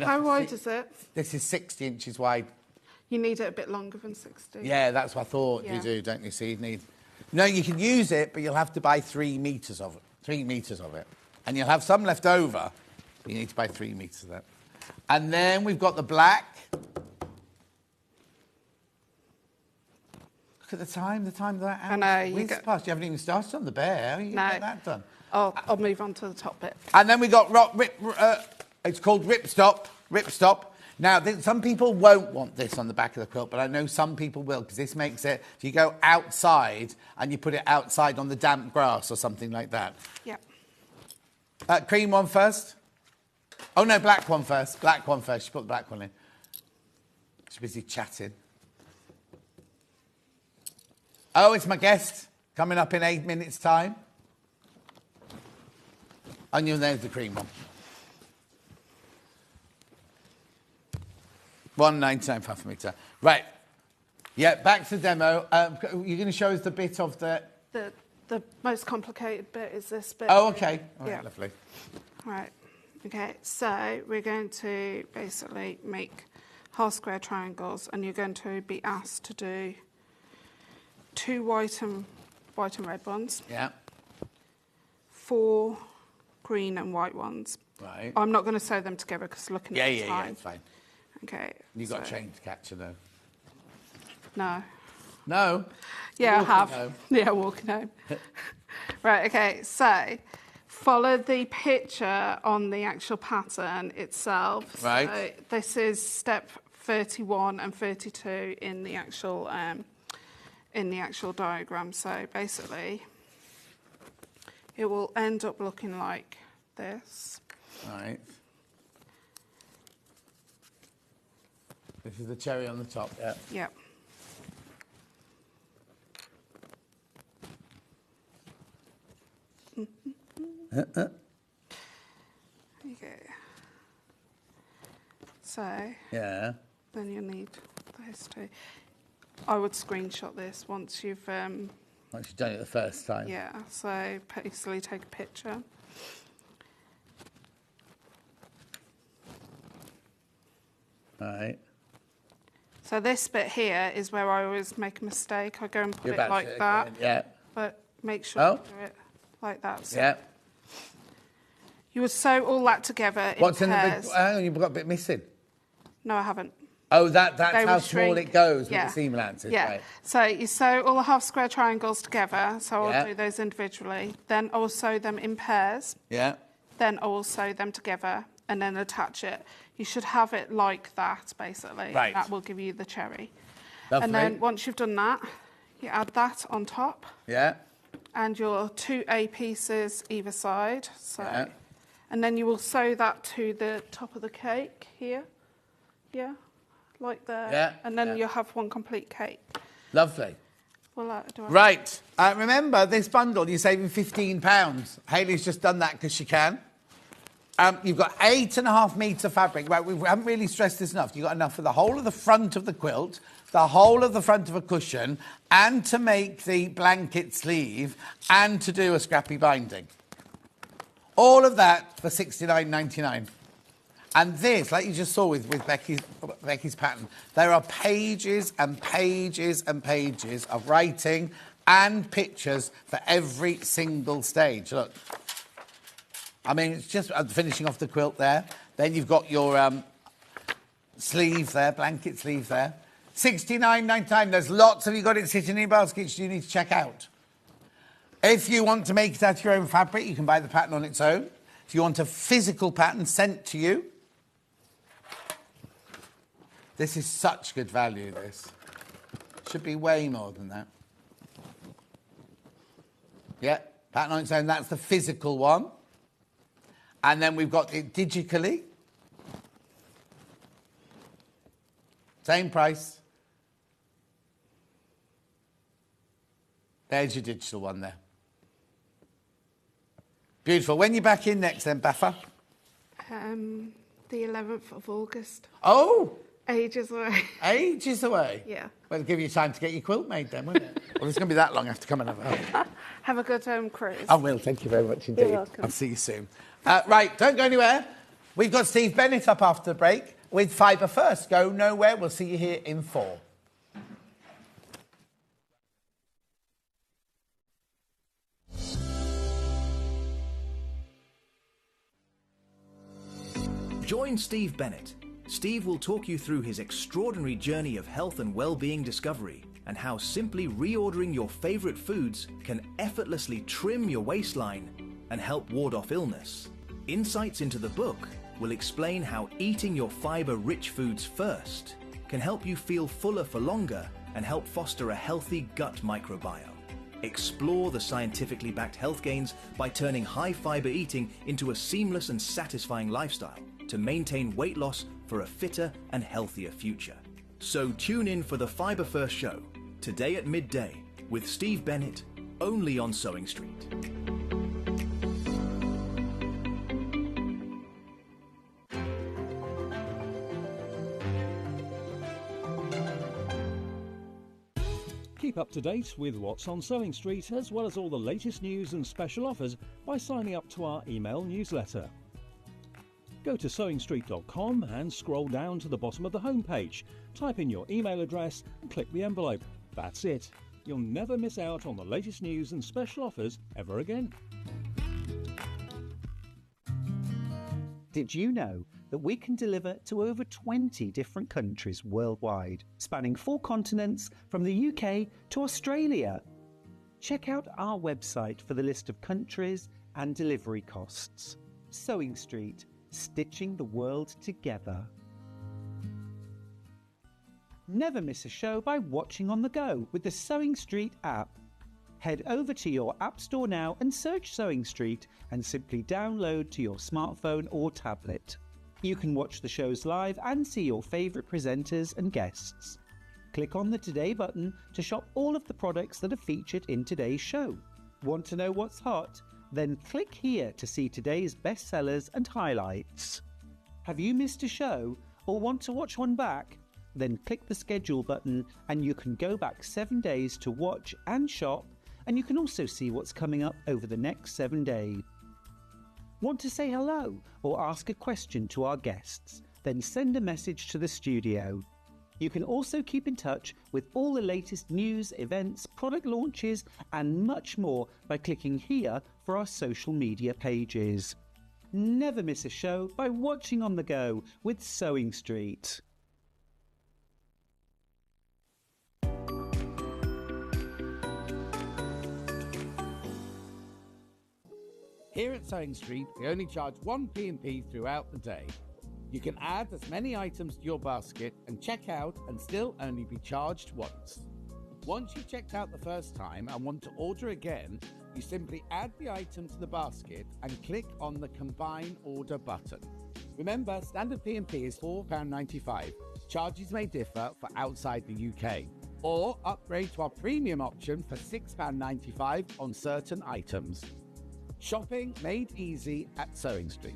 How wide is it? This is 60 inches wide. You need it a bit longer than 60. Yeah, that's what I thought you do, don't you? So you need... No, you can use it, but you'll have to buy 3 metres of it. 3 metres of it. And you'll have some left over, but you need to buy 3 metres of that. And then we've got the black. Look at the time that I know. You haven't even started on the bear. How are you going to get that done? I'll move on to the top bit. And then we got it's called ripstop. Ripstop. Now, some people won't want this on the back of the quilt, but I know some people will, because this makes it, if you go outside and you put it outside on the damp grass or something like that. Yeah. Cream one first. Oh, no, black one first. Black one first. She put the black one in. She's busy chatting. Oh, it's my guest coming up in 8 minutes' time. And there's the cream one. £1.99 per metre. Right. Yeah, back to the demo. You're going to show us the bit of the... The most complicated bit is this bit. Oh, OK. All right, lovely. Right. OK, so we're going to basically make half square triangles, and you're going to be asked to do 2 white and red ones. Yeah. 4 green and white ones. Right. I'm not going to sew them together because looking at the time. Yeah, it's fine. Okay. You got a train to catch, though? No. No? Yeah, I have. Home. Yeah, walking home. Right, okay, so follow the picture on the actual pattern itself. Right. So this is step 31 and 32 in the actual diagram. So basically, it will end up looking like this. Right. This is the cherry on the top, yeah? Yeah. Okay. So, yeah. Then you'll need those two. I would screenshot this once you've... Once you've done it the first time. Yeah, so basically take a picture. Right. So this bit here is where I always make a mistake. I go and put it like that. Yeah. But make sure you do it like that. So yeah. You would sew all that together in What's pairs. in the big... Hang on, you've got a bit missing. No, I haven't. Oh, that's They how will small shrink. it goes with Yeah. the seam allowances, Yeah. right? So you sew all the half square triangles together. So Yeah. I'll do those individually. Then I will sew them in pairs. Yeah. Then I will sew them together and then attach it. You should have it like that, basically. Right. That will give you the cherry. Lovely. And then once you've done that, you add that on top. Yeah. And your 2 A pieces either side. So, Yeah. And then you will sew that to the top of the cake here. Yeah, like there. Yeah, And then yeah. you'll have one complete cake. Lovely. Well, Right. Remember, this bundle, you're saving £15. Hayley's just done that because she can. You've got 8.5 metre fabric. Right, we haven't really stressed this enough. You've got enough for the whole of the front of the quilt, the whole of the front of a cushion, and to make the blanket sleeve, and to do a scrappy binding. All of that for $69.99. And this, like you just saw with Becky's pattern, there are pages and pages and pages of writing and pictures for every single stage. Look. I mean, it's just finishing off the quilt there. Then you've got your sleeve there, blanket sleeve there. $69.99. There's lots of you got it sitting in your baskets you need to check out. If you want to make it out of your own fabric, you can buy the pattern on its own. If you want a physical pattern sent to you, this is such good value, this. Should be way more than that. Yeah, pattern on its own, that's the physical one. And then we've got it digitally. Same price. There's your digital one there. Beautiful. When you back in next then, Baffa? The 11th of August. Oh! Ages away. Ages away? Yeah. Well, it'll give you time to get your quilt made then, won't it? Well, it's going to be that long. I have to come and have a Have a good cruise. I will. Thank you very much indeed. You're welcome. I'll see you soon. Right, don't go anywhere. We've got Steve Bennett up after the break with Fibre First. Go nowhere. We'll see you here in 4. Join Steve Bennett. Steve will talk you through his extraordinary journey of health and well-being discovery and how simply reordering your favourite foods can effortlessly trim your waistline and help ward off illness. Insights into the book will explain how eating your fibre-rich foods first can help you feel fuller for longer and help foster a healthy gut microbiome. Explore the scientifically backed health gains by turning high-fibre eating into a seamless and satisfying lifestyle to maintain weight loss for a fitter and healthier future. So tune in for the Fibre First show, today at midday, with Steve Bennett, only on Sewing Street. Keep up to date with what's on Sewing Street, as well as all the latest news and special offers by signing up to our email newsletter. Go to sewingstreet.com and scroll down to the bottom of the homepage. Type in your email address and click the envelope. That's it. You'll never miss out on the latest news and special offers ever again. Did you know that we can deliver to over 20 different countries worldwide, spanning 4 continents from the UK to Australia? Check out our website for the list of countries and delivery costs. Sewing Street, stitching the world together. Never miss a show by watching on the go with the Sewing Street app. Head over to your App Store now and search Sewing Street and simply download to your smartphone or tablet. You can watch the shows live and see your favourite presenters and guests. Click on the Today button to shop all of the products that are featured in today's show. Want to know what's hot? Then click here to see today's bestsellers and highlights. Have you missed a show or want to watch one back? Then click the schedule button and you can go back 7 days to watch and shop, and you can also see what's coming up over the next 7 days. Want to say hello or ask a question to our guests? Then send a message to the studio. You can also keep in touch with all the latest news, events, product launches and much more by clicking here for our social media pages. Never miss a show by watching on the go with Sewing Street. Here at Sewing Street, we only charge 1 P&P throughout the day. You can add as many items to your basket and check out and still only be charged once. Once you've checked out the first time and want to order again, you simply add the item to the basket and click on the Combine Order button. Remember, standard P&P is £4.95. Charges may differ for outside the UK. Or upgrade to our premium option for £6.95 on certain items. Shopping made easy at Sewing Street.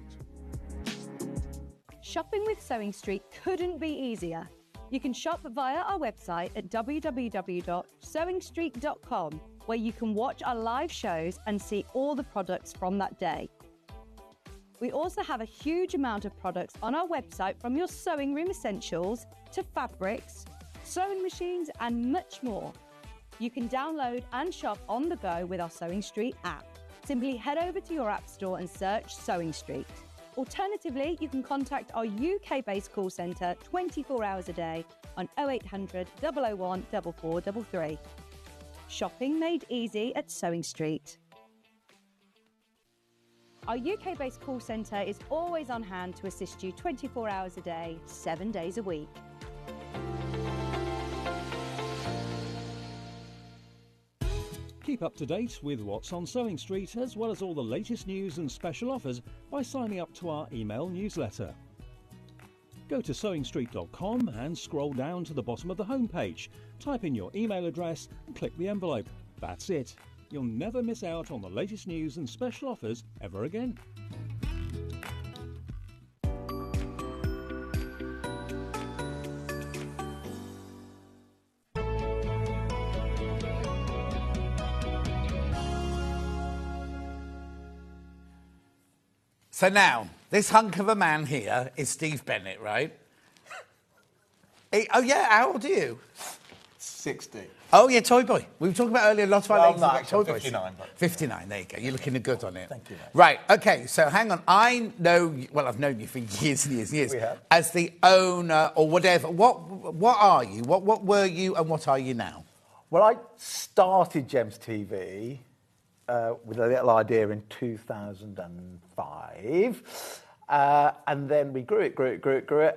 Shopping with Sewing Street couldn't be easier. You can shop via our website at www.sewingstreet.com, where you can watch our live shows and see all the products from that day. We also have a huge amount of products on our website, from your sewing room essentials to fabrics, sewing machines and much more. You can download and shop on the go with our Sewing Street app. Simply head over to your app store and search Sewing Street. Alternatively, you can contact our UK-based call centre 24 hours a day on 0800 001 4433. Shopping made easy at Sewing Street. Our UK-based call centre is always on hand to assist you 24 hours a day, 7 days a week. Keep up to date with what's on Sewing Street, as well as all the latest news and special offers by signing up to our email newsletter. Go to sewingstreet.com and scroll down to the bottom of the homepage. Type in your email address and click the envelope. That's it. You'll never miss out on the latest news and special offers ever again. So now, this hunk of a man here is Steve Bennett, right? Oh, yeah, how old are you? 60. Oh, yeah, Toy Boy. We were talking about earlier, lots of our ladies about Toy Boys. 59. But... 59, there you go. You're looking good on it. Thank you, mate. Right, OK, so hang on. I know, well, I've known you for years and years and years. We have. As the owner or whatever. What are you? What were you and what are you now? Well, I started Gems TV with a little idea in 2005. And then we grew it.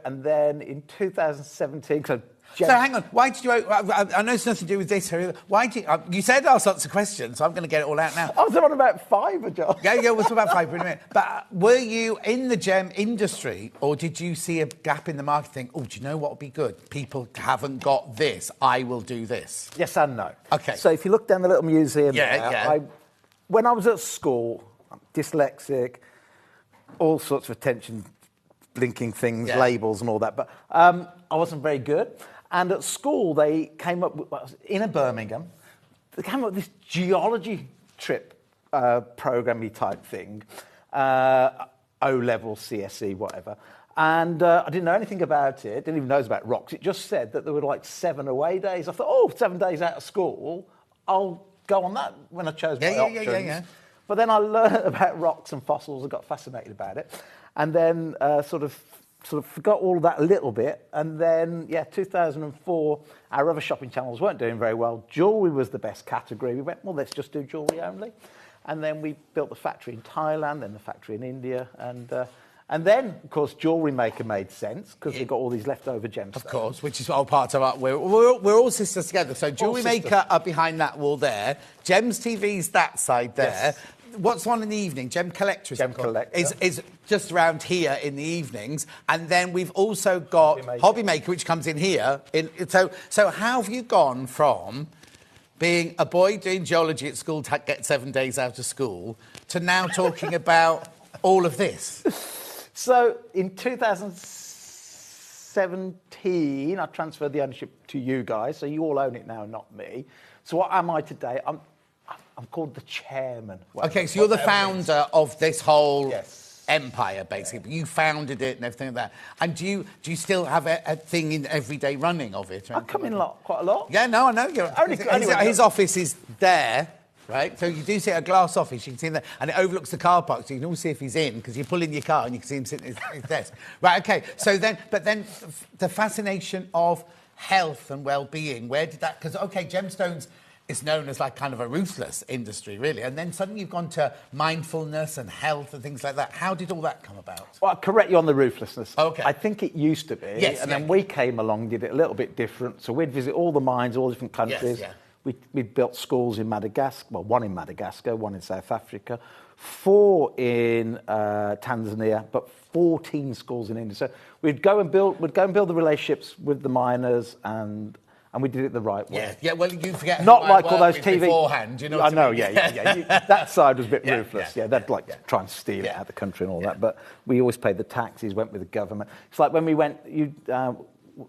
And then in 2017... So hang on, why did you... I know it's nothing to do with this. Why did you said ask lots of questions, so I'm going to get it all out now. I was on about fibre, John. Yeah, we'll talk about fibre in a minute. But were you in the gem industry, or did you see a gap in the market, think, oh, do you know what would be good? People haven't got this, I will do this. Yes and no. OK. So if you look down the little museum when I was at school, I'm dyslexic, all sorts of attention-blinking things, labels and all that, but I wasn't very good. And at school, they came up with, in Birmingham, they came up with this geology trip programme-y type thing, O-level, CSE, whatever. And I didn't know anything about it, didn't even know about rocks. It just said that there were like 7 away days. I thought, 7 days out of school, I'll go on that when I chose my options. Yeah. But then I learned about rocks and fossils and got fascinated about it. And then sort of forgot all of that a little bit. And then, 2004, our other shopping channels weren't doing very well. Jewellery was the best category. We went, well, let's just do jewellery only. And then we built the factory in Thailand, then the factory in India. And then, of course, Jewellery Maker made sense because we got all these leftover gemstones. Of course, which is all part of our... We're all sisters together. So Jewellery Maker are behind that wall there. Gems TV's that side there. Yes. What's on in the evening? Gem Collector is just around here in the evenings. And then we've also got Hobby Maker, which comes in here. So how have you gone from being a boy doing geology at school to get 7 days out of school to now talking about all of this? So in 2017, I transferred the ownership to you guys. So you all own it now, not me. So what am I today? I'm called the chairman. OK, so you're the founder of this whole empire, basically. You founded it and everything like that. And do you still have a thing in everyday running of it? I come in quite a lot. Yeah, no, I know. His office is there, right? So you do see a glass office, you can see him there, and it overlooks the car park, so you can always see if he's in, because you pull in your car and you can see him sitting at his desk. Right, OK, so then the fascination of health and well-being, where did that... Because, OK, gemstones... It's known as like kind of a ruthless industry, really. And then suddenly you've gone to mindfulness and health and things like that. How did all that come about? Well, I'll correct you on the ruthlessness. OK. I think it used to be. Yes, and then we came along, did it a little bit different. So we'd visit all the mines, all different countries. Yes, we built schools in Madagascar, well, 1 in Madagascar, 1 in South Africa, 4 in Tanzania, but 14 schools in India. So we'd go and build the relationships with the miners and we did it the right way. Yeah, well, you forget... Not like all those TV... beforehand, you know I know, that side was a bit ruthless. They'd try and steal it out of the country and all that. But we always paid the taxes, went with the government. It's like when we went...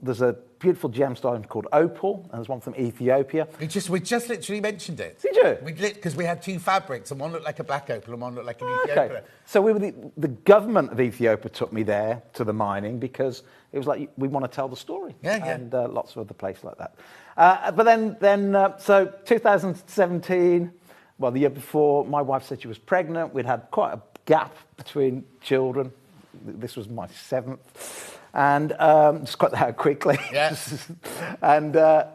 there's a beautiful gemstone called opal, and there's one from Ethiopia. We just literally mentioned it. Did you? Because we had 2 fabrics, and one looked like a black opal and one looked like an Ethiopia. Okay. So we were the government of Ethiopia took me there to the mining because it was like, we want to tell the story. And lots of other places like that. But then so 2017, well, the year before, my wife said she was pregnant. We'd had quite a gap between children. This was my 7th. And just got that out quickly. Yes. and I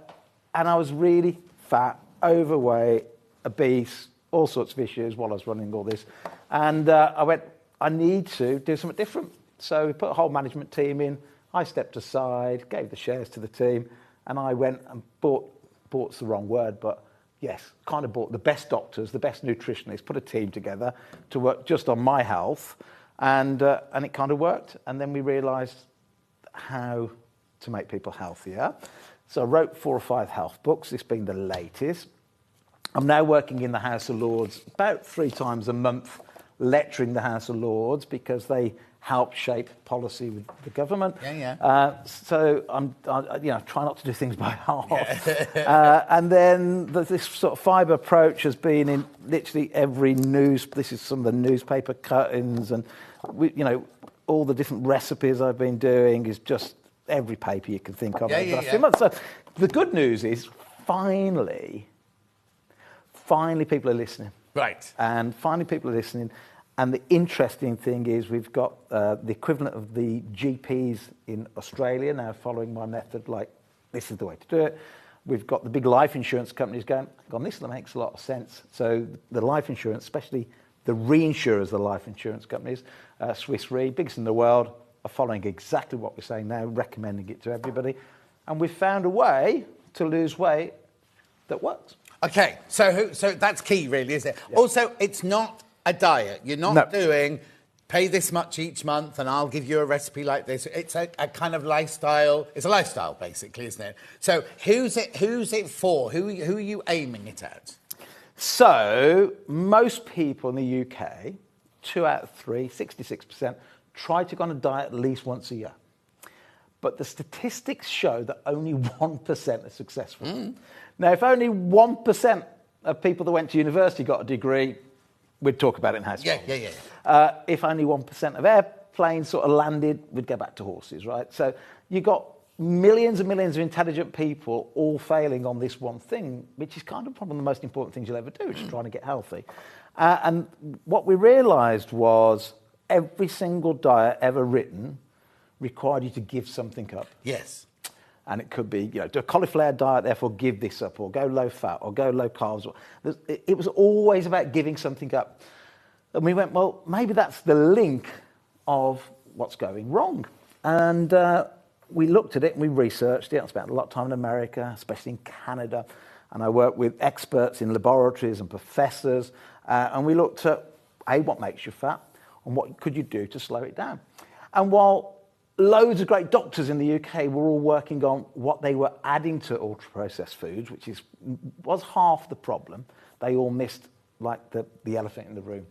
was really fat, overweight, obese, all sorts of issues while I was running all this. And I went, I need to do something different. So we put a whole management team in. I stepped aside, gave the shares to the team, and I went and bought's the wrong word, but Yes, kind of brought the best doctors, the best nutritionists, put a team together to work just on my health, and it kind of worked. And then we realised how to make people healthier. So I wrote 4 or 5 health books, this being the latest. I'm now working in the House of Lords about 3 times a month, lecturing the House of Lords because they help shape policy with the government. So I'm try not to do things by half. And then this sort of fibre approach has been in literally every news. This is some of the newspaper cuttings, and all the different recipes I've been doing is just every paper you can think of over the last few months. So the good news is finally people are listening. Right. And finally people are listening. And the interesting thing is we've got the equivalent of the GPs in Australia now following my method, like this is the way to do it. We've got the big life insurance companies going, this makes a lot of sense. So the life insurance, especially the reinsurers of the life insurance companies, Swiss Re, biggest in the world, are following exactly what we're saying now, recommending it to everybody. And we've found a way to lose weight that works. Okay, so that's key, really, isn't it? Yeah. Also, it's not a diet. You're not doing pay this much each month and I'll give you a recipe like this. It's a kind of lifestyle. It's a lifestyle, basically, isn't it? So who's it for? Who are you aiming it at? So most people in the UK, 2 out of 3, 66%, try to go on a diet at least once a year. But the statistics show that only 1% are successful. Now, if only 1% of people that went to university got a degree, we'd talk about it in house. If only 1% of airplanes sort of landed, we'd go back to horses, right? So you got millions and millions of intelligent people all failing on this one thing, which is kind of probably the most important things you'll ever do, which is trying to get healthy. And what we realised was every single diet ever written required you to give something up. Yes. And it could be, do a cauliflower diet, therefore give this up, or go low fat, or go low carbs. It was always about giving something up. And we went, well, maybe that's the link of what's going wrong. And we looked at it and we researched it. I spent a lot of time in America, especially in Canada. And I worked with experts in laboratories and professors. And we looked at, what makes you fat? And what could you do to slow it down? And while loads of great doctors in the UK were all working on what they were adding to ultra-processed foods, which was half the problem, they all missed like the elephant in the room.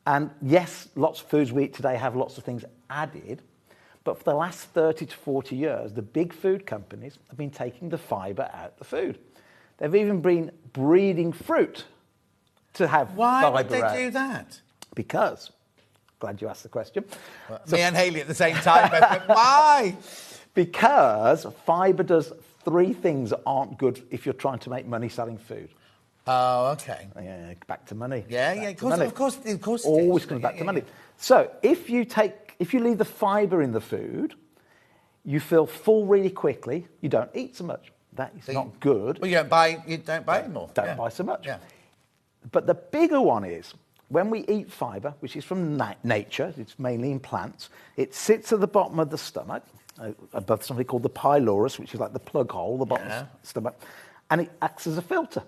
And yes, lots of foods we eat today have lots of things added, but for the last 30 to 40 years, the big food companies have been taking the fibre out of the food. They've even been breeding fruit to have fibre out. Why would they do that? Because... Glad you asked the question. Well, me and Hayley at the same time, but why? Because fibre does 3 things that aren't good if you're trying to make money selling food. Oh, okay. Yeah, back to money. Of course. Always comes back to money. So if you leave the fibre in the food, you feel full really quickly. You don't eat so much. That is not good. Well, you don't buy anymore. Don't buy so much. Yeah. But the bigger one is, when we eat fibre, which is from nature, it's mainly in plants, it sits at the bottom of the stomach, above something called the pylorus, which is like the plug hole, the bottom of the stomach, and it acts as a filter.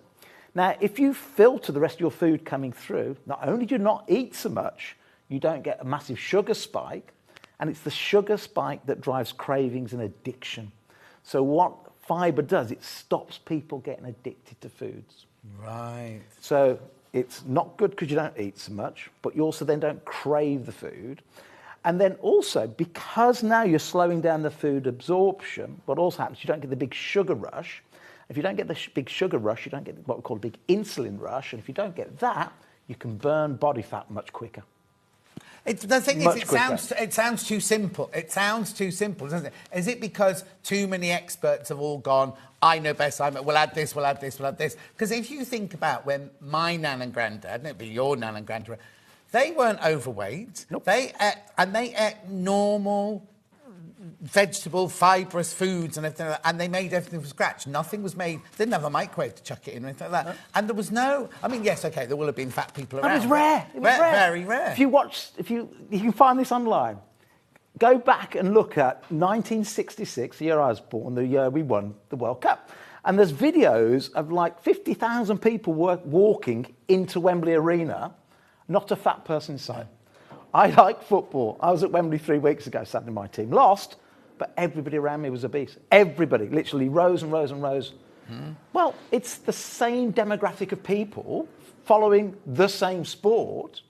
Now, if you filter the rest of your food coming through, not only do you not eat so much, you don't get a massive sugar spike, and it's the sugar spike that drives cravings and addiction. So what fibre does, it stops people getting addicted to foods. Right. So it's not good because you don't eat so much, but you also then don't crave the food. And then also, because now you're slowing down the food absorption, what also happens, you don't get the big sugar rush. If you don't get the big sugar rush, you don't get what we call a big insulin rush. And if you don't get that, you can burn body fat much quicker. The thing is, it sounds too simple. It sounds too simple, doesn't it? Is it because too many experts have all gone, I know best, we'll add this, we'll add this, we'll add this? Because if you think about when my nan and granddad, and it'd be your nan and granddad, they weren't overweight. Nope. They ate normal, vegetable, fibrous foods and everything like that, and they made everything from scratch. Nothing was made, didn't have a microwave to chuck it in or anything like that. No. And there was no, yes, okay, there will have been fat people around. But it was rare. It was very rare. If you can find this online, go back and look at 1966, the year I was born, the year we won the World Cup. And there's videos of like 50,000 people walking into Wembley Arena, not a fat person in sight. I like football. I was at Wembley 3 weeks ago, sadly my team lost, but everybody around me was obese. Everybody, literally rows and rows and rows. Well, it's the same demographic of people following the same sport.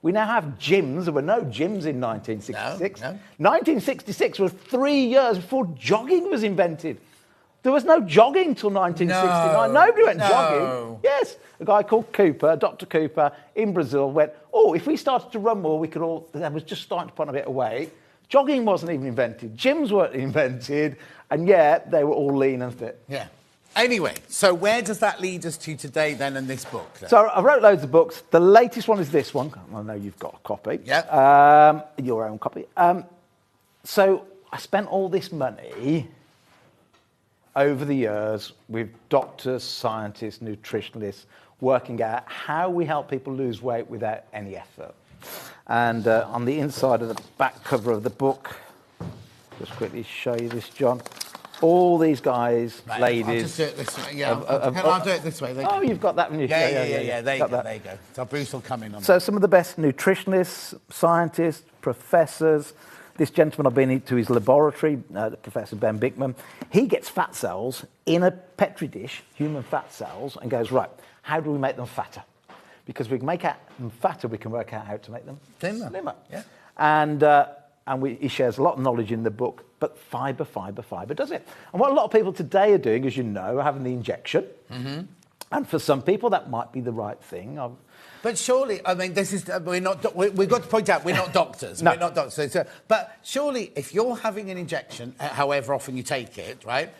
We now have gyms. There were no gyms in 1966. No. 1966 was 3 years before jogging was invented. There was no jogging till 1969. Nobody went jogging. Yes. A guy called Cooper, Dr. Cooper, in Brazil, went, if we started to run more, we could all... That was just starting to put on a bit of weight. Jogging wasn't even invented. Gyms weren't invented. And yet, they were all lean and fit. Yeah. Anyway, so where does that lead us to today, then, in this book? Then? So I wrote loads of books. The latest one is this one. I know you've got a copy. Yeah. Your own copy. So I spent all this money over the years with doctors, scientists, nutritionists, working out how we help people lose weight without any effort. And on the inside of the back cover of the book, just quickly show you this, John. All these guys, ladies... I'll just do it this way. Yeah, I'll do it this way. You've got that one. Yeah. There you go. So Bruce will come in on So some of the best nutritionists, scientists, professors... This gentleman, I've been to his laboratory, Professor Ben Bickman. He gets fat cells in a Petri dish, human fat cells, and goes, right, how do we make them fatter? Because we can make them fatter, we can work out how to make them slimmer. Yeah. And he shares a lot of knowledge in the book, but fibre does it. And what a lot of people today are doing, as you know, are having the injection. Mm-hmm. And for some people, that might be the right thing. But surely, I mean, we've got to point out, we're not doctors. No. We're not doctors. But surely, if you're having an injection, however often you take it, right,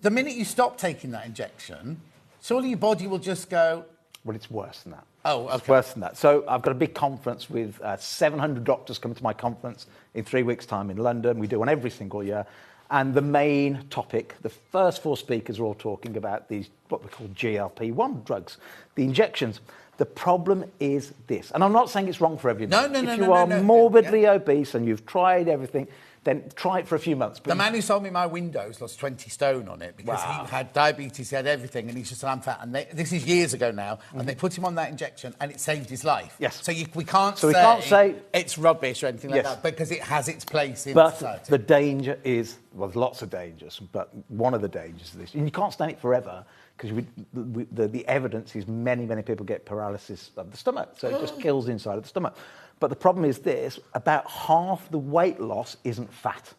the minute you stop taking that injection, surely your body will just go... Well, it's worse than that. Oh, okay. It's worse than that. So I've got a big conference with 700 doctors coming to my conference in 3 weeks' time in London. We do one every single year. And the main topic, the first 4 speakers are all talking about these, what we call GLP-1 drugs, the injections. The problem is this, and I'm not saying it's wrong for everybody. No. If you are morbidly obese and you've tried everything, then try it for a few months. The man who sold me my windows lost 20 stone on it because he had diabetes, he had everything, and he's just said, I'm fat. And this is years ago now, and they put him on that injection, and it saved his life. Yes. So we can't say it's rubbish or anything like that, because it has its place in society. The danger is, well, there's lots of dangers, but one of the dangers of this, and you can't stand it forever, because the evidence is many people get paralysis of the stomach, so it just kills inside of the stomach. But the problem is this, about half the weight loss isn't fat.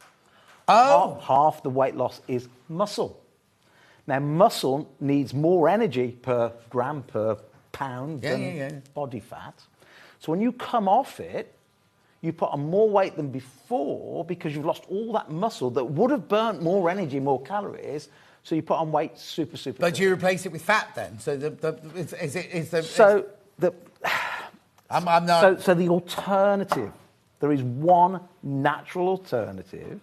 Half the weight loss is muscle. Now, muscle needs more energy per gram, per pound than body fat. So when you come off it, you put on more weight than before because you've lost all that muscle that would have burnt more energy, more calories. So you put on weight super. But do you replace it with fat then? So the alternative, there is one natural alternative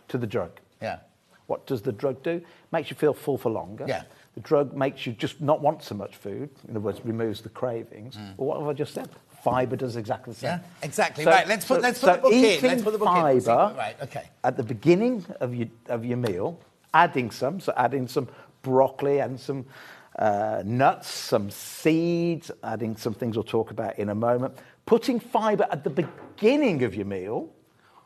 to the drug. Yeah. What does the drug do? Makes you feel full for longer. Yeah. The drug makes you just not want so much food. In other words, removes the cravings. But what have I just said? Fibre does exactly the same. Yeah, exactly. So, right, let's put the book in. Let's put the book in. Right, okay. At the beginning of your meal, adding some broccoli and some nuts, some seeds, adding some things we'll talk about in a moment. Putting fibre at the beginning of your meal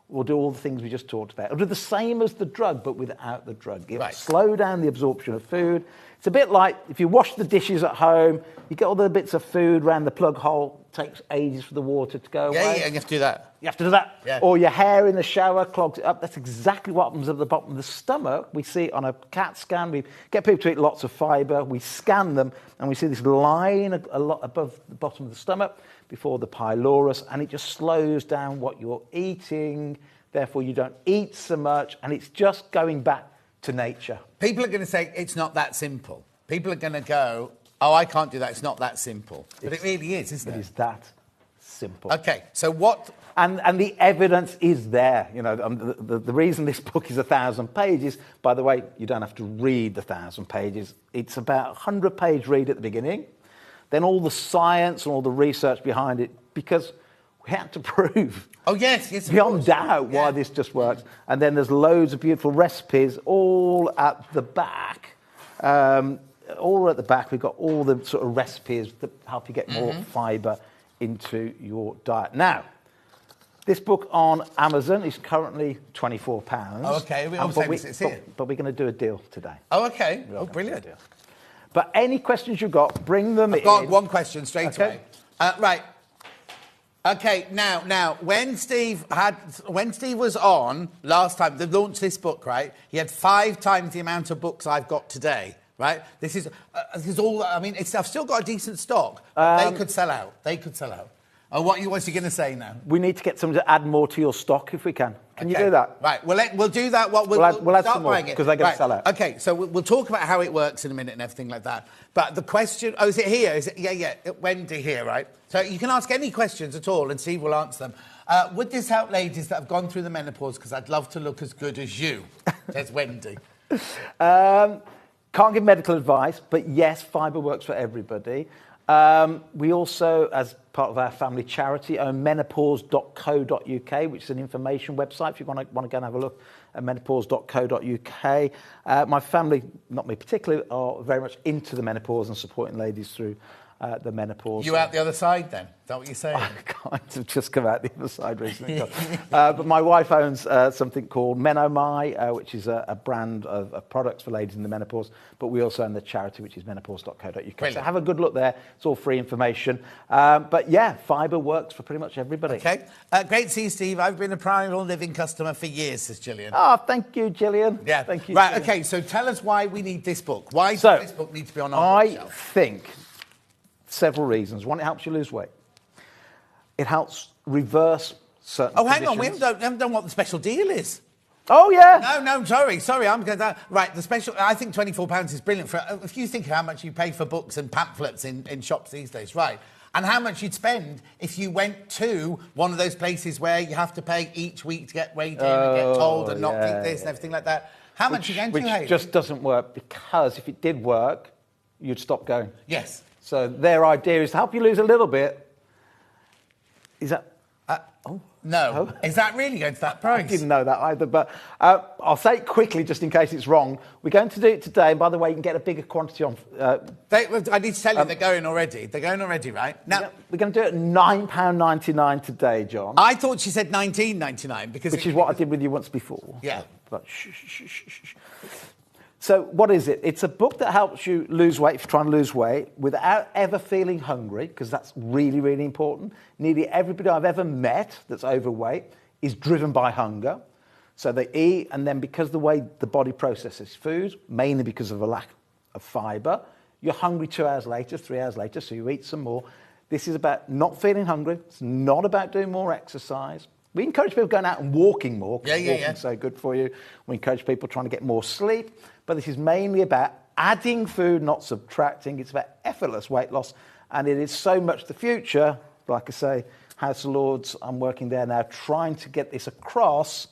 will do all the things we just talked about. It'll do the same as the drug, but without the drug. It'll slow down the absorption of food. It's a bit like if you wash the dishes at home, you get all the bits of food around the plug hole, it takes ages for the water to go away. Yeah, you have to do that. You have to do that. Yeah. Or your hair in the shower clogs it up. That's exactly what happens at the bottom of the stomach. We see it on a CAT scan. We get people to eat lots of fibre. We scan them, and we see this line a lot above the bottom of the stomach before the pylorus, and it just slows down what you're eating. Therefore, you don't eat so much, and it's just going back to nature. People are going to say it's not that simple. People are going to go, oh, I can't do that. It's not that simple. But it really is, isn't it? It is that simple. Okay, so what... And the evidence is there. You know, the reason this book is 1,000 pages, by the way, you don't have to read the 1,000 pages. It's about a 100-page read at the beginning, then all the science and all the research behind it, because we had to prove... Oh, yes, beyond doubt why this just works. And then there's loads of beautiful recipes all at the back All at the back, we've got all the sort of recipes that help you get more fibre into your diet. Now, this book on Amazon is currently £24. Oh, okay. It's here. But we're going to do a deal today. Oh, okay. Oh, brilliant. But any questions you've got, bring them in. I've got one question straight away. Right. Okay, now, when Steve was on last time, they launched this book, right? He had 5 times the amount of books I've got today, right? This is all, I mean, I've still got a decent stock. They could sell out. Oh, what's he going to say now? We need to get someone to add more to your stock if we can. Can you do that? Right, we'll do that. We'll add some more, because they're going to sell out. Okay, so we'll talk about how it works in a minute and everything like that. But the question... Oh, is it here? Yeah, Wendy here, right? So you can ask any questions at all and Steve will answer them. Would this help ladies that have gone through the menopause? Because I'd love to look as good as you, says Wendy. Can't give medical advice, but yes, fibre works for everybody. We also, as part of our family charity, own menopause.co.uk, which is an information website if you want to go and have a look at menopause.co.uk. My family, not me particularly, are very much into the menopause and supporting ladies through the menopause. You out the other side then? Is that what you're saying? I kind of just come out the other side recently. But my wife owns something called Menomai, which is a brand of products for ladies in the menopause. But we also own the charity, which is menopause.co.uk. So have a good look there. It's all free information. But yeah, fibre works for pretty much everybody. Okay. Great to see you, Steve. I've been a Primal Living customer for years, says Gillian. Oh, thank you, Gillian. Yeah. Thank you. Right, Gillian. okay, so tell us why we need this book. Why does this book need to be on our bookshelf? I think several reasons. One, it helps you lose weight. It helps reverse certain hang on, conditions. we haven't done what the special deal is. Oh, yeah. No, sorry, I'm going to... Right, the special... I think £24 is brilliant. If you think of how much you pay for books and pamphlets in shops these days, right, and how much you'd spend if you went to one of those places where you have to pay each week to get weighed in and get told and not think this and everything like that. How much are you going to pay? Which just doesn't work, because if it did work, you'd stop going. Yes. So their idea is to help you lose a little bit. Is that... No. Oh. Is that really going to that price? I didn't know that either, but I'll say it quickly just in case it's wrong. We're going to do it today, and by the way, you can get a bigger quantity on... I need to tell you, they're going already. They're going already, right? Now, we're going to do it at £9.99 today, John. I thought she said £19.99 because... Which is what I did with you once before. Yeah. But shh. So what is it? It's a book that helps you lose weight if you're trying to lose weight without ever feeling hungry, because that's really, really important. Nearly everybody I've ever met that's overweight is driven by hunger. So they eat, and then because the way the body processes food, mainly because of a lack of fibre, you're hungry 2 hours later, 3 hours later, so you eat some more. This is about not feeling hungry. It's not about doing more exercise. We encourage people going out and walking more, because walking's so good for you. We encourage people trying to get more sleep. But this is mainly about adding food, not subtracting. It's about effortless weight loss. And it is so much the future. Like I say, House of Lords, I'm working there now, trying to get this across,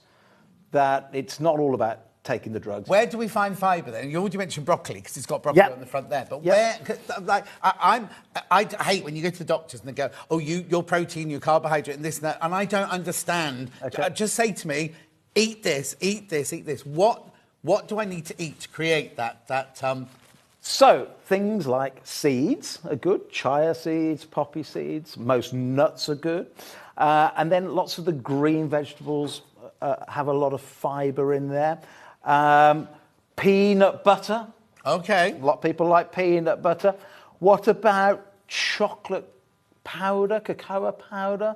that it's not all about taking the drugs. Where do we find fibre then? You already mentioned broccoli, because it's got broccoli on the front there. But where... Like, I hate when you go to the doctors and they go, oh, your protein, your carbohydrate, and this and that, and I don't understand. Okay. Just say to me, eat this, eat this, eat this. What do I need to eat to create that? So, things like seeds are good. Chia seeds, poppy seeds. Most nuts are good. And then lots of the green vegetables have a lot of fibre in there. Peanut butter. Okay. A lot of people like peanut butter. What about chocolate powder, cocoa powder?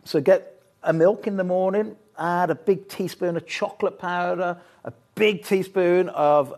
So get a milk in the morning, add a big teaspoon of chocolate powder, a big teaspoon of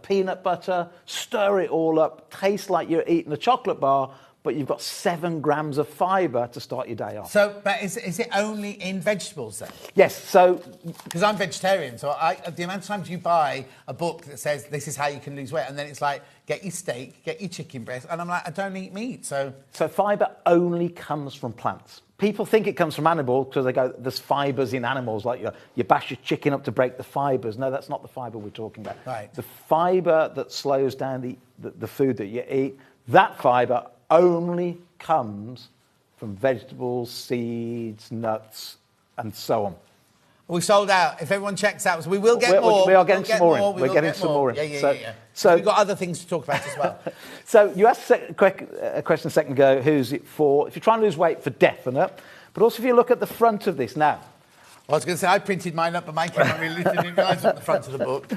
peanut butter, stir it all up, tastes like you're eating a chocolate bar, but you've got 7 grams of fibre to start your day off. So, but is it only in vegetables then? Yes, so... Because I'm vegetarian, so the amount of times you buy a book that says this is how you can lose weight, and then it's like, get your steak, get your chicken breast, and I'm like, I don't eat meat, so... So fibre only comes from plants. People think it comes from animals because they go, there's fibres in animals, like you bash your chicken up to break the fibres. No, that's not the fibre we're talking about. Right. The fibre that slows down the food that you eat, that fibre only comes from vegetables, seeds, nuts, and so on. We sold out. If everyone checks out, so we will get more. We are getting some more in. We're getting some more in. Yeah. So we've got other things to talk about as well. So you asked a question a second ago, who's it for? If you're trying to lose weight, for definite. But also if you look at the front of this now. I was going to say, I printed mine up, but mine came out really loose. I didn't realise it was at the front of the book.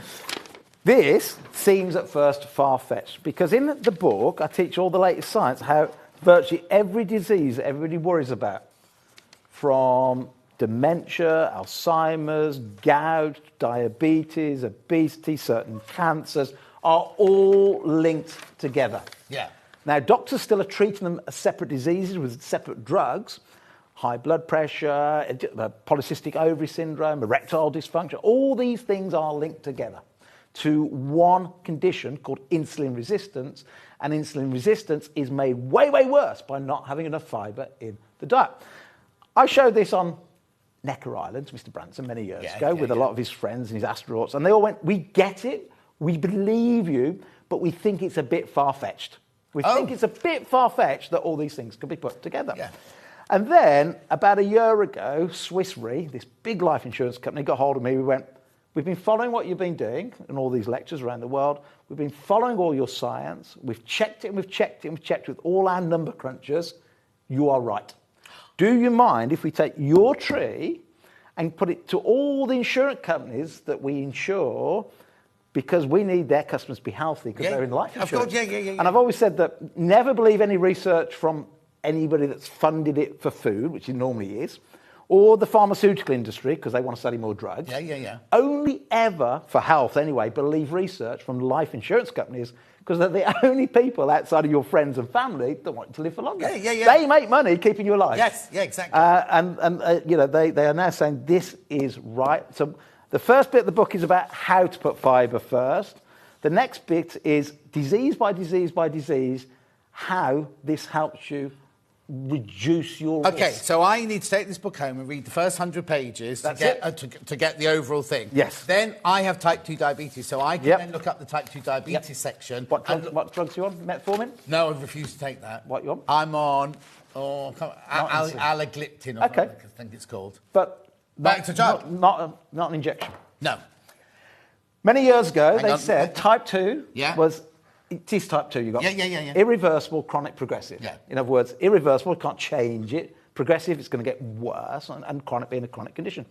This seems at first far-fetched, because in the book I teach all the latest science, how virtually every disease that everybody worries about, from dementia, Alzheimer's, gout, diabetes, obesity, certain cancers, are all linked together. Yeah. Now, doctors still are treating them as separate diseases with separate drugs. High blood pressure, polycystic ovary syndrome, erectile dysfunction, all these things are linked together to one condition called insulin resistance, and insulin resistance is made way, way worse by not having enough fibre in the diet. I showed this on Necker Island to Mr. Branson many years ago with a lot of his friends and his astronauts, and they all went, we get it, we believe you, but we think it's a bit far-fetched. We think it's a bit far-fetched that all these things can be put together. Yeah. And then, about a year ago, Swiss Re, this big life insurance company, got hold of me. We went, we've been following what you've been doing in all these lectures around the world. We've been following all your science. We've checked it and we've checked it and we've checked with all our number crunchers. You are right. Do you mind if we take your tree and put it to all the insurance companies that we insure, because we need their customers to be healthy because they're in life insurance? Of course, yeah. And I've always said that never believe any research from anybody that's funded it for food, which it normally is, or the pharmaceutical industry because they want to study more drugs. Yeah. Only ever, for health anyway, believe research from life insurance companies because they're the only people outside of your friends and family that want you to live for longer. Yeah. They make money keeping you alive. Yes, yeah, exactly. You know, they are now saying this is right. So the first bit of the book is about how to put fibre first. The next bit is disease by disease by disease, how this helps you reduce your risk. Okay, so I need to take this book home and read the first 100 pages to get the overall thing. Yes. Then I have type 2 diabetes, so I can then look up the type 2 diabetes section. What drugs are you on? Metformin? No, I refuse to take that. What you on? I'm on alagliptin, or okay. I think it's called. But back to drug. Not an injection. No. Many years ago, they said type 2 was... It is type 2 you got. Yeah. Irreversible, chronic, progressive. Yeah. In other words, irreversible, you can't change it. Progressive, it's going to get worse, and chronic being a chronic condition.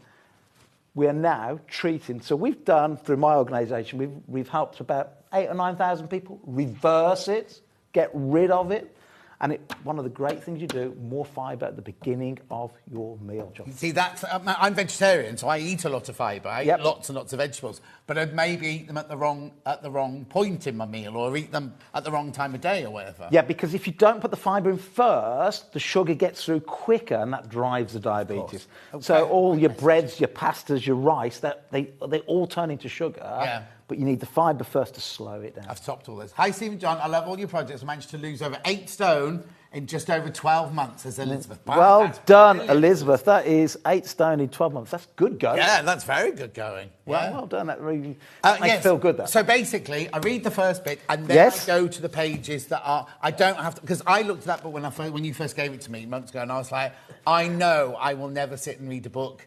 We are now treating, so we've done, through my organisation, we've helped about 8,000 or 9,000 people reverse it, get rid of it. And one of the great things you do, more fibre at the beginning of your meal, John. See, I'm vegetarian, so I eat a lot of fibre. I eat lots and lots of vegetables, but I'd maybe eat them at the wrong point in my meal, or eat them at the wrong time of day, or whatever. Yeah, because if you don't put the fibre in first, the sugar gets through quicker, and that drives the diabetes. Okay. So all your breads, your pastas, your rice, they all turn into sugar. Yeah. But you need the fibre first to slow it down. I've topped all this. Hi, Stephen John. I love all your projects. I managed to lose over 8 stone in just over 12 months, as Elizabeth. Wow, well done, brilliant. Elizabeth. That is 8 stone in 12 months. That's good going. Yeah, that's very good going. Well done. That really makes me feel good, that. So basically, I read the first bit, and then I go to the pages that are... I don't have to... Because I looked at that book when you first gave it to me months ago, and I was like, I know I will never sit and read a book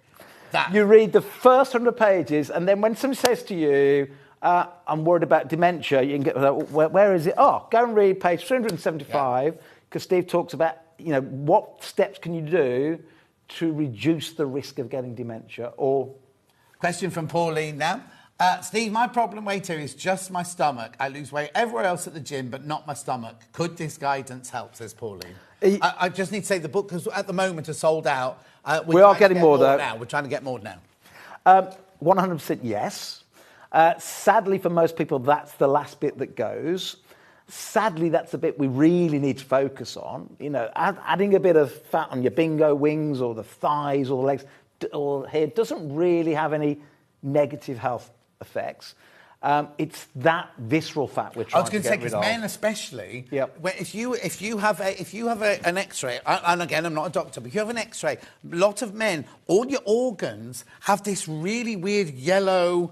that... You read the first 100 pages, and then when somebody says to you... I'm worried about dementia. You can get where is it? Oh, go and read page 375 because Steve talks about what steps can you do to reduce the risk of getting dementia. Or question from Pauline now. Steve, my problem weight here is just my stomach. I lose weight everywhere else at the gym, but not my stomach. Could this guidance help? Says Pauline. I just need to say the book because at the moment are sold out. We are getting more though. Now. We're trying to get more now. 100% yes. Sadly, for most people, that's the last bit that goes. Sadly, that's the bit we really need to focus on. Adding a bit of fat on your bingo wings or the thighs or the legs or here doesn't really have any negative health effects. It's that visceral fat we're trying to get rid of. I was going to say, because men especially, if you have an X-ray, and again, I'm not a doctor, but if you have an X-ray, a lot of men, all your organs have this really weird yellow...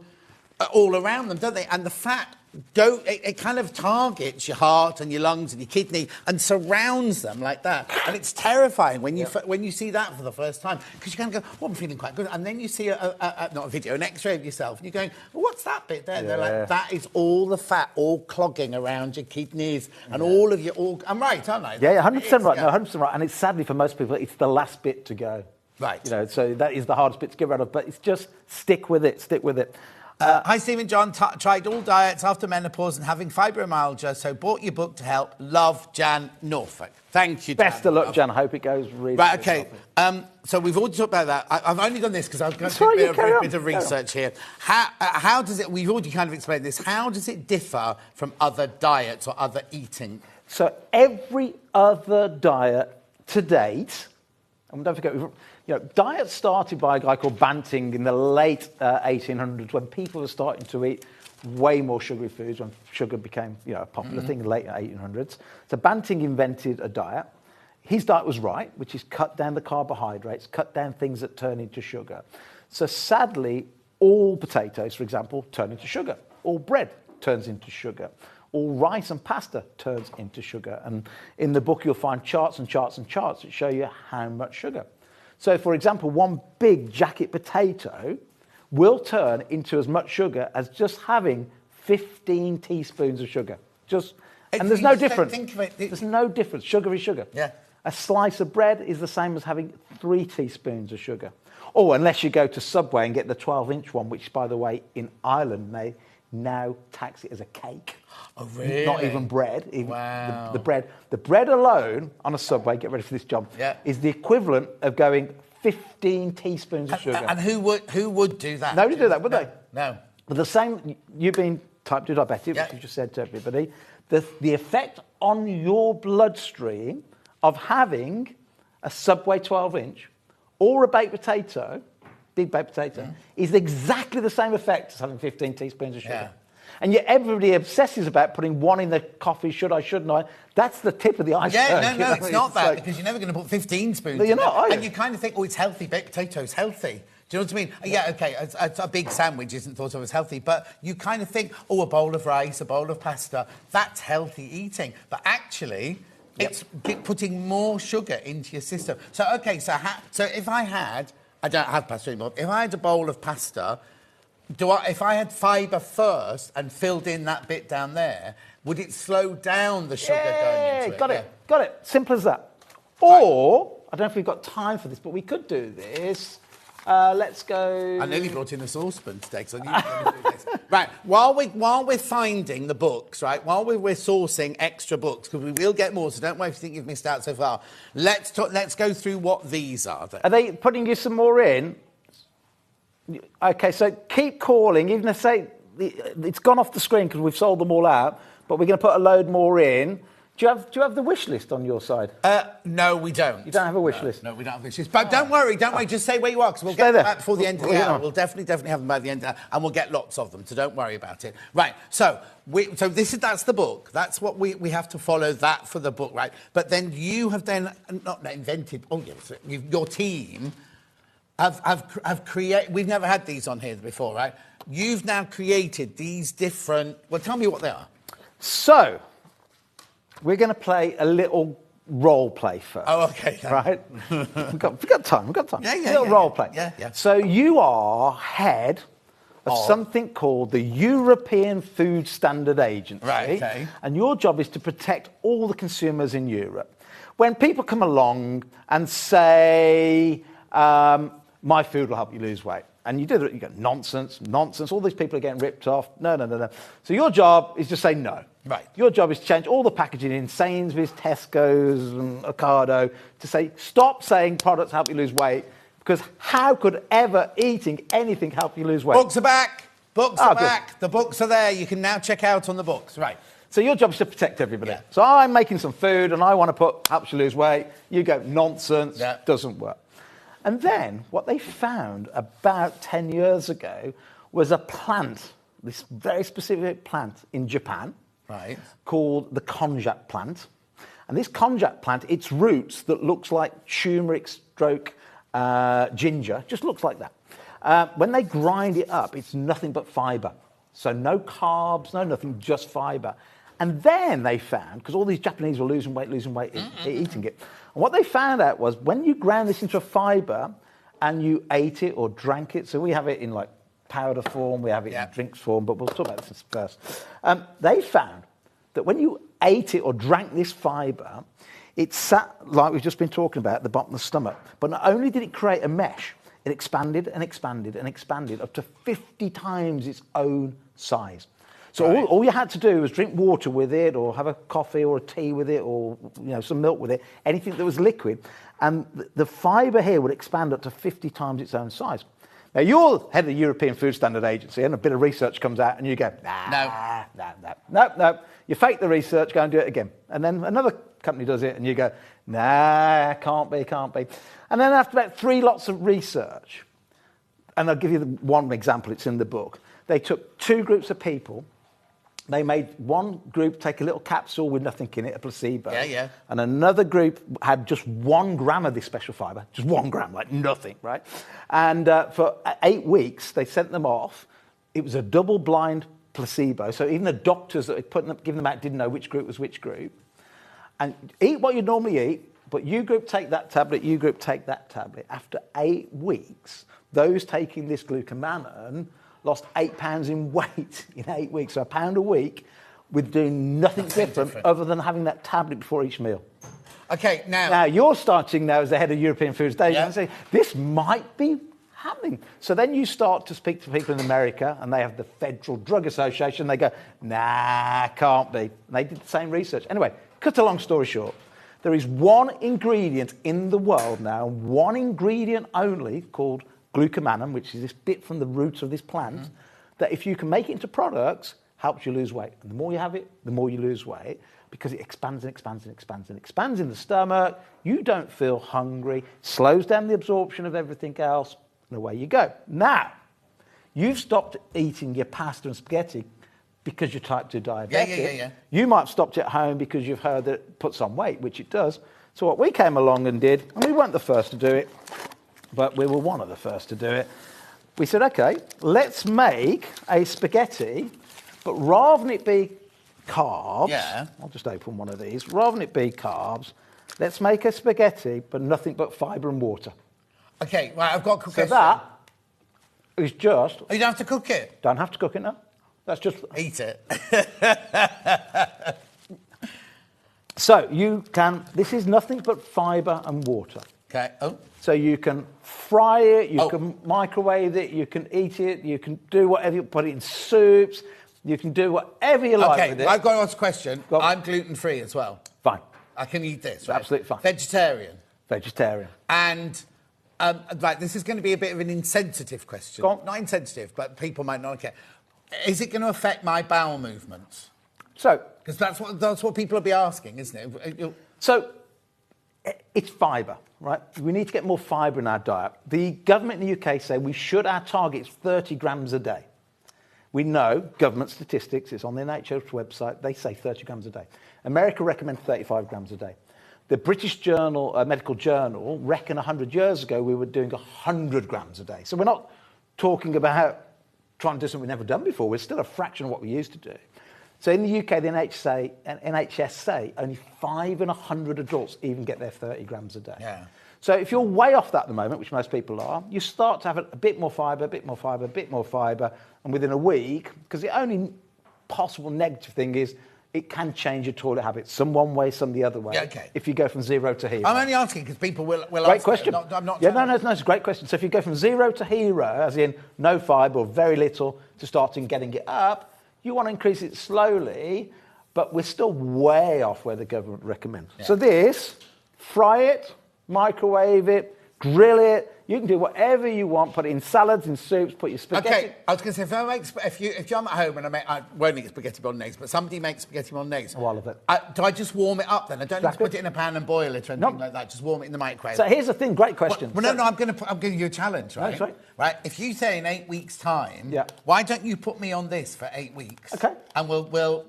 all around them, don't they? And the fat it kind of targets your heart and your lungs and your kidney and surrounds them like that. And it's terrifying when you see that for the first time, because you kind of go, oh, I'm feeling quite good. And then you see not a video, an x-ray of yourself, and you're going, well, what's that bit there? They're like, that is all the fat all clogging around your kidneys and all of your organs. I'm right, aren't I? Yeah, 100% right. No, 100% right. And it's sadly for most people, it's the last bit to go. Right. You know, so that is the hardest bit to get rid of, but it's just stick with it, stick with it. Hi, Stephen John. Tried all diets after menopause and having fibromyalgia, so bought your book to help. Love, Jan, Norfolk. Thank you, Jan. Best of luck, Jan. I hope it goes really well. Right, OK. So we've already talked about that. I've only done this because I've got a bit of research here. How does it... We've already kind of explained this. How does it differ from other diets or other eating? So every other diet to date... And don't forget, diets started by a guy called Banting in the late 1800s, when people were starting to eat way more sugary foods, when sugar became a popular thing in the late 1800s. So Banting invented a diet. His diet was right, which is cut down the carbohydrates, cut down things that turn into sugar. So sadly, all potatoes, for example, turn into sugar. All bread turns into sugar. All rice and pasta turns into sugar. And in the book, you'll find charts and charts and charts that show you how much sugar. So, for example, one big jacket potato will turn into as much sugar as just having 15 teaspoons of sugar. And there's no difference. Think of it. There's no difference. Sugar is sugar. Yeah. A slice of bread is the same as having 3 teaspoons of sugar. Or unless you go to Subway and get the 12-inch one, which, by the way, in Ireland, they now tax it as a cake. Oh, really? Not even bread. Wow. The bread alone on a Subway, get ready for this, John, is the equivalent of going 15 teaspoons of sugar. And who would do that? Nobody do that, would they? No. But the same, you've been type 2 diabetic, which you just said to everybody, the effect on your bloodstream of having a Subway 12-inch or a baked potato, big baked potato, is exactly the same effect as having 15 teaspoons of sugar. Yeah. And yet everybody obsesses about putting 1 in the coffee, should I, shouldn't I? That's the tip of the iceberg. Yeah, no, it's not that, because you're never going to put 15 spoons You're not, are you? And you kind of think, oh, it's healthy, baked potato's healthy. Do you know what I mean? Yeah, OK, a big sandwich isn't thought of as healthy, but you kind of think, oh, a bowl of rice, a bowl of pasta, that's healthy eating. But actually, it's putting more sugar into your system. So, OK, so if I don't have pasta anymore, if I had a bowl of pasta... if I had fibre first and filled in that bit down there, would it slow down the sugar going into it? Got it. Simple as that. Or, I don't know if we've got time for this, but we could do this. Let's go... I nearly brought in a saucepan today, because I knew you were going to do this. Right, while we're finding the books, right, while we're sourcing extra books, because we will get more, so don't worry if you think you've missed out so far, let's go through what these are then. Are they putting you some more in? OK, so keep calling, even if, say, it's gone off the screen because we've sold them all out, but we're going to put a load more in. Do you have the wish list on your side? No, we don't. You don't have a wish list? No, we don't have a wish list. But don't worry, just say where you are, because we'll get them back before the end of the hour. We'll definitely have them by the end of the hour, and we'll get lots of them, so don't worry about it. Right, so that's the book. That's what we have to follow, that for the book, right? But then you have not invented, your team... have created... We've never had these on here before, right? You've now created these different... Well, tell me what they are. So, we're going to play a little role play first. Oh, OK. Right? we've got time. Yeah. Role play. Yeah. So, you are head of something called the European Food Standard Agency. Right, OK. And your job is to protect all the consumers in Europe. When people come along and say... my food will help you lose weight. And you do that, you go, nonsense, all these people are getting ripped off. No. So your job is to say no. Right. Your job is to change all the packaging in Sainsbury's, Tesco's and Ocado to say, stop saying products help you lose weight, because how could ever eating anything help you lose weight? Books are back. The books are there. You can now check out on the books. Right. So your job is to protect everybody. Yeah. So I'm making some food and I want to put helps you lose weight. You go, nonsense, doesn't work. And then what they found about 10 years ago was a plant, this very specific plant in Japan, called the konjac plant. And this konjac plant, its roots that looks like turmeric stroke ginger, just looks like that. When they grind it up, it's nothing but fibre. So no carbs, no nothing, just fibre. And then they found, because all these Japanese were losing weight, eating it. And what they found out was when you ground this into a fibre and you ate it or drank it, so we have it in like powder form, we have it in drinks form, but we'll talk about this first. They found that when you ate it or drank this fibre, it sat, like we've just been talking about, at the bottom of the stomach. But not only did it create a mesh, it expanded and expanded and expanded up to 50 times its own size. So all you had to do was drink water with it, or have a coffee or a tea with it, or some milk with it, anything that was liquid, and the fibre here would expand up to 50 times its own size. Now, you're head of the European Food Standard Agency, and a bit of research comes out, and you go, no. You fake the research, go and do it again. And then another company does it, and you go, nah, can't be. And then after about 3 lots of research, and I'll give you one example, it's in the book, they took 2 groups of people. They made one group take a little capsule with nothing in it, a placebo. And another group had just 1 gram of this special fibre, just 1 gram, like nothing, right? And for 8 weeks, they sent them off. It was a double-blind placebo, so even the doctors that had given them out didn't know which group was which group. And eat what you normally eat, but you group take that tablet, you group take that tablet. After 8 weeks, those taking this glucomannan lost 8 pounds in weight in 8 weeks, so £1 pound a week, with doing nothing different other than having that tablet before each meal. Okay, now you're starting now as the head of European Food Standards and say this might be happening. So then you start to speak to people in America, and they have the Federal Drug Association. They go, nah, can't be. And they did the same research. Anyway, cut a long story short, there is one ingredient in the world now, one ingredient only, called glucomannan, which is this bit from the roots of this plant, that if you can make it into products, helps you lose weight. And the more you have it, the more you lose weight, because it expands and expands and expands and expands in the stomach. You don't feel hungry, slows down the absorption of everything else, and away you go. Now, you've stopped eating your pasta and spaghetti because you're type 2 diabetic. You might have stopped it at home because you've heard that it puts on weight, which it does. So what we came along and did, and we weren't the first to do it, but we were one of the first to do it. We said, okay, let's make a spaghetti, but rather than it be carbs, I'll just open one of these, rather than it be carbs, let's make a spaghetti, but nothing but fibre and water. Okay, right, I've got a question. So that is just... Oh, you don't have to cook it? Don't have to cook it, no. That's just... Eat it. So you can... This is nothing but fibre and water. Okay, So you can fry it, you can microwave it, you can eat it, you can do whatever, you put it in soups, you can do whatever you like with it. Okay, I've got to ask a question. I'm gluten-free as well. Fine. I can eat this, right? Absolutely fine. Vegetarian. Vegetarian. And, right, this is going to be a bit of an insensitive question. Go on. Not insensitive, but people might not care. Is it going to affect my bowel movements? So... Because that's what people will be asking, isn't it? So... It's fibre, right? We need to get more fibre in our diet. The government in the UK say our target is 30 grams a day. We know, government statistics, it's on the NHS website, they say 30 grams a day. America recommends 35 grams a day. The British Journal, Medical Journal, reckon 100 years ago we were doing 100 grams a day. So we're not talking about trying to do something we've never done before. We're still a fraction of what we used to do. So in the UK, the NHS say only 5 in 100 adults even get their 30 grams a day. Yeah. So if you're way off that at the moment, which most people are, you start to have a bit more fibre, a bit more fibre, a bit more fibre, and within a week, because the only possible negative thing is it can change your toilet habits, some one way, some the other way. Yeah, okay. If you go from 0 to hero. I'm only asking because people will great ask. Question. I'm not yeah, no, it's a great question. So if you go from 0 to hero, as in no fibre or very little, to starting getting it up, you want to increase it slowly, but we're still way off where the government recommends. Yeah. So this, fry it, microwave it, grill it. You can do whatever you want. Put it in salads, in soups. Put your spaghetti. Okay, I was going to say if I'm at home and I won't make spaghetti bolognese, but somebody makes spaghetti bolognese. Oh, I love it. Do I just warm it up then? I don't need to put it in a pan and boil it or anything like that. Just warm it in the microwave. So here's the thing. Great question. Well, no, I'm giving you a challenge, right? That's right. Right. If you say in 8 weeks' time, yeah. Why don't you put me on this for 8 weeks? Okay. And we'll.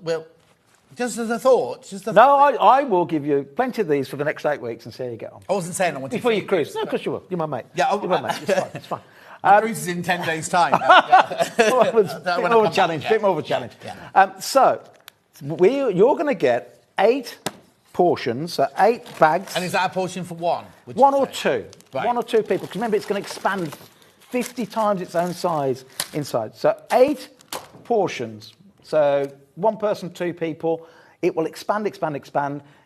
Just as a thought. I will give you plenty of these for the next 8 weeks and see how you get on. I wasn't saying I wanted before you cruise. No, of course you will. You're my mate. Yeah, you're my mate. It's fine. It's fine. Bruce is in 10 days' time. Bit more of a challenge. Yeah. So you're going to get 8 portions, so 8 bags. And is that a portion for one? One or two. Right. 1 or 2 people. Because remember, it's going to expand 50 times its own size inside. So 8 portions. So 1 person, 2 people. It will expand.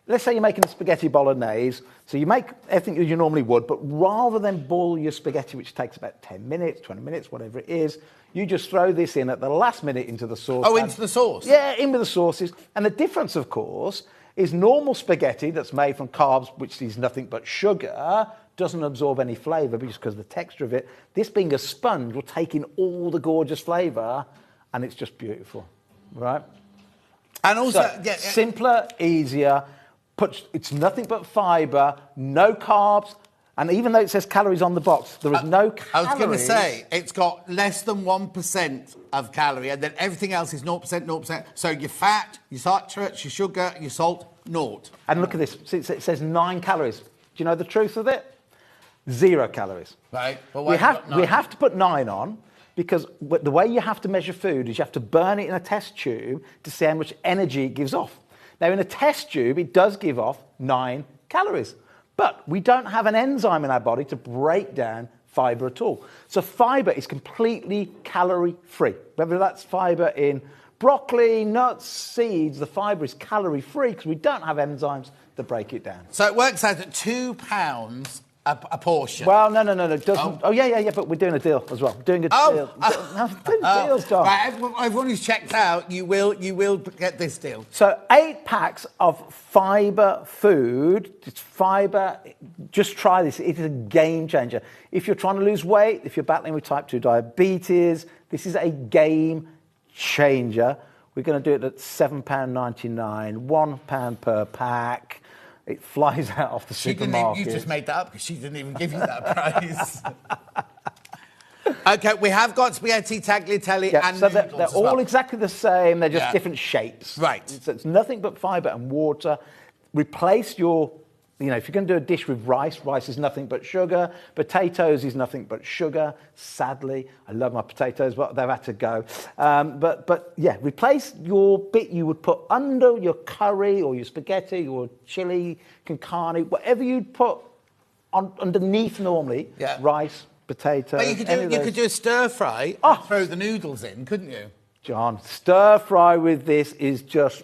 Let's say you're making a spaghetti bolognese. So you make everything as you normally would, but rather than boil your spaghetti, which takes about 10 minutes, 20 minutes, whatever it is, you just throw this in at the last minute into the sauce. Oh, into the sauce? Yeah, in with the sauces. And the difference, of course, is normal spaghetti that's made from carbs, which is nothing but sugar, doesn't absorb any flavour just because of the texture of it. This being a sponge will take in all the gorgeous flavour, and it's just beautiful, right? And also, So, simpler, easier. It's nothing but fibre, no carbs, and even though it says calories on the box, there is no calories. I was going to say, it's got less than 1% of calorie, and then everything else is 0%. So your fat, your saturates, your sugar, your salt, 0. And look at this. It says 9 calories. Do you know the truth of it? 0 calories. Right. Well, we have to put 9 on because the way you have to measure food is you have to burn it in a test tube to see how much energy it gives off. Now, in a test tube, it does give off 9 calories. But we don't have an enzyme in our body to break down fibre at all. So fibre is completely calorie-free. Whether that's fibre in broccoli, nuts, seeds, the fibre is calorie-free because we don't have enzymes to break it down. So it works out at £2 a portion. Well, no. It doesn't. Oh, yeah, but we're doing a deal as well. Doing a deal. Doing deals, John. Right, everyone who's checked out, you will get this deal. So 8 packs of fibre food. It's fibre. Just try this. It is a game changer. If you're trying to lose weight, if you're battling with type 2 diabetes, this is a game changer. We're going to do it at £7.99, £1 per pack. It flies out off the supermarket. You just made that up because she didn't even give you that price. OK, we have got spaghetti, tagliatelle and so noodles they're all exactly the same. They're just different shapes. Right. So it's nothing but fibre and water. Replace your... if you're going to do a dish with rice is nothing but sugar. Potatoes is nothing but sugar. Sadly, I love my potatoes, but they've had to go. Replace your bit you would put under your curry or your spaghetti or chili con carne, whatever you'd put underneath normally. Yeah. Rice, potato. But you could do a stir fry and throw the noodles in, couldn't you? John, stir fry with this is just...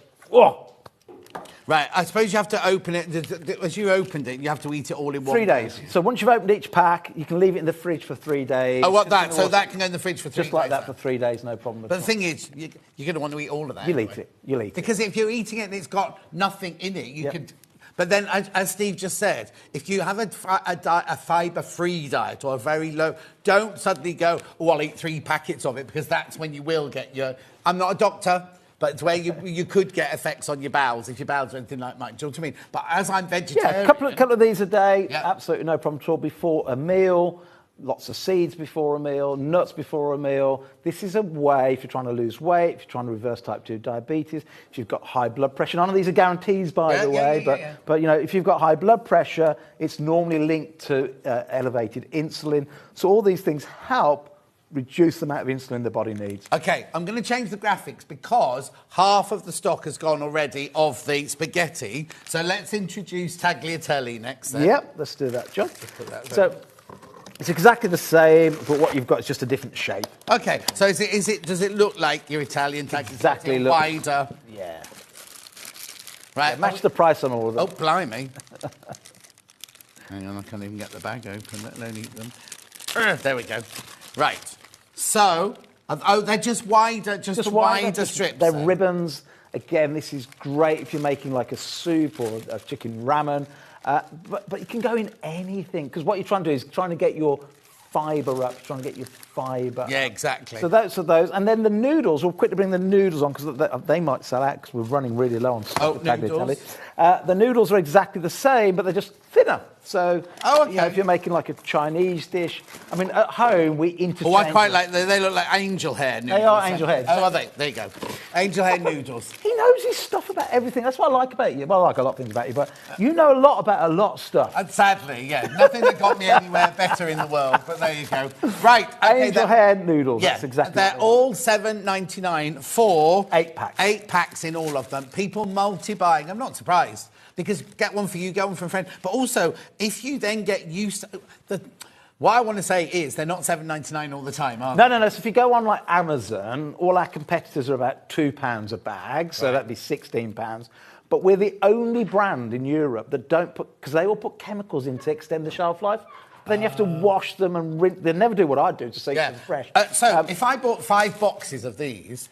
Right, I suppose you have to open it. As you opened it, you have to eat it all in 1 3 days. So once you've opened each pack, you can leave it in the fridge for 3 days. Oh, that? So that can go in the fridge for 3 days? Just like that for 3 days, no problem at all. But the thing is, you're going to want to eat all of that. You'll eat it. Because if you're eating it and it's got nothing in it, you could... But then, as Steve just said, if you have a fibre-free diet or a very low... Don't suddenly go, I'll eat 3 packets of it, because that's when you will get your... I'm not a doctor... But it's where you could get effects on your bowels if your bowels are anything like mine. Do you know what I mean? But as I'm vegetarian... Yeah, a couple of these a day, absolutely no problem at all. Before a meal, lots of seeds before a meal, nuts before a meal. This is a way, if you're trying to lose weight, if you're trying to reverse type 2 diabetes, if you've got high blood pressure. None of these are guarantees, by the way, but if you've got high blood pressure, it's normally linked to elevated insulin. So all these things help reduce the amount of insulin the body needs. OK, I'm going to change the graphics because half of the stock has gone already of the spaghetti. So let's introduce tagliatelle next then. Yep, let's do that, John. So it's exactly the same, but what you've got is just a different shape. OK, so does it look like your Italian tagliatelle? Exactly. Wider? Yeah. Right. Yeah, match the price on all of them. Oh, blimey. Hang on, I can't even get the bag open, let alone eat them. There we go. Right. So, they're just wider, just wider strips. They're ribbons. Again, this is great if you're making like a soup or a chicken ramen. But it can go in anything, because what you're trying to do is trying to get your fibre up, trying to get your fibre Yeah, up. exactly. So those are those. And then the noodles, we'll quickly bring the noodles on, because they might sell out, because we're running really low on stock. Noodles. The noodles are exactly the same, but they're just thinner. So, okay. you know, if you're making like a Chinese dish, I mean, at home we interchange. Oh, I quite like they look like angel hair noodles. They are angel hair. Oh, are they? There you go. Angel hair noodles. He knows his stuff about everything. That's what I like about you. Well, I like a lot of things about you, but you know a lot about a lot of stuff. Sadly, yeah. Nothing that got me anywhere better in the world, but there you go. Right. Okay, Angel hair noodles. Yeah, that's exactly. They're all $7.99 for 8 packs. 8 packs in all of them. People multi-buying. I'm not surprised. Because get one for you, get one for a friend. But also, if you then get used to... What I want to say is they're not $7.99 all the time, are they? No. So if you go on like Amazon, all our competitors are about £2 a bag, so that'd be £16. But we're the only brand in Europe that don't put... Because they all put chemicals in to extend the shelf life. Then you have to wash them and rinse. They never do what I do to keep them fresh. So if I bought 5 boxes of these,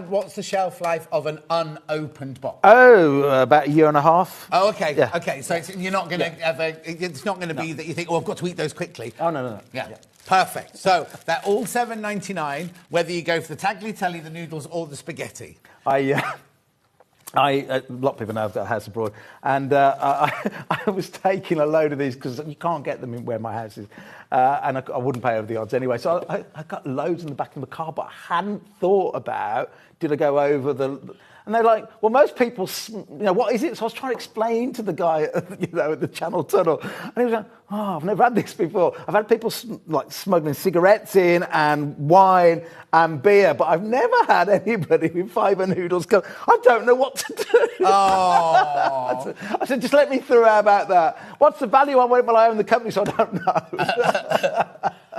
what's the shelf life of an unopened box? Oh, about a year and a half. Oh, okay. Yeah. Okay, so you're not going to ever... It's not going to be that you think, oh, I've got to eat those quickly. Oh, no. Yeah. Perfect. So they're all $7.99, whether you go for the tagliatelle, the noodles, or the spaghetti. A lot of people know I've got a house abroad, and I was taking a load of these because you can't get them in where my house is, and I wouldn't pay over the odds anyway. So I got loads in the back of the car, but I hadn't thought about, did I go over the... And they're like, well, most people, what is it? So I was trying to explain to the guy, at the Channel Tunnel. And he was like, oh, I've never had this before. I've had people smuggling cigarettes in and wine and beer, but I've never had anybody with fibre noodles go, I don't know what to do. Oh. I said, just let me through. How about that? What's the value on it? Well, I own the company, so I don't know.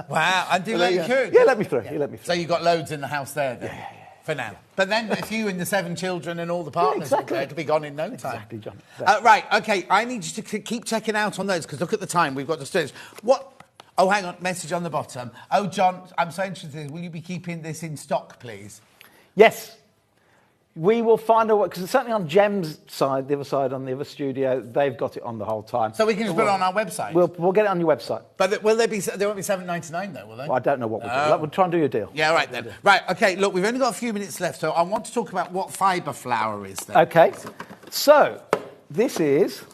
Wow. And do you let you through? Yeah, let me through. Yeah. You let me through. So you've got loads in the house there, then? Yeah. For now. But then if you and the 7 children and all the partners are there, it'll be gone in no time. Exactly, John. Right, OK, I need you to keep checking out on those, because look at the time, we've got to do this. What... Oh, hang on, message on the bottom. Oh, John, I'm so interested. Will you be keeping this in stock, please? Yes. We will find a way, because certainly on Gem's side, the other side, on the other studio, they've got it on the whole time. So we can just put it on our website? We'll get it on your website. But they won't be $7.99 though, will they? Well, I don't know what we'll do. We'll try and do a deal. Yeah, right then. Right, OK, look, we've only got a few minutes left, so I want to talk about what fibre flour is then. OK. So, this is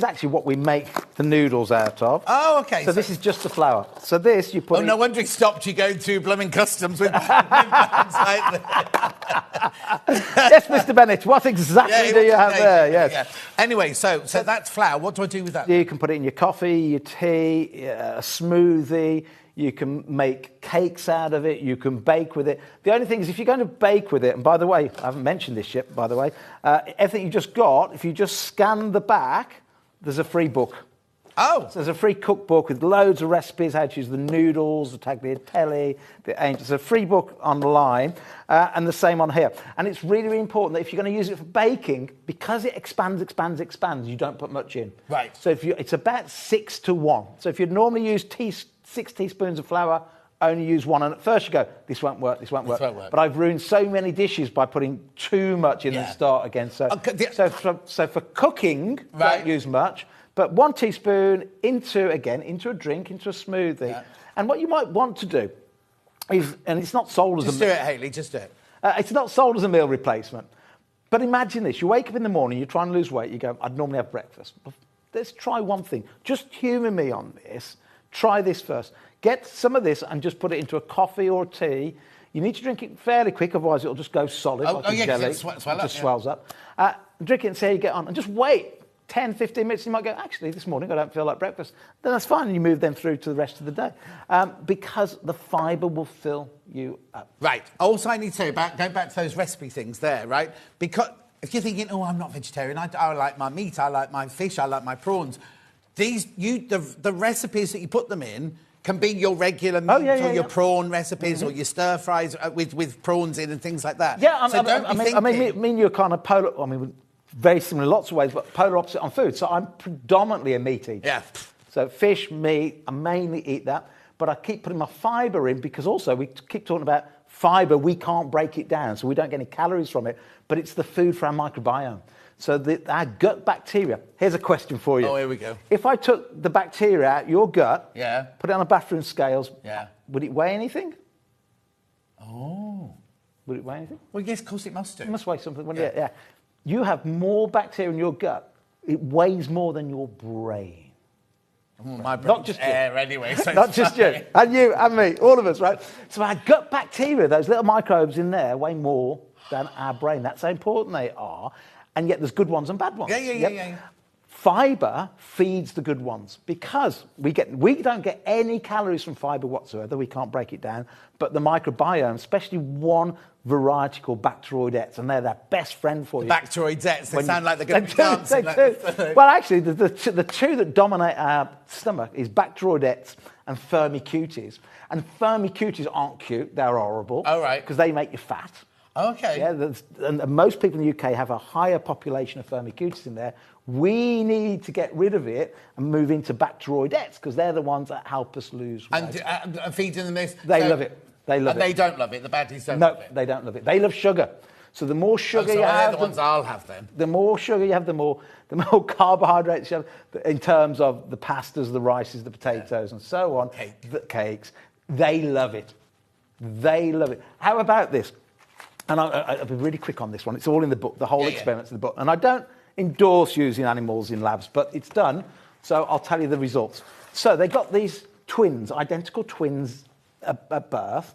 actually what we make the noodles out of. Oh, OK. So this is just the flour. So this, you put... Oh, no wonder he stopped you going to blooming customs with bags like that. Yes, Mr. Bennett, what exactly do you have there? Yes. Yeah. Anyway, so that's flour. What do I do with that? You can put it in your coffee, your tea, a smoothie. You can make cakes out of it. You can bake with it. The only thing is, if you're going to bake with it, and by the way, I haven't mentioned this yet, by the way, everything you just got, if you just scan the back, there's a free book. Oh. So there's a free cookbook with loads of recipes, how to use the noodles, the tagliatelle, the angels. There's a free book online, and the same on here. And it's really, really important that if you're going to use it for baking, because it expands, you don't put much in. Right. So it's about 6 to 1. So if you'd normally use 6 teaspoons of flour, only use 1. And at first you go, this won't work. But I've ruined so many dishes by putting too much in the start again. So, so for cooking, don't use much. But 1 teaspoon into a drink, into a smoothie. Yeah. And what you might want to do is, and it's not sold as Just do it, Hayley, just do it. It's not sold as a meal replacement. But imagine this. You wake up in the morning, you're trying to lose weight, you go, I'd normally have breakfast. Let's try one thing. Just humour me on this. Try this first. Get some of this and just put it into a coffee or a tea. You need to drink it fairly quick, otherwise it'll just go solid like a jelly. It just swells up. Drink it and see how you get on. And just wait 10, 15 minutes. You might go, actually, this morning I don't feel like breakfast. Then that's fine. And you move them through to the rest of the day. Because the fibre will fill you up. Right. Also, I need to say, going back to those recipe things there, right? Because if you're thinking, oh, I'm not vegetarian, I like my meat, I like my fish, I like my prawns. The recipes that you put them in can be your regular meat or your prawn recipes or your stir fries with prawns in and things like that. Yeah, I mean, you're kind of polar. I mean, very similar in lots of ways, but polar opposite on food. So I'm predominantly a meat eater. Yeah. So fish, meat, I mainly eat that. But I keep putting my fibre in because also we keep talking about fibre. We can't break it down, so we don't get any calories from it. But it's the food for our microbiome. So our gut bacteria. Here's a question for you. Oh, here we go. If I took the bacteria out your gut, put it on a bathroom scales, would it weigh anything? Oh. Would it weigh anything? Well, yes, of course it must do. It must weigh something. Yeah. You have more bacteria in your gut. It weighs more than your brain. My brain's Not just air you. anyway. So Not it's just fine. you, and you, and me, all of us, right? So our gut bacteria, those little microbes in there, weigh more than our brain. That's how important they are. And yet there's good ones and bad ones. Yeah. Fibre feeds the good ones because we don't get any calories from fibre whatsoever. We can't break it down. But the microbiome, especially one variety called Bacteroidetes, and they're their best friend for you. Bacteroidetes, they sound like they're going to be dancing. Well, actually, the two that dominate our stomach is Bacteroidetes and Firmicutes. And Firmicutes aren't cute, they're horrible. Oh, right. Because they make you fat. Okay. Yeah, and most people in the UK have a higher population of Firmicutes in there. We need to get rid of it and move into Bacteroidetes because they're the ones that help us lose weight. And feeding them this? They love it. They love and it. they don't love it? The baddies don't love it? No, they don't love it. They love sugar. So the more sugar you have... the ones I'll have then. The more sugar you have, the more carbohydrates you have in terms of the pastas, the rices, the potatoes and so on. The cakes. They love it. They love it. How about this? And I'll be really quick on this one. It's all in the book. The whole experiment's in the book. And I don't endorse using animals in labs, but it's done. So I'll tell you the results. So they got these twins, identical twins at birth,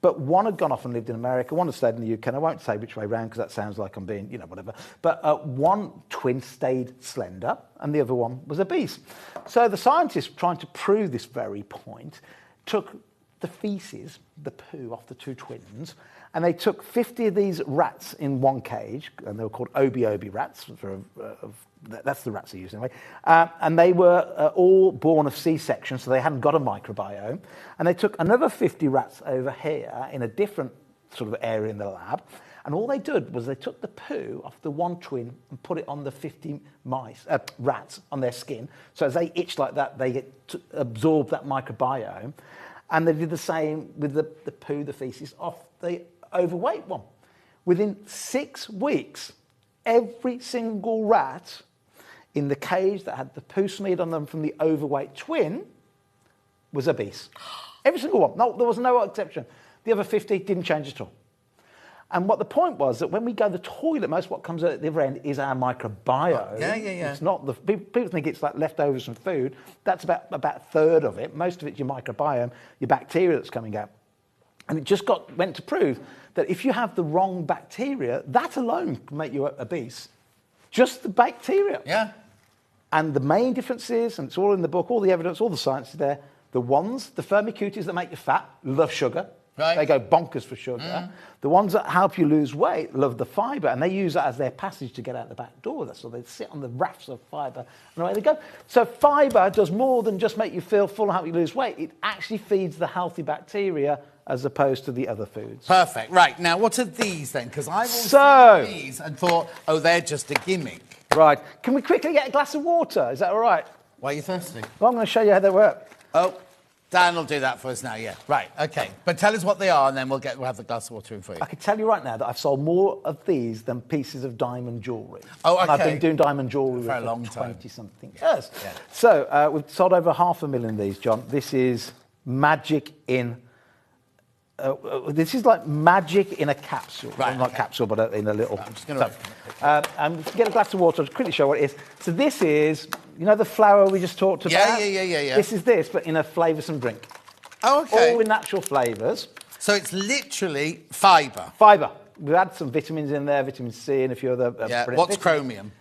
but one had gone off and lived in America, one had stayed in the UK, and I won't say which way round because that sounds like I'm being, whatever. But one twin stayed slender and the other one was obese. So the scientists, trying to prove this very point, took the feces, the poo off the two twins, and they took 50 of these rats in one cage, and they were called obi rats. That's the rats they used anyway. And they were all born of C-section, so they hadn't got a microbiome. And they took another 50 rats over here in a different sort of area in the lab. And all they did was they took the poo off the one twin and put it on the 50 rats on their skin. So as they itch like that, they get to absorb that microbiome. And they did the same with the poo, the feces, off the overweight one. Within 6 weeks, every single rat in the cage that had the poo smeared on them from the overweight twin was obese. Every single one. No, there was no exception. The other 50 didn't change at all. And what the point was that when we go to the toilet, most of what comes out at the other end is our microbiome. Yeah. It's not the people think it's like leftovers from food. That's about a third of it. Most of it's your microbiome, your bacteria that's coming out. And it just went to prove that if you have the wrong bacteria, that alone can make you obese. Just the bacteria. Yeah. And the main difference is, and it's all in the book, all the evidence, all the science is there, the Firmicutes that make you fat love sugar. Right. They go bonkers for sugar. The ones that help you lose weight love the fibre, and they use that as their passage to get out the back door. So they sit on the rafts of fibre, and away they go. So fibre does more than just make you feel full and help you lose weight. It actually feeds the healthy bacteria as opposed to the other foods. Perfect. Right, now what are these then? Because I've always seen these and thought, oh, they're just a gimmick. Right. Can we quickly get a glass of water? Is that all right? Why are you thirsty? Well, I'm going to show you how they work. Oh, Dan will do that for us now, yeah. Right, OK. But tell us what they are and then we'll have the glass of water in for you. I can tell you right now that I've sold more of these than pieces of diamond jewellery. Oh, OK. And I've been doing diamond jewellery for a long time. 20-something years. Yeah. So we've sold over 500,000 of these, John. This is magic in... this is like magic in a capsule. Right, well, not capsule, but in a little... I'm just going to... and get a glass of water. I'll quickly show what it is. So this is, the flour we just talked about? Yeah. This is this, but in a flavoursome drink. Oh, OK. All with natural flavours. So it's literally fibre. Fibre. We've had some vitamins in there, vitamin C and a few other... What's chromium?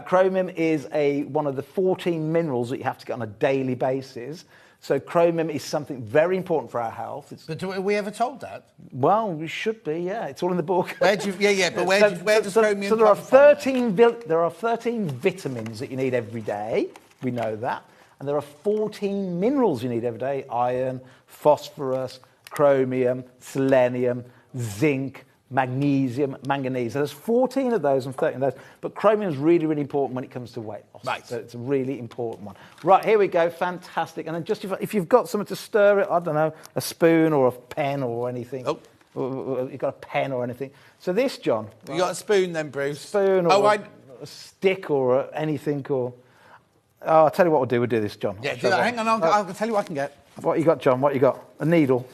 Chromium is one of the 14 minerals that you have to get on a daily basis. So chromium is something very important for our health. But are we ever told that? Well, we should be, yeah. It's all in the book. But where does chromium So there are come 13 vitamins that you need every day. We know that. And there are 14 minerals you need every day. Iron, phosphorus, chromium, selenium, zinc, magnesium, manganese. So there's 14 of those and 13 of those. But chromium is really, really important when it comes to weight loss. Right. So it's a really important one. Right, here we go. Fantastic. And then just if you've got something to stir it, I don't know, a spoon or a pen or anything. Oh. Or you've got a pen or anything. So this, John. You got a spoon then, Bruce? Spoon or a stick or anything or... Oh, I'll tell you what we'll do. We'll do this, John. Yeah, do that. Hang on, I'll tell you what I can get. What you got, John? What you got? A needle.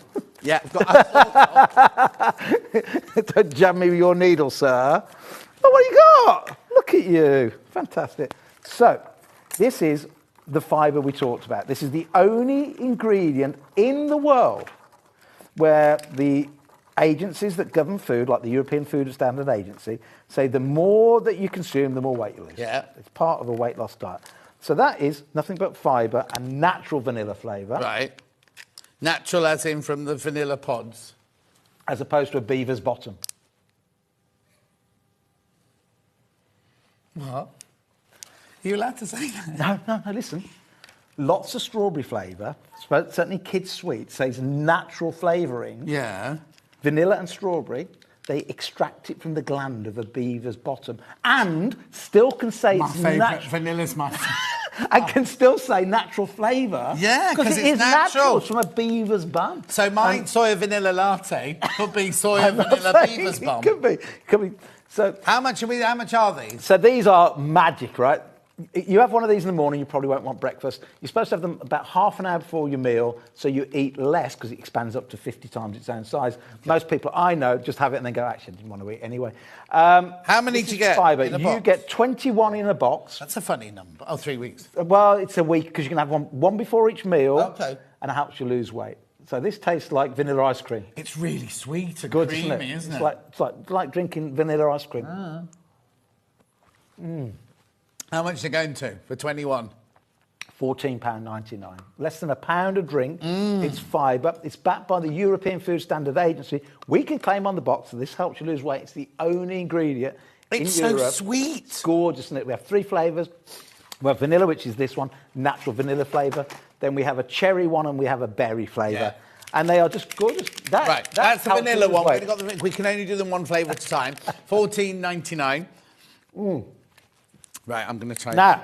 Yeah, I've got... Don't jam me with your needle, sir. Oh, what you got? Look at you. Fantastic. So, this is the fibre we talked about. This is the only ingredient in the world where the agencies that govern food, like the European Food Standard Agency, say the more that you consume, the more weight you lose. Yeah. It's part of a weight loss diet. So that is nothing but fibre and natural vanilla flavour. Right. Natural as in from the vanilla pods. As opposed to a beaver's bottom. What? Are you allowed to say that? No, listen. Lots of strawberry flavour, certainly kids' sweets, says natural flavouring. Yeah. Vanilla and strawberry, they extract it from the gland of a beaver's bottom and still can say My it's favourite. natural. Vanilla's my favourite. I can still say natural flavour. Yeah, because it it's is natural. It's from a beaver's bum. So my soya vanilla latte could be soya vanilla beaver's bum. Could be. So How much are these? So these are magic, right? You have one of these in the morning, you probably won't want breakfast. You're supposed to have them about half an hour before your meal, so you eat less because it expands up to 50 times its own size. Okay. Most people I know just have it and then go, actually, I didn't want to eat anyway. How many do you get? Fibre. In a you box? get 21 in a box. That's a funny number. Oh, 3 weeks. Well, it's a week because you can have one before each meal. Okay. And it helps you lose weight. So this tastes like vanilla ice cream. It's really sweet and Good, creamy, isn't it? It's like drinking vanilla ice cream. How much are you going to for 21? £14.99. Less than £1 a drink. It's fibre. It's backed by the European Food Standard Agency. We can claim on the box that this helps you lose weight. It's the only ingredient in Europe. It's so sweet. It's gorgeous, isn't it? We have 3 flavours. We have vanilla, which is this one, natural vanilla flavour. Then we have a cherry one and we have a berry flavour. Yeah. And they are just gorgeous. That's the helps you vanilla lose one. weight. We can only do them one flavour at a time. £14.99. Right, I'm going to try. Now,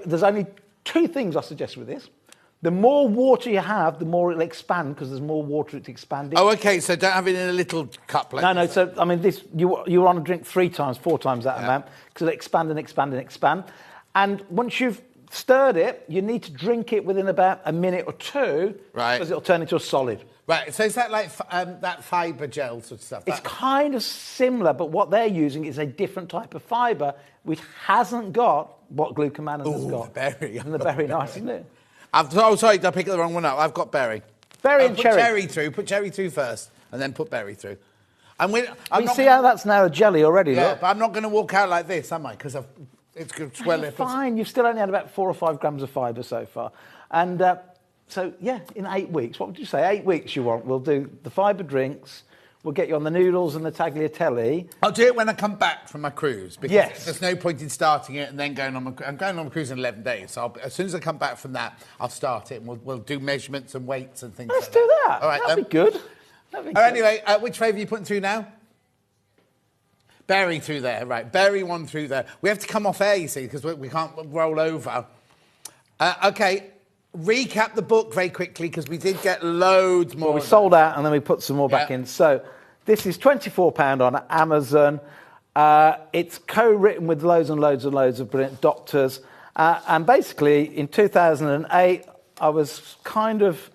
there's only 2 things I suggest with this. The more water you have, the more it'll expand because there's more water it's expanding. Oh, okay. So don't have it in a little cup. Like No. So I mean, this you want to drink 3 times, 4 times that amount because it'll expand and expand and expand. And once you've stirred it, you need to drink it within about a minute or 2, right? Because it'll turn into a solid. Right. So is that like that fibre gel sort of stuff? It's kind of similar, but what they're using is a different type of fibre which hasn't got what glucomannan has got. The berry. Isn't the berry nice, isn't it? Sorry, did I pick the wrong one up? I've got berry. Berry and cherry. Put cherry through first, and then put berry through. You see how that's now a jelly already, Yeah, look? but I'm not going to walk out like this, am I? Because it's going to swell it. Fine, you've still only had about 4 or 5 grams of fibre so far. And so, yeah, in 8 weeks, what would you say? 8 weeks you want? We'll do the fibre drinks, we'll get you on the noodles and the tagliatelle. I'll do it when I come back from my cruise. Because Yes. there's no point in starting it and then going on I'm going on a cruise in 11 days. So as soon as I come back from that, I'll start it and we'll do measurements and weights and things Let's like do that. All right, That'd be good. Anyway, which flavour are you putting through now? Berry through there, right. Berry one through there. We have to come off air, you see, because we can't roll over. OK, recap the book very quickly, because we did get loads more. Well, we sold out and then we put some more back in. So this is £24 on Amazon. It's co-written with loads and loads and loads of brilliant doctors. And basically, in 2008, I was kind of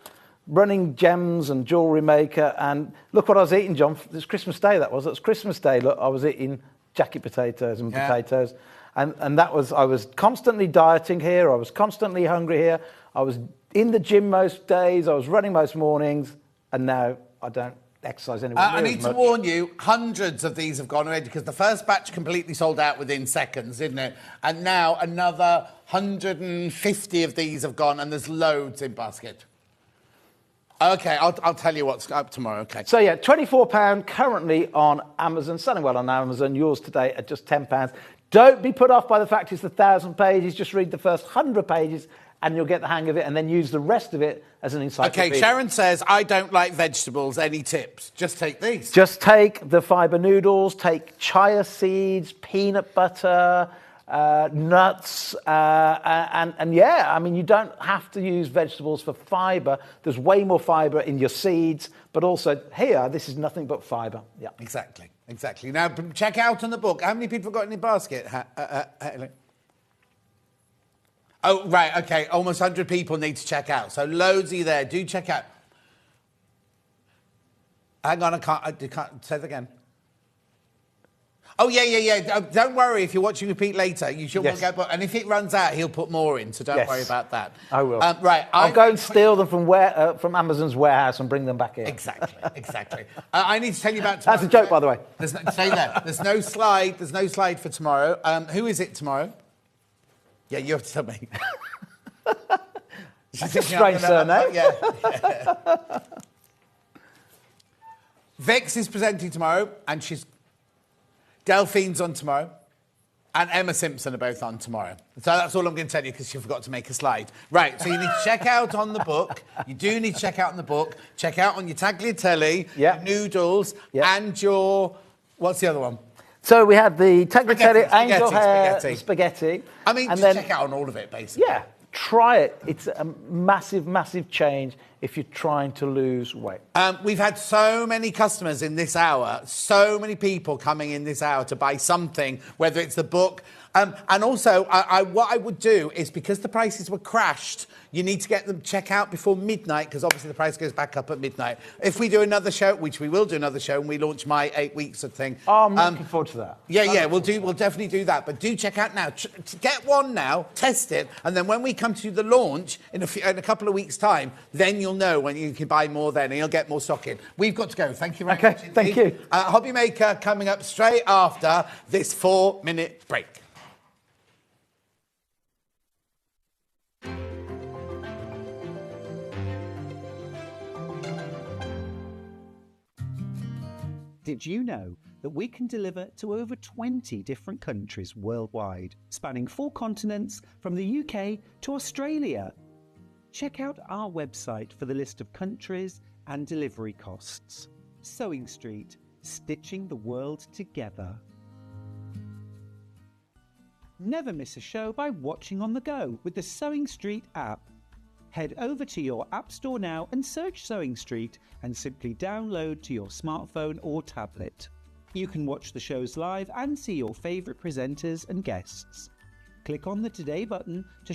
running gems and jewellery maker, and look what I was eating, John. It's Christmas Day, that was. It was Christmas Day. Look, I was eating jacket potatoes and potatoes. And that was, I was constantly dieting here. I was constantly hungry here. I was in the gym most days. I was running most mornings. And now I don't exercise anymore. I need to warn you, hundreds of these have gone already, because the first batch completely sold out within seconds, didn't it? And now another 150 of these have gone, and there's loads in basket. OK, I'll tell you what's up tomorrow, OK. So, yeah, £24 currently on Amazon, selling well on Amazon. Yours today at just £10. Don't be put off by the fact it's 1,000 pages. Just read the first 100 pages and you'll get the hang of it, and then use the rest of it as an encyclopedia. OK, Sharon says, I don't like vegetables. Any tips? Just take these. Just take the fibre noodles, take chia seeds, peanut butter, nuts, and yeah, I mean, you don't have to use vegetables for fibre. There's way more fibre in your seeds, but also here, this is nothing but fibre. Yeah, exactly. Now, check out on the book. How many people have got in your basket? Oh, right, OK. Almost 100 people need to check out. So loads of you there. Do check out. Hang on, I can't say that again. Oh, yeah. Don't worry if you're watching repeat later. You should Yes. get book. And if it runs out, he'll put more in, so don't Yes. worry about that. I will. Right. I'll go and steal them from Amazon's warehouse and bring them back here. Exactly. I need to tell you about tomorrow. That's a joke, by the way. Stay there. There's no slide. There's no slide for tomorrow. Who is it tomorrow? Yeah, you have to tell me. That's a strange surname. Yeah. Vix is presenting tomorrow, and Delphine's on tomorrow, and Emma Simpson are both on tomorrow. So that's all I'm going to tell you because she forgot to make a slide. Right, so you need to check out on the book. You do need to check out on the book. Check out on your tagliatelle, your noodles, and your... What's the other one? So we had the tagliatelle, angel hair, spaghetti. I mean, and just then, check out on all of it, basically. Yeah, try it. It's a massive change if you're trying to lose weight. We've had so many customers in this hour, so many people coming in this hour to buy something, whether it's the book. And also, what I would do is, because the prices were crashed, you need to get them check out before midnight, because obviously the price goes back up at midnight. If we do another show, which we will do another show, and we launch my 8 weeks of thing. Oh, I'm looking forward to that. Yeah, we'll definitely do that. But do check out now. Get one now, test it, and then when we come to the launch in a couple of weeks' time, then you'll know when you can buy more then, and you'll get more stock in. We've got to go. Thank you very much. Okay, thank you. Hobby Maker coming up straight after this 4-minute break. Did you know that we can deliver to over 20 different countries worldwide, spanning 4 continents from the UK to Australia? Check out our website for the list of countries and delivery costs. Sewing Street, stitching the world together. Never miss a show by watching on the go with the Sewing Street app. Head over to your App Store now and search Sewing Street and simply download to your smartphone or tablet. You can watch the shows live and see your favourite presenters and guests. Click on the Today button to